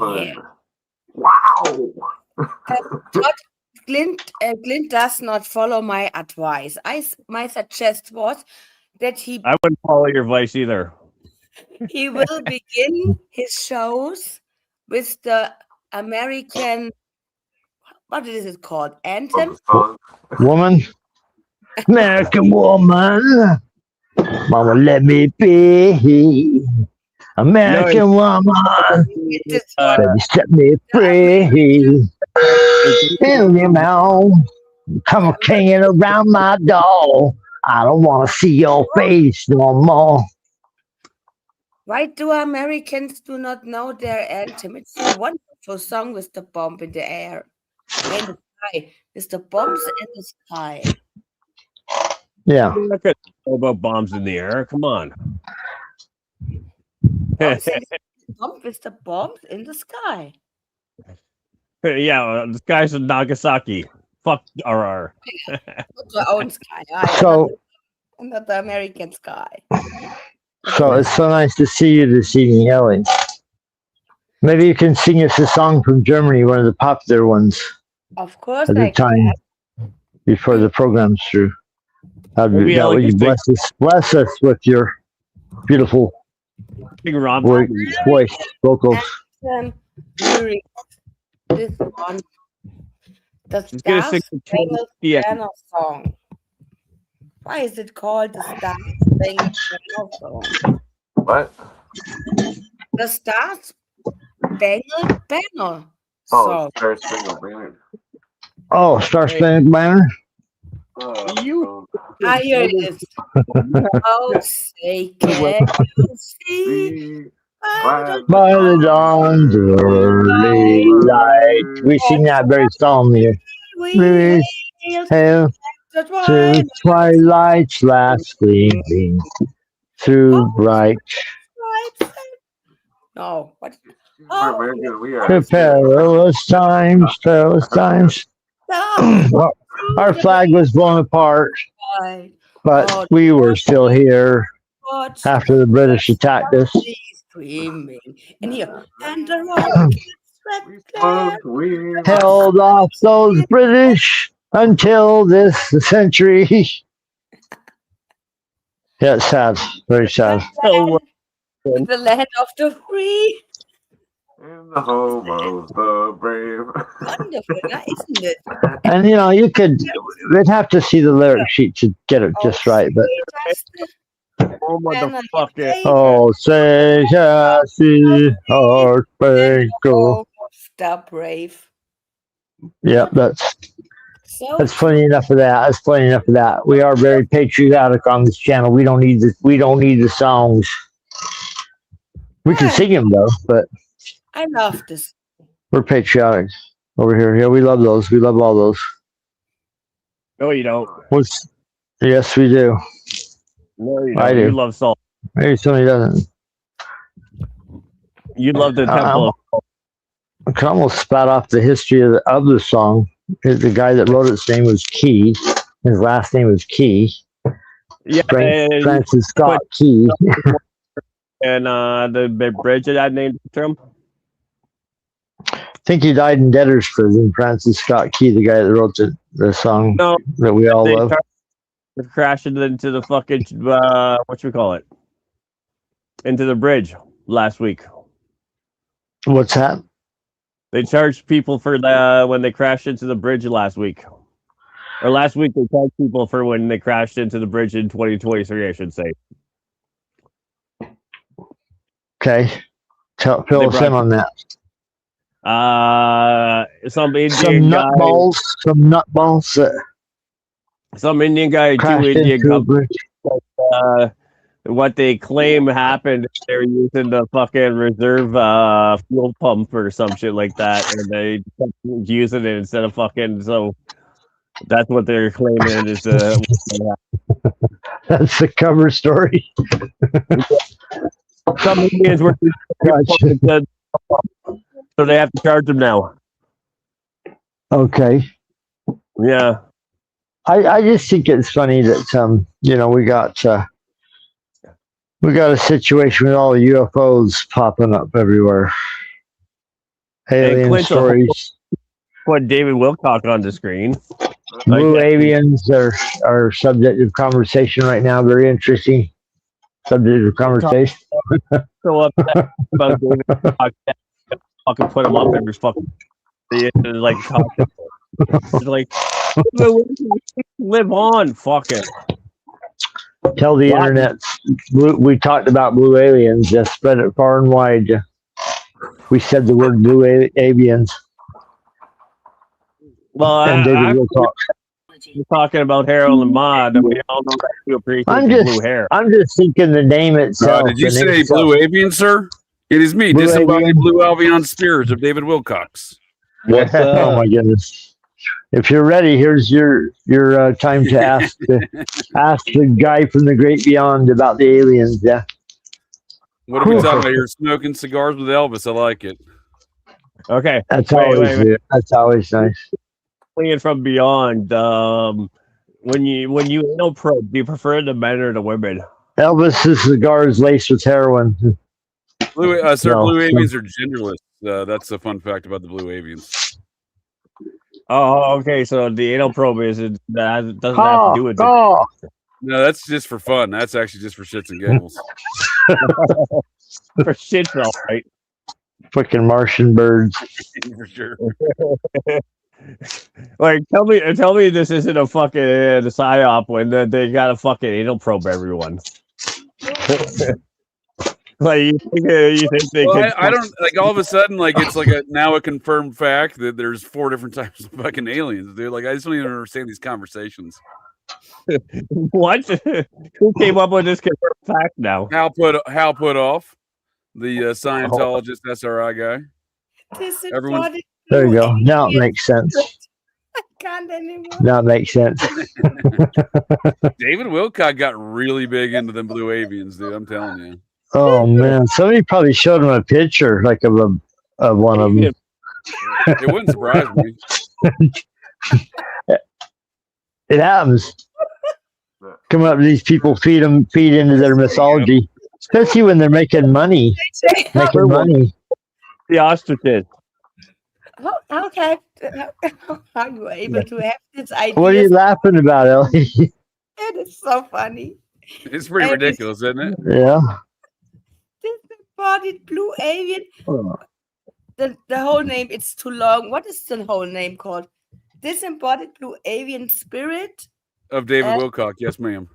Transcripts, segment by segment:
Yeah. Wow. But Clint does not follow my advice. My suggest was that I wouldn't follow your advice either. he will begin his shows with the American, what is it called? Anthem? Woman. American woman. Mama, let me be. American woman. This one. Baby, set me free. In your mouth. Come hanging around my door. I don't want to see your face no more. Why do Americans do not know their anthem? It's a wonderful song with the bomb in the air. In the sky. With the bombs in the sky. Yeah. You're not gonna know about bombs in the air. Come on. Bombs in the, bomb with the bombs in the sky. Yeah, the guys in Nagasaki. Fuck RR. The own sky. So, Not the American sky. so it's so nice to see you this evening, Ellie. Maybe you can sing us a song from Germany, one of the popular ones, Of course at I the time can. before the program's through. That Maybe would Ellie you can bless us with your beautiful Big Ron. voice, vocals. Lyrics. This one. The She's gonna Star sing the Spangled yeah. Banner song. Why is it called the Star Spangled Banner song? What? The Star Spangled Banner Oh, song. Star Spangled Banner. Oh, Star Spangled Banner. You- Here it is. Oh, say, can you see? By the dawn's early light. We sing that very solemnly. We Hail to twilight's last gleaming through bright No, what? We're American. We are. to perilous times, perilous times. No. Our flag was blown apart, Oh, but we were still here God. after the British attacked us. Screaming. And here, and the rockets We red smoked weed. Held off those British until this century. Yeah, it's sad, very sad. So, the land of the free. In the home of the brave. Wonderful, isn't it? And you know, they'd have to see the lyric sheet to get it just right, but oh motherfucker. oh, say Cassie, heart spangled. The brave. Yeah, that's So plenty enough of that. That's plenty enough of that. We are very patriotic on this channel. We don't need the songs. We can sing them though, but I love this. we're patriotic over here. Yeah, we love those. We love all those. No, you don't. Yes, we do. No, you I don't. do. You love salt. Maybe somebody doesn't. You love the temple. I can almost spout off the history of the song. The guy that wrote its name was Key. His last name was Key. Yeah, and, Francis Scott Key. and the bridge that named after him. I think he died in debtor's prison. Francis Scott Key, the guy that wrote the song No, that we all they love. crashed into the fucking whatchamacallit? Into the bridge last week. What's that? They charged people for when they crashed into the bridge last week. Or last week they charged people for when they crashed into the bridge in 2023, I should say. Okay. Fill us in on that. Some Indian guy. Some nutballs. Some Indian guy, two Indian companies. What they claim happened, they were using the fucking reserve fuel pump or some shit like that, and they kept using it instead of fucking. So that's what they're claiming is That's the cover story. some Indians were Gotcha. so they have to charge them now. Okay. Yeah. I just think it's funny that we got a situation with all the UFOs popping up everywhere. Alien Clint stories. put David Wilcock on the screen. Blue Like, aliens are subject of conversation right now. Very interesting subject of conversation. so upset about David Wilcock. Fucking put him up every fucking like talking. It's like live on, fuck it. Tell the What? internet we talked about blue aliens. Just spread it far and wide. We said the word blue aliens. Well, And David Wilcock. we're talking about Harold and Maude, and we all know that you appreciate the blue hair. I'm just thinking the name itself. Did you say Blue Avian, sir? It is me, Blue disembodied Avian. Blue Albion Spirit of David Wilcox. What's Oh my goodness! If you're ready, here's your time to ask the guy from the great beyond about the aliens. Yeah. What are we talking about here? Smoking cigars with Elvis. I like it. Okay, That's wait. That's always nice. Playing from beyond. When you anal probe, do you prefer the men or the women? Elvis's cigars laced with heroin. Blue No. Avians are genderless. That's a fun fact about the Blue Avians. Oh, okay. So the anal probe doesn't have to do with it. Oh. No, that's just for fun. That's actually just for shits and giggles. For shits, all right. Freaking Martian birds. For sure. Like, tell me this isn't a fucking the psyop when they got a fucking anal probe everyone. Like you think they Well, could? I don't like all of a sudden like it's like a confirmed fact that there's 4 different types of fucking aliens, dude. Like I just don't even understand these conversations. What? Who came up with this confirmed fact now? Hal put off the Scientologist SRI guy. Everyone's There you go. Now it makes sense. I can't anymore. Now it makes sense. David Wilcock got really big into them Blue Avians, dude. I'm telling you. Oh man, somebody probably showed him a picture like of one of them. It wouldn't surprise me. It happens. Come up to these people, feed into their mythology, especially when they're making money. Making money. The ostriches. Okay. How are you able to have this idea? What are you laughing about, Ellie? It is so funny. It's pretty ridiculous, isn't it? Yeah. Disembodied blue avian. The whole name, it's too long. What is the whole name called? Disembodied blue avian spirit Of David Wilcock, yes, ma'am.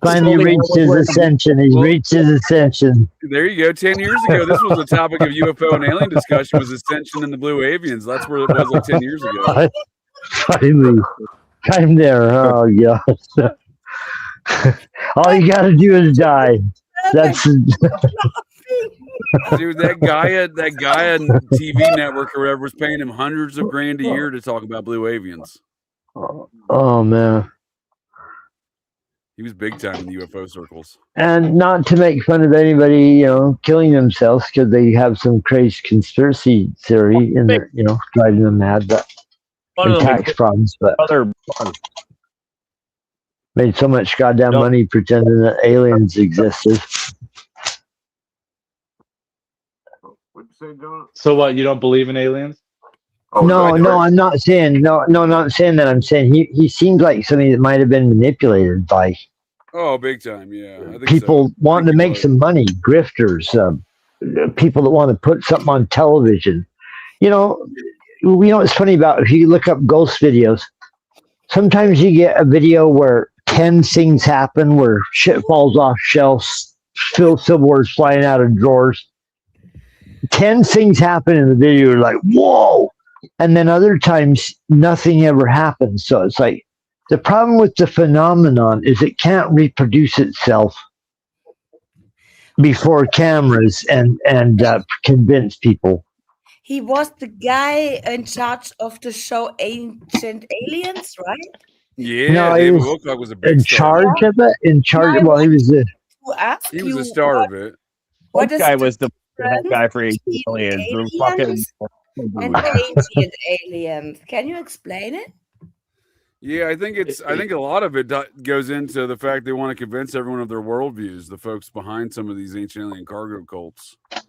Finally reached his ascension. He's reached his ascension. There you go. 10 years ago, this was the topic of UFO and alien discussion was ascension and the Blue Avians. That's where it was like 10 years ago. Finally. I'm there. Oh, gosh. All you got to do is die. That's Dude, that guy on TV network or whatever was paying him hundreds of grand a year to talk about Blue Avians. oh, man. He was big time in the UFO circles. And not to make fun of anybody, killing themselves because they have some crazy conspiracy theory in their, driving them mad, but and tax problems, but made so much goddamn money pretending that aliens existed. What'd you say, John? So what? You don't believe in aliens? Oh, No, I'm not saying not saying that. I'm saying he seems like somebody that might have been manipulated by big time, yeah. I think people so. wanting to make some money, grifters, people that want to put something on television. What's funny about if you look up ghost videos, sometimes you get a video where 10 things happen, where shit falls off shelves, silverware's flying out of drawers. 10 things happen in the video, you're like, whoa! And then other times, nothing ever happens. So it's like, the problem with the phenomenon is it can't reproduce itself before cameras and convince people. He was the guy in charge of the show Ancient Aliens, right? Yeah, No, he David was Wilcock was a big in star. charge of it. Well, he was the. To ask He was you a star of it. what That is guy the was the difference guy for Aliens. between Fucking aliens and ancient aliens. Can you explain it? Yeah, I think a lot of it goes into the fact they want to convince everyone of their worldviews. The folks behind some of these ancient alien cargo cults. Yes,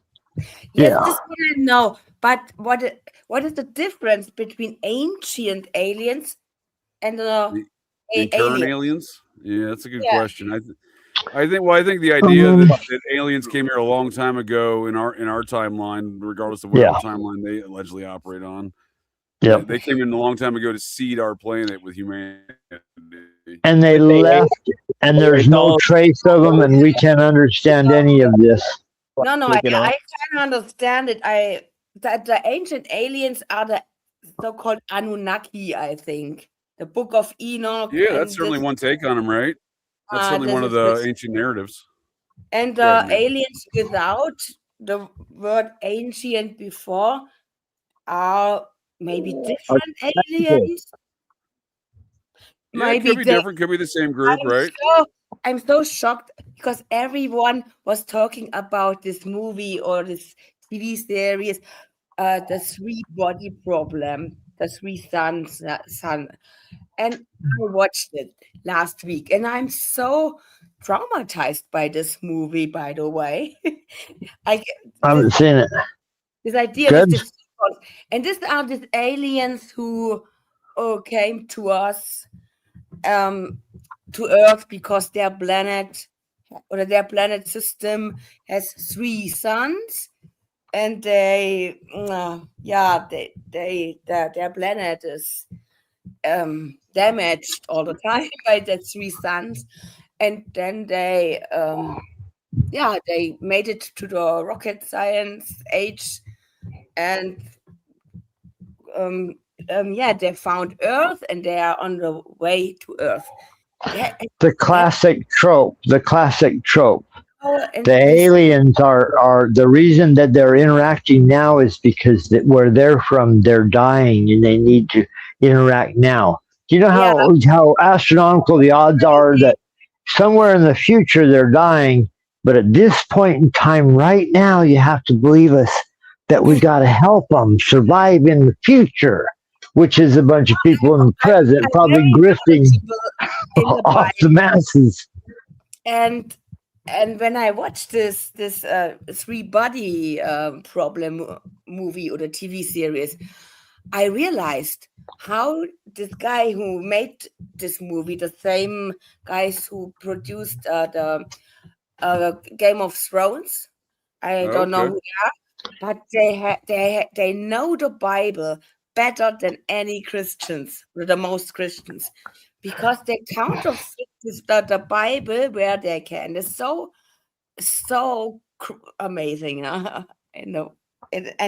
Yeah. this one I know. But what is the difference between ancient aliens and Current aliens? aliens? Yeah, that's a good Yeah. question. I think the idea Um, that aliens came here a long time ago in our timeline, regardless of whatever Yeah. timeline they allegedly operate on, Yep. they came in a long time ago to seed our planet with humanity. And they But they left, and there's it's no all trace of them, and we can't understand any of this. No, taken off. I can understand it. That the ancient aliens are the so-called Anunnaki, I think. The Book of Enoch Yeah, and that's certainly one take on them, right? That's certainly this one of is the this. ancient narratives. And Go ahead, the man. aliens without the word ancient before are maybe different aliens. Yeah, it could be different. Could be the same group, right? I'm so shocked because everyone was talking about this movie or this TV series, the three body problem, the three suns, sun, and I watched it last week, and I'm so traumatized by this movie. By the way, I I haven't this, seen it. this idea Good. with this, and these are these aliens who came to us. To Earth because their planet or their planet system has three suns, and their planet is damaged all the time by the three suns, and then they made it to the rocket science age, and they found Earth, and they are on the way to Earth. Yeah, The classic trope. and The aliens are the reason that they're interacting now is because where they're from, they're dying and they need to interact now. Do you know how astronomical the odds are that somewhere in the future they're dying, but at this point in time, right now, you have to believe us that we got to help them survive in the future, which is a bunch of people in the present probably grifting off the masses. And when I watched this three body problem movie or the TV series, I realized how this guy who made this movie, the same guys who produced the Game of Thrones, I don't know who they are, but they know the Bible better than any Christians, or the most Christians, because they counterfeit the Bible where they can. It's so amazing, and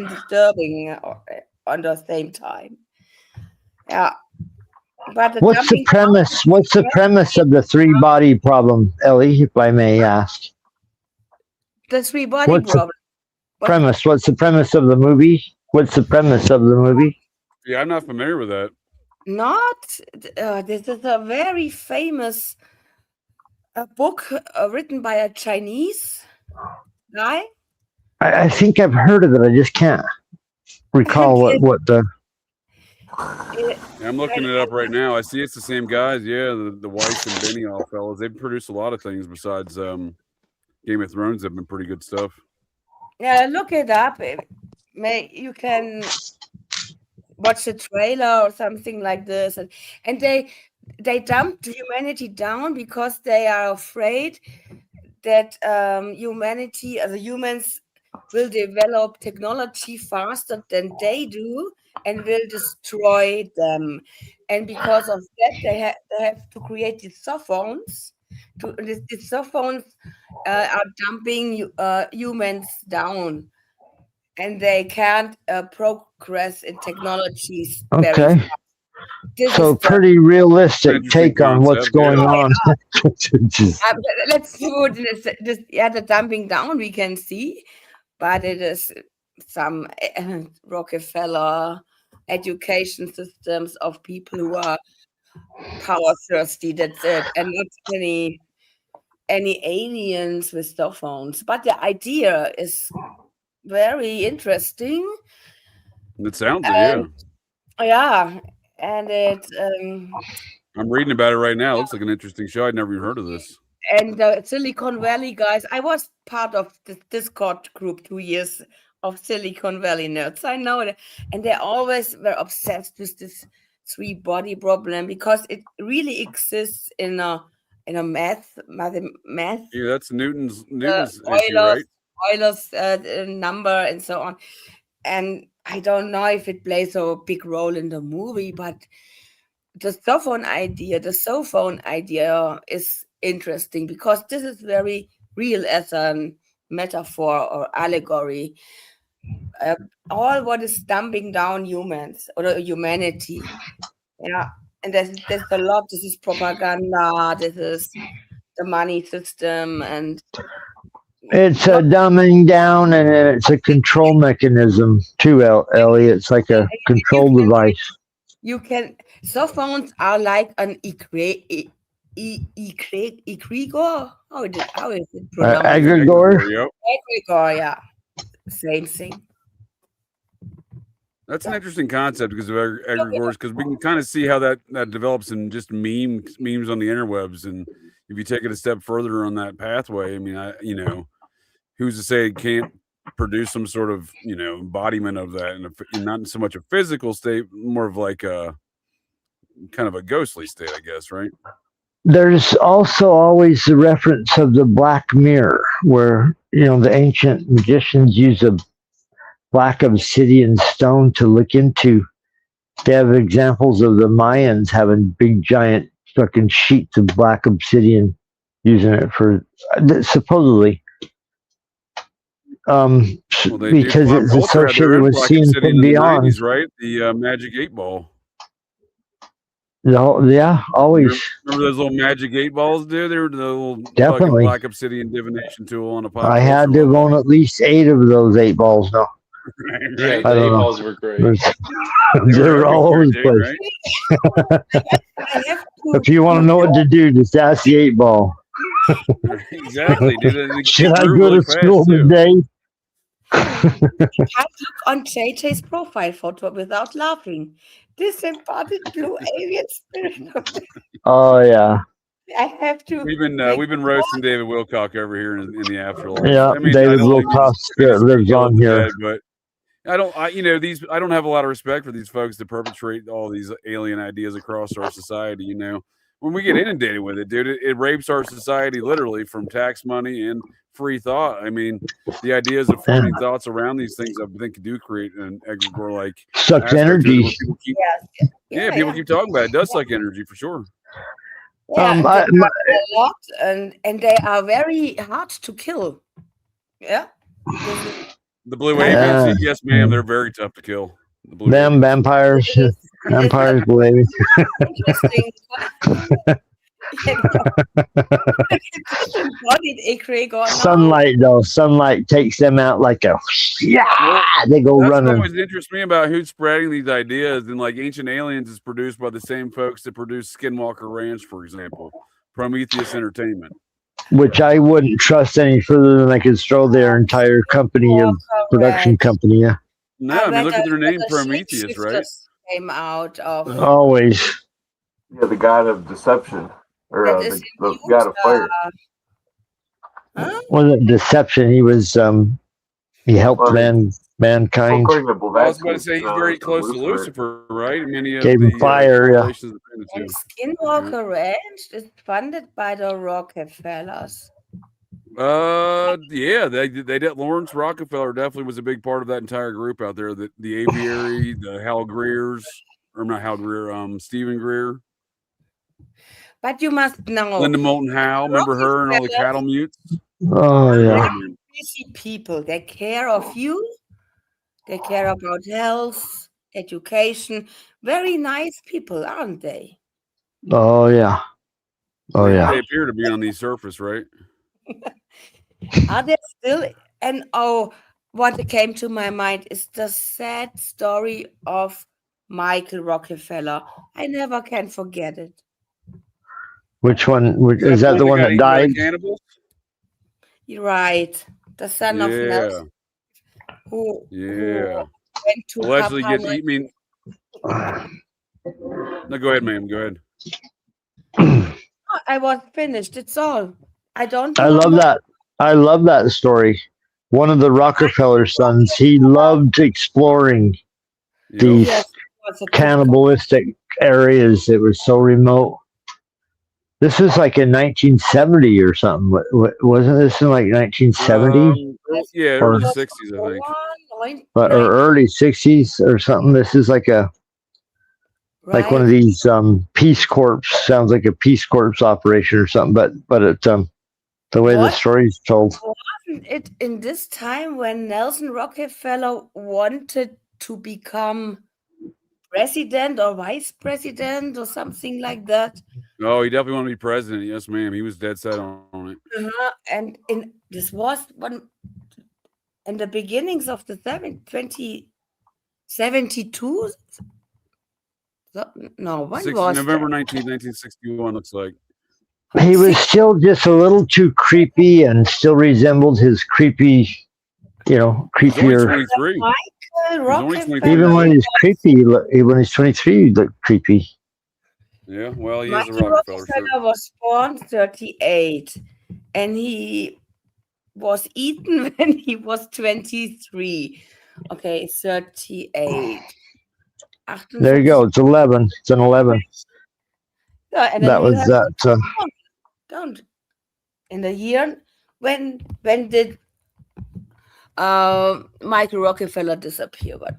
disturbing on the same time. Yeah, but What's the premise? What's the premise of the three body problem, Ellie? If I may ask. The three body problem. Premise? What's the premise of the movie? What's the premise of the movie? Yeah, I'm not familiar with that. This is a very famous book written by a Chinese guy. I think I've heard of it. I just can't recall what the. I'm looking it up right now. I see it's the same guys. Yeah, the Weiss and Benioff fellas. They've produced a lot of things besides Game of Thrones. Have been pretty good stuff. Yeah, look it up. You can watch the trailer or something like this, and they dumped humanity down because they are afraid that humanity, as humans, will develop technology faster than they do and will destroy them. And because of that, they have to create these cell phones. These cell phones are dumping humans down, and they can't progress in technologies very Okay. fast. So pretty realistic take on what's going on. Let's do this. Yeah, the dumping down we can see, but it is some Rockefeller education systems of people who are power thirsty. That's it, and not any aliens with cell phones. But the idea is very interesting. It sounds it, yeah. Yeah, and it I'm reading about it right now. It looks like an interesting show. I'd never even heard of this. and the Silicon Valley guys. I was part of the Discord group 2 years of Silicon Valley nerds. I know that, and they always were obsessed with this 3-body problem because it really exists in a math. Yeah, that's Newton's issue, Euler's, right? Euler's number and so on. And I don't know if it plays a big role in the movie, but the cell phone idea is interesting because this is very real as a metaphor or allegory. All what is dumping down humans or humanity. Yeah. And there's a lot. This is propaganda. This is the money system, and It's a dumbing down and it's a control mechanism too, Ellie. It's like a control device. you can. Cell phones are like an egregor. How is it pronounced? Egregore. Yep. Egregor, yeah. Same thing. That's an interesting concept because of egregores, because we can kind of see how that develops in just memes on the interwebs. And if you take it a step further on that pathway, I mean, who's to say it can't produce some sort of, embodiment of that, and not so much a physical state, more of like a kind of a ghostly state, I guess, right? There's also always the reference of the black mirror, where the ancient magicians use a black obsidian stone to look into. They have examples of the Mayans having big giant fucking sheets of black obsidian, using it for supposedly. Because it's associated with seeing from beyond. 90s, right? The Magic 8 Ball. Yeah, always. Remember those little Magic 8 Balls, dude? They were the little Definitely black obsidian divination tool on a pop. I had to own at least 8 of those 8 balls now. Yeah, I the don't know. 8 balls were great. They're all over the place. Right? If you want to know what to do, just ask the 8 ball. Exactly, dude. Should I go to school today? Can't look on JJ's profile photo without laughing. This embodied blue alien spirit. Oh yeah. I have to. We've been roasting David Wilcock over here in the afterlife. Yeah, I mean, David Wilcock lives on here. Dead, but I don't have a lot of respect for these folks that perpetrate all these alien ideas across our society. When we get inundated with it, dude, it rapes our society literally from tax money and free thought. I mean, the ideas of forming thoughts around these things, I think, do create an egregore like sucks energy. People keep talking about it. It does suck energy for sure. Yeah, a lot, and they are very hard to kill. Yeah. The blue avians, yes, ma'am, they're very tough to kill. Them vampires, vampires, baby. Interesting. Sunlight takes them out like a they go That's running. What always interests me about who's spreading these ideas, and like Ancient Aliens is produced by the same folks that produce Skinwalker Ranch, for example, Prometheus Entertainment, which I wouldn't trust any further than I could throw their entire company of production company. Yeah. No, I mean, look at their name, Prometheus, right? Came out of always. Yeah, the god of deception, or the god of fire. Was it deception? He was he helped mankind. I was about to say he's very close to Lucifer, right? Many of gave him fire. Yeah. And Skinwalker Ranch is funded by the Rockefellers. Yeah, they did. Lawrence Rockefeller definitely was a big part of that entire group out there. The aviary, the Hal Greers, or not Hal Greer, Stephen Greer. But you must know Linda Moulton Howe, remember her and all the cattle mutes? Oh yeah. Busy people. They care of you. They care about health, education. Very nice people, aren't they? Oh yeah. Oh yeah. They appear to be on the surface, right? Are they still? And what came to my mind is the sad story of Michael Rockefeller. I never can forget it. Which one? Is that the one that died? You're right. The son of Nelson. Who went to allegedly No, go ahead, ma'am. Go ahead. I was finished. It's all. I don't I know love more. that. I love that story. One of the Rockefeller sons, he loved exploring Yep. these Yes, it was a good cannibalistic areas. It was so remote. This was like in 1970 or something. Wasn't this in like 1970 Yeah, Or- early 60s, I think. or early 60s or something? This is like a like one of Right. these Peace Corps. Sounds like a Peace Corps operation or something. But it the way the What? story's told. Wasn't it in this time when Nelson Rockefeller wanted to become president or vice president or something like that? Oh, he definitely wanted to be president. Yes, ma'am. He was dead set on it. And this was one in the beginnings of the 2072. No, when was November that? 1961 looks like. He was still just a little too creepy and still resembled his creepy, He's only creepier. 23. Michael only 23. Even Rockefeller. when he's creepy, when he's 23, he looked creepy. Yeah, well, he is a Michael Rockefeller. Rockefeller was born 38, and he was eaten when he was 23. Okay, 38. There you go. It's 11. It's an 11. Yeah, and then That you was have that. don't in the year when did Michael Rockefeller disappear? But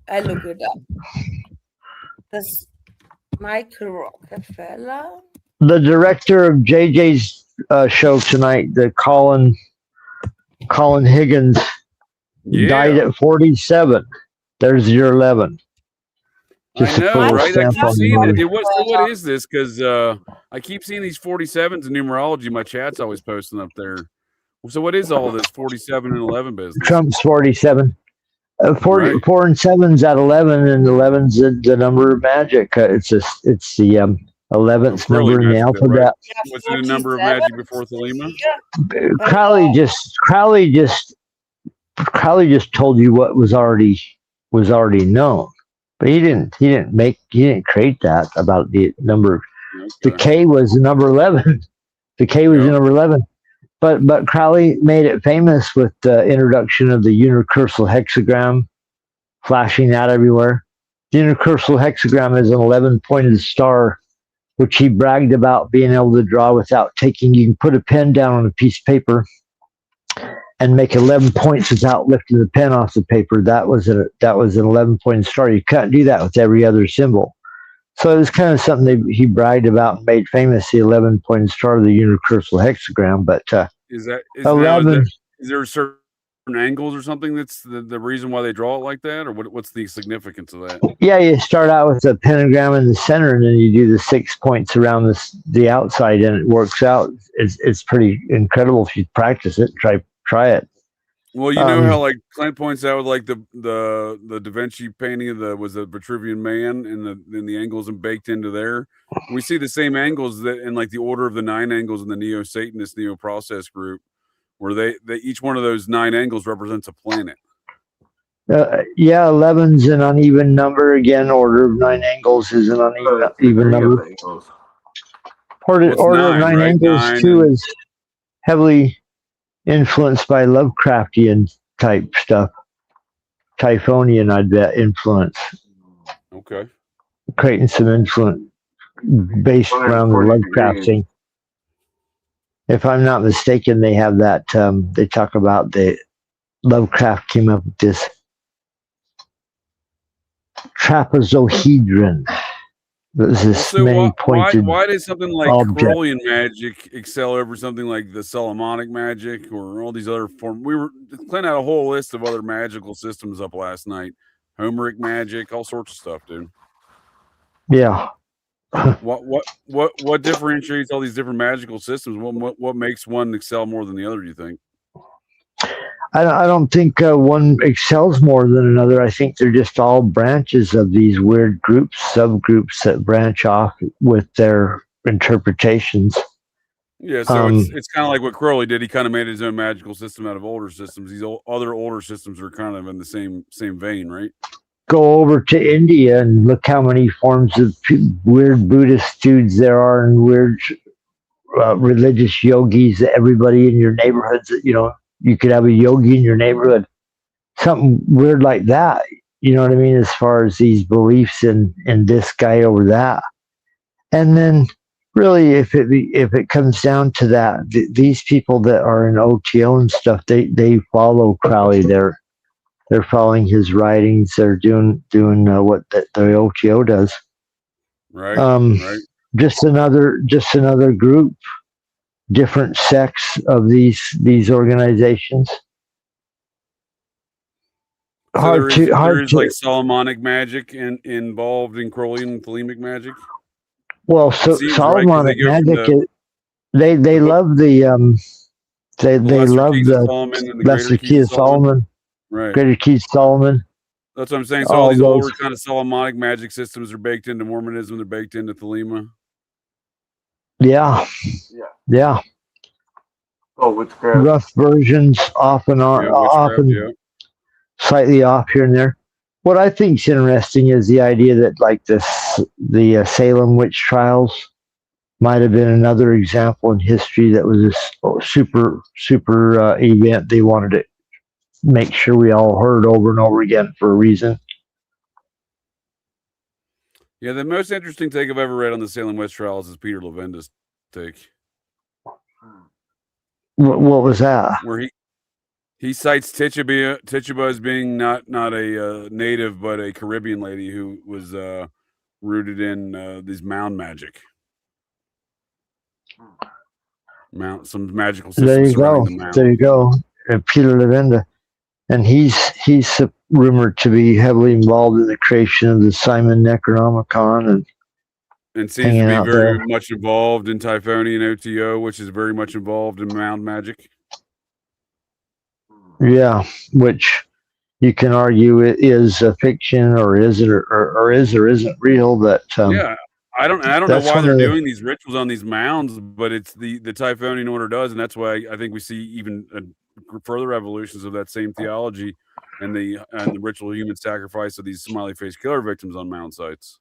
I look it up. This Michael Rockefeller. The director of JJ's show tonight, the Colin Higgins, died Yeah, at 47. There's your 11. Just I to know, put a right? I stamp keep on seeing the it. body. What is this? Because I keep seeing these 47s in numerology. My chat's always posting up there. So what is all this 47 and 11 business? Trump's 47. 4 Right. and 7's at 11, and 11's the number of magic. It's the 11th Curly number in the magic, though, alphabet. Yeah, Was it a number of 47 magic before Thelema? Crowley just told you what was already known, but he didn't create that about the number. The Okay. K was the number 11. The K was the Yeah. number 11. But Crowley made it famous with the introduction of the universal hexagram, flashing that everywhere. The universal hexagram is an 11-pointed star, which he bragged about being able to draw without taking. You can put a pen down on a piece of paper and make 11 points without lifting the pen off the paper. That was an 11-pointed star. You can't do that with every other symbol. So it was kind of something that he bragged about and made famous, the 11-pointed star of the universal hexagram. But Is 11. there certain angles or something that's the reason why they draw it like that, or what's the significance of that? Yeah, you start out with a pentagram in the center, and then you do the 6 points around the outside, and it works out. It's pretty incredible if you practice it. Try it. Well, you know how like Clint points out, like the Da Vinci painting of the Vitruvian Man, and the angles and baked into there. We see the same angles that in like the order of the 9 angles in the Neo-Satanist Neo-Process group, where they each one of those 9 angles represents a planet. 11's an uneven number. Again, order of 9 angles is an uneven number. Order of 9 right? angles 9 too is heavily influenced by Lovecraftian type stuff. Typhonian, I'd bet, influence. Okay. Creating some influence based around the Lovecraft thing. If I'm not mistaken, they have that. They talk about the Lovecraft came up with this trapezohedron. This is So many pointed. why does something like object. Crowleyan magic excel over something like the Solomonic magic or all these other forms? Clint had a whole list of other magical systems up last night. Homeric magic, all sorts of stuff, dude. Yeah. What differentiates all these different magical systems? What makes one excel more than the other, do you think? I don't think one excels more than another. I think they're just all branches of these weird groups, subgroups that branch off with their interpretations. Yeah, so it's kind of like what Crowley did. He kind of made his own magical system out of older systems. These other older systems are kind of in the same vein, right? go over to India and look how many forms of weird Buddhist dudes there are, and weird religious yogis. That everybody in your neighborhoods, you could have a yogi in your neighborhood, something weird like that. You know what I mean? As far as these beliefs in this guy over that, and then really, if it comes down to that, these people that are in OTO and stuff, they follow Crowley. They're following his writings. They're doing what the OTO does. Right. Right. Just another group, different sects of these organizations. So there is like Solomonic magic involved in Crowleyan and Thelemic magic. Well, so Solomonic magic, they love the they love the Lesser Key of Solomon, right? Greater Key of Solomon. That's what I'm saying. So all these older kind of Solomonic magic systems are baked into Mormonism. They're baked into Thelema. Yeah. Oh, witchcraft. Rough versions, often slightly off here and there. What I think is interesting is the idea that, like the Salem witch trials might have been another example in history that was a super event. They wanted to make sure we all heard over and over again for a reason. Yeah, the most interesting take I've ever read on the Salem witch trials is Peter Levenda's take. What was that? Where he cites Tituba as being not a native, but a Caribbean lady who was rooted in these mound magic. Some magical systems. There you go. Peter Levenda. And he's rumored to be heavily involved in the creation of the Simon Necronomicon and seems to be very much involved in Typhonian OTO, which is very much involved in mound magic. Yeah, which you can argue it is a fiction, or is it, or isn't real. That yeah, I don't know why they're doing these rituals on these mounds, but it's the Typhonian order does, and that's why I think we see even further evolutions of that same theology and the ritual human sacrifice of these smiley face killer victims on mound sites.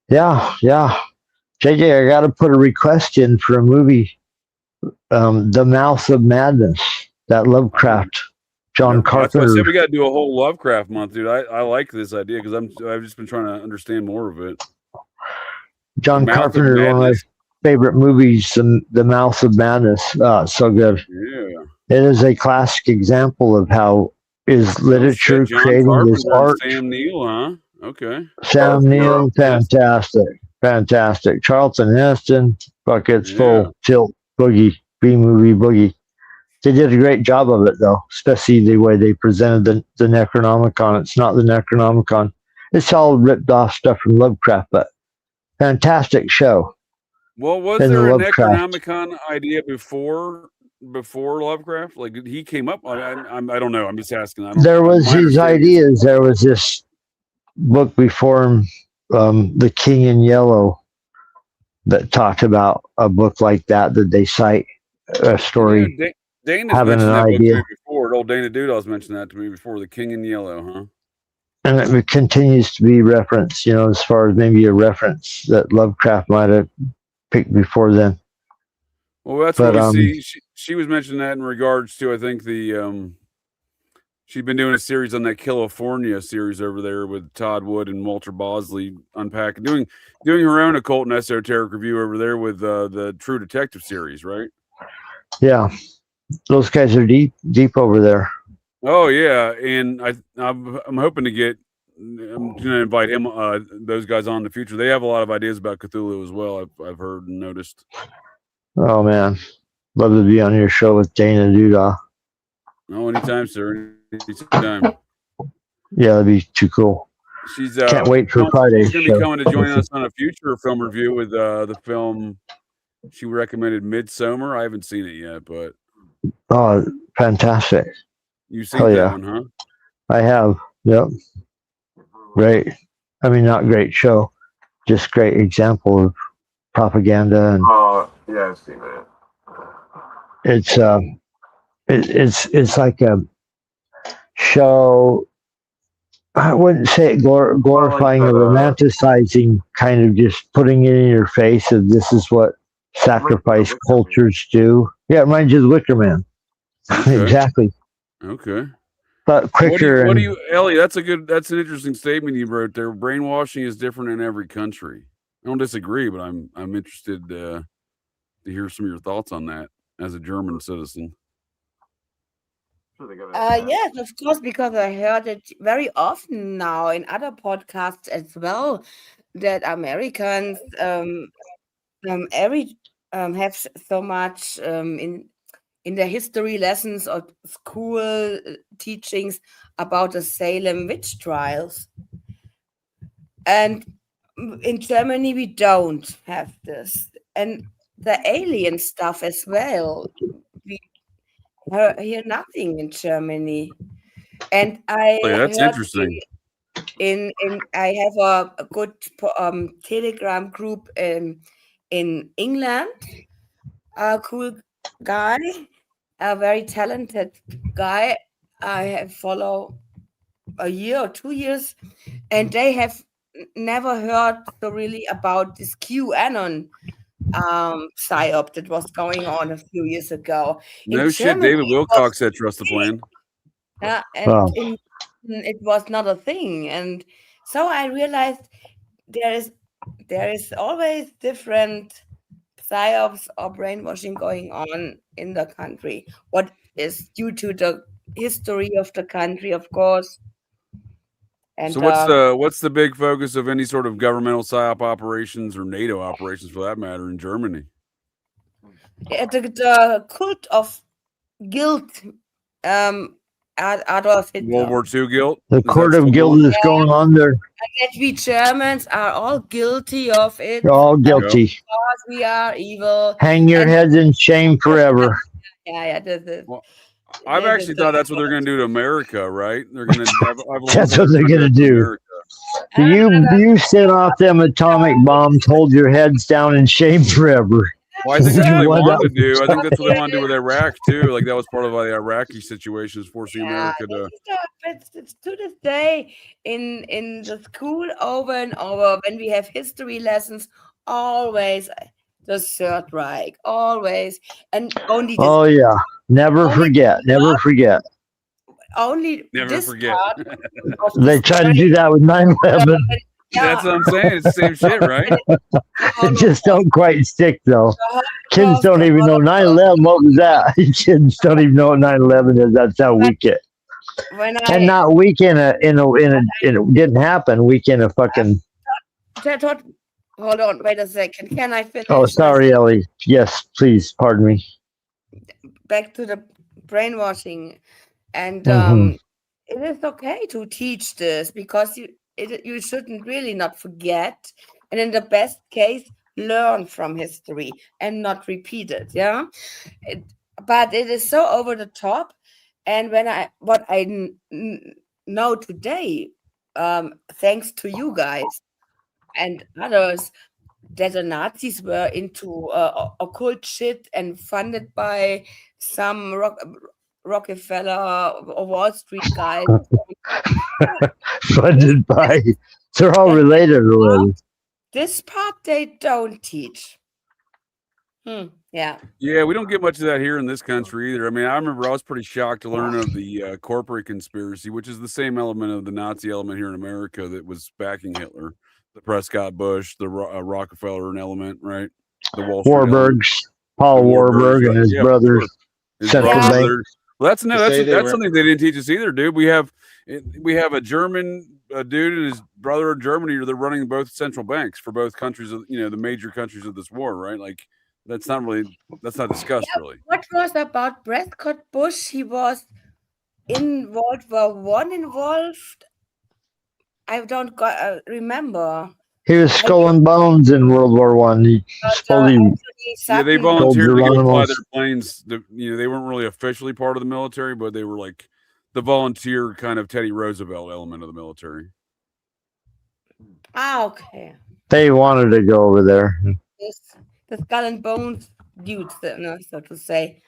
Yeah. JJ, I got to put a request in for a movie. The Mouth of Madness, that Lovecraft, John Carpenter. That's why I said we got to do a whole Lovecraft month, dude. I like this idea because I've just been trying to understand more of it. John Carpenter, one of my favorite movies, The Mouth of Madness. So good. Yeah, it is a classic example of how is literature creating Carpenter this art. Sam Neill, huh? Okay. Sam Neill, fantastic. Charlton Heston, buckets full, tilt. Boogie, B-movie Boogie. They did a great job of it, though, especially the way they presented the Necronomicon. It's not the Necronomicon. It's all ripped off stuff from Lovecraft, but fantastic show. Well, was there a Necronomicon idea before Lovecraft? Like, he came up on I don't know. I'm just asking. There was these ideas. There was this book before him, The King in Yellow, that talked about a book like that they cite a story. Yeah, Dana's having an idea before. Old Dana Dudall's mentioned that to me before. The King in Yellow, huh? And it continues to be referenced, as far as maybe a reference that Lovecraft might have picked before then. Well, that's what we see. She was mentioning that in regards to, I think, the she'd been doing a series on that California series over there with Todd Wood and Walter Bosley, unpacking, doing her own occult and esoteric review over there with the True Detective series, right? Yeah, those guys are deep over there. Oh yeah, and I'm hoping to get. I'm going to invite him, those guys on in the future. They have a lot of ideas about Cthulhu as well. I've heard and noticed. Oh man, love to be on your show with Dana Duda. Oh, anytime, sir. Anytime. Yeah, that'd be too cool. She's can't wait for Friday. She's going to be coming to join us on a future film review with the film she recommended, Midsommar. I haven't seen it yet, but fantastic! You've seen that one, huh? I have. Yep. Great. I mean, not great show, just great example of propaganda and. Yeah, I've seen that. It's like a show I wouldn't say glorifying or romanticizing, kind of just putting it in your face of this is what sacrifice cultures do. Yeah, it reminds you of the Wicker Man. Okay. Exactly. Okay. But quicker. What do you, Ellie? That's an interesting statement you wrote there. Brainwashing is different in every country. I don't disagree, but I'm interested to hear some of your thoughts on that as a German citizen. Yes, of course, because I heard it very often now in other podcasts as well that Americans have so much in their history lessons or school teachings about the Salem witch trials, and in Germany we don't have this, and the alien stuff as well. We hear nothing in Germany. And I That's heard interesting. in I have a good Telegram group in England. A cool guy, a very talented guy. I have follow a year or 2 years, and they have never heard so really about this QAnon psyop that was going on a few years ago. No In shit. Germany, David Wilcock said trust the plan. yeah, and in it was not a thing, and so I realized there is always different psyops or brainwashing going on in the country. What is due to the history of the country, of course. And so what's the big focus of any sort of governmental psyop operations or NATO operations, for that matter, in Germany? the cult of guilt. Adolf Hitler. World War II guilt. The court of guilt is going on there. That we Germans are all guilty of it. You're all guilty. Because we are evil. Hang your heads in shame forever. Yeah. This is. Well, I've actually thought that's what they're going to do to America, right? They're going to. That's what they're going to do. You set off them atomic bombs, hold your heads down in shame forever. Well, I think that's what they wanted to do. I think that's what they want to do with Iraq too. Like that was part of the Iraqi situation, is forcing America to. It's to this day in the school over and over when we have history lessons, always the Third Reich, always, and only. Oh yeah, never forget. Only never this forget. They tried to do that with 9/11. Yeah. That's what I'm saying. It's the same shit, right? It just don't quite stick though. Kids don't even know 9/11. What was that? Kids don't even know what 9/11 is. That's how weak it. And not weak in a it didn't happen. Weak in a fucking. Hold on, wait a second. Can I finish? Oh, sorry, Ellie. Yes, please. Pardon me. Back to the brainwashing, and it is okay to teach this because you shouldn't really not forget, and in the best case, learn from history and not repeat it. Yeah, but it is so over the top, and what I know today, thanks to you guys and others, that the Nazis were into occult shit and funded by some Rockefeller or Wall Street guys. Funded by. They're all related already. This part they don't teach. Yeah. Yeah, we don't get much of that here in this country either. I mean, I remember I was pretty shocked to learn of the corporate conspiracy, which is the same element of the Nazi element here in America that was backing Hitler. The Prescott Bush, the Rockefeller element, right? The Wall Street Warburgs, Paul Warburg and his brothers. Well, that's something they didn't teach us either, dude. We have a German dude and his brother in Germany. They're running both central banks for both countries of the major countries of this war, right? Like that's not discussed really. What was about Prescott Bush? He was in World War I involved. I don't remember. He was Skull and Bones in World War One. They volunteered to go fly their planes. They weren't really officially part of the military, but they were like the volunteer kind of Teddy Roosevelt element of the military. Okay. They wanted to go over there. The Skull and Bones dudes, so to say.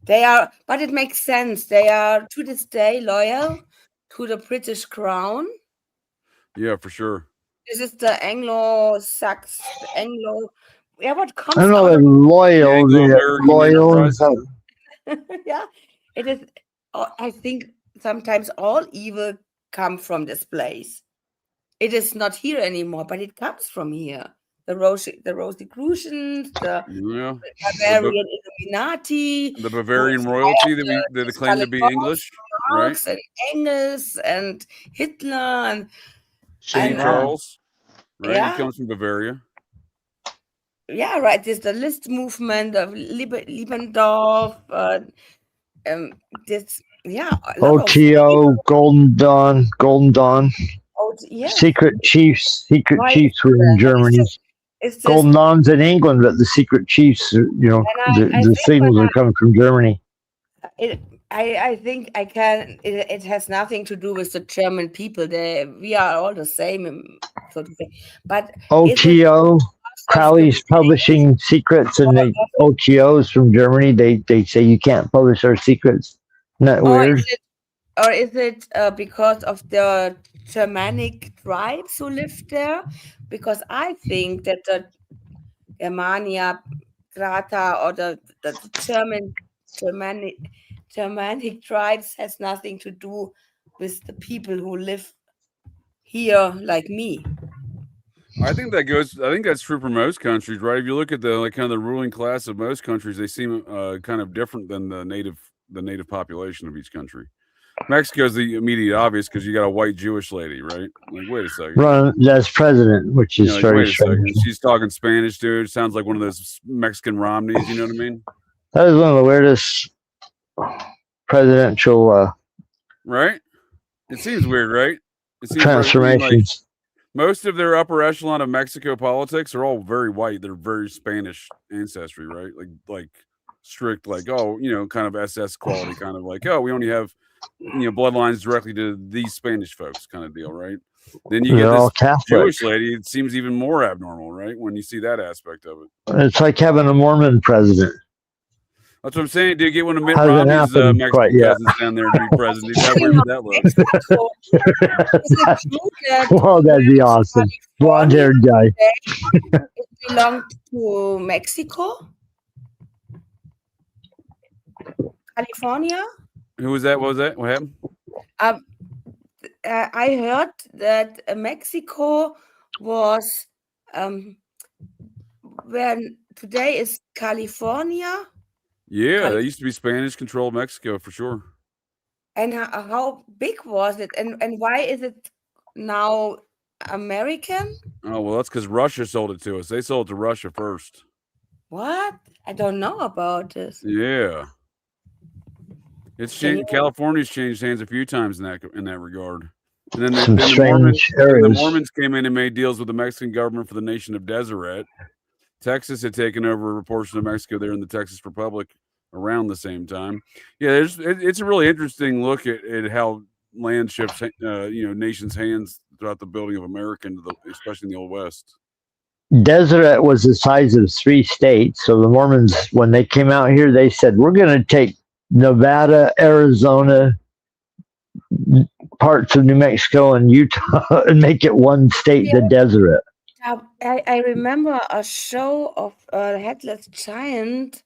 They are, but it makes sense. They are to this day loyal to the British crown. Yeah, for sure. This is the Anglo-Sax, yeah, what comes I don't know out if of loyal, Anglo-American loyal. enterprise. yeah, it is. I think sometimes all evil come from this place. It is not here anymore, but it comes from here. The Rosicrucians, the Yeah, Bavarian Illuminati, the who Bavarian inspired royalty that claim to be English, right? Marx and Engels and Hitler and King Charles, right? yeah. He comes from Bavaria. Yeah, right. There's the List movement of Liebendorf. This, yeah, a lot of OTO, Golden Dawn, yeah, Secret Chiefs right. Chiefs were in Germany. It's just, Golden Dawn's in England, but the Secret Chiefs, I the think signals are coming from Germany. I think I can. It has nothing to do with the German people. We are all the same, so to say. But OTO, Crowley's publishing secrets, and the OTOs from Germany. They say you can't publish our secrets. Isn't that weird? Is it because of the Germanic tribes who live there? Because I think that the Germania, Grata, or the Germanic tribes has nothing to do with the people who live here, like me. I think that's true for most countries, right? If you look at the kind of the ruling class of most countries, they seem kind of different than the native population of each country. Mexico's the immediate obvious because you got a white Jewish lady, right? Like, wait a second. Run as president, which is very strange. She's talking Spanish, dude. Sounds like one of those Mexican Romneys. You know what I mean? That is one of the weirdest presidential right? It seems weird, right? It seems transformations. Most of their upper echelon of Mexico politics are all very white. They're very Spanish ancestry, right? Like strict, like, oh, kind of SS quality, kind of like, oh, we only have bloodlines directly to these Spanish folks, kind of deal, right? Then you get this Jewish lady. It seems even more abnormal, right? When you see that aspect of it, it's like having a Mormon president. That's what I'm saying. Do you get one of Mitt Romney's Mexican cousins down there to be president? How weird would that look? Well, that'd be awesome. Blonde-haired guy. It belonged to Mexico, California. Who was that? What was that? What happened? I heard that Mexico was when today is California. Yeah, that used to be Spanish-controlled Mexico for sure. And how big was it? And why is it now American? Oh, well, that's because Russia sold it to us. They sold it to Russia first. What? I don't know about this. Yeah. It's changed. California's changed hands a few times in that regard. And then the Mormons came in and made deals with the Mexican government for the nation of Deseret. Texas had taken over a portion of Mexico there in the Texas Republic around the same time. Yeah, it's a really interesting look at how land shifts, nations' hands throughout the building of America, especially in the Old West. Deseret was the size of 3 states. So the Mormons, when they came out here, they said, we're going to take Nevada, Arizona, parts of New Mexico, and Utah and make it one state, the Deseret. I remember a show of Headless Giant.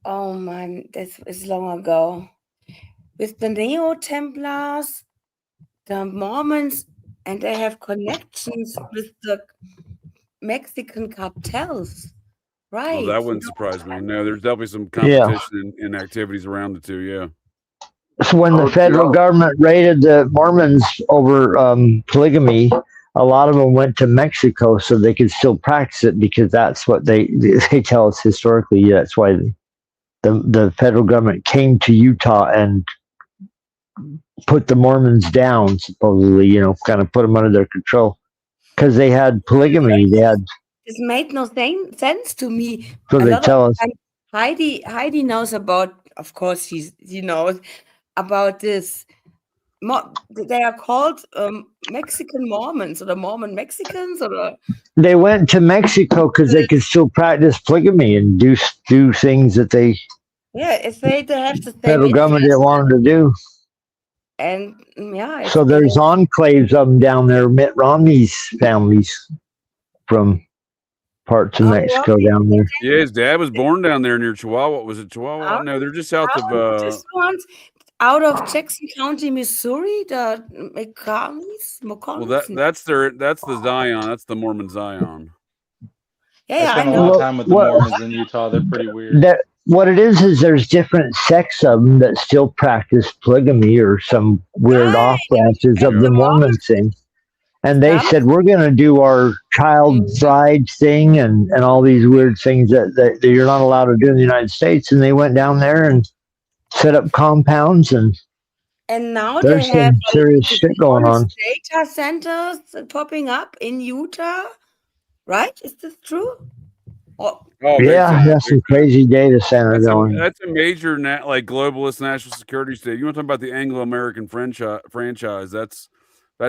Oh man, this is long ago. With the Neo-Templars, the Mormons, and they have connections with the Mexican cartels. Right. Well, that wouldn't surprise me. No, there's definitely some competition in activities around the two, yeah. So when the federal government raided the Mormons over polygamy, a lot of them went to Mexico so they could still practice it because that's what they tell us historically. That's why the federal government came to Utah and put the Mormons down, supposedly, kind of put them under their control because they had polygamy. This made no sense to me. So they tell us. Heidi knows about, of course, she knows about this. They are called Mexican Mormons, or the Mormon Mexicans, or they went to Mexico because they could still practice polygamy and do things that they. Yeah, if they have the federal government didn't want them to do. And yeah, So there's enclaves of them down there. Mitt Romney's family's from parts of Mexico down there. Yeah, his dad was born down there near Chihuahua. Was it Chihuahua? No, they're just south of. This one's out of Jackson County, Missouri. The McCartney's. Well, that's the Zion. That's the Mormon Zion. Yeah, I spent I a know. lot of time with the Mormons in Utah. They're pretty weird. What it is there's different sects of them that still practice polygamy or some weird off branches of the Mormon thing. And they said, we're going to do our child bride thing and all these weird things that you're not allowed to do in the United States. And they went down there and set up compounds. And now there's they have some serious shit going on. Data centers popping up in Utah, right? Is this true? Yeah, that's some crazy data center going. That's a major globalist national security state. You want to talk about the Anglo-American franchise? That's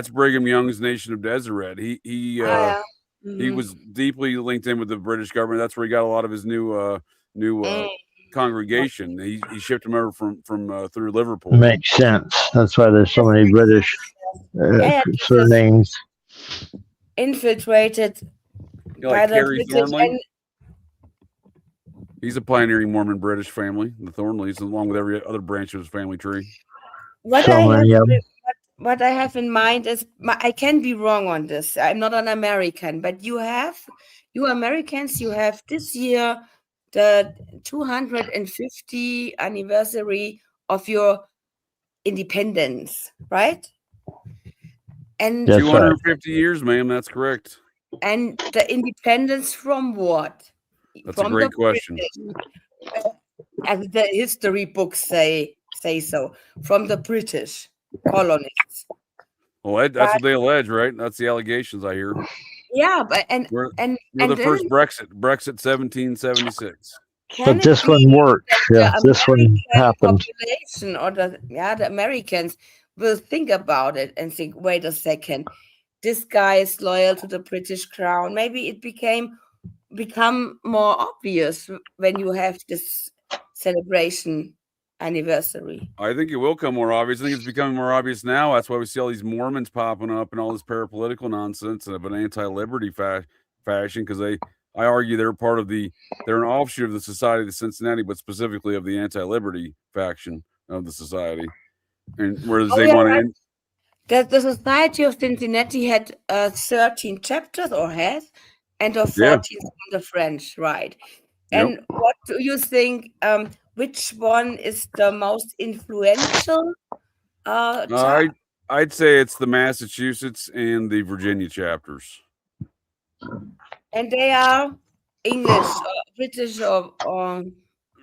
Brigham Young's Nation of Deseret. He was deeply linked in with the British government. That's where he got a lot of his new congregation. He shipped them over from through Liverpool. Makes sense. That's why there's so many British surnames. Infiltrated by the British. He's a pioneering Mormon British family, the Thornleys, along with every other branch of his family tree. What I have in mind is, I can be wrong on this. I'm not an American, but you Americans, you have this year the 250th anniversary of your independence, right? And 250 years, ma'am. That's correct. And the independence from what? That's a great question. As the history books say so, from the British colonists. Well, that's what they allege, right? That's the allegations I hear. Yeah, but we're the first Brexit 1776. But this one worked. Yeah, this one happened. Population or the Americans will think about it and think, wait a second, this guy is loyal to the British crown. Maybe it become more obvious when you have this celebration anniversary. I think it will come more obvious. I think it's becoming more obvious now. That's why we see all these Mormons popping up and all this parapolitical nonsense of an anti-liberty fashion, because I argue they're an offshoot of the Society of Cincinnati, but specifically of the anti-liberty faction of the society. And whereas they want to end. The Society of Cincinnati had 13 chapters or has, and of 14 from the French, right? And what do you think? Which one is the most influential? I'd say it's the Massachusetts and the Virginia chapters. And they are English, British, or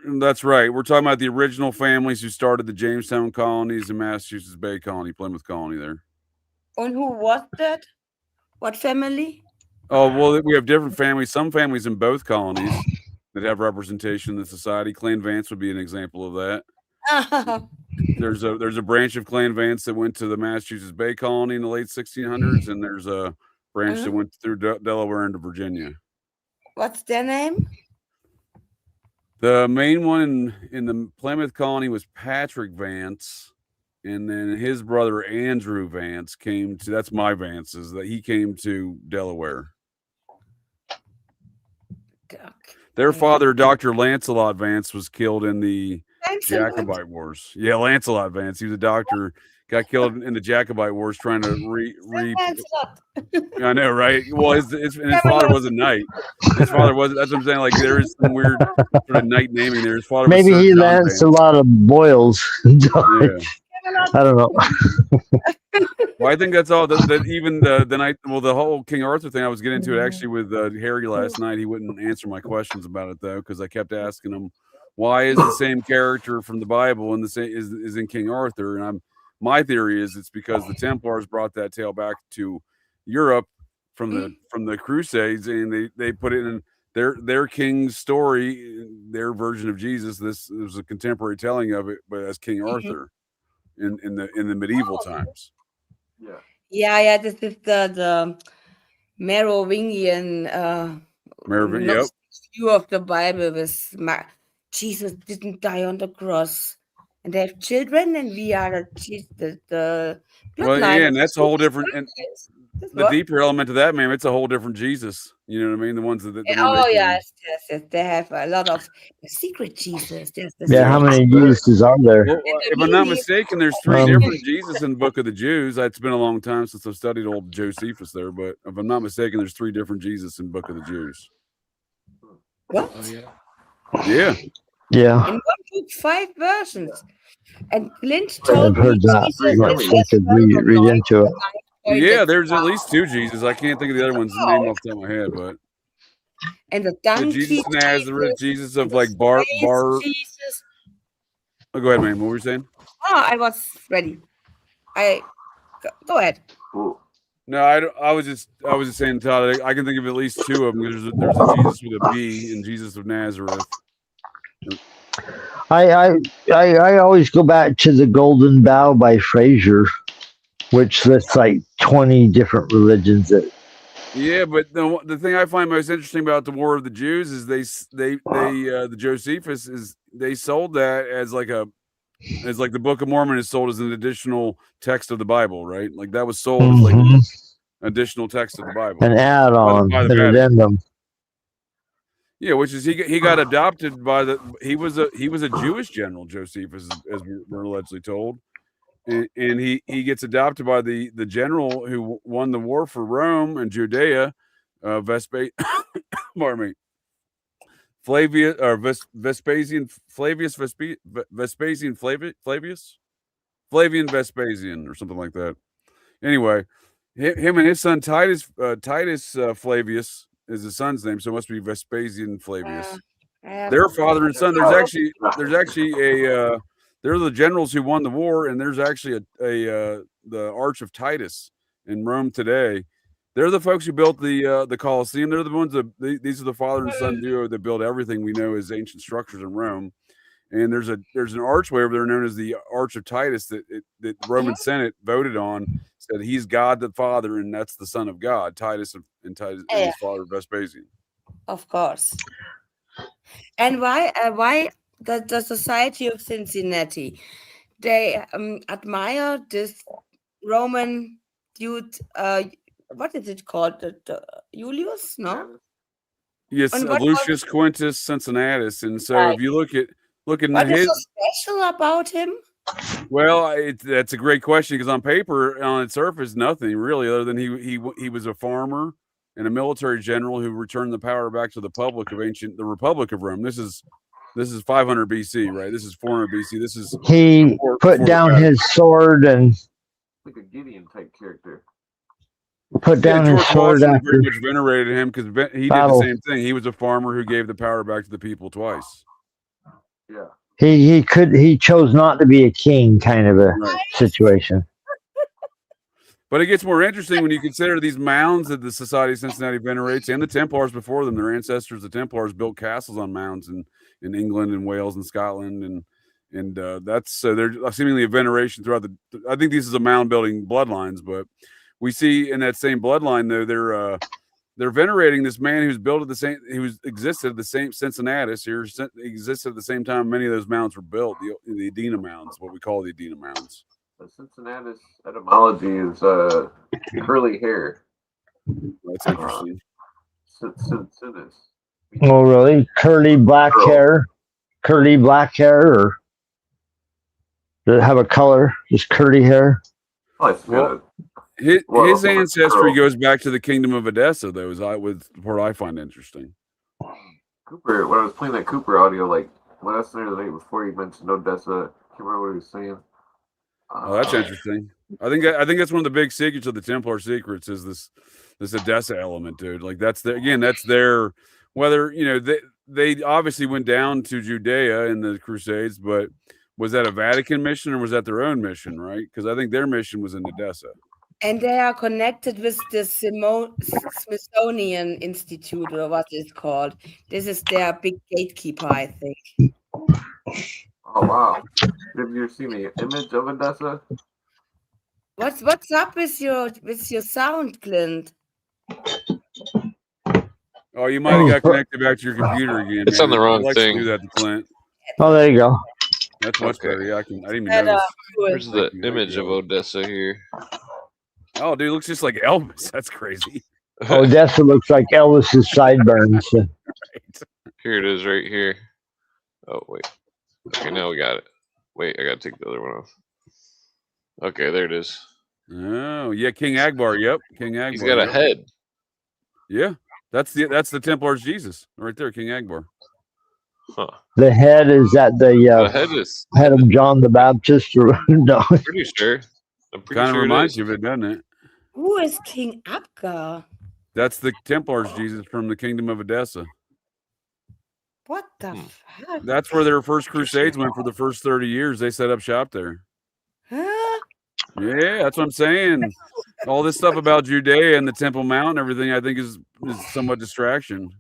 That's right. We're talking about the original families who started the Jamestown colonies and Massachusetts Bay Colony, Plymouth Colony there. And who was that? What family? Oh, well, we have different families. Some families in both colonies that have representation in the society. Clan Vance would be an example of that. There's a branch of Clan Vance that went to the Massachusetts Bay Colony in the late 1600s, and there's a branch that went through Delaware into Virginia. What's their name? The main one in the Plymouth Colony was Patrick Vance, and then his brother Andrew Vance came to. That's my Vance's. That he came to Delaware. Their father, Dr. Lancelot Vance, was killed in the Jacobite Wars. Yeah, Lancelot Vance. He was a doctor. Got killed in the Jacobite Wars trying to I know, right? Well, his father was a knight. His father was. That's what I'm saying. Like there is some weird sort of knight naming there. His father. Maybe he lanced a lot of boils. Yeah. I don't know. Well, I think that's all. That even the night. Well, the whole King Arthur thing. I was getting into it actually with Harry last night. He wouldn't answer my questions about it though, because I kept asking him, why is the same character from the Bible and the same is in King Arthur? And my theory is it's because the Templars brought that tale back to Europe from the Crusades, and they put it in their king's story, their version of Jesus. This was a contemporary telling of it, but as King Arthur in the medieval times. Yeah. This is the Merovingian view of the Bible. With Jesus didn't die on the cross. and they have children, and we are the Well, bloodline. yeah, and that's a whole different. And the What? deeper element to that, man, it's a whole different Jesus. You know what I mean? The ones that the one Oh they yes. They have a lot of secret Jesus. There's the Yeah, how secret many Jesuses are there? Well, if I'm not mistaken, there's three Um, different Jesus in the Book of the Jews. It's been a long time since I've studied old Josephus there, but if I'm not mistaken, there's three different Jesus in Book of the Jews. What? Oh yeah. Yeah. Yeah, In one book, 5 versions. And Clint I've told me heard that. Jesus Like, is we just could one read into it. Yeah, there's at least 2 Jesus. I can't think of the other one's name off the top of my head, but and the the donkey Jesus of Nazareth, Jesus of like the Bar. Jesus. Oh, go ahead, man. What were you saying? Oh, I was ready. Go ahead. Cool. No, I was just saying, Todd. I can think of at least 2 of them. There's a Jesus with a B and Jesus of Nazareth. I always go back to the Golden Bough by Fraser, which lists like 20 different religions. That Yeah, but the thing I find most interesting about the War of the Jews is the Josephus is they sold that as like the Book of Mormon is sold as an additional text of the Bible, right? Like that was sold as like an additional text of the Bible, an add-on, by the an Vatican. addendum. Yeah, which is he got adopted by he was a Jewish general, Josephus, as we're allegedly told. And he gets adopted by the general who won the war for Rome and Judea, Vespasian Flavius or Vespasian Flavius Flavian Vespasian or something like that. Anyway, him and his son Titus Flavius is his son's name, so it must be Vespasian Flavius. Their father and son. There's actually a they're the generals who won the war, and there's actually the Arch of Titus in Rome today. They're the folks who built the Colosseum. They're the ones these are the father and son duo that built everything we know as ancient structures in Rome. And there's an archway over there known as the Arch of Titus that the Roman Senate voted on, said he's God the Father, and that's the Son of God, Titus and his father Vespasian. Of course. And why the Society of Cincinnati? They admire this Roman dude. What is it called? The Julius? No. Yes, Lucius Quintus Cincinnatus. And so if you look at what is so special about him? Well, that's a great question because on paper, on its surface, nothing really, other than he was a farmer and a military general who returned the power back to the Republic of Rome. This is 500 BC, right? This is 400 BC. This is he put down his sword and like a Gideon type character. Put down his sword after very much venerated him because he did the same thing. He was a farmer who gave the power back to the people twice. Yeah. He chose not to be a king, kind of a situation. But it gets more interesting when you consider these mounds that the Society of Cincinnati venerates, and the Templars before them. Their ancestors, the Templars, built castles on mounds in England and Wales and Scotland, and that's so there's seemingly a veneration throughout the. I think this is a mound building bloodlines, but we see in that same bloodline though they're venerating this man who's built at the same, who's existed at the same Cincinnatus here, existed at the same time many of those mounds were built. The Edina mounds, what we call the Edina mounds. The Cincinnatus etymology is curly hair. That's interesting. Cincinnatus. Oh, really? Curly black hair, or does it have a color? Just curly hair. Well, his ancestry goes back to the kingdom of Edessa, though, with what I find interesting. Cooper, when I was playing that Cooper audio, like last night or the night before, he mentioned Odessa. I can't remember what he was saying. Oh, that's interesting. I think that's one of the big secrets of the Templar secrets is this Edessa element, dude. Like that's their whether they obviously went down to Judea in the Crusades, but was that a Vatican mission or was that their own mission, right? Because I think their mission was in Edessa. And they are connected with the Smithsonian Institute, or what it's called. This is their big gatekeeper, I think. Oh wow! Have you seen the image of Edessa? What's up with your sound, Clint? Oh, you might have got connected back to your computer again. It's on the wrong thing. Do that to Clint. Oh, there you go. That's much Okay. better. Yeah, I didn't even Better. notice. Here's the Thank you, image of Odessa here. Oh, dude, it looks just like Elvis. That's crazy. Odessa looks like Elvis's sideburns. Right. Here it is right here. Oh, wait. Okay, now we got it. Wait, I got to take the other one off. Okay, there it is. Oh, yeah, King Akbar. Yep, King Akbar. He's got a yep. head. Yeah, that's the Templar's Jesus right there, King Akbar. Huh. The head is at The the head is head of John the Baptist. Or no, pretty sure. I'm pretty Kind of sure reminds it you of it, doesn't it? Who is King Abgar? That's the Templar's Jesus from the Kingdom of Odessa. What the fuck? That's where their first crusades went for the first 30 years. They set up shop there. Huh? Yeah, that's what I'm saying. All this stuff about Judea and the Temple Mount and everything, I think, is somewhat distraction.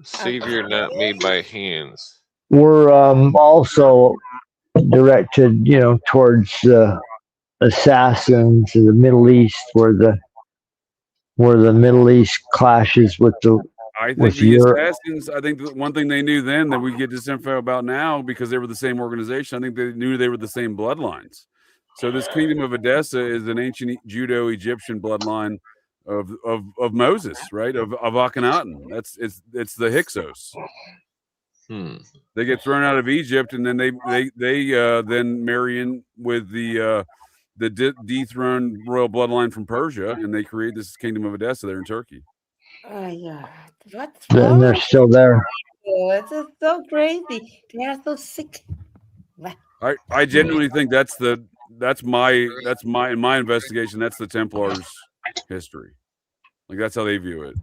Savior not made by hands. we're also directed, towards the assassins in the Middle East, where the Middle East clashes with the. I think With the Europe. assassins, I think the one thing they knew then that we get this info about now, because they were the same organization, I think they knew they were the same bloodlines. So this Kingdom of Odessa is an ancient Judo-Egyptian bloodline of Moses, right? Of Akhenaten. It's the Hyksos. They get thrown out of Egypt, and then they then marry in with the dethroned royal bloodline from Persia, and they create this Kingdom of Odessa there in Turkey. Yeah. What's And wrong? they're still there. It's just so crazy. They are so sick. I genuinely think that's my in my investigation, that's the Templars' history. Like, that's how they view it.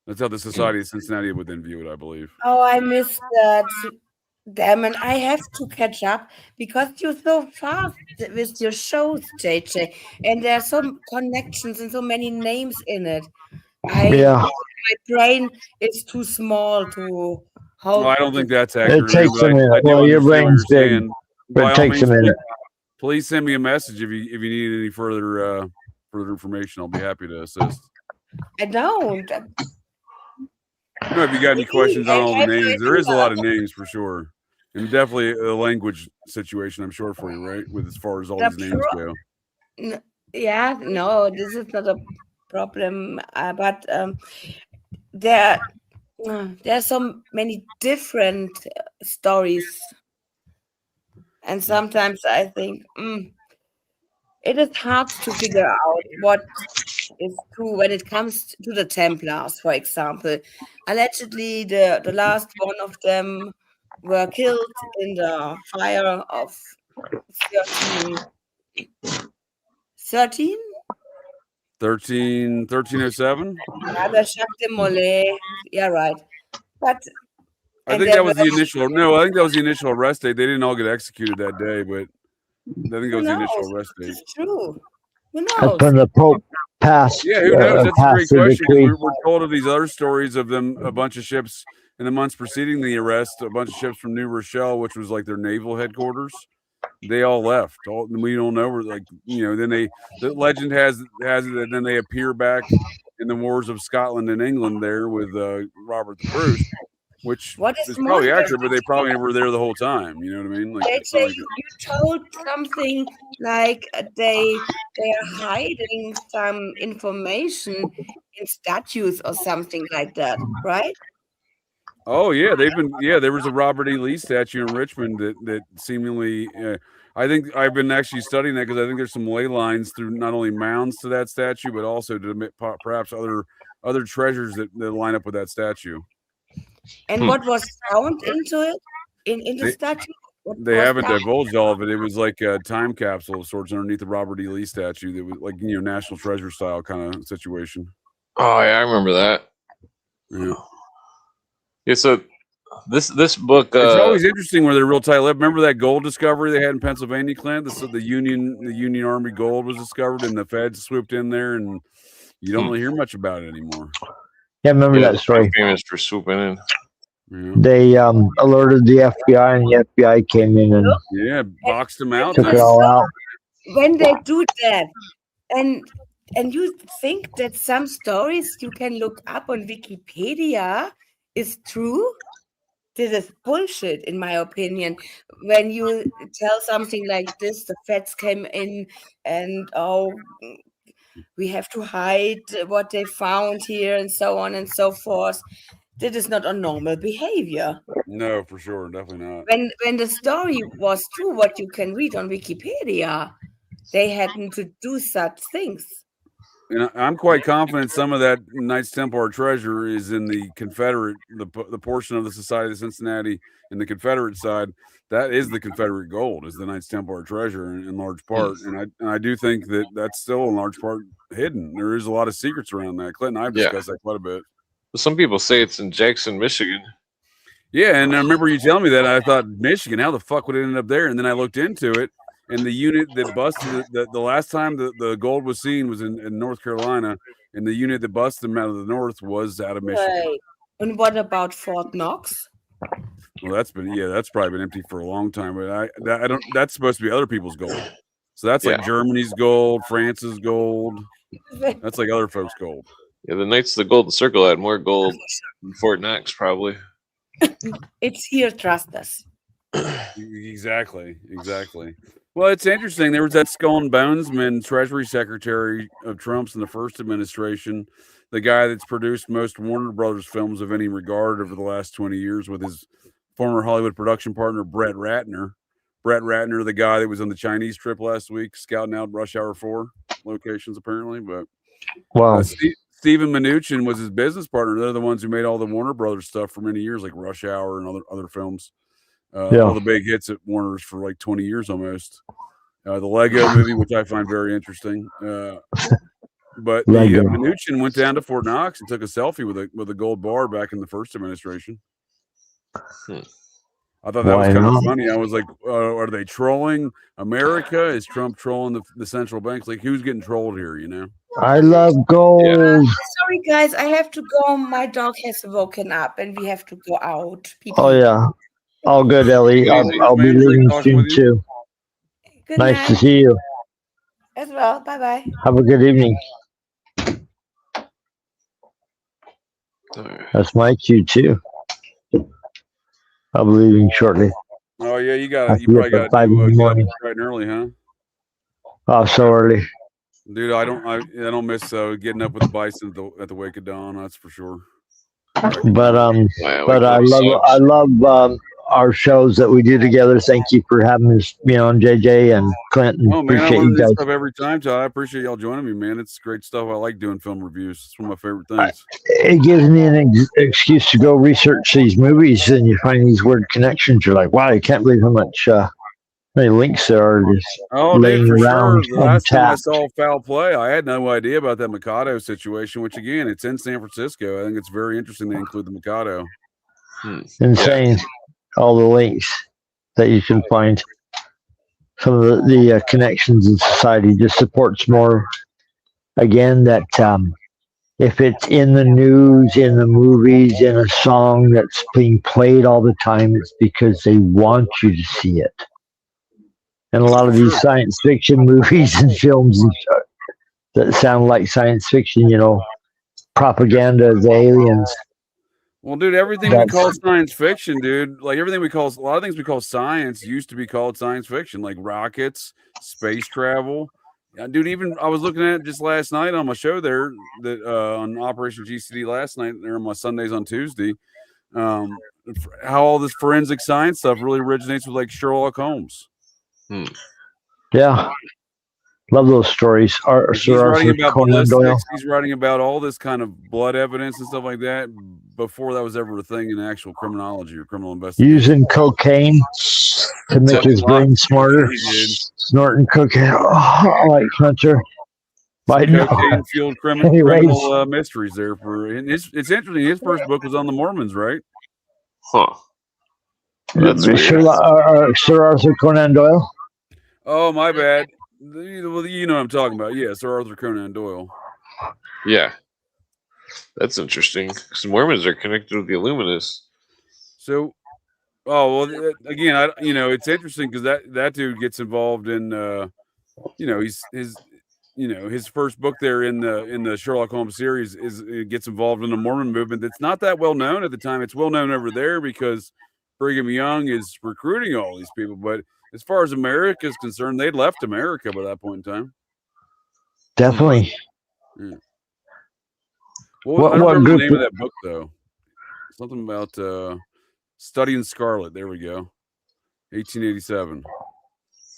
That's how the Society of Cincinnati would then view it, I believe. Oh, I missed that. Damn, and I have to catch up because you're so fast with your shows, JJ. And there are some connections and so many names in it. Yeah. My brain is too small to hold. Well, I don't think that's accurate. It takes but a minute. I do Well, your understand what brain's you're big, saying. but By it all takes a means, minute. please send me a message if you need any further information. I'll be happy to assist. I don't. If you got any questions on all the I names, there is a do lot of names for sure, and definitely a language situation, I'm sure, for you, right? With as far as all these names go. Yeah, no, this is not a problem. But there are so many different stories, and sometimes I think it is hard to figure out what is true when it comes to the Templars, for example. Allegedly, the last one of them were killed in the fire of 1307? 1307? Yeah, the Jacques de Molay. Yeah, right. But I think that was the initial. No, I think that was the initial arrest date. They didn't all get executed that day, but I think that was the initial arrest date. It's true. Who That's knows? when the Pope passed. Yeah, who knows? That's a great passed the question. decree. We're told of these other stories of them, a bunch of ships in the months preceding the arrest, a bunch of ships from New Rochelle, which was like their naval headquarters. They all left. We don't know. We're like, then the legend has it that then they appear back in the wars of Scotland and England there with Robert the Bruce, which is probably accurate, but they probably were there the whole time. You know what I mean? Like, you told something like they are hiding some information in statues or something like that, right? Oh yeah, there was a Robert E. Lee statue in Richmond that seemingly. I think I've been actually studying that because I think there's some ley lines through not only mounds to that statue, but also to perhaps other treasures that line up with that statue. And what was found into it in the statue? They haven't divulged all of it. It was like a time capsule of sorts underneath the Robert E. Lee statue. That was like National Treasure style kind of situation. Oh yeah, I remember that. Yeah. Yeah. So this book. It's always interesting where they're real tight-lipped. Remember that gold discovery they had in Pennsylvania, Clint? The Union Army gold was discovered, and the feds swooped in there, and you don't really hear much about it anymore. Yeah, I remember that story. Famous for swooping in. Yeah. They alerted the FBI, and the FBI came in and boxed them out. took it all out. When they do that, and you think that some stories you can look up on Wikipedia is true? This is bullshit, in my opinion. When you tell something like this, the feds came in and we have to hide what they found here and so on and so forth. This is not a normal behavior. No, for sure, definitely not. When the story was true, what you can read on Wikipedia, they hadn't to do such things. And I'm quite confident some of that Knights Templar treasure is in the Confederate, the portion of the Society of Cincinnati in the Confederate side. That is the Confederate gold, is the Knights Templar treasure in large part. And I do think that that's still in large part hidden. There is a lot of secrets around that. Clint and I've discussed that quite a bit. Some people say it's in Jackson, Michigan. Yeah, and I remember you telling me that. I thought, Michigan, how the fuck would it end up there? And then I looked into it. And the unit that busted the last time the gold was seen was in North Carolina, and the unit that busted them out of the north was out of Michigan. Right. And what about Fort Knox? Well, that's probably been empty for a long time. But I don't. That's supposed to be other people's gold. So that's like Germany's gold, France's gold. That's like other folks' gold. Yeah, the Knights of the Golden Circle had more gold than Fort Knox, probably. It's here, trust us. Exactly. Well, it's interesting. There was that Skull and Bonesman, Treasury Secretary of Trump's in the first administration, the guy that's produced most Warner Brothers films of any regard over the last 20 years with his former Hollywood production partner, Brett Ratner. Brett Ratner, the guy that was on the Chinese trip last week, scouting out Rush Hour 4 locations, apparently. But Stephen Mnuchin was his business partner. They're the ones who made all the Warner Brothers stuff for many years, like Rush Hour and other films. All the big hits at Warner's for like 20 years almost. The Lego movie, which I find very interesting. But Mnuchin went down to Fort Knox and took a selfie with a gold bar back in the first administration. I thought that was kind of funny. I was like, are they trolling America? Is Trump trolling the central banks? Like, who's getting trolled here, you know? I love gold. Sorry, guys, I have to go. My dog has woken up and we have to go out. Oh, yeah. All good, Ellie. I'll be leaving soon, too. Good nice night. to see you. As well. Bye-bye. Have a good evening. That's my cue, too. I'll be leaving shortly. Oh, yeah, you probably got to do bright and early, huh? Oh, so early. Dude, I don't miss getting up with the bison at the wake of dawn, that's for sure. But I love our shows that we do together. Thank you for having me on, JJ and Clinton. Oh man, appreciate I love you this guys. stuff every time, Todd. I appreciate y'all joining me, man. It's great stuff. I like doing film reviews. It's one of my favorite things. It gives me an excuse to go research these movies, and you find these weird connections. You're like, wow, you can't believe how much many links there are just laying around. Sure. The last time I saw Foul Play, I had no idea about that Mikado situation, which again, it's in San Francisco. I think it's very interesting to include the Mikado. Insane. All the links that you can find. Some of the connections in society just supports more. Again, that if it's in the news, in the movies, in a song that's being played all the time, it's because they want you to see it. And a lot of these science fiction movies and films that sound like science fiction, propaganda of the aliens. Well, dude, everything we call science fiction, dude, like a lot of things we call science used to be called science fiction, like rockets, space travel. Dude, even I was looking at it just last night on my show there that on Operation GCD last night, there on my Sundays on Tuesday, how all this forensic science stuff really originates with like Sherlock Holmes. Yeah. Love those stories. He's writing about ballistics. He's writing about all this kind of blood evidence and stuff like that before that was ever a thing in actual criminology or criminal investigation. Using cocaine to make his brain smarter. Snorting cocaine. Oh, like Hunter. Cocaine-fueled criminal mysteries there. It's interesting. His first book was on the Mormons, right? Huh. Sir Arthur Conan Doyle. Oh, my bad. Well, you know what I'm talking about. Yeah, Sir Arthur Conan Doyle. Yeah. That's interesting. Because Mormons are connected with the Illuminists. So, again, it's interesting because that dude gets involved in, his first book there in the Sherlock Holmes series it gets involved in the Mormon movement. That's not that well known at the time. It's well known over there because Brigham Young is recruiting all these people. But as far as America is concerned, they'd left America by that point in time. Definitely. Yeah. Well, I don't remember the name of that book though. Something about Studying Scarlet. There we go. 1887.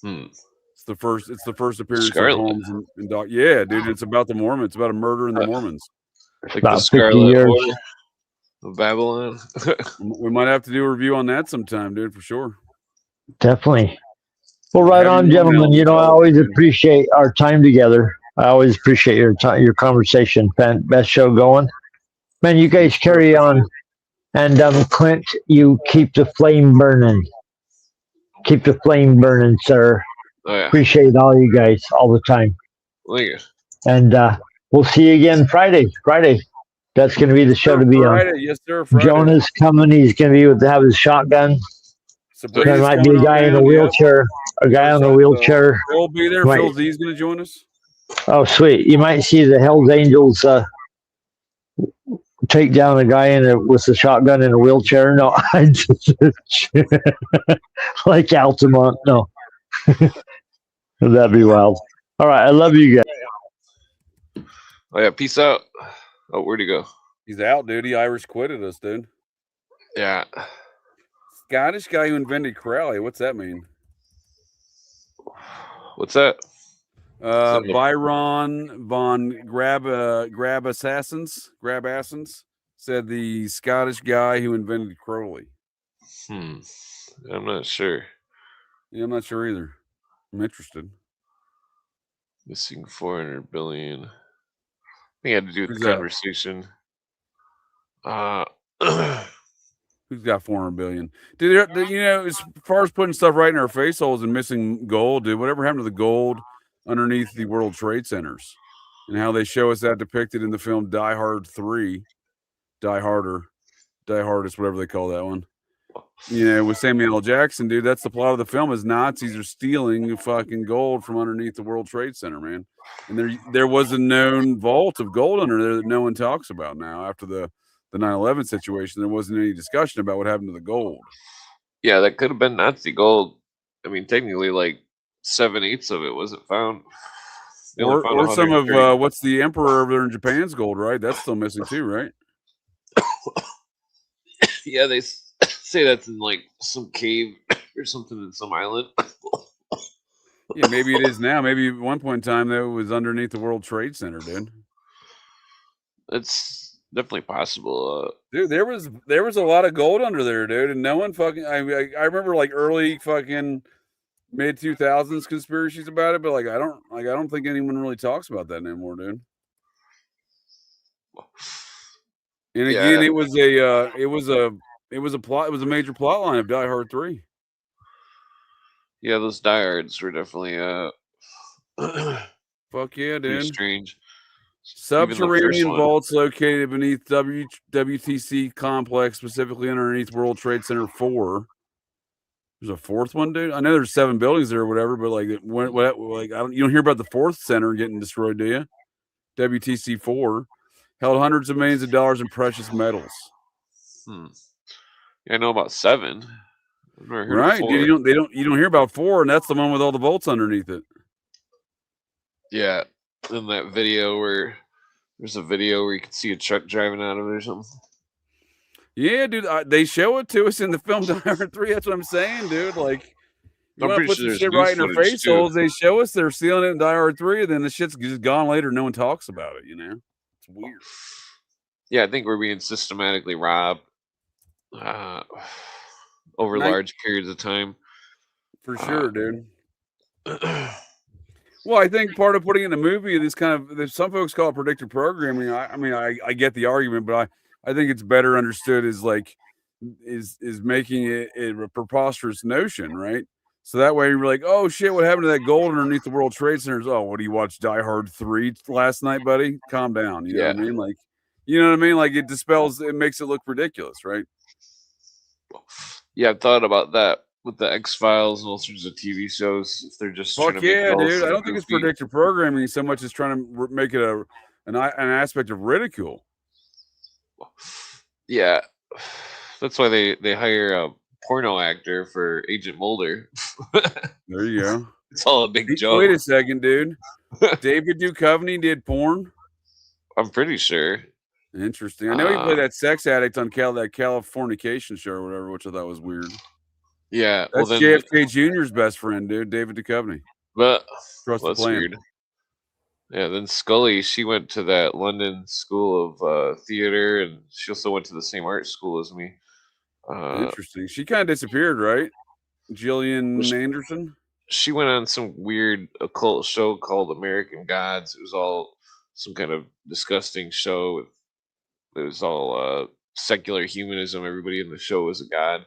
It's the first appearance Scarlet. of Holmes and Doc. Yeah, dude, it's about the Mormons. It's about a murder in the Mormons. Like About the 50 Scarlet years. Order of Babylon. We might have to do a review on that sometime, dude, for sure. Definitely. Well, right on, Having you gentlemen. on I the always television. appreciate our time together. I always appreciate your conversation. Best show going. Man, you guys carry on. And Clint, you keep the flame burning. Keep the flame burning, sir. Oh yeah. Appreciate all you guys all the time. Thank you. And we'll see you again Friday. That's going to be the show to be Friday. on. Yes, sir. Friday. Jonah's coming. He's going to have his shotgun. There might be a guy in a wheelchair. A guy on a wheelchair. Phil will be there. Phil Z's going to join us. Oh, sweet. You might see the Hells Angels take down a guy with a shotgun in a wheelchair. No, I just like Altamont. No. That'd be wild. All right. I love you guys. Oh yeah, peace out. Oh, where'd he go? He's out, dude. He Irish quitted us, dude. Yeah. Scottish guy who invented Crowley. What's that mean? What's that? Byron von Grab Assassins said the Scottish guy who invented Crowley. I'm not sure. Yeah, I'm not sure either. I'm interested. Missing 400 billion. I think I had to do with Who's the that? conversation. Who's got 400 billion? Dude, as far as putting stuff right in our face holes and missing gold, dude, whatever happened to the gold underneath the World Trade Centers and how they show us that depicted in the film Die Hard 3, Die Hardest, whatever they call that one. With Samuel L. Jackson, dude, that's the plot of the film is Nazis are stealing fucking gold from underneath the World Trade Center, man. And there was a known vault of gold under there that no one talks about now after the 9/11 situation. There wasn't any discussion about what happened to the gold. Yeah, that could have been Nazi gold. I mean, technically, like 7/8 of it wasn't found. Or some of what's the emperor over there in Japan's gold, right? That's still missing too, right? Yeah, they say that's in like some cave or something in some island. Yeah, maybe it is now. Maybe at one point in time that it was underneath the World Trade Center, dude. That's definitely possible. Dude, there was a lot of gold under there, dude, and no one fucking. I remember like early fucking mid 2000s conspiracies about it, but like I don't think anyone really talks about that anymore, dude. And again, it was a major plot line of Die Hard 3. Yeah, those diehards were definitely fuck yeah, dude. Strange. Subterranean vaults located beneath WTC complex, specifically underneath World Trade Center 4. There's a fourth one, dude. I know there's 7 buildings there or whatever, but like, you don't hear about the fourth center getting destroyed, do you? WTC 4 held hundreds of millions of dollars in precious metals. Yeah, I know about 7. I've never heard right, of 4. dude. You don't hear about 4, and that's the one with all the vaults underneath it. Yeah, in that video where there's a video where you can see a truck driving out of it or something. Yeah, dude. They show it to us in the film Die Hard 3. That's what I'm saying, dude. Like, you want to put some shit right in our face holes, they show us they're stealing it in Die Hard 3, and then the shit's just gone later. No one talks about it, It's weird. Yeah, I think we're being systematically robbed over large periods of time. For sure, dude. Well, I think part of putting in a movie, this kind of, some folks call it predictive programming. I get the argument, but I think it's better understood as like is making it a preposterous notion, right? So that way you're like, oh shit, what happened to that gold underneath the World Trade Centers? Oh, what do you watch Die Hard 3 last night, buddy? Calm down. You know what I mean? Like, Like it makes it look ridiculous, right? Yeah, I've thought about that with the X-Files and all sorts of TV shows. If they're just trying Fuck to make yeah, it all dude. I so don't think it's goofy. predictive programming so much as trying to make it an aspect of ridicule. Yeah, that's why they hire a porno actor for Agent Mulder. There you go. It's all a big joke. Wait a second, dude. David Duchovny did porn? I'm pretty sure. Interesting. I know he played that sex addict on that Californication show or whatever, which I thought was weird. Yeah, That's JFK Jr.'s best friend, dude. David Duchovny. But Trust the that's plan. weird. Yeah, then Scully, she went to that London School of Theater, and she also went to the same art school as me. Interesting. She kind of disappeared, right? Gillian Anderson? She went on some weird occult show called American Gods. It was all some kind of disgusting show. It was all secular humanism. Everybody in the show was a god.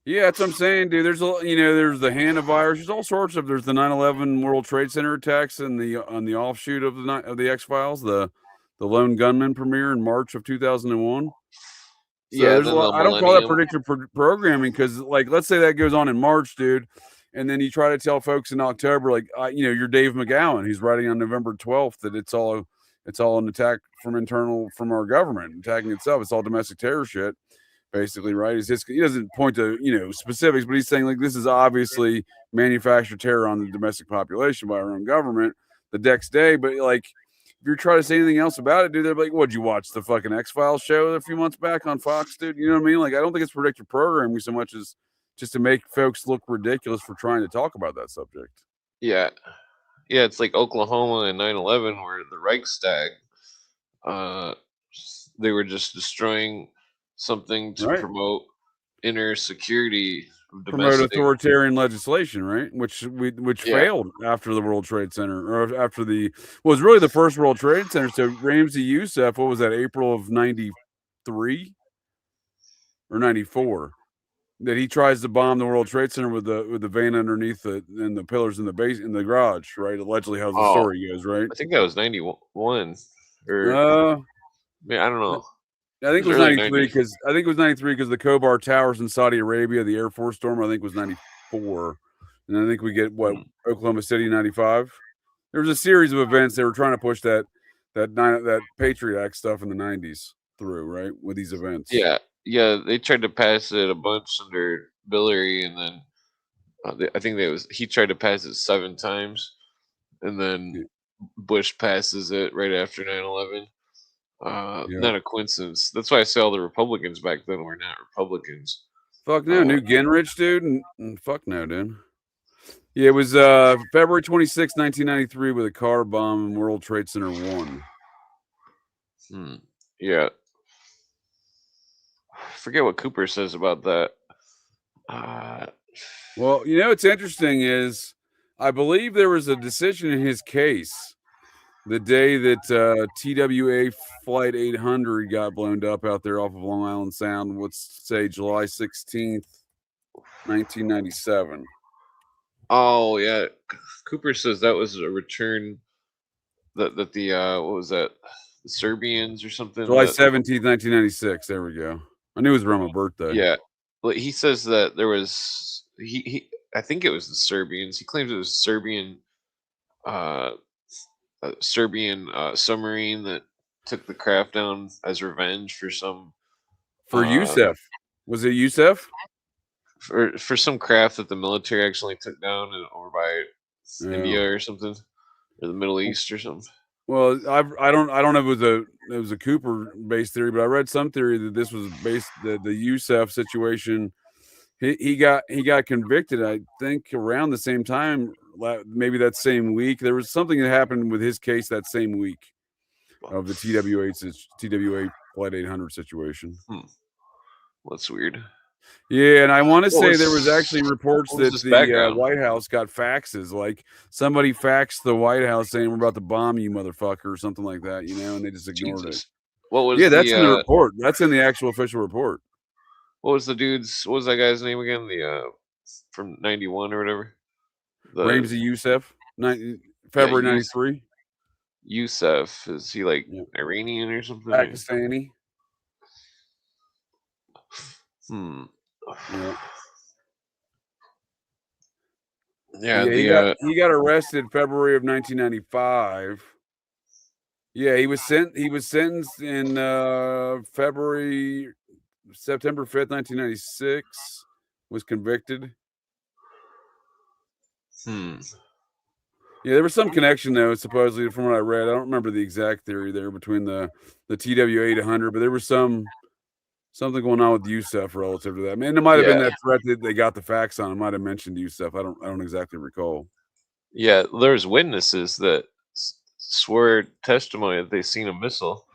Yeah, that's what I'm saying, dude. There's there's the Hannah virus. There's all sorts of. There's the 9/11 World Trade Center attacks and on the offshoot of the X-Files, the Lone Gunman premiere in March of 2001. So yeah, there's a lot, I don't call that predictive programming because, like, let's say that goes on in March, dude, and then you try to tell folks in October, like, you're Dave McGowan. He's writing on November 12th that it's all an attack from our government attacking itself. It's all domestic terror shit. Basically, right? He doesn't point to specifics, but he's saying, like, this is obviously manufactured terror on the domestic population by our own government the next day. But, like, if you're trying to say anything else about it, dude, they're like, what'd you watch the fucking X-Files show a few months back on Fox, dude? You know what I mean? Like, I don't think it's predictive programming so much as just to make folks look ridiculous for trying to talk about that subject. Yeah, it's like Oklahoma and 9/11 where the Reichstag, they were just destroying something to promote inner security, promote authoritarian legislation, right? Which failed after the World Trade Center, or after it was really the first World Trade Center. So Ramzi Youssef, what was that, April of 93 or 94, that he tries to bomb the World Trade Center with the van underneath and the pillars in the base in the garage, right? Allegedly, how the story goes, right? I think that was 91 or I don't know. I think it was 93 because the Khobar Towers in Saudi Arabia, the Air Force storm, I think was 94. And I think we get Oklahoma City 95. There was a series of events. They were trying to push that Patriot Act stuff in the 90s through, right? With these events. Yeah. They tried to pass it a bunch under Hillary, and then I think he tried to pass it 7 times, and then Bush passes it right after 9/11. Not a coincidence. That's why I say all the Republicans back then were not Republicans. Fuck no, Newt Gingrich, dude, and fuck no, dude. Yeah, it was February 26, 1993, with a car bomb in World Trade Center 1. Yeah. Forget what Cooper says about that. Well, what's interesting is I believe there was a decision in his case the day that TWA Flight 800 got blown up out there off of Long Island Sound, let's say July 16th, 1997. Oh, yeah. Cooper says that was a return that the, what was that? The Serbians or something? July 17th, 1996. There we go. I knew it was around my birthday. Yeah. Well, he says that there was, I think it was the Serbians. He claims it was Serbian submarine that took the craft down as revenge for some. For Youssef. Was it Youssef? For some craft that the military actually took down over by India or something, or the Middle East or something. Well, I don't know if it was a Cooper based theory, but I read some theory that this was based the Youssef situation. He got convicted, I think, around the same time, maybe that same week. There was something that happened with his case that same week of the TWA Flight 800 situation. That's weird. Yeah, and I want to say there was actually reports that the White House got faxes. Like somebody faxed the White House saying we're about to bomb you, motherfucker, or something like that, and they just ignored it. What was that's in the report. That's in the actual official report. What was that guy's name again? The from 91 or whatever. Ramzi Youssef, February 93. Youssef, is he like Iranian or something? Pakistani. Yeah. Yeah, he got arrested February of 1995. Yeah, he was sentenced in September 5th, 1996. Was convicted. Yeah, there was some connection though, supposedly from what I read. I don't remember the exact theory there between the TW-800, but there was something going on with Yusuf relative to that. I mean, it might have been that threat that they got the facts on. It might have mentioned Yusuf. I don't exactly recall. Yeah, there's witnesses that swear testimony that they seen a missile.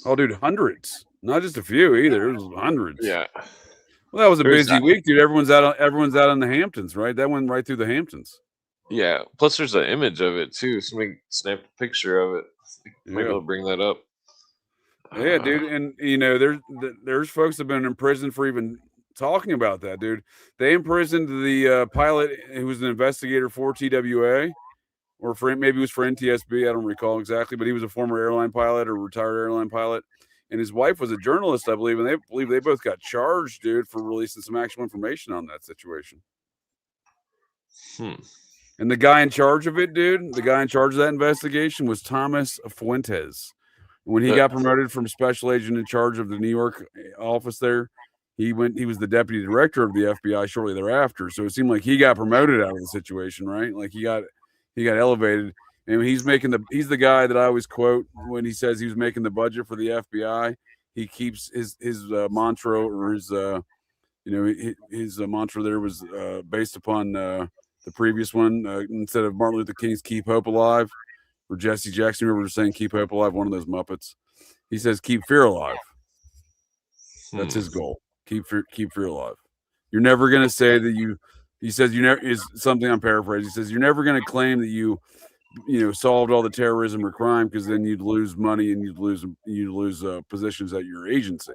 Oh, dude, hundreds. Not just a few either. It was hundreds. Yeah. Well, that was a busy week, dude. Everyone's out on the Hamptons, right? That went right through the Hamptons. Yeah. Plus, there's an image of it too. Somebody snapped a picture of it. Might be able to bring that up. Yeah, dude, and there's folks that have been in prison for even talking about that, dude. They imprisoned the pilot who was an investigator for TWA, or maybe it was for NTSB. I don't recall exactly, but he was a former airline pilot or retired airline pilot, and his wife was a journalist, I believe, and they believe they both got charged, dude, for releasing some actual information on that situation. And the guy in charge of it, dude, the guy in charge of that investigation was Thomas Fuentes. When he got promoted from special agent in charge of the New York office there, he was the deputy director of the FBI shortly thereafter. So it seemed like he got promoted out of the situation, right? Like he got elevated. And he's the guy that I always quote when he says he was making the budget for the FBI. He keeps his mantra, or his mantra there was based upon the previous one. Instead of Martin Luther King's "Keep Hope Alive," or Jesse Jackson, remember saying "Keep Hope Alive," one of those Muppets. He says "Keep fear alive." That's his goal. Keep fear alive. You're never gonna say that he says you never is something I'm paraphrasing. He says you're never gonna claim that you solved all the terrorism or crime, because then you'd lose money and you'd lose positions at your agency.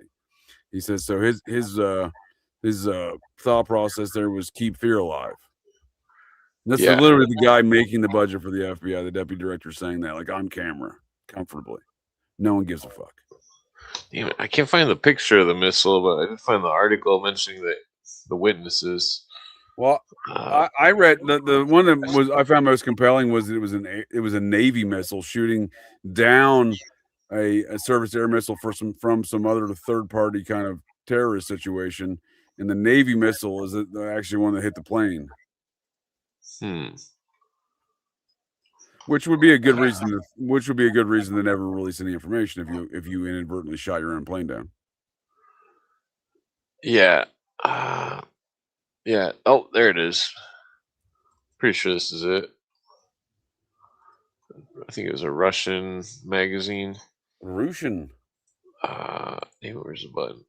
He says so. His thought process there was keep fear alive. That's literally the guy making the budget for the FBI, the deputy director, saying that, like, on camera, comfortably. No one gives a fuck. Damn, I can't find the picture of the missile, but I did find the article mentioning the witnesses. Well, I read the one that I found most compelling was it was a Navy missile shooting down a surface air missile from some other third party kind of terrorist situation, and the Navy missile is actually one that hit the plane. Which would be a good reason to never release any information if you inadvertently shot your own plane down. Yeah. Yeah. Oh, there it is. Pretty sure this is it. I think it was a Russian magazine. Russian. Hey, where's the button?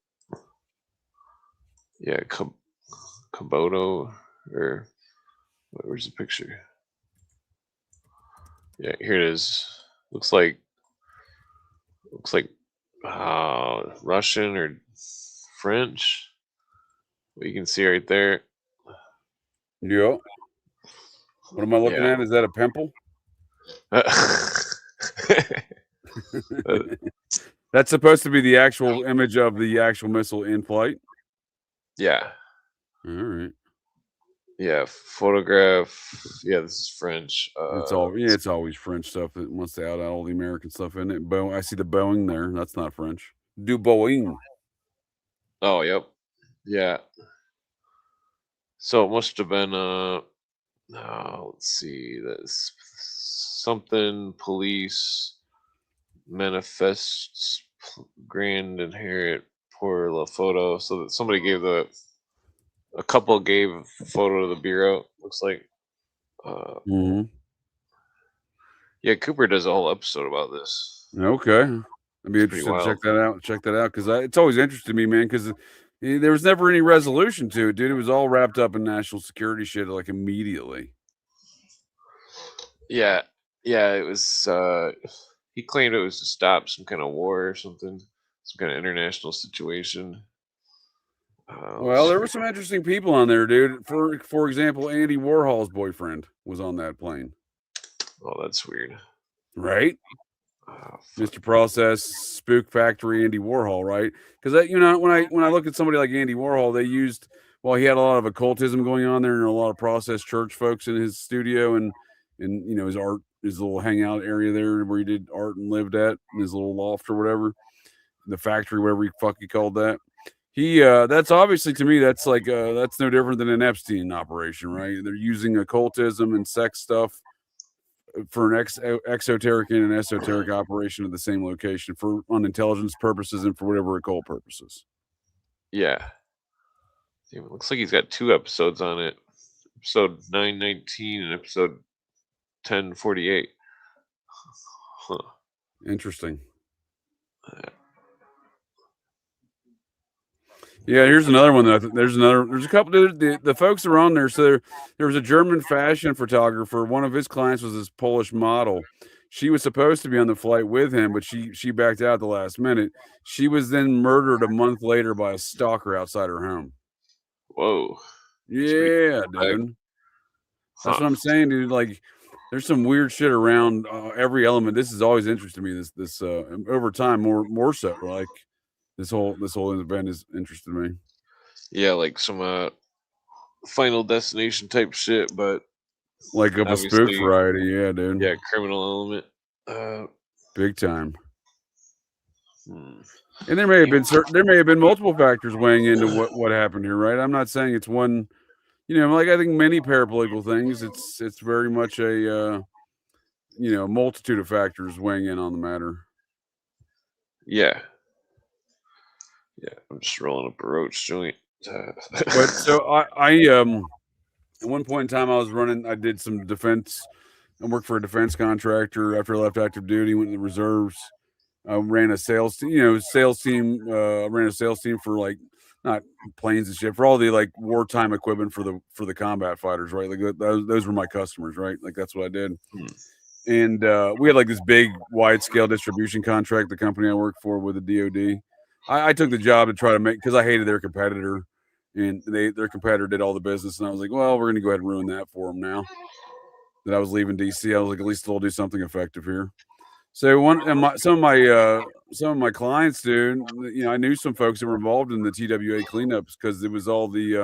Yeah, Kaboto, or where's the picture? Yeah, here it is. Looks like Russian or French. What you can see right there. Yeah. What am I looking at? Is that a pimple? That's supposed to be the actual image of the actual missile in flight. Yeah. All right. Yeah, photograph. Yeah, this is French. It's always French stuff that wants to out all the American stuff in it. I see the Boeing there. That's not French. Du Boeing. Oh, yep. Yeah. So it must have been let's see, that's something police manifests grand inherent pour la photo. So that somebody gave a couple gave a photo to the bureau, looks like. Yeah, Cooper does a whole episode about this. Okay. I'd be interested to check that out because it's always interested me, man, because there was never any resolution to it, dude. It was all wrapped up in national security shit, like, immediately. Yeah, it was. He claimed it was to stop some kind of war or something, some kind of international situation. Well, there were some interesting people on there, dude. For example, Andy Warhol's boyfriend was on that plane. Oh, that's weird. Right? Mr. Process, Spook Factory, Andy Warhol, right? Because when I look at somebody like Andy Warhol, they used he had a lot of occultism going on there and a lot of Process Church folks in his studio and his art, his little hangout area there where he did art and lived at in his little loft or whatever, the factory, whatever he called that. He that's obviously, to me, that's like that's no different than an Epstein operation, right? They're using occultism and sex stuff for an exoteric and an esoteric operation at the same location on intelligence purposes and for whatever occult purposes. Yeah. It looks like he's got 2 episodes on it. Episode 919 and episode 1048. Huh. Interesting. Yeah, here's another one. There's a couple. The folks are on there. So there was a German fashion photographer. One of his clients was this Polish model. She was supposed to be on the flight with him, but she backed out at the last minute. She was then murdered a month later by a stalker outside her home. Whoa. Yeah, dude. That's what I'm saying, dude. Like, there's some weird shit around every element. This has always interested me. This over time more so. Like, this whole event has interested me. Yeah, like some Final Destination type shit, but like up a spook variety. Yeah, dude. Yeah, criminal element. Big time. And there may have been multiple factors weighing into what happened here, right? I'm not saying it's one. Like I think many parapolitical things, it's very much a multitude of factors weighing in on the matter. Yeah. Yeah, I'm just rolling up a roach joint. But so I at one point in time I did some defense. I worked for a defense contractor after I left active duty, went to the reserves. I ran a sales team, ran a sales team for like not planes and shit, for all the like wartime equipment for the combat fighters, right? Like those were my customers, right? Like that's what I did. And we had like this big wide scale distribution contract, the company I worked for with the DOD. I took the job to try to because I hated their competitor, and their competitor did all the business, and I was like, well, we're going to go ahead and ruin that for them now. That I was leaving DC, I was like, at least they'll do something effective here. So some of my clients, dude, I knew some folks that were involved in the TWA cleanups because it was all the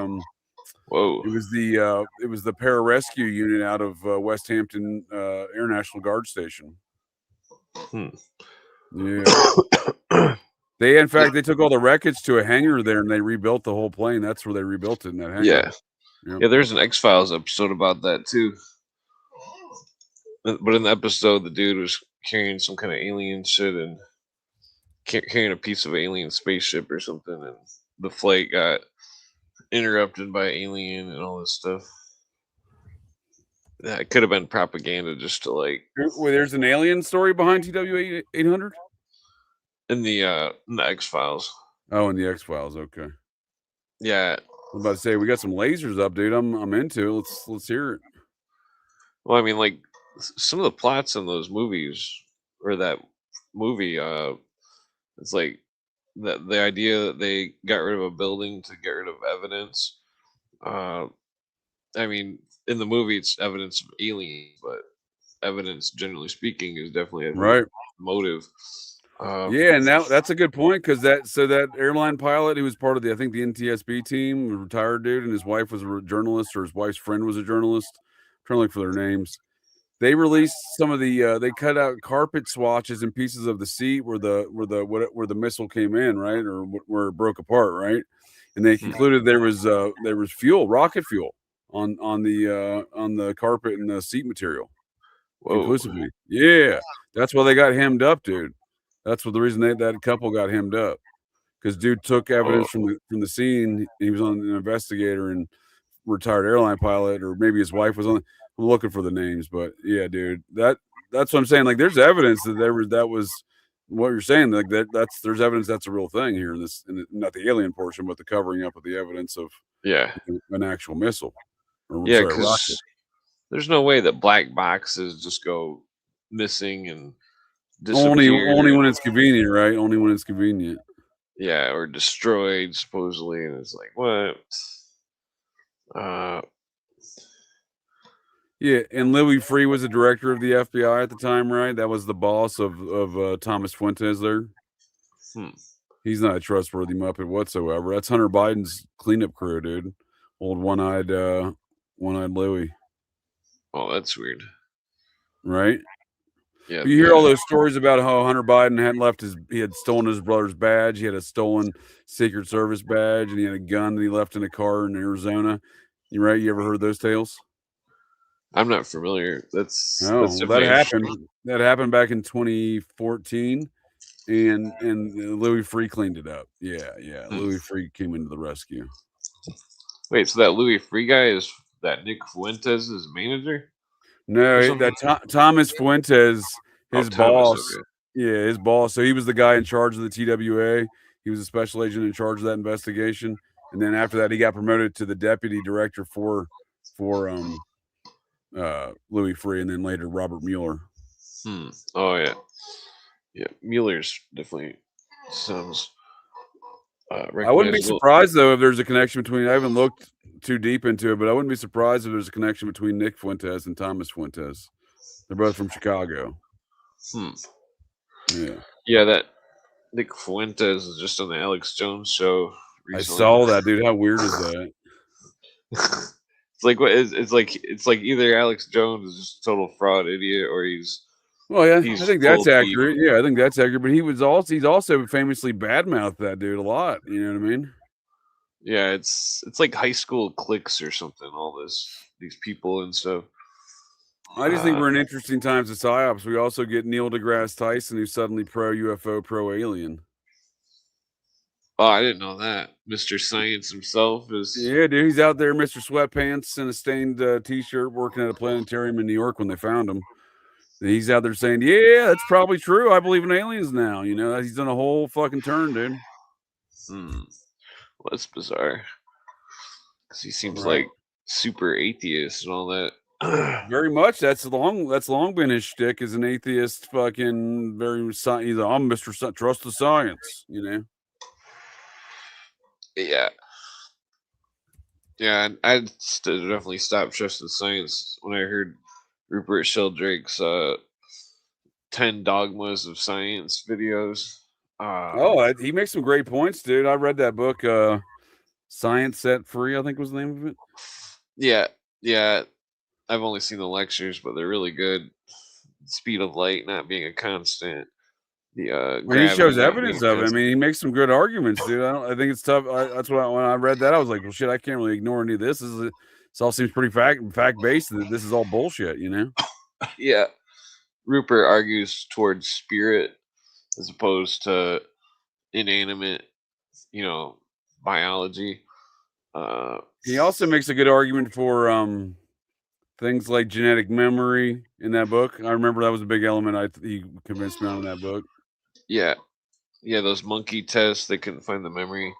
it was the pararescue unit out of West Hampton Air National Guard Station. Yeah. They took all the wreckage to a hangar there and they rebuilt the whole plane. That's where they rebuilt it, in that hangar. Yeah. Yep. Yeah, there's an X-Files episode about that too. But in the episode, the dude was carrying some kind of alien shit and carrying a piece of alien spaceship or something, and the flight got interrupted by alien and all this stuff. That could have been propaganda just to like. Well, there's an alien story behind TW 800 in the X-Files. Oh, in the X-Files, okay. Yeah, I'm about to say we got some lasers up, dude. I'm into it. Let's hear it. Well, I mean, like some of the plots in those movies or that movie, it's like the idea that they got rid of a building to get rid of evidence. I mean, in the movie, it's evidence of aliens, but evidence, generally speaking, is definitely a motive. Yeah, and that's a good point because that airline pilot who was part of the NTSB team, a retired dude, and his wife was a journalist, or his wife's friend was a journalist. I'm trying to look for their names. They released some of the they cut out carpet swatches and pieces of the seat where the missile came in, right, or where it broke apart, right, and they concluded there was fuel, rocket fuel on the carpet and the seat material. Conclusively. Yeah, that's why they got hemmed up, dude. That's what the reason that couple got hemmed up, because dude took evidence from the scene. He was on an investigator and retired airline pilot, or maybe his wife was on. I'm looking for the names, but yeah, dude, that's what I'm saying. Like, there's evidence that that was what you're saying. Like there's evidence that's a real thing here in this, not the alien portion, but the covering up of the evidence of an actual missile. Because there's no way that black boxes just go missing and disappear. Only when it's convenient, right? Only when it's convenient. Yeah, or destroyed supposedly, and it's like what? Yeah, and Louis Free was the director of the FBI at the time, right? That was the boss of Thomas Fuentes there. Hmm. He's not a trustworthy Muppet whatsoever. That's Hunter Biden's cleanup crew, dude. Old one-eyed Louis, Oh, that's weird. right? Yeah. You hear all those stories about how Hunter Biden he had stolen his brother's badge. He had a stolen Secret Service badge, and he had a gun that he left in a car in Arizona. You right? You ever heard those tales? I'm not familiar. That's No, that's well, that definitely happened. That happened back in 2014, and Louis Free cleaned it up. Yeah. Louis Free came into the rescue. Wait, so that Louis Free guy is that Nick Fuentes' manager? No, that Thomas Fuentes, his Thomas, boss. okay. Yeah, his boss. So he was the guy in charge of the TWA. He was a special agent in charge of that investigation. And then after that, he got promoted to the deputy director for Louis Free, and then later Robert Mueller. Oh yeah, yeah. Mueller's definitely sounds. I wouldn't be surprised though if there's a connection between. I haven't looked too deep into it, but I wouldn't be surprised if there's a connection between Nick Fuentes and Thomas Fuentes. They're both from Chicago. Yeah, that Nick Fuentes is just on the Alex Jones show recently. I saw that, dude. How weird is that? It's like it's like either Alex Jones is just a total fraud idiot, or he's I think that's accurate. Yeah, I think that's accurate. But he's also famously badmouthed that dude a lot. You know what I mean? Yeah, it's like high school cliques or something. All these people and stuff. I just think we're in interesting times of psyops. We also get Neil deGrasse Tyson, who's suddenly pro UFO, pro alien. Oh, I didn't know that. Mr. Science himself is. Yeah, dude, he's out there, Mr. Sweatpants and a stained T-shirt, working at a planetarium in New York when they found him. And he's out there saying, "Yeah, that's probably true. I believe in aliens now." You know, he's done a whole fucking turn, dude. Well, that's bizarre. Because he seems like super atheist and all that. Very much. That's long been his shtick as an atheist. Fucking he's I'm Mr. Trust the science. You know. Yeah. Yeah, I definitely stopped trusting science when I heard Rupert Sheldrake's 10 Dogmas of Science videos. He makes some great points, dude. I read that book, Science Set Free, I think was the name of it. Yeah. I've only seen the lectures, but they're really good. Speed of light not being a constant. He shows evidence of it. I mean, he makes some good arguments, dude. I think it's tough. That's why when I read that, I was like, well, shit, I can't really ignore any of this. This all seems pretty fact based. This is all bullshit, you know? Yeah. Rupert argues towards spirit as opposed to inanimate, biology. He also makes a good argument for things like genetic memory in that book. I remember that was a big element he convinced me on in that book. Yeah, those monkey tests, they couldn't find the memory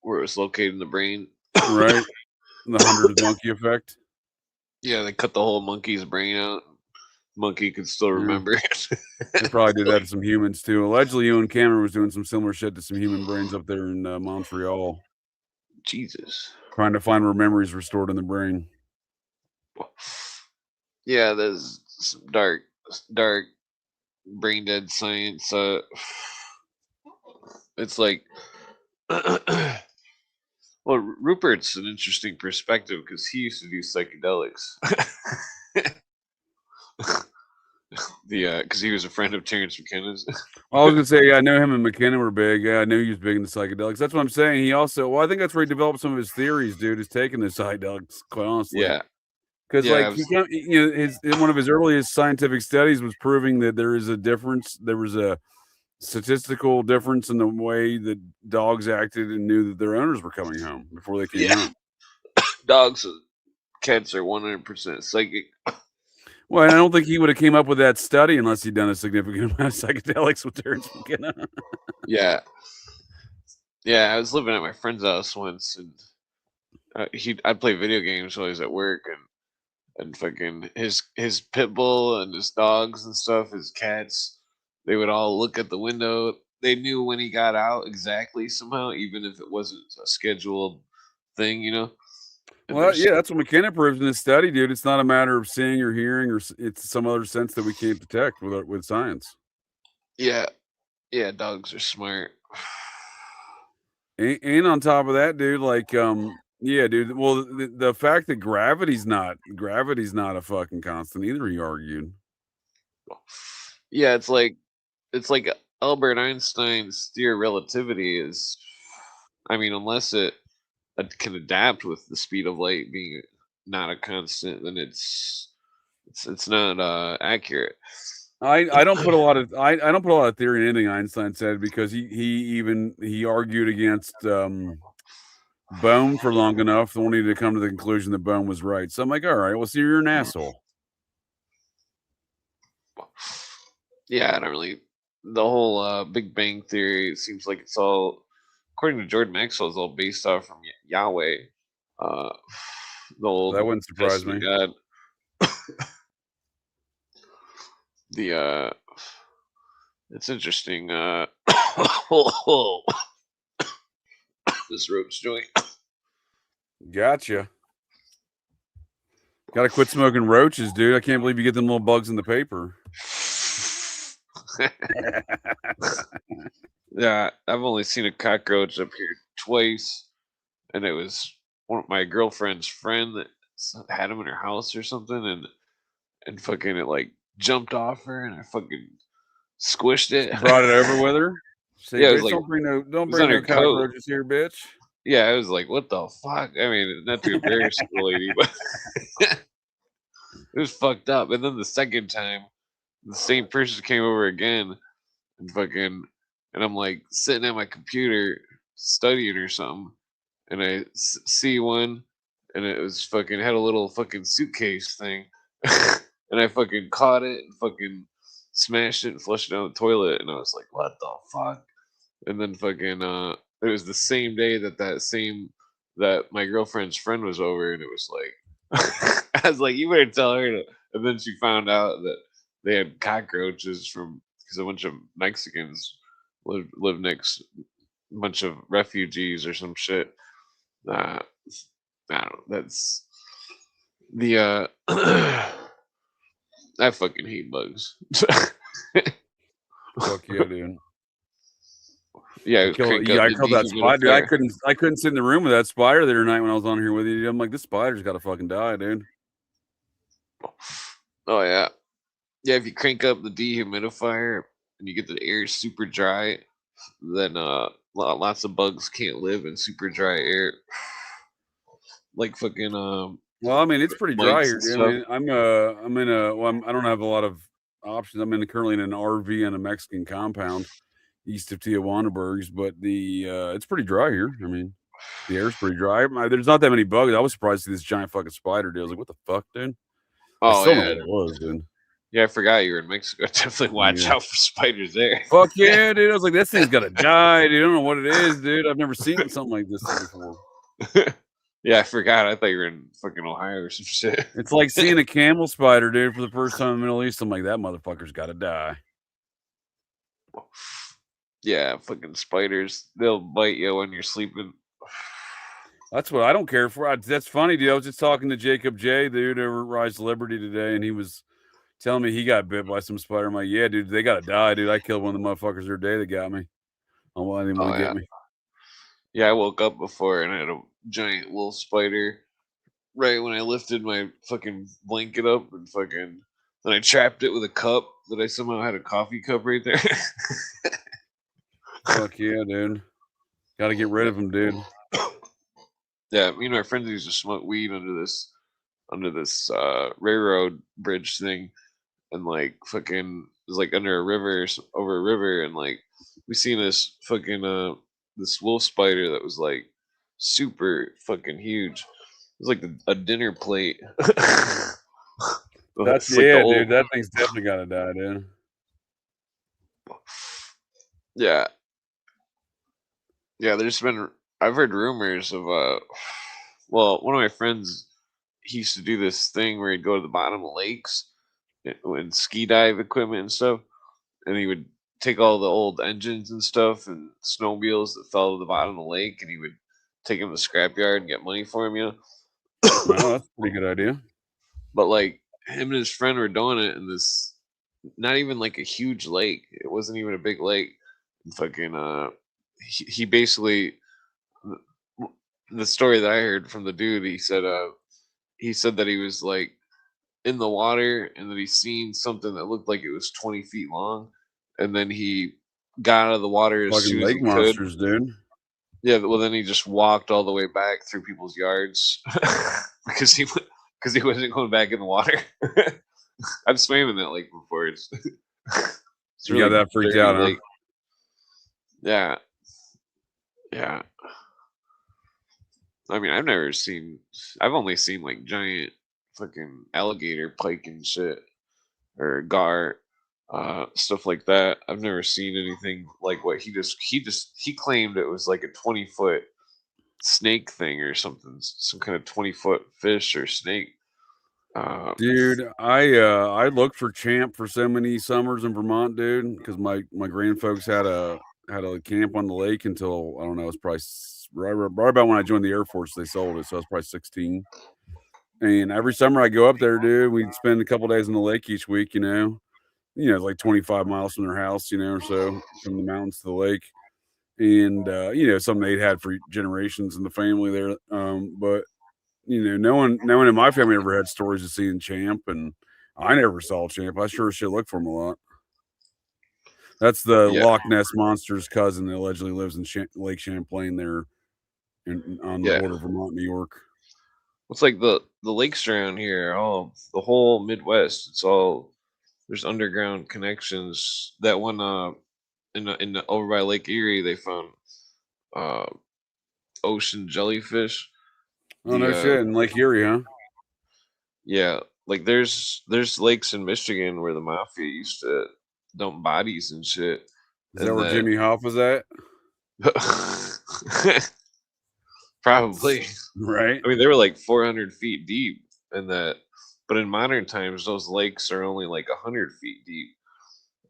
where it was located in the brain. Right. The 100th monkey effect. Yeah, they cut the whole monkey's brain out. Monkey could still remember it. They probably did that to some humans too. Allegedly, Ewan Cameron was doing some similar shit to some human brains up there in Montreal. Jesus. Trying to find where memories restored in the brain. Yeah, there's some dark brain dead science. It's like, well, Rupert's an interesting perspective because he used to do psychedelics. Because he was a friend of Terrence McKenna's. I was gonna say, I know him and McKenna were big. Yeah, I knew he was big into psychedelics. That's what I'm saying. He also, I think that's where he developed some of his theories, dude. Is taking the psychedelics, quite honestly. Yeah. Because one of his earliest scientific studies was proving that there is a difference. There was a statistical difference in the way that dogs acted and knew that their owners were coming home before they came home. Dogs and cats are 100% psychic. Well, I don't think he would have came up with that study unless he'd done a significant amount of psychedelics with Terrence McKenna. Yeah. Yeah, I was living at my friend's house once, and I'd play video games while he was at work, and fucking his pit bull and his dogs and stuff, his cats, they would all look at the window. They knew when he got out exactly somehow, even if it wasn't a scheduled thing, And Well, there's yeah, that's what McKenna proves in his study, dude. It's not a matter of seeing or hearing, or it's some other sense that we can't detect with science. yeah, dogs are smart. And on top of that, dude, like, yeah, dude. Well, the fact that gravity's not a fucking constant either. He argued. Yeah, it's like Albert Einstein's theory of relativity is, I mean, unless it can adapt with the speed of light being not a constant, then it's not accurate. I don't put a lot of I don't put a lot of theory in anything Einstein said, because he argued against Bohm for long enough, only to come to the conclusion that Bohm was right. So I'm like, all right, well, see, you're an asshole. Yeah, I don't really. The whole Big Bang Theory, it seems like it's all, according to Jordan Maxwell, is all based off from Yahweh, the old That wouldn't surprise me. Testament God. The it's interesting. This rope's joint. Gotcha. Got to quit smoking roaches, dude. I can't believe you get them little bugs in the paper. Yeah, I've only seen a cockroach up here twice, and it was one of my girlfriend's friend that had him in her house or something, and fucking it like jumped off her, and I fucking squished it. Brought it over with her. Say, Yeah, it was bitch, like, don't bring no on her coat. cockroaches here, bitch. Yeah, I was like, what the fuck? I mean, not to embarrass the lady, but it was fucked up. And then the second time, the same person came over again, and I'm like sitting at my computer studying or something, and I see one, and it was fucking had a little fucking suitcase thing, and I fucking caught it and fucking smashed it and flushed it down the toilet, and I was like, what the fuck? And then fucking it was the same day that my girlfriend's friend was over, and it was like I was like, you better tell her to. And then she found out that they had cockroaches because a bunch of Mexicans live next a bunch of refugees or some shit. I don't know. That's the I fucking hate bugs. Fuck yeah, dude. Yeah, I killed that spider. Dude, I couldn't sit in the room with that spider the other night when I was on here with you. I'm like, this spider's got to fucking die, dude. Oh yeah, yeah. If you crank up the dehumidifier and you get the air super dry, then lots of bugs can't live in super dry air. Like fucking Well, I mean, it's pretty dry mites here, and dude. stuff. I mean, I don't have a lot of options. I'm currently in an RV on a Mexican compound east of Tijuanaburgs, but it's pretty dry here. I mean, the air's pretty dry. There's not that many bugs. I was surprised to see this giant fucking spider, dude. I was like, what the fuck, dude? I Oh still yeah, know what it was, dude. yeah. I forgot you were in Mexico. Definitely watch Yeah. out for spiders there. Fuck yeah, dude. I was like, this thing's gotta die, dude. I don't know what it is, dude. I've never seen something like this before. Yeah, I forgot. I thought you were in fucking Ohio or some shit. It's like seeing a camel spider, dude, for the first time in the Middle East. I'm like, that motherfucker's gotta die. Yeah, fucking spiders. They'll bite you when you're sleeping. That's what I don't care for. That's funny, dude. I was just talking to Jacob J, dude, over at Rise to Liberty today, and he was telling me he got bit by some spider. I'm like, yeah, dude, they gotta die, dude. I killed one of the motherfuckers the other day that got me. I didn't want to get me. Yeah, I woke up before and I had a giant wolf spider right when I lifted my fucking blanket up, and fucking then I trapped it with a cup that I somehow had a coffee cup right there. Fuck yeah, dude. Gotta get rid of him, dude. Yeah, me and my friends used to smoke weed under this railroad bridge thing, and like fucking it was like under a river, over a river, and like we seen this fucking this wolf spider that was like super fucking huge. It was like a dinner plate. That's like yeah, dude. That thing's definitely gotta die, dude. Yeah. Yeah, I've heard rumors of well, one of my friends, he used to do this thing where he'd go to the bottom of lakes and ski dive equipment and stuff, and he would take all the old engines and stuff and snowmobiles that fell to the bottom of the lake, and he would take them to the scrapyard and get money for them, you know. Well, that's a pretty good idea. But like him and his friend were doing it in this, not even like a huge lake. It wasn't even a big lake. Fucking he basically, the story that I heard from the dude, he said that he was like in the water and that he seen something that looked like it was 20 feet long, and then he got out of the water as Fucking soon as he lake could. monsters, dude. Yeah, well then he just walked all the way back through people's yards because he wasn't going back in the water. I've swam in that lake before. It's You got that freaked dirty out, huh? lake. Yeah. Yeah. I mean, I've only seen like giant fucking alligator, pike and shit, or gar, stuff like that. I've never seen anything like what he claimed it was like a 20-foot snake thing or something, some kind of 20-foot fish or snake. Dude, I looked for champ for so many summers in Vermont, dude, because my grand folks had a camp on the lake until, I don't know, it's probably right about when I joined the Air Force. They sold it, so I was probably 16. And every summer I go up there, dude. We'd spend a couple days in the lake each week, it's like 25 miles from their house, or so, from the mountains to the lake. And something they'd had for generations in the family there. But no one in my family ever had stories of seeing Champ, and I never saw Champ. I sure should look for him a lot. That's the Loch Ness Monster's cousin that allegedly lives in Lake Champlain there on the border of Vermont, New York. It's like the lakes around here, the whole Midwest. It's all, there's underground connections. That one in the over by Lake Erie, they found ocean jellyfish. Oh, no shit, in Lake Erie, huh? Yeah, like there's lakes in Michigan where the mafia used to dump bodies and shit. Is that where Jimmy Hoff was at? Probably. Right. I mean, they were like 400 feet deep, but in modern times, those lakes are only like 100 feet deep,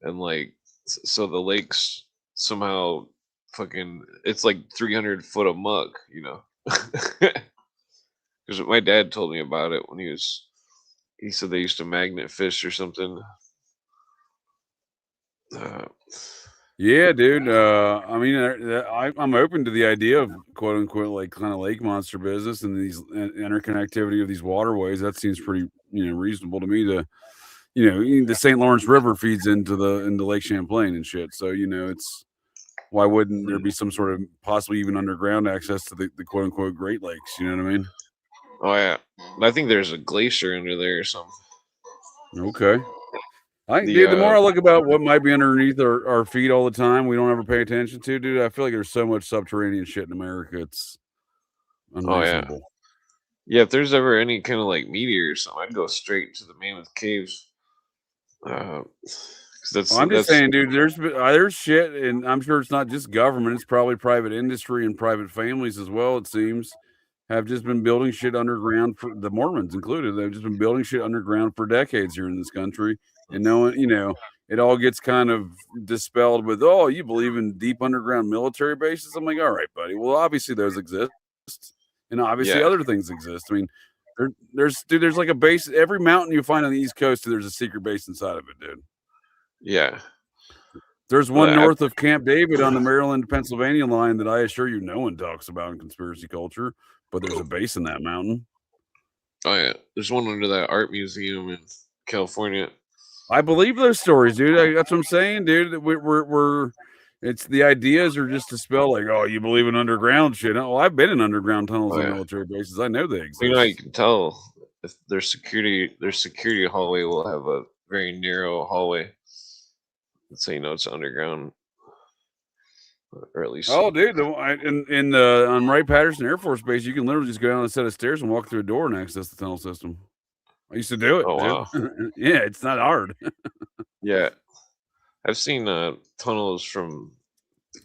and like so the lakes somehow fucking, it's like 300 foot of muck, Because my dad told me about it when he said they used to magnet fish or something. Yeah, dude. I mean, I'm open to the idea of quote unquote like kind of lake monster business and these interconnectivity of these waterways. That seems pretty, reasonable to me. The St. Lawrence River feeds into Lake Champlain and shit. So it's, why wouldn't there be some sort of possibly even underground access to the quote unquote Great Lakes? You know what I mean? Oh yeah, I think there's a glacier under there or something. Okay. Dude, the more I look about what might be underneath our feet all the time, we don't ever pay attention to, dude. I feel like there's so much subterranean shit in America. It's unreasonable. Oh yeah. If there's ever any kind of like meteor or something, I'd go straight to the Mammoth Caves. I'm just saying, dude. There's shit, and I'm sure it's not just government. It's probably private industry and private families as well. It seems have just been building shit underground, for the Mormons included. They've just been building shit underground for decades here in this country. And no one, it all gets kind of dispelled with, oh, you believe in deep underground military bases? I'm like, all right, buddy. Well, obviously those exist, and obviously other things exist. I mean, there's like a base. Every mountain you find on the East Coast, there's a secret base inside of it, dude. Yeah. There's one north of Camp David on the Maryland-Pennsylvania line that I assure you no one talks about in conspiracy culture, but there's a base in that mountain. Oh yeah, there's one under that art museum in California. I believe those stories, dude. That's what I'm saying, dude. We're it's the ideas are just to spell like, oh, you believe in underground shit. Oh, I've been in underground tunnels and military bases. I know they exist. You can tell if their security hallway will have a very narrow hallway. So it's underground, or at least. Oh, dude, on Wright-Patterson Air Force Base, you can literally just go down a set of stairs and walk through a door and access the tunnel system. I used to do it. Oh, wow. Yeah, it's not hard. Yeah, I've seen tunnels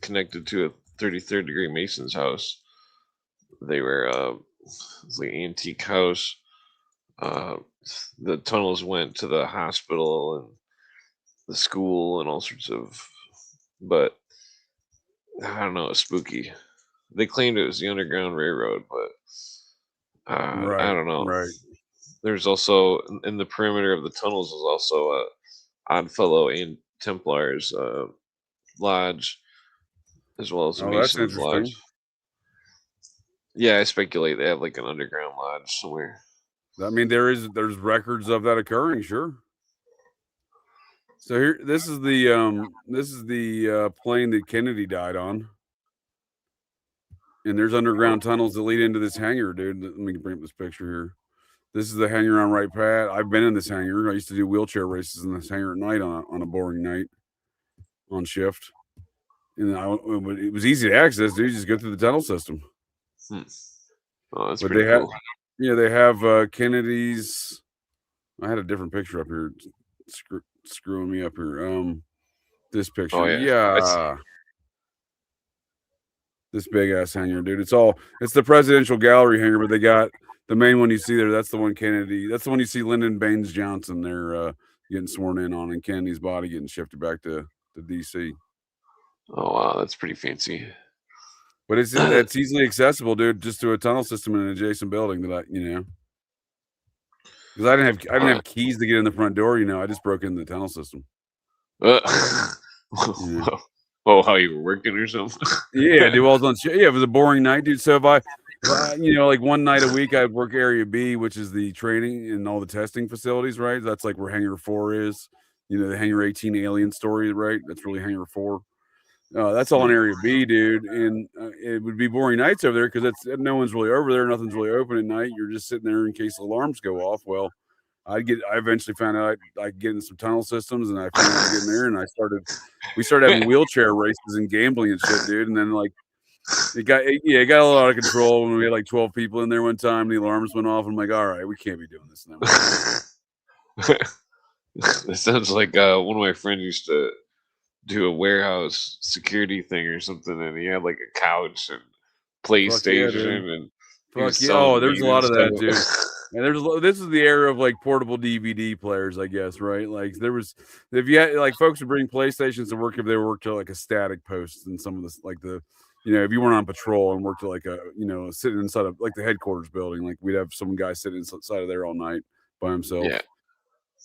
connected to a 33rd degree Mason's house. They were it's like an antique house. The tunnels went to the hospital and the school and all sorts of, but I don't know, it's spooky. They claimed it was the Underground Railroad, but I don't know. Right. There's also in the perimeter of the tunnels is also a Oddfellow and Templars lodge, as well as a Oh, that's Mason's lodge. interesting. Yeah, I speculate they have like an underground lodge somewhere. I mean, there's records of that occurring, sure. So here, this is the plane that Kennedy died on, and there's underground tunnels that lead into this hangar, dude. Let me bring up this picture here. This is the hangar on Right Pat. I've been in this hangar. I used to do wheelchair races in this hangar at night on a boring night on shift, and it was easy to access, dude. You just go through the tunnel system. Oh, that's But pretty cool. They have Kennedy's. I had a different picture up here, screwing me up here. This picture, Oh, yeah. this big ass hangar, dude. It's the presidential gallery hangar, but they got the main one you see there. That's the one Kennedy. That's the one you see Lyndon Baines Johnson there getting sworn in on, and Kennedy's body getting shifted back to DC. Oh wow, that's pretty fancy. But it's easily accessible, dude, just to a tunnel system in an adjacent building that because I didn't have keys to get in the front door. I just broke into the tunnel system. Oh, how you were working or something? Yeah, dude. I was on. Yeah, it was a boring night, dude. So if I like one night a week, I'd work Area B, which is the training and all the testing facilities, right? That's like where Hangar 4 is. The Hangar 18 alien story, right? That's really Hangar 4. That's all in Area B, dude. And it would be boring nights over there because no one's really over there. Nothing's really open at night. You're just sitting there in case alarms go off. Well, I eventually found out I could get in some tunnel systems, and I found out to get in there, and we started having wheelchair races and gambling and shit, dude. And then it got a little out of control when we had like 12 people in there one time. The alarms went off. And I'm like, all right, we can't be doing this now. It sounds like one of my friends used to do a warehouse security thing or something, and he had like a couch and PlayStation and oh, there's a lot of that, dude. And this is the era of like portable DVD players, I guess, right? Like if you had like folks would bring PlayStations to work if they worked at like a static post, and some of this like if you weren't on patrol and worked at like sitting inside of like the headquarters building, like we'd have some guy sitting inside of there all night by himself.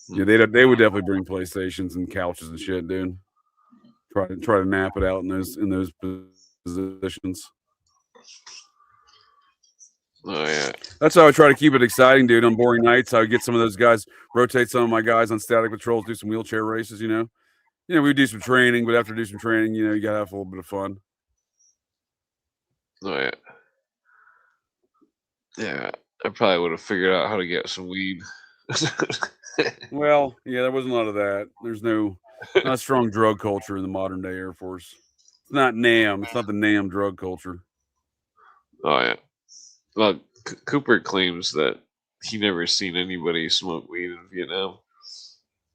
Yeah, they would definitely bring PlayStations and couches and shit, dude. Try to nap it out in those positions. Oh yeah, that's how I try to keep it exciting, dude. On boring nights, I would get some of those guys, rotate some of my guys on static patrols, do some wheelchair races. We would do some training, but after do some training, you gotta have a little bit of fun. Oh yeah, yeah. I probably would have figured out how to get some weed. Well, yeah, there wasn't a lot of that. There's not a strong drug culture in the modern day Air Force. It's not NAM. It's not the NAM drug culture. Oh yeah. Well, Cooper claims that he never seen anybody smoke weed in Vietnam.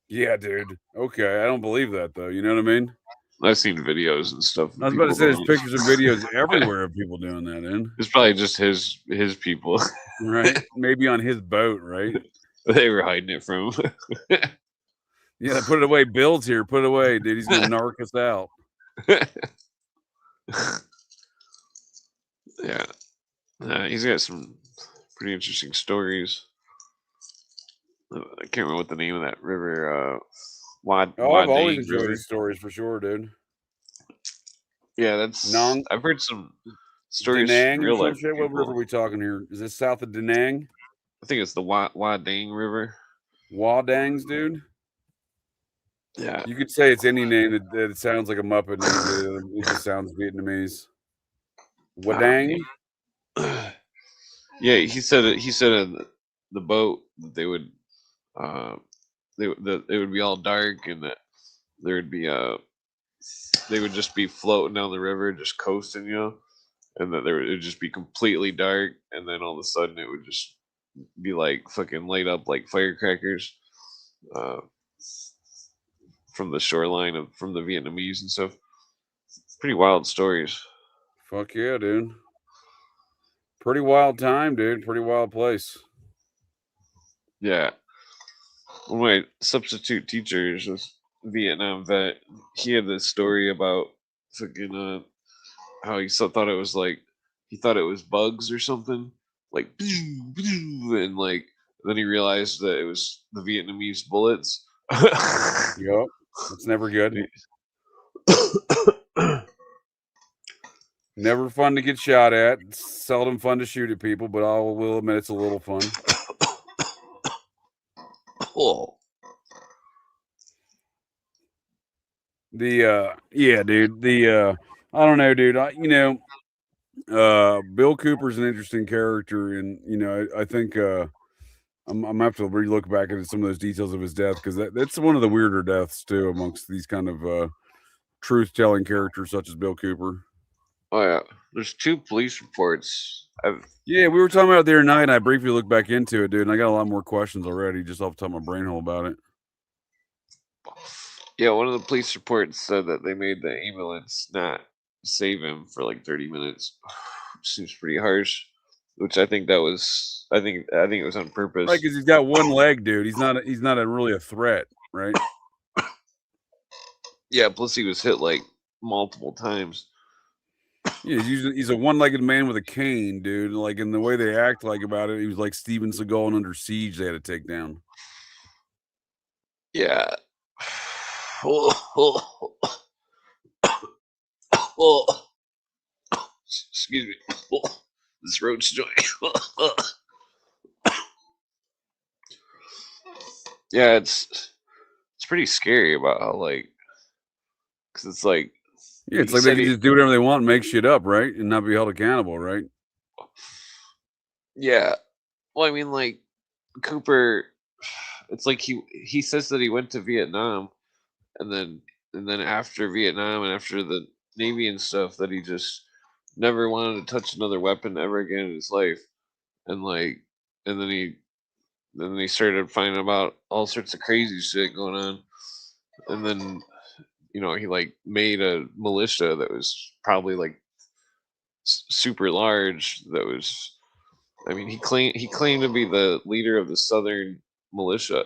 Yeah, dude. Okay, I don't believe that though. You know what I mean? I've seen videos and stuff. I was about to say there's pictures and videos everywhere of people doing that. It's probably just his people, right? Maybe on his boat, right? They were hiding it from him. Yeah, put it away. Bill's here. Put it away, dude. He's gonna narc us out. Yeah, he's got some pretty interesting stories. I can't remember what the name of that river. I've always enjoyed his stories for sure, dude. Yeah, that's. I've heard some stories. Da Nang or some shit. What river are we talking here? Is this south of Da Nang? I think it's the Wa Dang River. Wa Dangs, dude. Yeah, you could say it's any name that sounds like a Muppet name. It just sounds Vietnamese. Wadang. Yeah, he said in the boat that they would, it would be all dark, and that there would be they would just be floating down the river, just coasting, and that it would just be completely dark, and then all of a sudden it would just be like fucking light up like firecrackers. From the shoreline from the Vietnamese and stuff. Pretty wild stories. Fuck yeah, dude. Pretty wild time, dude. Pretty wild place. Yeah. One of my substitute teachers was a Vietnam vet. He had this story about fucking how he thought it was bugs or something. like, and like then he realized that it was the Vietnamese bullets. Yep, it's never good. Never fun to get shot at. It's seldom fun to shoot at people, but I will admit it's a little fun. Oh. Yeah, dude. I don't know, dude. Bill Cooper's an interesting character, and I think I'm gonna have to relook back into some of those details of his death, because that's one of the weirder deaths too amongst these kind of truth-telling characters such as Bill Cooper. Oh yeah, there's 2 police reports. Yeah, we were talking about it the other night, and I briefly looked back into it, dude, and I got a lot more questions already just off the top of my brain hole about it. Yeah, one of the police reports said that they made the ambulance not save him for like 30 minutes. Seems pretty harsh. Which I think was on purpose. Right, because he's got one leg, dude. He's not really a threat, right? Yeah, plus he was hit like multiple times. Yeah, he's a one-legged man with a cane, dude. Like, in the way they act like about it, he was like Steven Seagal and Under Siege they had to take down. Yeah. Excuse me. This roach joint. Yeah, it's pretty scary about how, like, because it's like, yeah, it's like they can just do whatever they want and make shit up, right, and not be held accountable, right? Yeah, well, I mean, like, Cooper, it's like he says that he went to Vietnam, and then after Vietnam and after the Navy and stuff, that he just never wanted to touch another weapon ever again in his life, and then he started finding about all sorts of crazy shit going on, and then he like made a militia that was probably like super large. That was, I mean, he claimed to be the leader of the Southern Militia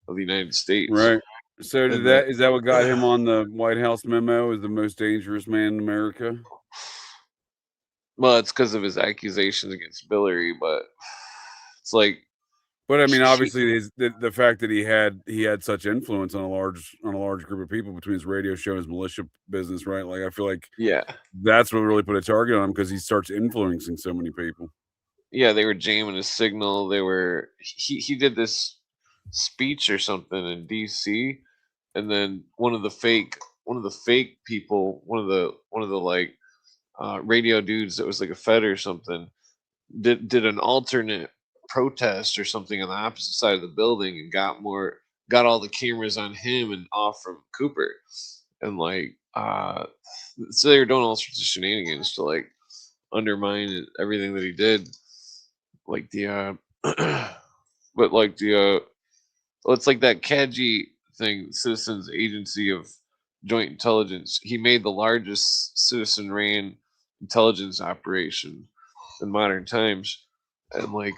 of the United States. Right. So is that what got him on the White House memo as the most dangerous man in America? Well, it's because of his accusations against Hillary, but it's like. But I mean, obviously, the fact that he had such influence on a large group of people between his radio show and his militia business, right? Like, I feel like that's what really put a target on him, because he starts influencing so many people. Yeah, they were jamming his signal. He did this speech or something in DC, and then one of the fake people, one of the like radio dudes that was like a Fed or something, did an alternate protest or something on the opposite side of the building, and got all the cameras on him and off from Cooper, and like so they were doing all sorts of shenanigans to like undermine everything that he did, like the but like the it's like that CAGI thing, Citizens Agency of Joint Intelligence. He made the largest citizen ran intelligence operation in modern times. And like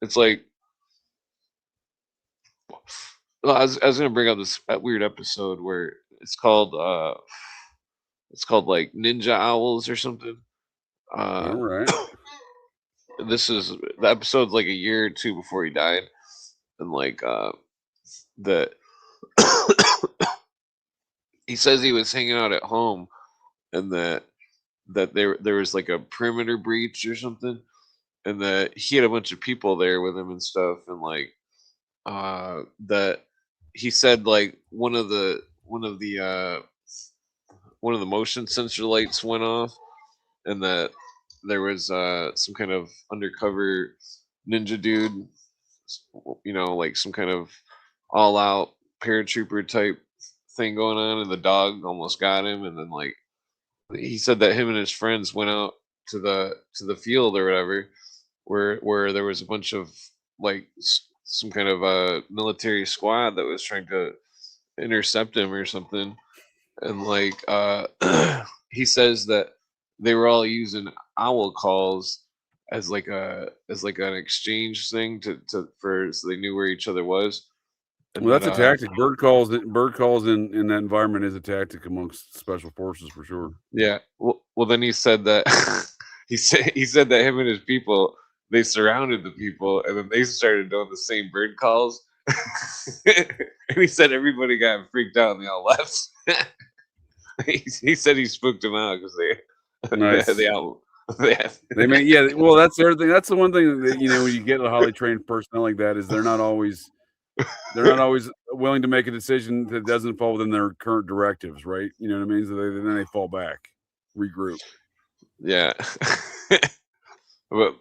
it's like, well, I was gonna bring up this weird episode where it's called like Ninja Owls or something. All right. The episode's like a year or 2 before he died, and like he says he was hanging out at home, and that there was like a perimeter breach or something, and that he had a bunch of people there with him and stuff, and like that he said like one of the motion sensor lights went off, and that there was some kind of undercover ninja dude, like some kind of all out paratrooper type thing going on, and the dog almost got him. And then like he said that him and his friends went out to the field or whatever, where there was a bunch of like some kind of military squad that was trying to intercept him or something. And like he says that they were all using owl calls as like an exchange thing so they knew where each other was. And well, that's a tactic. Bird calls in that environment is a tactic amongst special forces for sure. Yeah. Well, then he said that he said that him and his people, they surrounded the people, and then they started doing the same bird calls. And he said everybody got freaked out and they all left. He said he spooked them out because Nice. they may, yeah. Well, that's the other thing. That's the one thing that when you get a highly trained personnel like that, is they're not always willing to make a decision that doesn't fall within their current directives, right? You know what I mean? So then they fall back, regroup. Yeah. But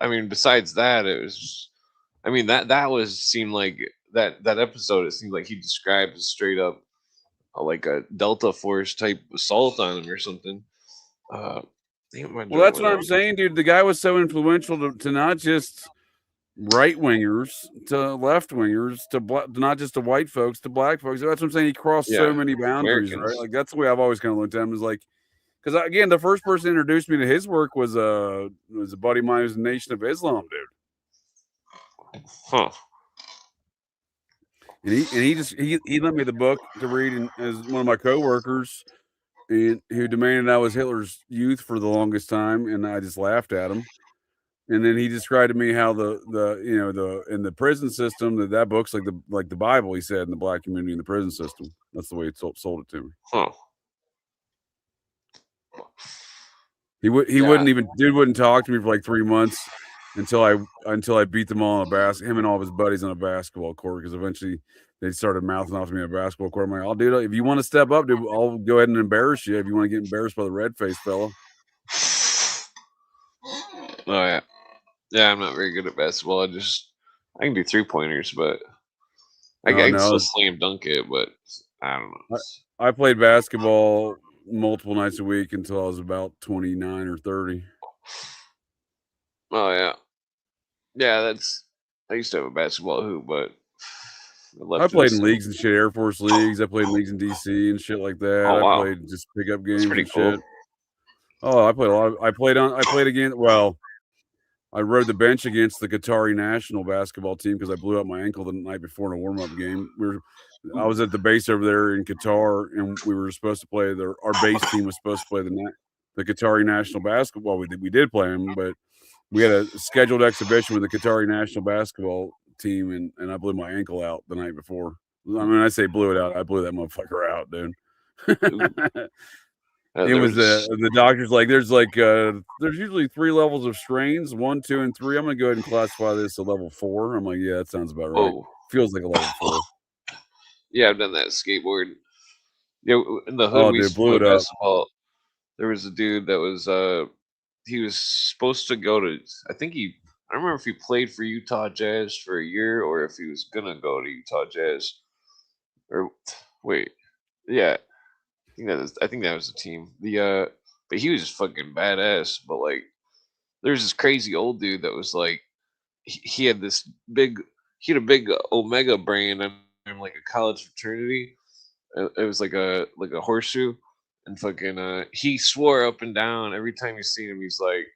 I mean, besides that, it was. I mean that seemed like that episode. It seemed like he described straight up like a Delta Force type assault on him or something. Well, that's what I'm saying, dude. The guy was so influential to not just right wingers, to left wingers, to not just to white folks, to black folks. That's what I'm saying. He crossed so many boundaries, Americans. right? Like that's the way I've always kind of looked at him. Is like, because again, the first person to introduce me to his work was a buddy of mine who's a Nation of Islam dude. Huh. And he lent me the book to read, and as one of my coworkers, and who demanded I was Hitler's youth for the longest time, and I just laughed at him. And then he described to me how in the prison system that book's like the Bible. He said in the black community in the prison system. That's the way he sold it to me. Huh. He wouldn't talk to me for like 3 months until I beat them all on him and all of his buddies on a basketball court, because eventually they started mouthing off to me on a basketball court. I'm like, I'll do it. If you want to step up, dude, I'll go ahead and embarrass you if you want to get embarrassed by the red-faced fella. Oh yeah. Yeah, I'm not very good at basketball. I can do 3-pointers, but I can still slam dunk it, but I don't know. I played basketball multiple nights a week until I was about 29 or 30. Oh yeah. Yeah, I used to have a basketball hoop, but I played in leagues and shit, Air Force leagues. I played in leagues in DC and shit like that. Oh, wow. I played just pickup games That's pretty and cool. shit. Oh, I played a lot. I played against. Well, I rode the bench against the Qatari national basketball team because I blew out my ankle the night before in a warm-up game. I was at the base over there in Qatar, and we were supposed to play. Our base team was supposed to play the Qatari national basketball. We did play them, but we had a scheduled exhibition with the Qatari national basketball team, and I blew my ankle out the night before. I mean, I say blew it out. I blew that motherfucker out, dude. It was the doctor's like, there's usually 3 levels of strains, 1, 2, and 3. I'm gonna go ahead and classify this a level 4. I'm like, yeah, that sounds about right. Feels like a level 4. Yeah, I've done that skateboard. Yeah, in the hood we used to play basketball. There was a dude that was he was supposed to go to, I don't remember if he played for Utah Jazz for a year or if he was gonna go to Utah Jazz. Or wait, yeah. I think that was the team. But he was just fucking badass. But like, there's this crazy old dude that was like, he had a big Omega brand in like a college fraternity. It was like a horseshoe, and fucking he swore up and down every time you seen him. He's like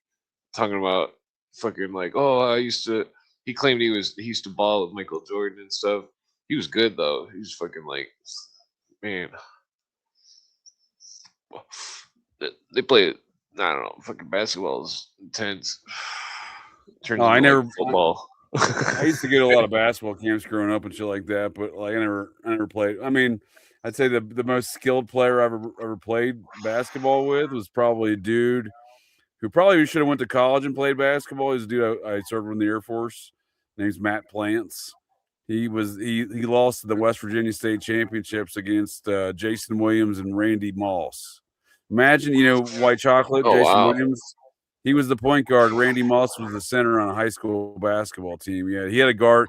talking about fucking like, oh, he claimed he used to ball with Michael Jordan and stuff. He was good though. He was fucking like, man. They play, I don't know, fucking basketball is intense. I never football. I used to get a lot of basketball camps growing up and shit like that, but like I never played. I mean, I'd say the most skilled player I've ever played basketball with was probably a dude who probably should have went to college and played basketball. He's a dude I served in the Air Force. His name's Matt Plants. He lost the West Virginia State Championships against Jason Williams and Randy Moss. Imagine, White Chocolate, Jason Williams. He was the point guard. Randy Moss was the center on a high school basketball team. Yeah, he had a guard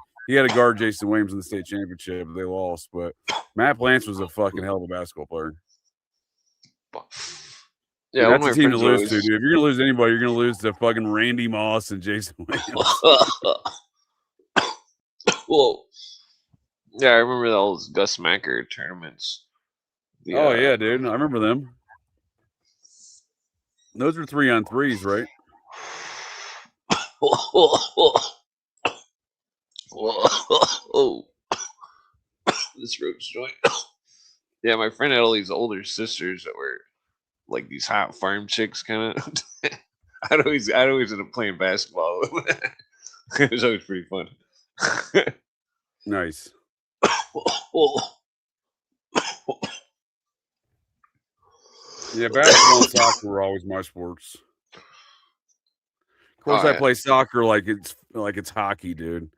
Jason Williams in the state championship. They lost, but Matt Plants was a fucking hell of a basketball player. Yeah, that's a team to lose to, dude. If you're gonna lose anybody, you're gonna lose to fucking Randy Moss and Jason Williams. Well, yeah, I remember those Gus Macker tournaments. Yeah, dude, I remember them. Those are 3-on-3s, right? Oh, this rope's joint. Yeah, my friend had all these older sisters that were like these hot farm chicks, kind of. I'd always end up playing basketball. It was always pretty fun. Nice. Yeah, basketball and soccer were always my sports. Of course, I play soccer like it's hockey, dude.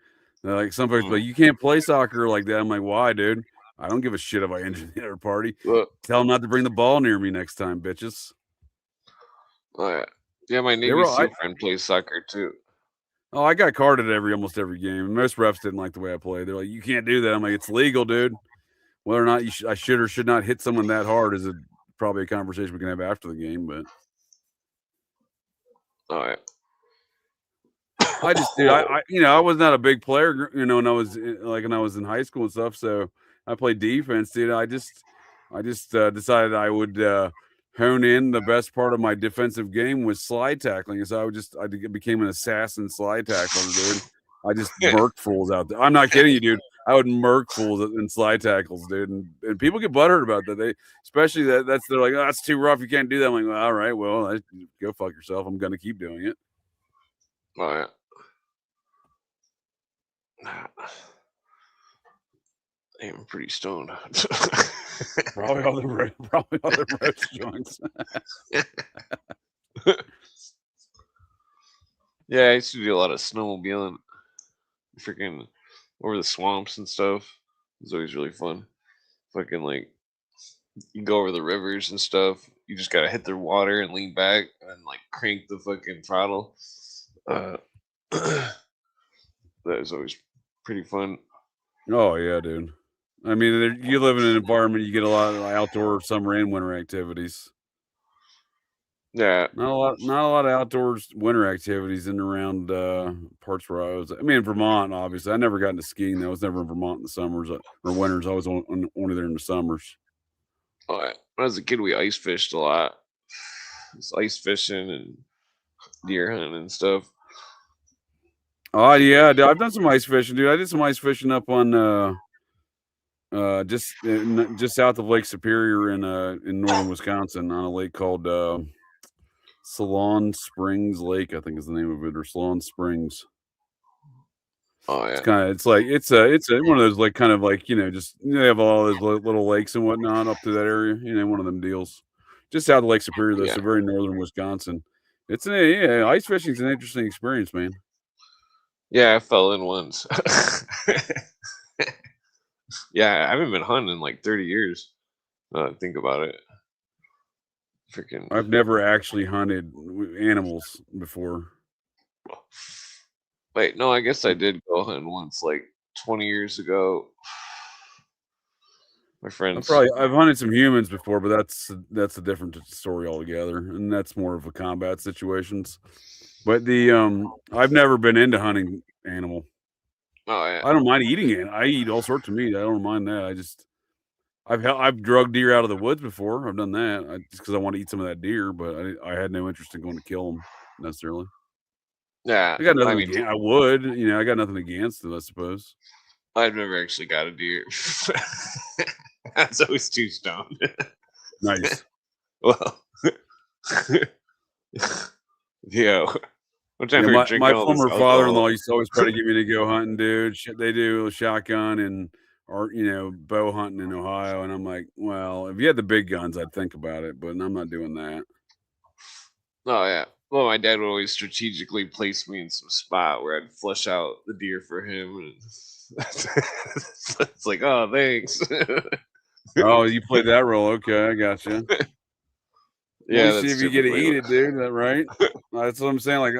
Like some folks like, you can't play soccer like that. I'm like, why, dude? I don't give a shit if I injure the other party. Tell them not to bring the ball near me next time, bitches. Yeah, my Navy SEAL friend plays soccer too. Oh, I got carded almost every game. Most refs didn't like the way I played. They're like, you can't do that. I'm like, it's legal, dude. Whether or not I should or should not hit someone that hard is probably a conversation we can have after the game. But I just, dude, I was not a big player, when I was when I was in high school and stuff. So I played defense, dude. I just decided I would hone in. The best part of my defensive game was slide tackling, and so I became an assassin slide tackler, dude. I just murked fools out there. I'm not kidding you, dude. I would murk fools in slide tackles, dude. And people get butthurt about that. They're like, oh, that's too rough. You can't do that. I'm like, well, all right, well, go fuck yourself. I'm gonna keep doing it. I'm pretty stoned. Probably all the roast joints. Yeah, I used to do a lot of snowmobiling, freaking over the swamps and stuff. It was always really fun. Fucking like, you go over the rivers and stuff. You just gotta hit the water and lean back and like crank the fucking throttle. That was always pretty fun. Oh yeah, dude. I mean, you live in an environment, you get a lot of outdoor summer and winter activities. Yeah, not a lot of outdoors winter activities in and around parts where I was. I mean, Vermont, obviously. I never got into skiing. I was never in Vermont in the summers or winters. I was only there in the summers. When I was a kid, we ice fished a lot. It's ice fishing and deer hunting and stuff. Oh yeah, dude, I've done some ice fishing, dude. I did some ice fishing up on just south of Lake Superior in northern Wisconsin on a lake called Salon Springs Lake, I think is the name of it, or Salon Springs. Oh yeah, it's one of those like kind of like just they have all those little lakes and whatnot up to that area. One of them deals just south of Lake Superior, though, so very northern Wisconsin. It's ice fishing is an interesting experience, man. Yeah, I fell in once. Yeah, I haven't been hunting in like 30 years. Think about it. Freaking! I've never actually hunted animals before. Wait, no, I guess I did go hunting once, like 20 years ago. My friends. I've hunted some humans before, but that's a different story altogether, and that's more of a combat situations. But I've never been into hunting animal. Oh yeah. I don't mind eating it. I eat all sorts of meat. I don't mind that. I've drugged deer out of the woods before. I've done that just because I want to eat some of that deer, but I had no interest in going to kill them necessarily. Yeah, I got nothing. I would. I got nothing against it, I suppose. I've never actually got a deer. I was always too stoned. Nice. Well, yeah. My former father-in-law used to always try to get me to go hunting, dude. They do shotgun and bow hunting in Ohio, and I'm like, well, if you had the big guns, I'd think about it, but I'm not doing that. Oh yeah. Well, my dad would always strategically place me in some spot where I'd flush out the deer for him, and it's like, oh, thanks. Oh, you played that role? Okay, I got you. Yeah, see if you get to eat it, dude. That right? That's what I'm saying. Like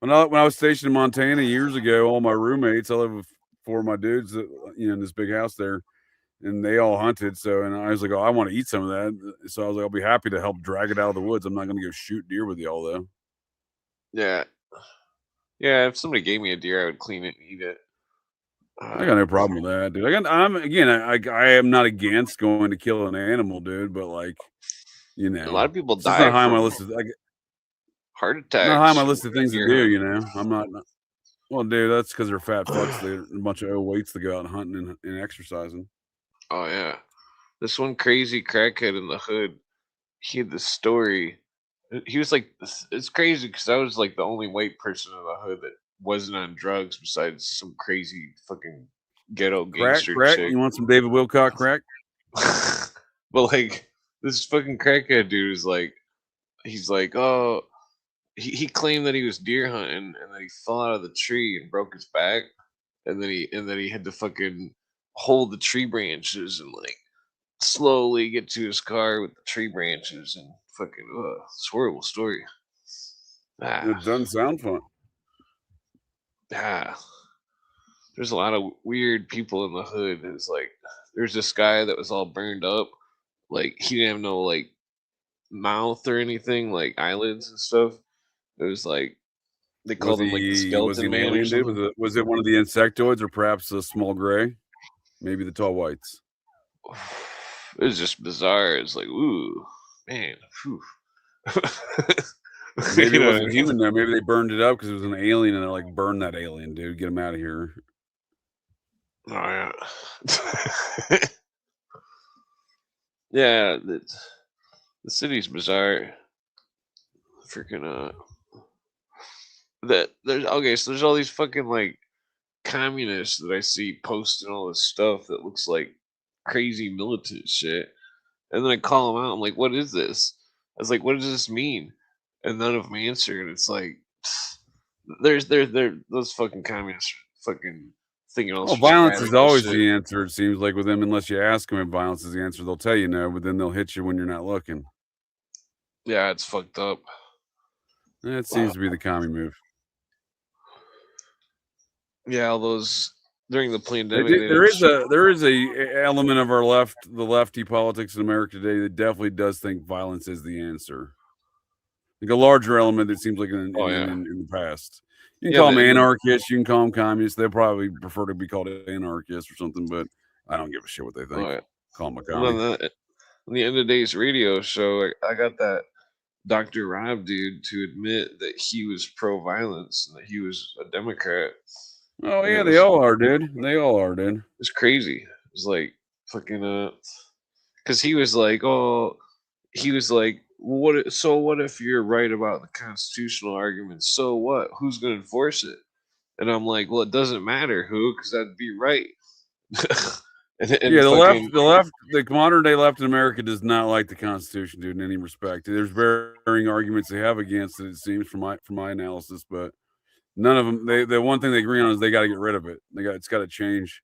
when I was stationed in Montana years ago, all my roommates, I live with 4 of my dudes, in this big house there, and they all hunted. And I was like, oh, I want to eat some of that. So I was like, I'll be happy to help drag it out of the woods. I'm not going to go shoot deer with y'all though. Yeah. Yeah, if somebody gave me a deer, I would clean it and eat it. I got no problem with that, dude. I am not against going to kill an animal, dude, but like, a lot of people die. It's not high on my list of heart attacks. Not high on my list of things to do, I'm not. Well, dude, that's because they're fat fucks. They're a bunch of weights to go out hunting and exercising. Oh yeah, this one crazy crackhead in the hood. He had this story he was like, it's crazy because I was like the only white person in the hood that wasn't on drugs besides some crazy fucking ghetto Crack. gangster chick. You want some David Wilcock crack? But like this fucking crackhead dude is like, he's like, oh, he claimed that he was deer hunting and then he fell out of the tree and broke his back, and then he had to fucking hold the tree branches and like slowly get to his car with the tree branches and fucking it's a horrible story. It doesn't sound fun. There's a lot of weird people in the hood. It's like there's this guy that was all burned up, like he didn't have no like mouth or anything, like eyelids and stuff. It was like they called him like the skeleton man or something. Was it one of the insectoids or perhaps a small gray? Maybe the tall whites. It was just bizarre. It's like, ooh, man. Maybe it wasn't human though. Maybe they burned it up because it was an alien, and they're like, "Burn that alien, dude! Get him out of here!" Oh yeah, yeah. The city's bizarre. Freaking that there's okay. So there's all these fucking like communists that I see posting all this stuff that looks like crazy militant shit, and then I call them out. I'm like, "What is this?" I was like, "What does this mean?" And none of them answer. And it's like, there's those fucking communists fucking thinking all. Well, violence is always the answer. It seems like with them, unless you ask them if violence is the answer, they'll tell you no, but then they'll hit you when you're not looking. Yeah, it's fucked up. That seems to be the commie move. Yeah, all those during the pandemic. There is a element of the lefty politics in America today that definitely does think violence is the answer. Like a larger element that seems like in the past. You can call them anarchists, you can call them communists. They'll probably prefer to be called anarchists or something, but I don't give a shit what they think. Call them a commie. On the end of days radio show, I got that Dr. Rob dude to admit that he was pro-violence and that he was a Democrat. Oh yeah, they all are, dude. They all are, dude. It's crazy. It's like fucking because he was like, well, what if you're right about the constitutional argument? So what? Who's going to enforce it? And I'm like, well, it doesn't matter who, because that'd be right. The modern day left in America does not like the Constitution, dude, in any respect. There's varying arguments they have against it. It seems from my analysis, but none of them. The one thing they agree on is they got to get rid of it. It's got to change.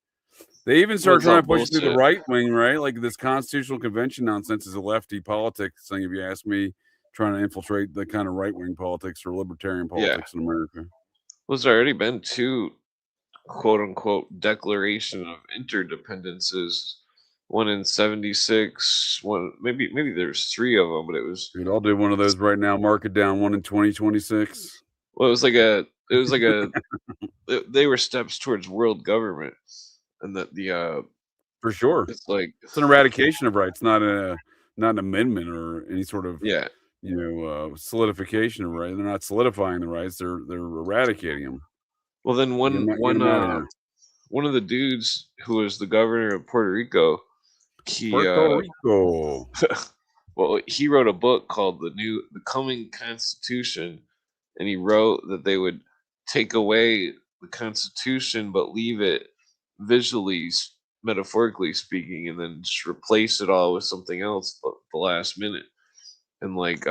They even start trying to push through the right wing, right? Like this constitutional convention nonsense is a lefty politics thing. If you ask me, trying to infiltrate the kind of right wing politics or libertarian politics in America. Well, there's already been 2 quote unquote declaration of interdependences. One in 76. One maybe there's 3 of them, but it was. Dude, I'll do one of those right now. Mark it down. One in 2026. Well, it was like a. They were steps towards world government. And that for sure, it's like it's an eradication of rights, not an amendment or any sort of solidification of rights. They're not solidifying the rights; they're eradicating them. Well, then one of the dudes who was the governor of Puerto Rico, well, he wrote a book called The Coming Constitution, and he wrote that they would take away the Constitution but leave it visually, metaphorically speaking, and then just replace it all with something else at the last minute. And like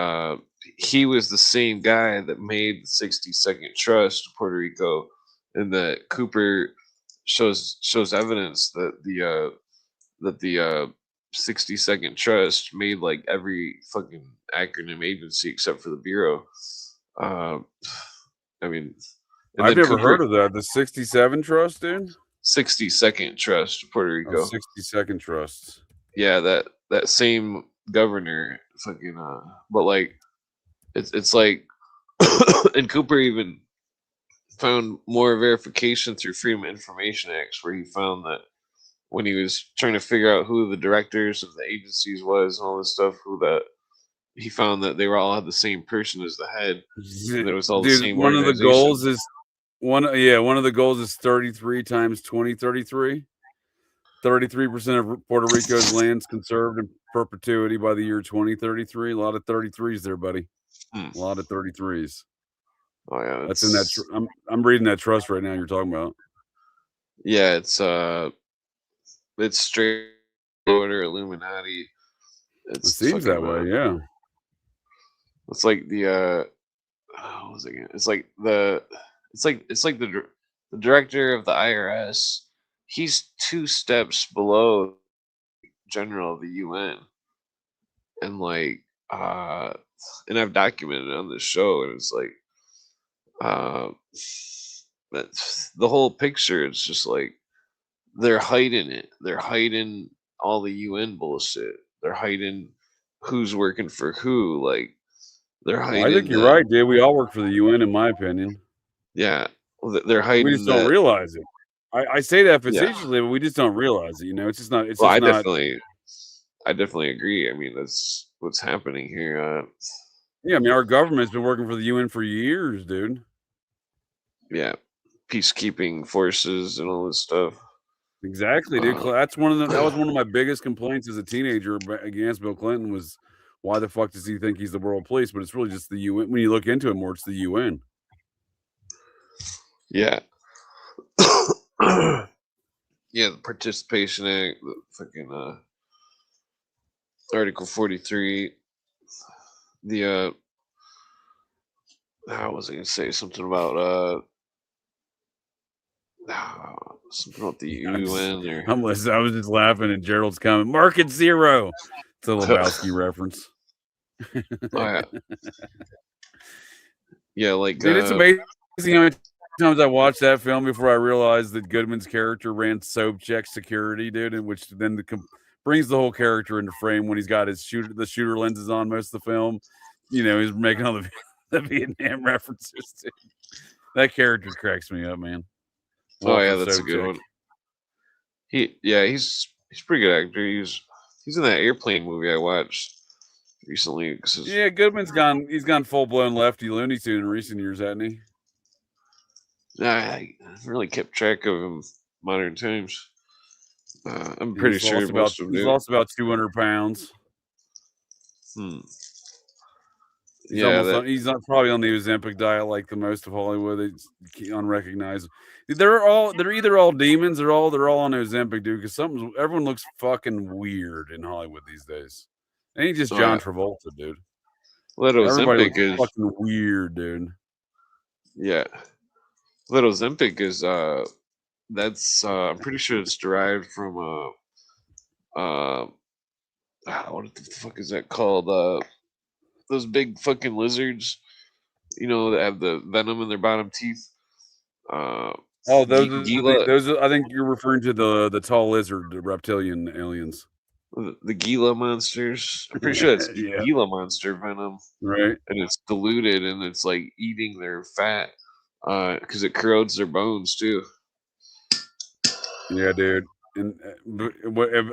he was the same guy that made the 60-second trust of Puerto Rico, and that Cooper shows evidence that the 60-second trust made like every fucking acronym agency except for the Bureau. I mean, I've never heard of that. The 67 trust, dude. 60-second trust of Puerto Rico. 60-second trust. Yeah, that same governor fucking but like it's like and Cooper even found more verification through Freedom of Information Acts, where he found that when he was trying to figure out who the directors of the agencies was and all this stuff, he found that they were all had the same person as the head. There was all the same. One of the goals is one of the goals is 33 times 2033. 33% of Puerto Rico's lands conserved in perpetuity by the year 2033. A lot of 33s there, buddy. A lot of 33s. Oh yeah, That's in that. I'm reading that trust right now. You're talking about. Yeah, it's straight order Illuminati. It seems that way. Yeah. It's like the what was it again? It's like the director of the IRS. He's 2 steps below general of the UN, and like and I've documented it on this show, and it's like that's the whole picture. It's just like they're hiding it. They're hiding all the UN bullshit. They're hiding who's working for who. Like they're hiding. I think you're right, dude. We all work for the UN, in my opinion. Yeah, they're hiding. We just don't realize it. I say that facetiously, but we just don't realize it. You know, it's just not. It's just not. I definitely agree. I mean, that's what's happening here. Yeah, I mean, our government's been working for the UN for years, dude. Yeah, peacekeeping forces and all this stuff. Exactly, dude. That was one of my biggest complaints as a teenager against Bill Clinton was, why the fuck does he think he's the world police? But it's really just the UN. When you look into it more, it's the UN. Yeah. Yeah, the Participation Act, the fucking Article 43. The how was I gonna say something about something about the UN or I was just laughing at Gerald's comment. Market zero. It's a Lebowski reference. Oh yeah. Yeah, like dude, it's amazing how many times I watched that film before I realized that Goodman's character ran soap check security, dude, and which then brings the whole character into frame when he's got his shooter lenses on most of the film. You know, he's making all the Vietnam references. Dude. That character cracks me up, man. Oh yeah, that's a good one. He's a pretty good actor. He's in that Airplane movie I watched recently. Yeah, Goodman's gone. He's gone full blown lefty Looney Tune in recent years, hasn't he? I haven't really kept track of him modern times. I'm pretty sure he's lost about 200 pounds. He's not probably on the Ozempic diet like the most of Hollywood. It's unrecognizable. They're either all demons or they're all on Ozempic, dude. Because everyone looks fucking weird in Hollywood these days. Ain't just John Travolta, dude. Well, everybody looks fucking weird, dude. Yeah, Little Ozempic is that's I'm pretty sure it's derived from what the fuck is that called? Those big fucking lizards, you know, that have the venom in their bottom teeth. Those I think you're referring to the tall lizard, the reptilian aliens. The Gila monsters. I'm pretty sure it's Gila monster venom. Right. And it's diluted and it's like eating their fat because it corrodes their bones too. Yeah, dude. And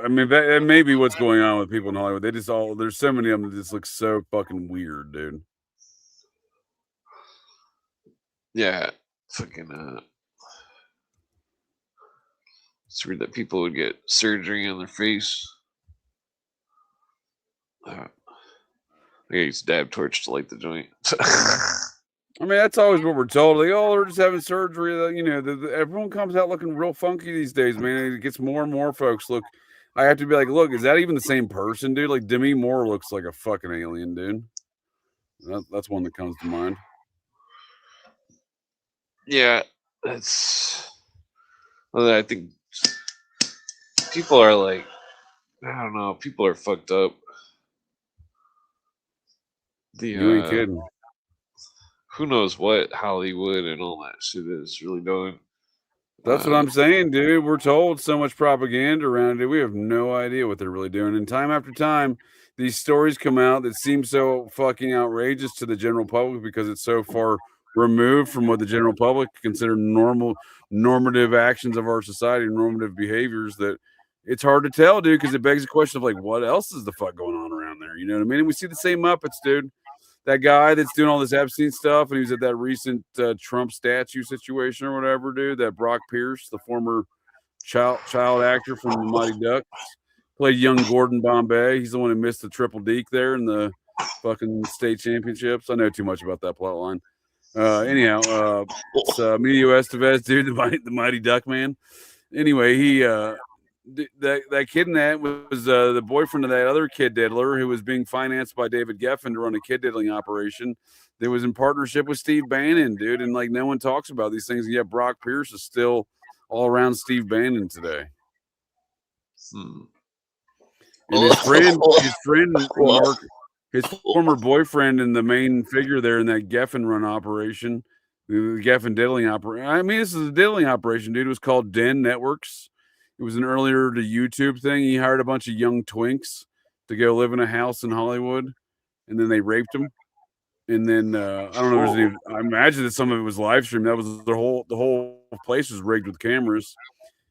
I mean, that may be what's going on with people in Hollywood. There's so many of them that just look so fucking weird, dude. Yeah, fucking. It's weird that people would get surgery on their face. I use dab torch to light the joint. I mean, that's always what we're told. Like, oh, they're just having surgery. You know, everyone comes out looking real funky these days, man. It gets more and more folks look. I have to be like, look, is that even the same person, dude? Like, Demi Moore looks like a fucking alien, dude. That's one that comes to mind. Yeah, that's. Well, I think people are like, I don't know. People are fucked up. You ain't kidding. Who knows what Hollywood and all that shit is really doing. That's what I'm saying, dude. We're told so much propaganda around it. We have no idea what they're really doing. And time after time, these stories come out that seem so fucking outrageous to the general public because it's so far removed from what the general public consider normative actions of our society, normative behaviors, that it's hard to tell, dude, because it begs the question of like, what else is the fuck going on around there? You know what I mean? And we see the same Muppets, dude. That guy that's doing all this Epstein stuff, and he was at that recent Trump statue situation or whatever, dude. That Brock Pierce, the former child actor from the Mighty Ducks, played young Gordon Bombay. He's the one who missed the triple deke there in the fucking state championships. I know too much about that plot line. Anyhow, it's Emilio Estevez, dude, the Mighty Duck Man. Anyway, he that kid in that was the boyfriend of that other kid diddler who was being financed by David Geffen to run a kid diddling operation that was in partnership with Steve Bannon, dude. And like no one talks about these things, and yet Brock Pierce is still all around Steve Bannon today. And his friend Mark, his former boyfriend and the main figure there in that Geffen run operation, the Geffen diddling operation. I mean, this is a diddling operation, dude. It was called Den Networks. It was an earlier to YouTube thing. He hired a bunch of young twinks to go live in a house in Hollywood, and then they raped them. And then I don't know if there's any. I imagine that some of it was live streamed. That was the whole place was rigged with cameras.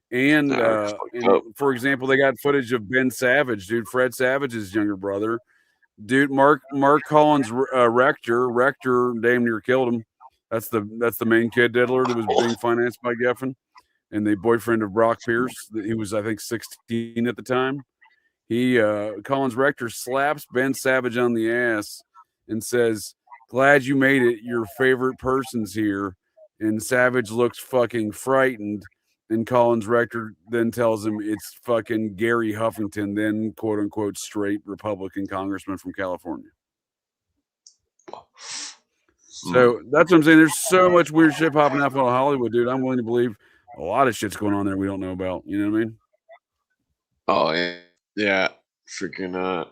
And for example, they got footage of Ben Savage, dude, Fred Savage's younger brother, dude. Mark Collins Rector damn near killed him. That's the main kid diddler that was being financed by Geffen, and the boyfriend of Brock Pierce. He was, I think, 16 at the time. He Collins Rector slaps Ben Savage on the ass and says, "Glad you made it. Your favorite person's here." And Savage looks fucking frightened. And Collins Rector then tells him it's fucking Gary Huffington, then quote unquote straight Republican congressman from California. So that's what I'm saying. There's so much weird shit popping up in Hollywood, dude. I'm willing to believe a lot of shit's going on there we don't know about. You know what I mean? Oh yeah, freaking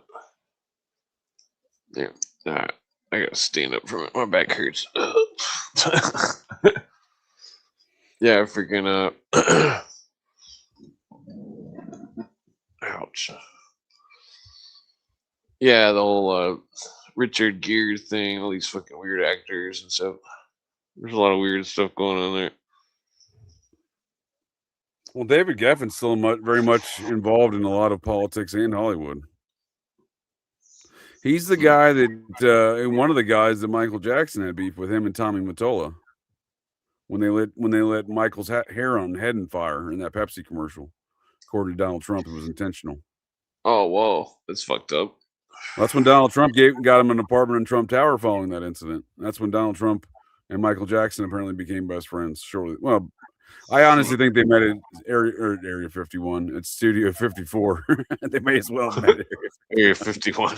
yeah. All right, I gotta stand up from it. My back hurts. Yeah, freaking ouch. Yeah, the whole Richard Gere thing, all these fucking weird actors and stuff. There's a lot of weird stuff going on there. Well, David Geffen's still very much involved in a lot of politics in Hollywood. He's the guy that, and one of the guys that Michael Jackson had beef with him and Tommy Mottola. When they lit Michael's hair on head on fire in that Pepsi commercial, according to Donald Trump, it was intentional. Oh, whoa, that's fucked up. That's when Donald Trump got him an apartment in Trump Tower following that incident. That's when Donald Trump and Michael Jackson apparently became best friends. Shortly, well, I honestly think they met at Area 51. It's Studio 54. They may as well have met at Area 51.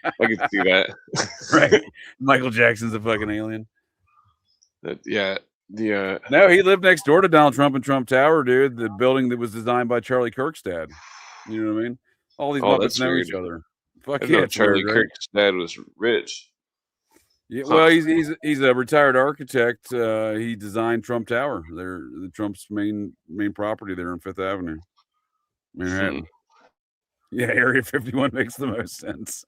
I can see that. Right? Michael Jackson's a fucking alien. Yeah. No, he lived next door to Donald Trump in Trump Tower, dude. The building that was designed by Charlie Kirk's dad. You know what I mean? All these Muppets know each other. Fuck yeah, Charlie weird, Kirk's dad was rich. Yeah, well, he's a retired architect. He designed Trump Tower. They're Trump's main property there on Fifth Avenue, Manhattan. Yeah, Area 51 makes the most sense.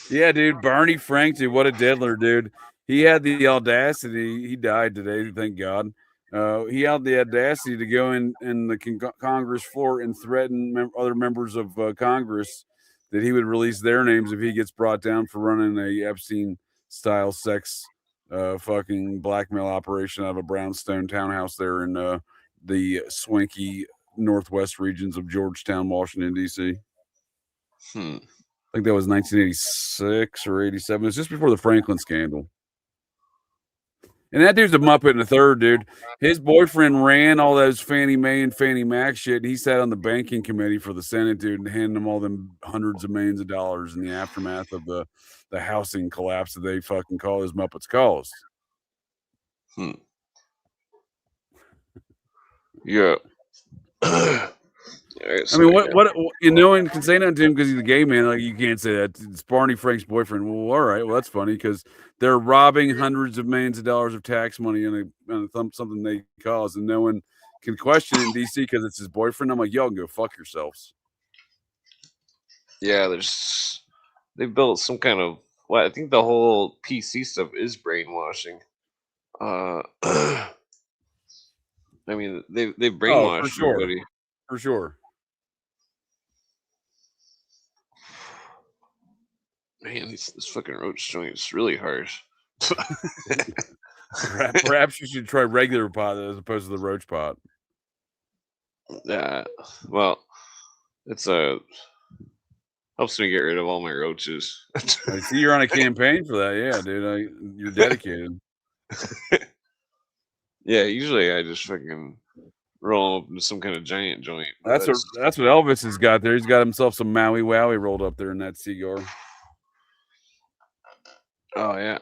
Yeah, dude, Barney Frank, dude, what a diddler, dude. He had the audacity. He died today, thank God. He had the audacity to go in the Congress floor and threaten other members of Congress that he would release their names if he gets brought down for running a Epstein-style sex fucking blackmail operation out of a brownstone townhouse there in the swanky northwest regions of Georgetown, Washington, D.C. I think that was 1986 or 87. It was just before the Franklin scandal. And that dude's a Muppet in the third, dude. His boyfriend ran all those Fannie Mae and Fannie Mac shit. And he sat on the banking committee for the Senate, dude, and handed them all them hundreds of millions of dollars in the aftermath of the housing collapse that they fucking call those Muppets caused. Yeah. I mean, what you know, and can say nothing to him because he's a gay man. Like, you can't say that. It's Barney Frank's boyfriend. Well, all right. Well, that's funny because they're robbing hundreds of millions of dollars of tax money on something they caused, and no one can question it in DC because it's his boyfriend. I'm like, y'all can go fuck yourselves. Yeah, they built some kind of. Well, I think the whole PC stuff is brainwashing. I mean, they brainwashed everybody. For sure. Man, this fucking roach joint is really hard. Perhaps you should try regular pot as opposed to the roach pot. Well, it's a Helps me get rid of all my roaches. I see you're on a campaign for that. Yeah, dude. You're dedicated. Yeah, usually I just fucking roll up into some kind of giant joint. That's what Elvis has got there. He's got himself some Maui Wowie rolled up there in that cigar. Oh yeah.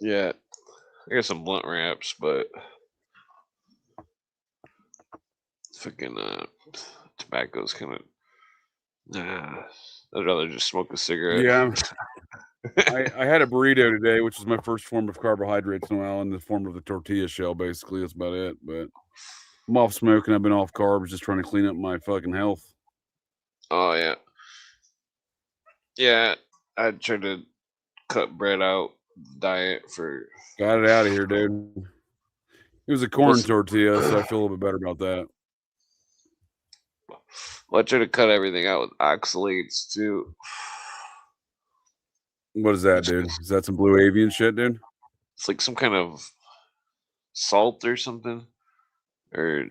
Yeah. I got some blunt wraps, but fucking tobacco's kind of I'd rather just smoke a cigarette. Yeah. I had a burrito today, which is my first form of carbohydrates in a while, in the form of the tortilla shell. Basically, that's about it. But I'm off smoking. I've been off carbs, just trying to clean up my fucking health. Oh yeah. Yeah, I tried to cut bread out diet for. Got it out of here, dude. It was a corn tortilla, so I feel a little bit better about that. Well, I try to cut everything out with oxalates too. What is that, dude? Is that some blue avian shit, dude? It's like some kind of salt or something, or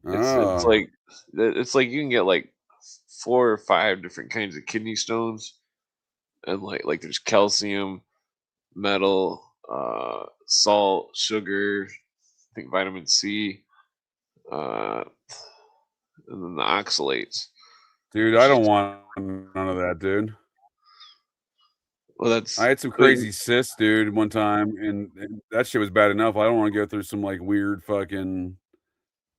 it's like you can get like 4 or 5 different kinds of kidney stones, and like there's calcium, metal, salt, sugar, I think vitamin C, and then the oxalates. Dude, I don't want none of that, dude. Well, I had some crazy cysts, dude, one time, and that shit was bad enough. I don't want to go through some like weird fucking,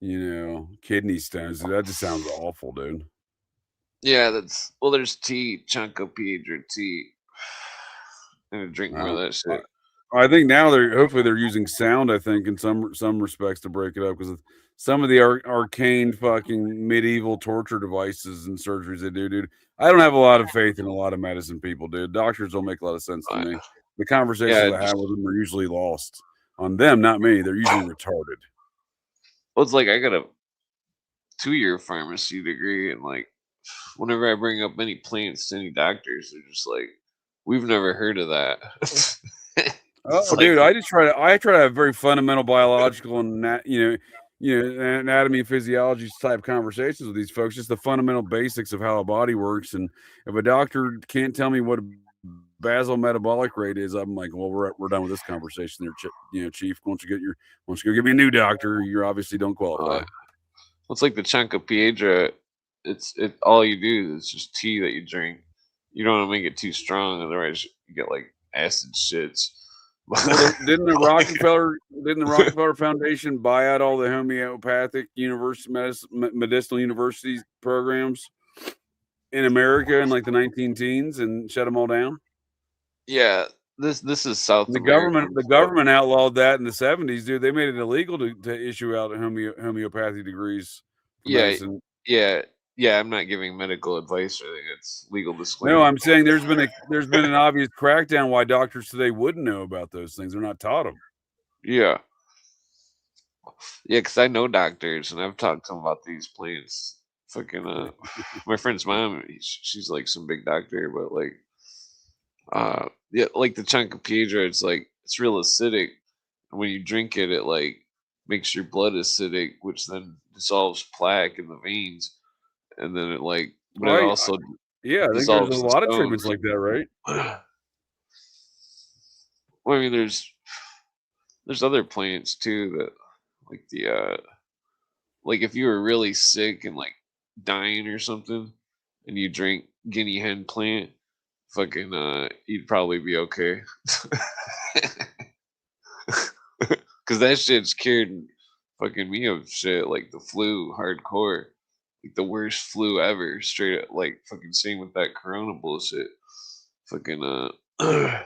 kidney stones. That just sounds awful, dude. Yeah, there's tea, Chancopiedra tea. I'm gonna drink more of that shit. I think now hopefully they're using sound, I think, in some respects to break it up, because some of the arcane fucking medieval torture devices and surgeries they do, dude. I don't have a lot of faith in a lot of medicine people, dude. Doctors don't make a lot of sense to me. The conversations I have with them are usually lost on them, not me. They're usually retarded. Well, it's like I got a 2-year pharmacy degree, and like whenever I bring up any plants to any doctors, they're just like, "We've never heard of that." Dude, I try to have very fundamental biological and anatomy and physiology type conversations with these folks, just the fundamental basics of how a body works. And if a doctor can't tell me what a basal metabolic rate is, I'm like, well, we're done with this conversation there, Chief. Why don't you go get me a new doctor? You obviously don't qualify. It's like the Chancopiedra. All you do is just tea that you drink. You don't want to make it too strong, otherwise you get like acid shits. Well, didn't the Rockefeller Foundation buy out all the homeopathic medicinal university programs in America in like the 19-teens and shut them all down? Yeah, this is South America. The government outlawed that in the 70s, dude. They made it illegal to issue out homeopathy degrees. Medicine. Yeah. I'm not giving medical advice or anything. It's legal disclaimer. No, I'm saying there's been an obvious crackdown why doctors today wouldn't know about those things. They're not taught them. Yeah, because I know doctors and I've talked to them about these plants. Fucking my friend's mom, she's like some big doctor, but like like the Chancopiedra, it's real acidic, and when you drink it, it like makes your blood acidic, which then dissolves plaque in the veins. And then it like, but it also I think there's a lot of treatments like that, right? Well, I mean, there's other plants too that, like like if you were really sick and like dying or something, and you drink guinea hen plant, fucking you'd probably be okay. Because that shit's cured fucking me of shit like the flu hardcore. Like the worst flu ever, straight up, like fucking same with that corona bullshit. Fucking that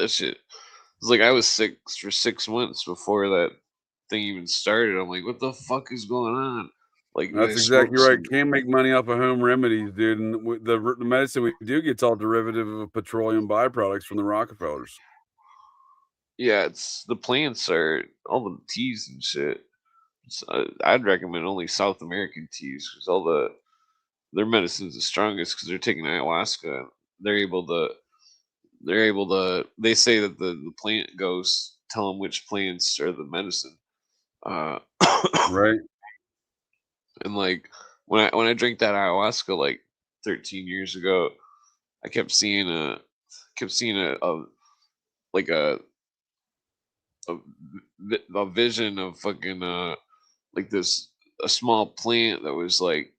shit. It's like I was sick for 6 months before that thing even started. I'm like, what the fuck is going on? Like that's exactly right. Can't make money off of home remedies, dude. And the medicine we do gets all derivative of petroleum byproducts from the Rockefellers. Yeah, it's the plants are all the teas and shit. I'd recommend only South American teas because their medicine's the strongest because they're taking ayahuasca. They're able to. They say that the plant ghosts tell them which plants are the medicine. Right. And like when I drank that ayahuasca like 13 years ago, I kept seeing a like a vision of fucking like a small plant that was like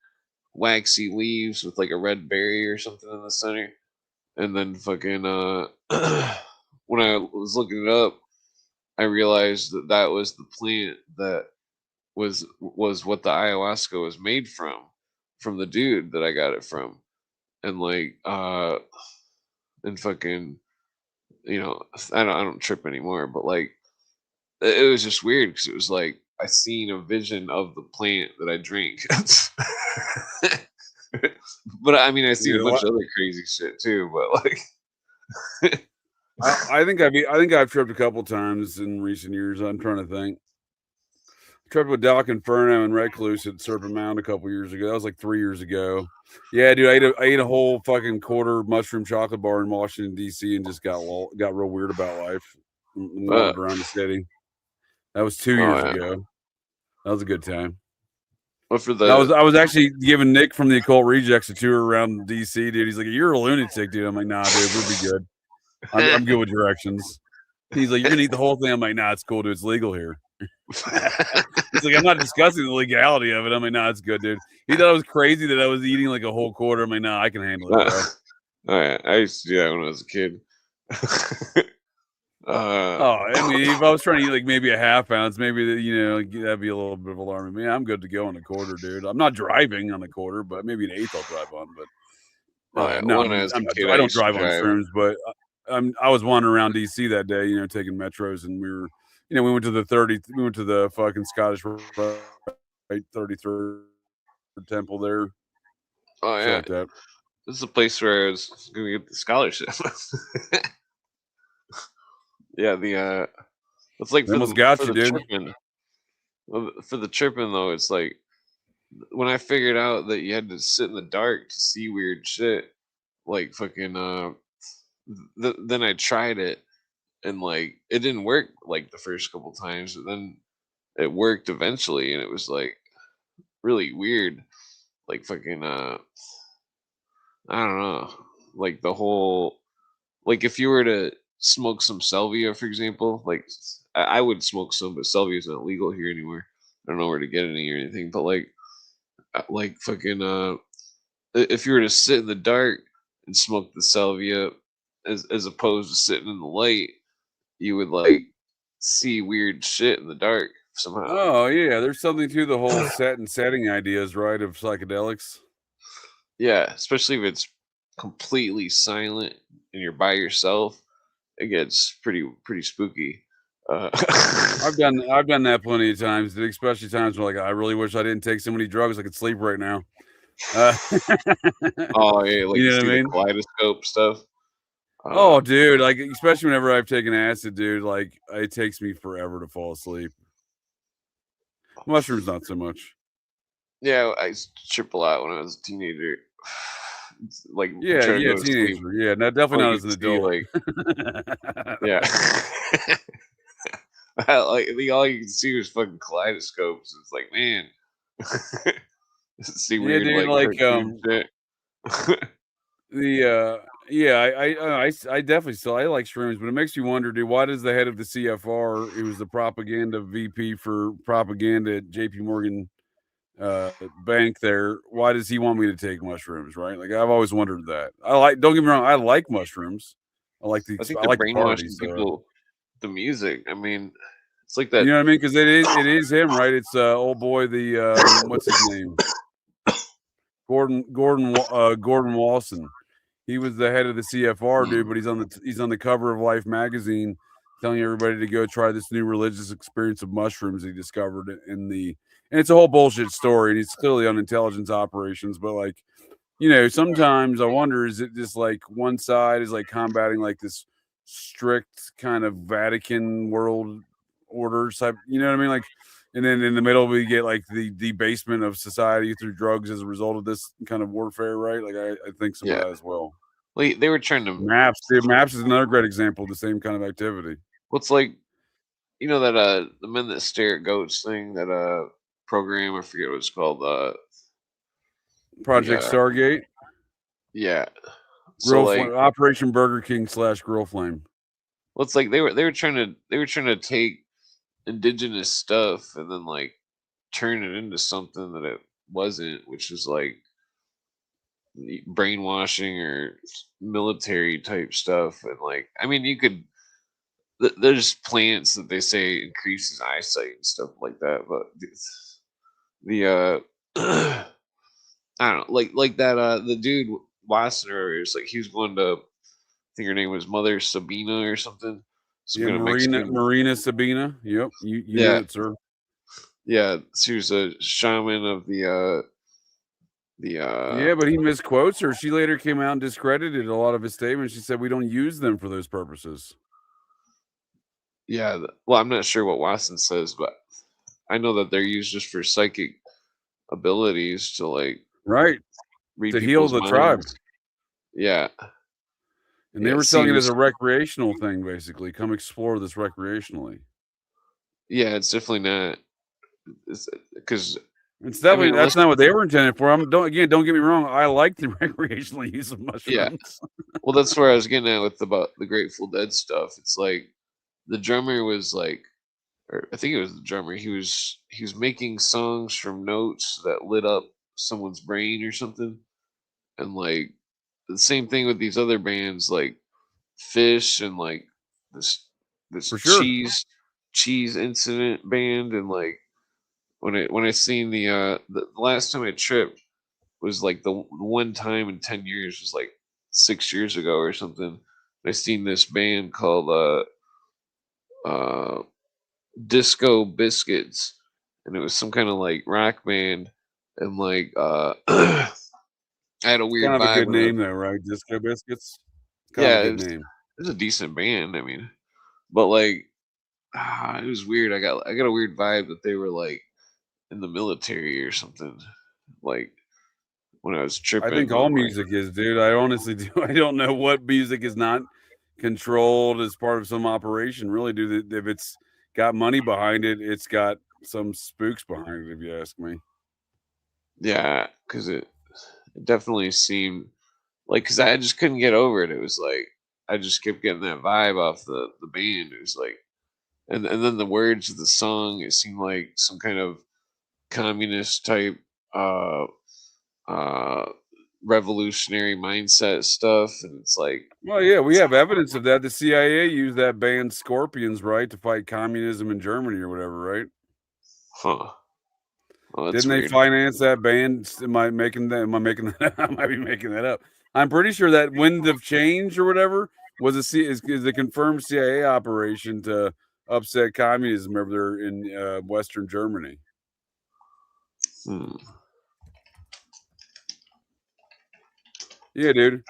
waxy leaves with like a red berry or something in the center, and then fucking when I was looking it up, I realized that was the plant that was what the ayahuasca was made from the dude that I got it from. And like and fucking, you know, I don't trip anymore, but like it was just weird because it was like I seen a vision of the plant that I drink. But I mean, I seen a bunch of other crazy shit too, but like I think I've tripped a couple times in recent years. I'm trying to think. I tripped with Doc Inferno and Recluse at Serpent Mound a couple years ago. That was like 3 years ago. Yeah, dude, I ate a whole fucking quarter mushroom chocolate bar in Washington D.C. and just got real weird about life. And wandered around the city. That was 2 years ago. That was a good time. But for I was actually giving Nick from the Occult Rejects a tour around DC, dude. He's like, "You're a lunatic, dude." I'm like, "Nah, dude, we'll be good. I'm good with directions." He's like, "You're gonna eat the whole thing." I'm like, "Nah, it's cool, dude. It's legal here." He's like, "I'm not discussing the legality of it." I'm like, "Nah, it's good, dude." He thought it was crazy that I was eating like a whole quarter. I'm like, "Nah, I can handle it, bro." Oh, yeah. I used to do that when I was a kid. I mean, if I was trying to eat like maybe a half ounce, maybe that'd be a little bit of alarming. Man, I'm good to go on a quarter, dude. I'm not driving on a quarter, but maybe an eighth I'll drive on. But no, I don't drive on shrooms. But I was wandering around DC that day, taking metros, and we went to the fucking Scottish Rite 33rd temple there. Oh yeah, like that. This is a place where I was going to get the scholarship. Yeah, it's like for the tripping. For the tripping though, it's like when I figured out that you had to sit in the dark to see weird shit, like fucking then I tried it, and like it didn't work like the first couple times, but then it worked eventually, and it was like really weird, like fucking I don't know, like the whole, like if you were to smoke some salvia, for example, like I would smoke some, but salvia is not legal here anymore. I don't know where to get any or anything, but like fucking if you were to sit in the dark and smoke the salvia as opposed to sitting in the light, you would like see weird shit in the dark somehow. Oh yeah, there's something to the whole setting ideas, right, of psychedelics. Yeah, especially if it's completely silent and you're by yourself, it gets pretty spooky. I've done that plenty of times, especially times where like I really wish I didn't take so many drugs. I could sleep right now. Oh yeah, like you know what I mean? The kaleidoscope stuff. Oh, dude, like especially whenever I've taken acid, dude, like it takes me forever to fall asleep. Mushrooms, not so much. Yeah, I used to trip a lot when I was a teenager. Like teenager. Yeah, no, definitely not as an adult. Like, yeah, like all you can see was fucking kaleidoscopes. It's like, man, see weird, dude, shit. I definitely still I like shrooms, but it makes you wonder, dude, why does the head of the CFR, who was the propaganda VP for propaganda at JP Morgan bank there, why does he want me to take mushrooms, right? Like I've always wondered that. Don't get me wrong, I like mushrooms. I like the parties, people, the music. I mean, it's like that. You know what I mean? Because it is him, right? It's old boy, the what's his name? Gordon Walson. He was the head of the CFR, dude, but he's on the cover of Life magazine, telling everybody to go try this new religious experience of mushrooms he discovered and it's a whole bullshit story, and he's clearly on intelligence operations, but like, sometimes I wonder, is it just like one side is like combating like this strict kind of Vatican world order type, you know what I mean? Like, and then in the middle we get like the debasement of society through drugs as a result of this kind of warfare, right? Like I think some of that as well. Well, they were trying to Maps is another great example of the same kind of activity. Well, it's like, that the Men That Stare at Goats thing, that program, I forget what it's called, Project Stargate. Yeah. So like Operation Burger King / Grill Flame. well, it's like they were trying to take indigenous stuff and then like turn it into something that it wasn't, which is like brainwashing or military type stuff. And like, I mean, you could there's plants that they say increases eyesight and stuff like that, but the I don't know, like that the dude Wassner is like he was going to, I think her name was Mother Sabina or something. Some kind of Marina Sabina. Yep, you Yeah. know it, sir. Yeah, she was a shaman of the Yeah, but he misquotes her. She later came out and discredited a lot of his statements. She said we don't use them for those purposes. Yeah, well, I'm not sure what Watson says, but I know that they're used just for psychic abilities to like Right. read To heal people's the tribe. minds. Yeah. And they Yeah, were see, selling it it as a was- recreational thing, basically. Come explore this recreationally. Yeah, it's definitely not. Because It's definitely mean, that's not what they were intended for. Don't get me wrong. I like the recreational use of mushrooms. Yeah. Well, that's where I was getting at with about the Grateful Dead stuff. It's like the drummer was like, or I think it was the drummer. He was making songs from notes that lit up someone's brain or something, and like the same thing with these other bands like Fish and like this For sure. cheese incident band. And like when I seen the last time I tripped was like the one time in 10 years was like 6 years ago or something. I seen this band called Disco Biscuits, and it was some kind of like rock band, and like I had a weird Kind of a vibe good with it. name though, right? Disco Biscuits. Kind Yeah, of a it good was, name. it was a decent band. I mean, but like it was weird. I got a weird vibe that they were like in the military or something. Like when I was tripping. I think all I'm like, music is, dude. I honestly do. I don't know what music is not controlled as part of some operation. Really, dude. If it's got money behind it, it's got some spooks behind it. If you ask me. yeah, because it definitely seemed like, because I just couldn't get over it. It was like I just kept getting that vibe off the band. It was like, and then the words of the song, it seemed like some kind of communist type revolutionary mindset stuff. And it's like, Well, yeah, we have evidence of that. The CIA used that band Scorpions, right, to fight communism in Germany or whatever, right? huh. Well, that's Didn't they weird. finance that band? Am I making that? Am I making that? I might be making that up. I'm pretty sure that Wind of Change or whatever was is a confirmed CIA operation to upset communism over there in Western Germany. Yeah, dude.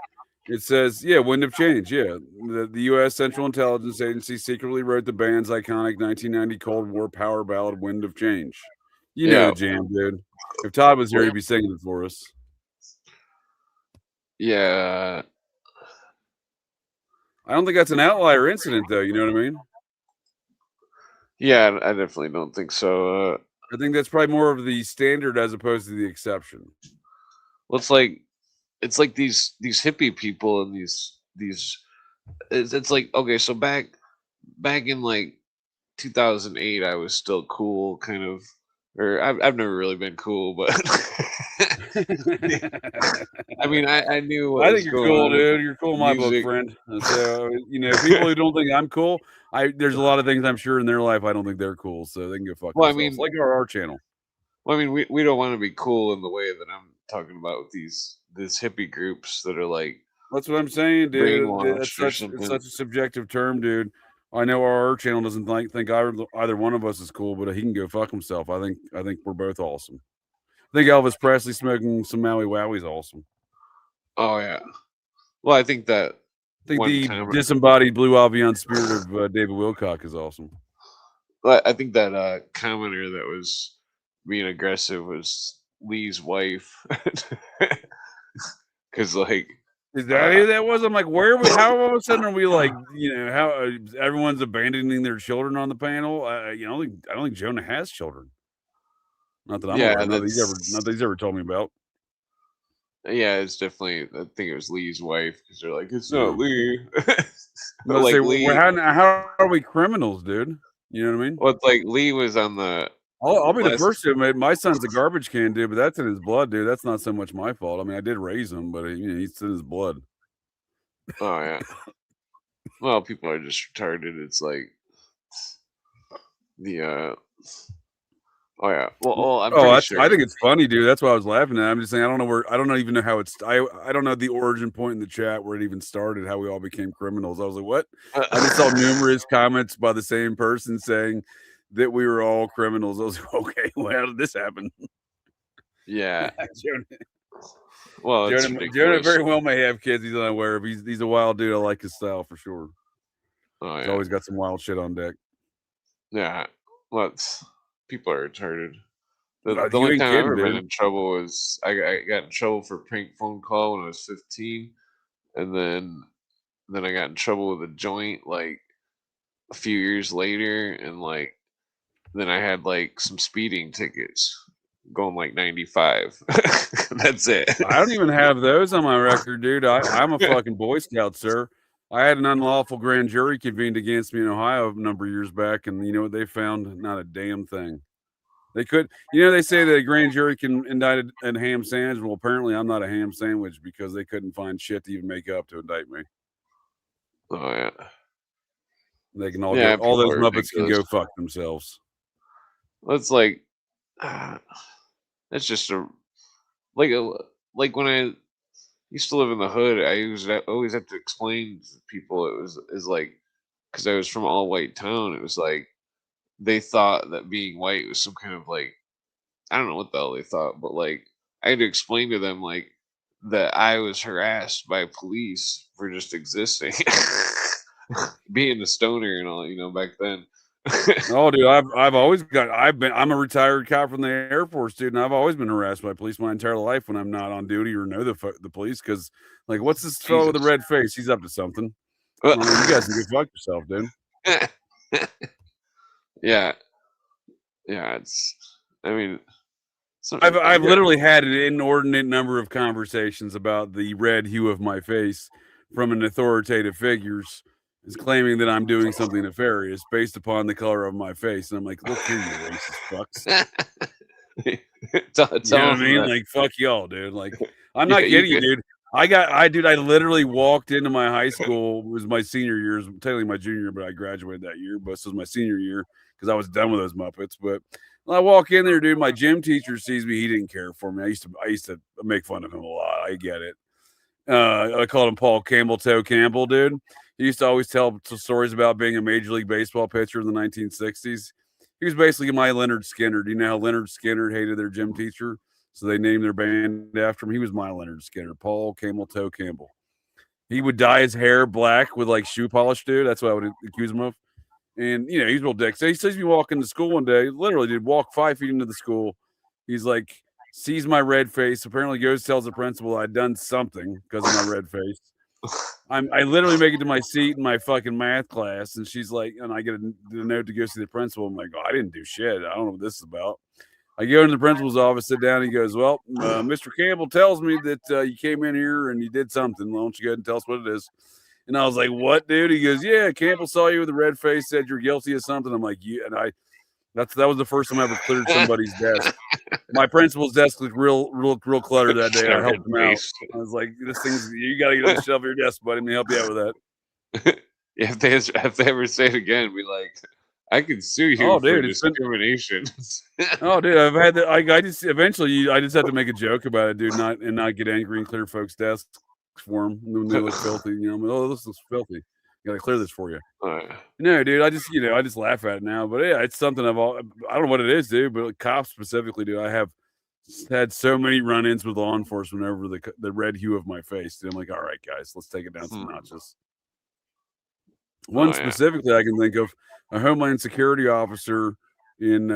It says, yeah, Wind of Change. Yeah. The U.S. Central Intelligence Agency secretly wrote the band's iconic 1990 Cold War power ballad, Wind of Change. You know Yeah. the jam, dude. If Todd was here, he'd be singing it for us. Yeah. I don't think that's an outlier incident, though. You know what I mean? Yeah, I definitely don't think so. I think that's probably more of the standard as opposed to the exception. Well, it's like these hippie people and these it's like, okay, so back in like 2008 I was still cool, kind of, or I've never really been cool, but I mean I knew what I was think you're going cool, on with dude. You're cool in my book, music. friend. So people who don't think I'm cool, there's a lot of things I'm sure in their life I don't think they're cool, so they can go fuck Well, I themselves. mean, Like our channel. Well, I mean, we don't want to be cool in the way that I'm talking about with these hippie groups that are like, That's what I'm saying, dude. brainwashed or It's something. such a subjective term, dude. I know our channel doesn't think either one of us is cool, but he can go fuck himself. I think we're both awesome. I think Elvis Presley smoking some Maui Wowie is awesome. Oh yeah. Well, I think that I think one the time- disembodied Blue Avian spirit of David Wilcock is awesome. I think that commenter that was being aggressive was Lee's wife, because like, Is that who that was? I'm like, where? How all of a sudden are we like, how everyone's abandoning their children on the panel? I don't think Jonah has children. Not that I'm Yeah, aware. Not that he's ever told me about. Yeah, it's definitely. I think it was Lee's wife because they're like, it's not Lee. But like say, Lee. how are we criminals, dude? You know what I mean? Well, it's like Lee was on the. I'll be the last- first to admit my son's a garbage can, dude, but that's in his blood, dude. That's not so much my fault. I mean, I did raise him, but he's in his blood. Oh yeah. Well, people are just retarded. It's like the. Oh yeah. Well, I'm pretty sure. I think it's funny, dude. That's why I was laughing at. I'm just saying I don't even know how it's. I don't know the origin point in the chat where it even started. How we all became criminals. I was like, what? I just saw numerous comments by the same person saying that we were all criminals. I was like, okay, well, how did this happen? Yeah. Well, it's Jonah very well may have kids he's unaware of. He's a wild dude. I like his style for sure. Oh, He's yeah. always got some wild shit on deck. Yeah. Well, people are retarded. The You only ain't time I've kidding, ever been dude. in trouble was I got in trouble for a prank phone call when I was 15, and then I got in trouble with a joint like a few years later, and like then I had like some speeding tickets going like 95. That's it. I don't even have those on my record, dude. I'm a fucking Boy Scout, sir. I had an unlawful grand jury convened against me in Ohio a number of years back, and you know what they found? Not a damn thing. They could, they say that a grand jury can indict a ham sandwich. Well, apparently I'm not a ham sandwich because they couldn't find shit to even make up to indict me. Oh yeah. They can all go, all those Muppets can go fuck themselves. It's like that's just like when I used to live in the hood, I always have to explain to people is like because I was from all white town. It was like they thought that being white was some kind of like I don't know what the hell they thought, but like I had to explain to them like that I was harassed by police for just existing, being a stoner and all, back then. Oh, dude, I'm a retired cop from the Air Force, dude, and I've always been harassed by police my entire life when I'm not on duty or know the police because, like, what's this fellow with the red face? He's up to something. You guys can go fuck yourself, dude. Yeah. It's. I mean, I've literally had an inordinate number of conversations about the red hue of my face from an authoritative figures. Is claiming that I'm doing something nefarious based upon the color of my face, and I'm like, look here, you racist fucks. You know what I mean? Like, fuck y'all, dude. Like, I'm not kidding you, dude. I literally walked into my high school. It was my senior year, it was technically my junior year, but I graduated that year. But this was my senior year because I was done with those Muppets. But when I walk in there, dude, my gym teacher sees me. He didn't care for me. I used to make fun of him a lot. I get it. I called him Paul Campbell Toe Campbell, dude. He used to always tell stories about being a Major League Baseball pitcher in the 1960s. He was basically my Leonard Skinner. Do you know how Leonard Skinner hated their gym teacher? So they named their band after him. He was my Leonard Skinner, Paul Campbell Toe Campbell. He would dye his hair black with like shoe polish, dude. That's what I would accuse him of. And, he's a real dick. So he sees me walk into school one day, literally, dude, walk 5 feet into the school. He's like, sees my red face, apparently goes, tells the principal I'd done something because of my red face. I literally make it to my seat in my fucking math class, and she's like, and I get a note to go see the principal. I'm like, oh, I didn't do shit. I don't know what this is about. I go into the principal's office, sit down. He goes, well, Mr. Campbell tells me that you came in here and you did something. Why don't you go ahead and tell us what it is? And I was like, what, dude? He goes, yeah, Campbell saw you with a red face, said you're guilty of something. I'm like, yeah, and that was the first time I ever cleared somebody's desk. My principal's desk looked real cluttered that day. I helped him out. I was like, you got to get on the shelf of your desk, buddy. Let me help you out with that. If they ever say it again, be like, I can sue you for discrimination. Oh, dude, I've had that. I just eventually I just have to make a joke about it, dude, not get angry and clear folks' desks for them when they look filthy. Oh, this looks filthy. Gotta clear this for you. No, dude, I just laugh at it now. But yeah, it's something I don't know what it is, dude. But cops specifically, dude, I have had so many run-ins with law enforcement over the red hue of my face. Dude, I'm like, all right, guys, let's take it down some notches. One specifically I can think of, a Homeland Security officer in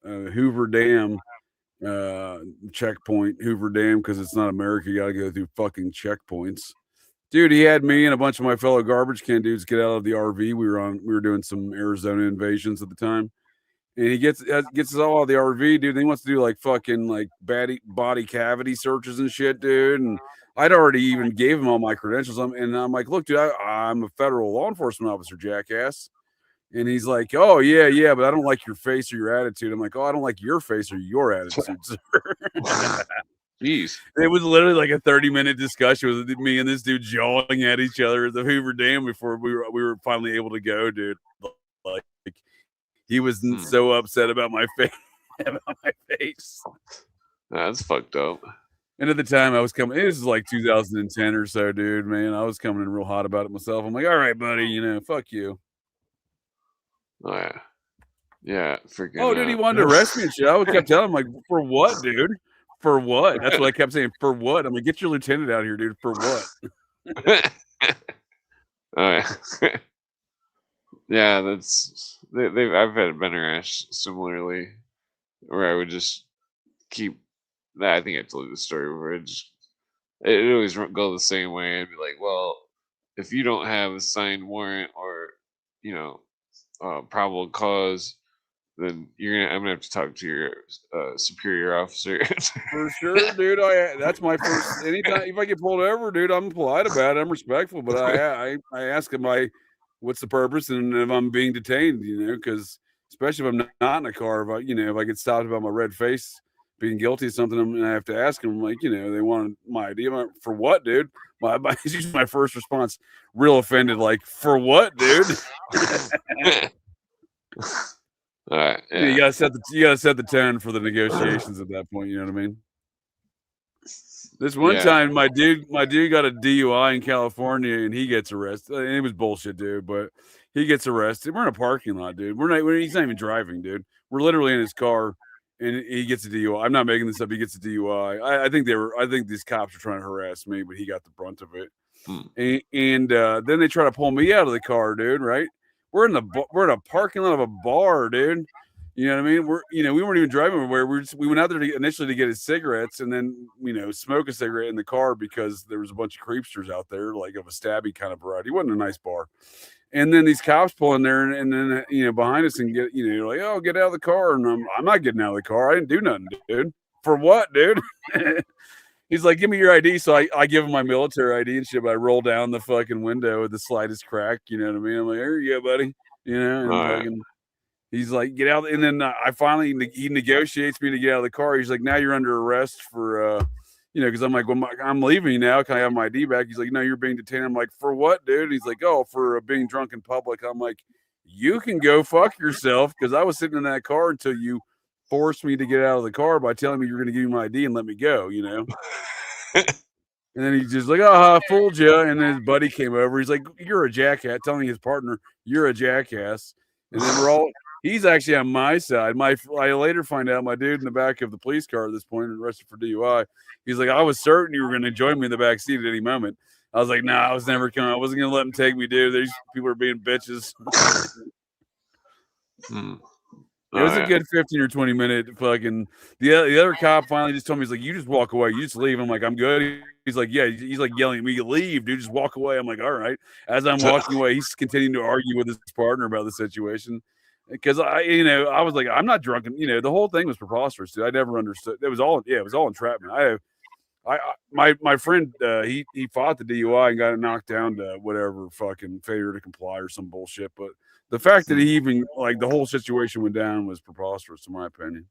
Hoover Dam checkpoint, Hoover Dam, because it's not America. You got to go through fucking checkpoints. Dude, he had me and a bunch of my fellow garbage can dudes get out of the RV. We were doing some Arizona invasions at the time. And he gets us all out of the RV, dude. And he wants to do like fucking like body cavity searches and shit, dude. And I'd already even gave him all my credentials. And I'm like, look, dude, I'm a federal law enforcement officer, jackass. And he's like, oh, yeah, but I don't like your face or your attitude. I'm like, oh, I don't like your face or your attitude, sir. Jeez. It was literally like a 30-minute discussion with me and this dude jawing at each other at the Hoover Dam before we were finally able to go, dude. Like, he was so upset about my face. That's fucked up. And at the time I was coming, it was like 2010 or so, dude, man. I was coming in real hot about it myself. I'm like, all right, buddy, fuck you. Oh, yeah. Yeah, freaking. Oh, dude, he wanted to arrest me and shit. I kept telling him, like, for what, dude? For what? That's what I kept saying. For what? I'm like, get your lieutenant out here, dude. For what? Oh, yeah. Yeah, I've had been harassed similarly, where I would just keep. I think I told you the story where it always go the same way. I'd be like, well, if you don't have a signed warrant or probable cause, then I'm gonna have to talk to your superior officer. For sure, dude. That's my first. Anytime if I get pulled over, dude, I'm polite about it. I'm respectful, but I ask him what's the purpose and if I'm being detained, because especially if I'm not in a car, if I get stopped about my red face being guilty of something, and I have to ask them, like, they want my ID. Like, for what, dude? It's usually my first response, real offended, like, for what, dude? All right, yeah. You gotta set the tone for the negotiations at that point. You know what I mean? This one time, my dude got a DUI in California, and he gets arrested. It was bullshit, dude, but he gets arrested. We're in a parking lot, dude. He's not even driving, dude. We're literally in his car, and he gets a DUI. I'm not making this up. He gets a DUI. I think these cops are trying to harass me, but he got the brunt of it. And then they try to pull me out of the car, dude. Right? We're in a parking lot of a bar, dude. You know what I mean? We weren't even driving anywhere. We went out there initially to get his cigarettes, and then smoke a cigarette in the car because there was a bunch of creepsters out there, like of a stabby kind of variety. It wasn't a nice bar. And then these cops pull in there, and then behind us and get like, oh, get out of the car, and I'm not getting out of the car. I didn't do nothing, dude. For what, dude? He's like, give me your ID. So I give him my military ID and shit, but I roll down the fucking window with the slightest crack. You know what I mean? I'm like, here you go, buddy. And he's like, get out. And then he negotiates me to get out of the car. He's like, now you're under arrest for, because I'm like, well, I'm leaving now. Can I have my ID back? He's like, no, you're being detained. I'm like, for what, dude? He's like, oh, for being drunk in public. I'm like, you can go fuck yourself, because I was sitting in that car until you forced me to get out of the car by telling me you're going to give me my ID and let me go, And then he's just like, I fooled you. And then his buddy came over. He's like, you're a jackass, telling his partner, you're a jackass. And then he's actually on my side. I later find out my dude in the back of the police car at this point, arrested for DUI. He's like, I was certain you were going to join me in the back seat at any moment. I was like, nah, I was never coming. I wasn't going to let him take me, dude. These people are being bitches. It was a good 15 or 20 minute fucking. The other cop finally just told me, he's like, you just walk away. You just leave. I'm like, I'm good. He's like, yeah. He's like yelling at me, leave, dude. Just walk away. I'm like, all right. As I'm walking away, he's continuing to argue with his partner about the situation. Because I was like, I'm not drunk. And, the whole thing was preposterous, dude. I never understood. It was all entrapment. My friend, he fought the DUI and got it knocked down to whatever, fucking failure to comply or some bullshit. But the fact that he even, like, the whole situation went down was preposterous, in my opinion.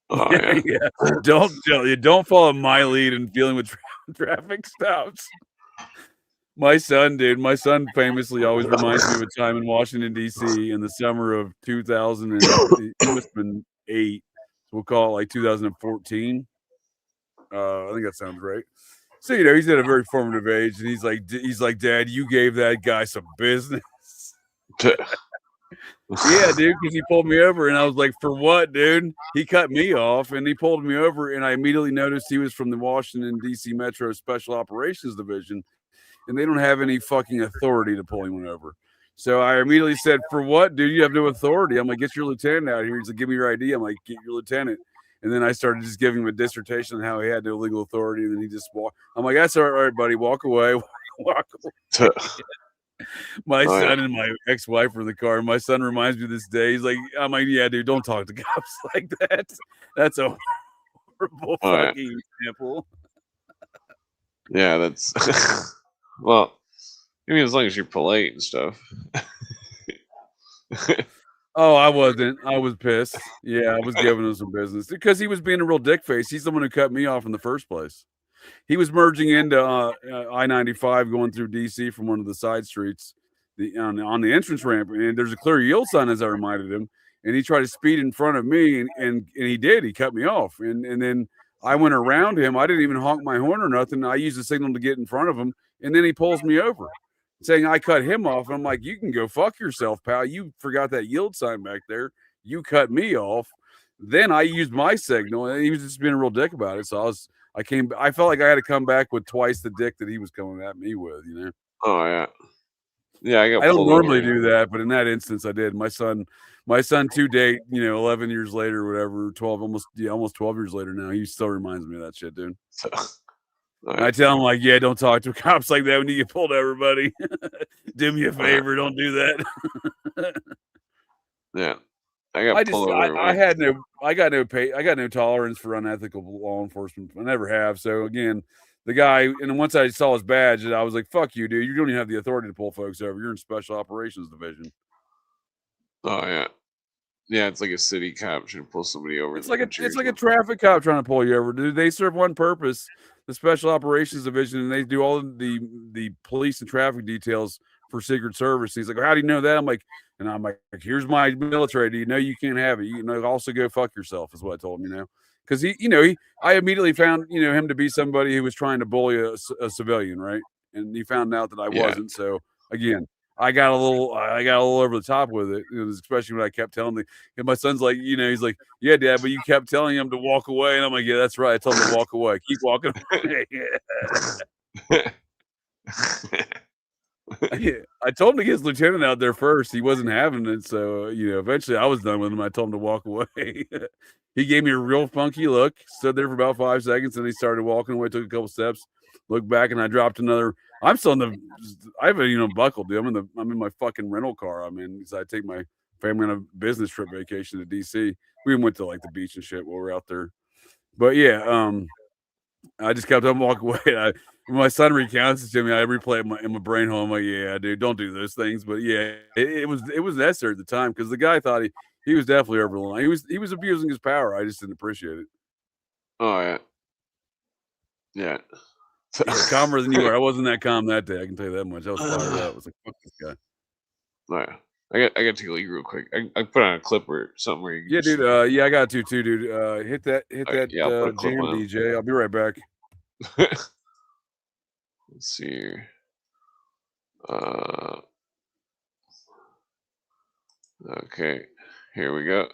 Oh, yeah. Yeah. Don't follow my lead in dealing with traffic stops. My son famously always reminds me of a time in Washington, D.C. in the summer of 2000, and it must have been 8. So we'll call it like 2014. I think that sounds right. So, he's at a very formative age, and he's like, Dad, you gave that guy some business. Yeah, dude, because he pulled me over, and I was like, for what, dude? He cut me off, and he pulled me over, and I immediately noticed he was from the Washington, D.C. Metro Special Operations Division, and they don't have any fucking authority to pull anyone over. So I immediately said, for what, dude? You have no authority. I'm like, get your lieutenant out here. He's like, give me your ID. I'm like, get your lieutenant. And then I started just giving him a dissertation on how he had no legal authority, and then he just walked. I'm like, that's all right, buddy. Walk away. Walk away. My Oh, yeah. son and my ex-wife were in the car. My son reminds me of this day. He's like, I'm like, yeah, dude, don't talk to cops like that. That's a horrible Oh, yeah. fucking example. Yeah, that's well. I mean, as long as you're polite and stuff. Oh, I wasn't. I was pissed. Yeah, I was giving him some business because he was being a real dick face. He's the one who cut me off in the first place. He was merging into I-95 going through DC from one of the side streets on the entrance ramp, and there's a clear yield sign, as I reminded him, and he tried to speed in front of me, and he did. He cut me off, and then I went around him. I didn't even honk my horn or nothing. I used the signal to get in front of him, and then he pulls me over, saying I cut him off. And I'm like, you can go fuck yourself, pal. You forgot that yield sign back there. You cut me off. Then I used my signal, and he was just being a real dick about it. So I felt like I had to come back with twice the dick that he was coming at me with, you know? Oh, yeah. Yeah, I don't normally do that, but in that instance I did. My son to date, 11 years later, whatever, 12, almost 12 years later now, he still reminds me of that shit, dude. Right. I tell him, like, yeah, don't talk to cops like that when you get pulled over, buddy. Do me a favor, don't do that. Yeah. I got no tolerance for unethical law enforcement. I never have. So again, the guy, and once I saw his badge, I was like, fuck you, dude. You don't even have the authority to pull folks over. You're in Special Operations Division. Oh, yeah. Yeah, it's like a city cop should pull somebody over. It's like a traffic cop trying to pull you over. Dude, they serve one purpose, the Special Operations Division, and they do all the police and traffic details for Secret Service. He's like, well, how do you know that? I'm like, here's my military. Do you know you can't have it? You also go fuck yourself, is what I told him, because I immediately found, him to be somebody who was trying to bully a civilian, right? And he found out that I wasn't. So again, I got a little over the top with it, especially when I kept telling him. And my son's like, he's like, yeah, Dad, but you kept telling him to walk away. And I'm like, yeah, that's right. I told him to walk away. Keep walking away. Yeah. I told him to get his lieutenant out there first. He wasn't having it. So, eventually I was done with him. I told him to walk away. He gave me a real funky look, stood there for about 5 seconds, and he started walking away, took a couple steps, looked back, and I dropped another. I haven't even buckled, dude. I'm in my fucking rental car. I take my family on a business trip vacation to DC. We went to like the beach and shit while we were out there. But yeah, I just kept on walking away. When my son recounts it to me, I replay it in my brain home. I'm like, yeah, dude, don't do those things. But yeah, it was necessary at the time because the guy thought he was definitely over the line. He was abusing his power. I just didn't appreciate it. Oh yeah. Yeah. Calmer than you were. I wasn't that calm that day. I can tell you that much. I was fired up. I was like, fuck this guy. All right. I got to take a leak real quick. I put on a clip or something where you dude. Yeah, I got to too, dude. Hit that jam, DJ. I'll be right back. Let's see here. Okay. Here we go.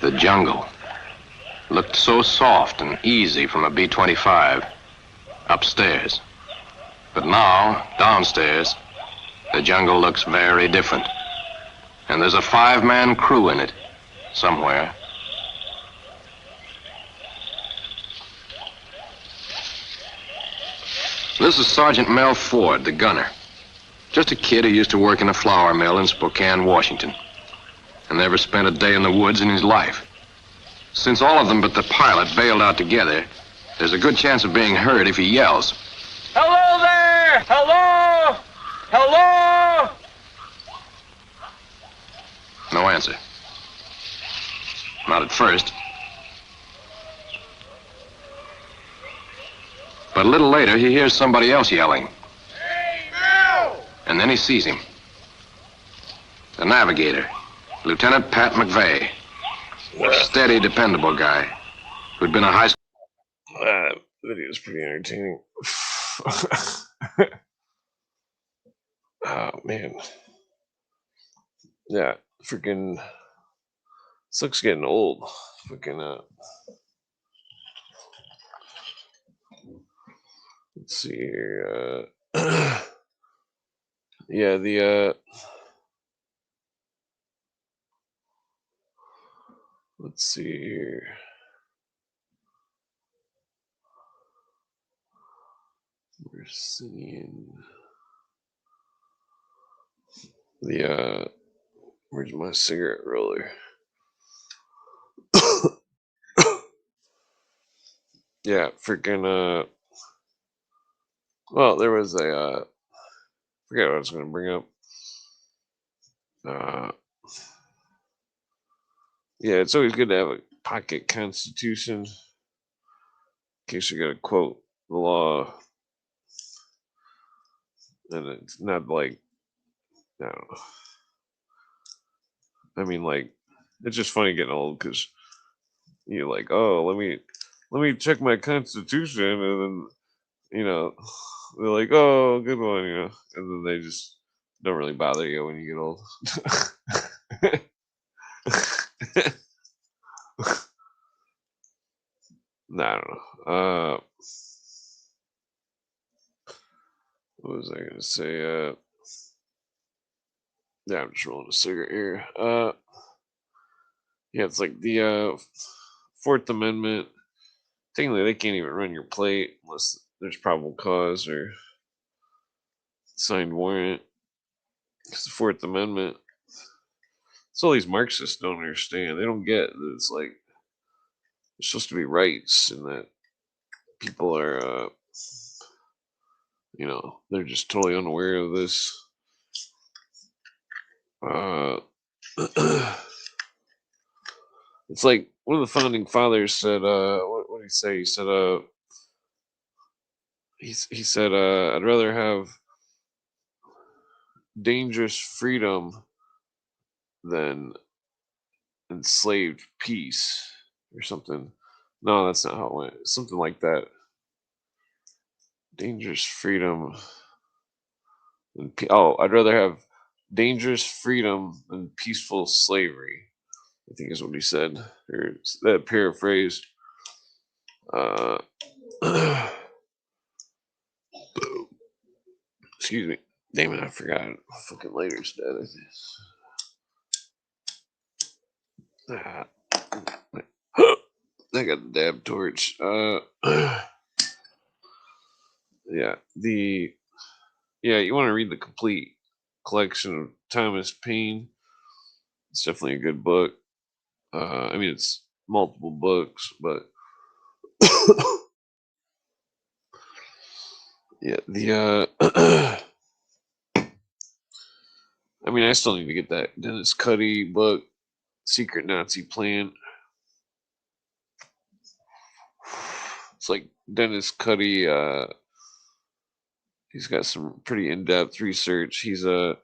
The jungle looked so soft and easy from a B-25 upstairs. But now, downstairs, the jungle looks very different. And there's a 5-man crew in it, somewhere. This is Sergeant Mel Ford, the gunner. Just a kid who used to work in a flour mill in Spokane, Washington. and never spent a day in the woods in his life. Since all of them but the pilot bailed out together, there's a good chance of being heard if he yells. Hello there! Hello! Hello! No answer. Not at first. But a little later, he hears somebody else yelling. Hey, now! And then he sees him. The navigator, Lieutenant Pat McVeigh. Steady, dependable guy who'd been a high school. That video is pretty entertaining. Oh, man. Yeah, freaking. This looks getting old. Freaking, let's see here. Yeah, let's see here. We're seeing where's my cigarette roller? Yeah, freaking, well, there was a, forget what I was going to bring up. Yeah, it's always good to have a pocket constitution in case you're going to quote the law. And it's not like, I don't know. I mean, like, it's just funny getting old because you're like, oh, let me check my constitution, and then, you know, they're like, oh, good one, you know, and then they just don't really bother you when you get old. Nah, I don't know. What was I gonna say? Yeah, I'm just rolling a cigarette here. Yeah, it's like the Fourth Amendment. Technically, they can't even run your plate unless there's probable cause or signed warrant. Because the Fourth Amendment, it's all these Marxists don't understand. They don't get that it's like there's supposed to be rights, and that people are, you know, they're just totally unaware of this. It's like one of the founding fathers said, what did he say? He said, he said, I'd rather have dangerous freedom than enslaved peace, or something. No, that's not how it went. Something like that. Dangerous freedom. I'd rather have dangerous freedom than peaceful slavery, I think is what he said. Or that paraphrased. Excuse me. Damn it, I forgot. Fucking later's dead. I got the dab torch. Yeah, you want to read the complete collection of Thomas Paine. It's definitely a good book. I mean, it's multiple books, but yeah, I mean, I still need to get that Dennis Cuddy book, Secret Nazi Plan. It's like Dennis Cuddy, he's got some pretty in-depth research. He is a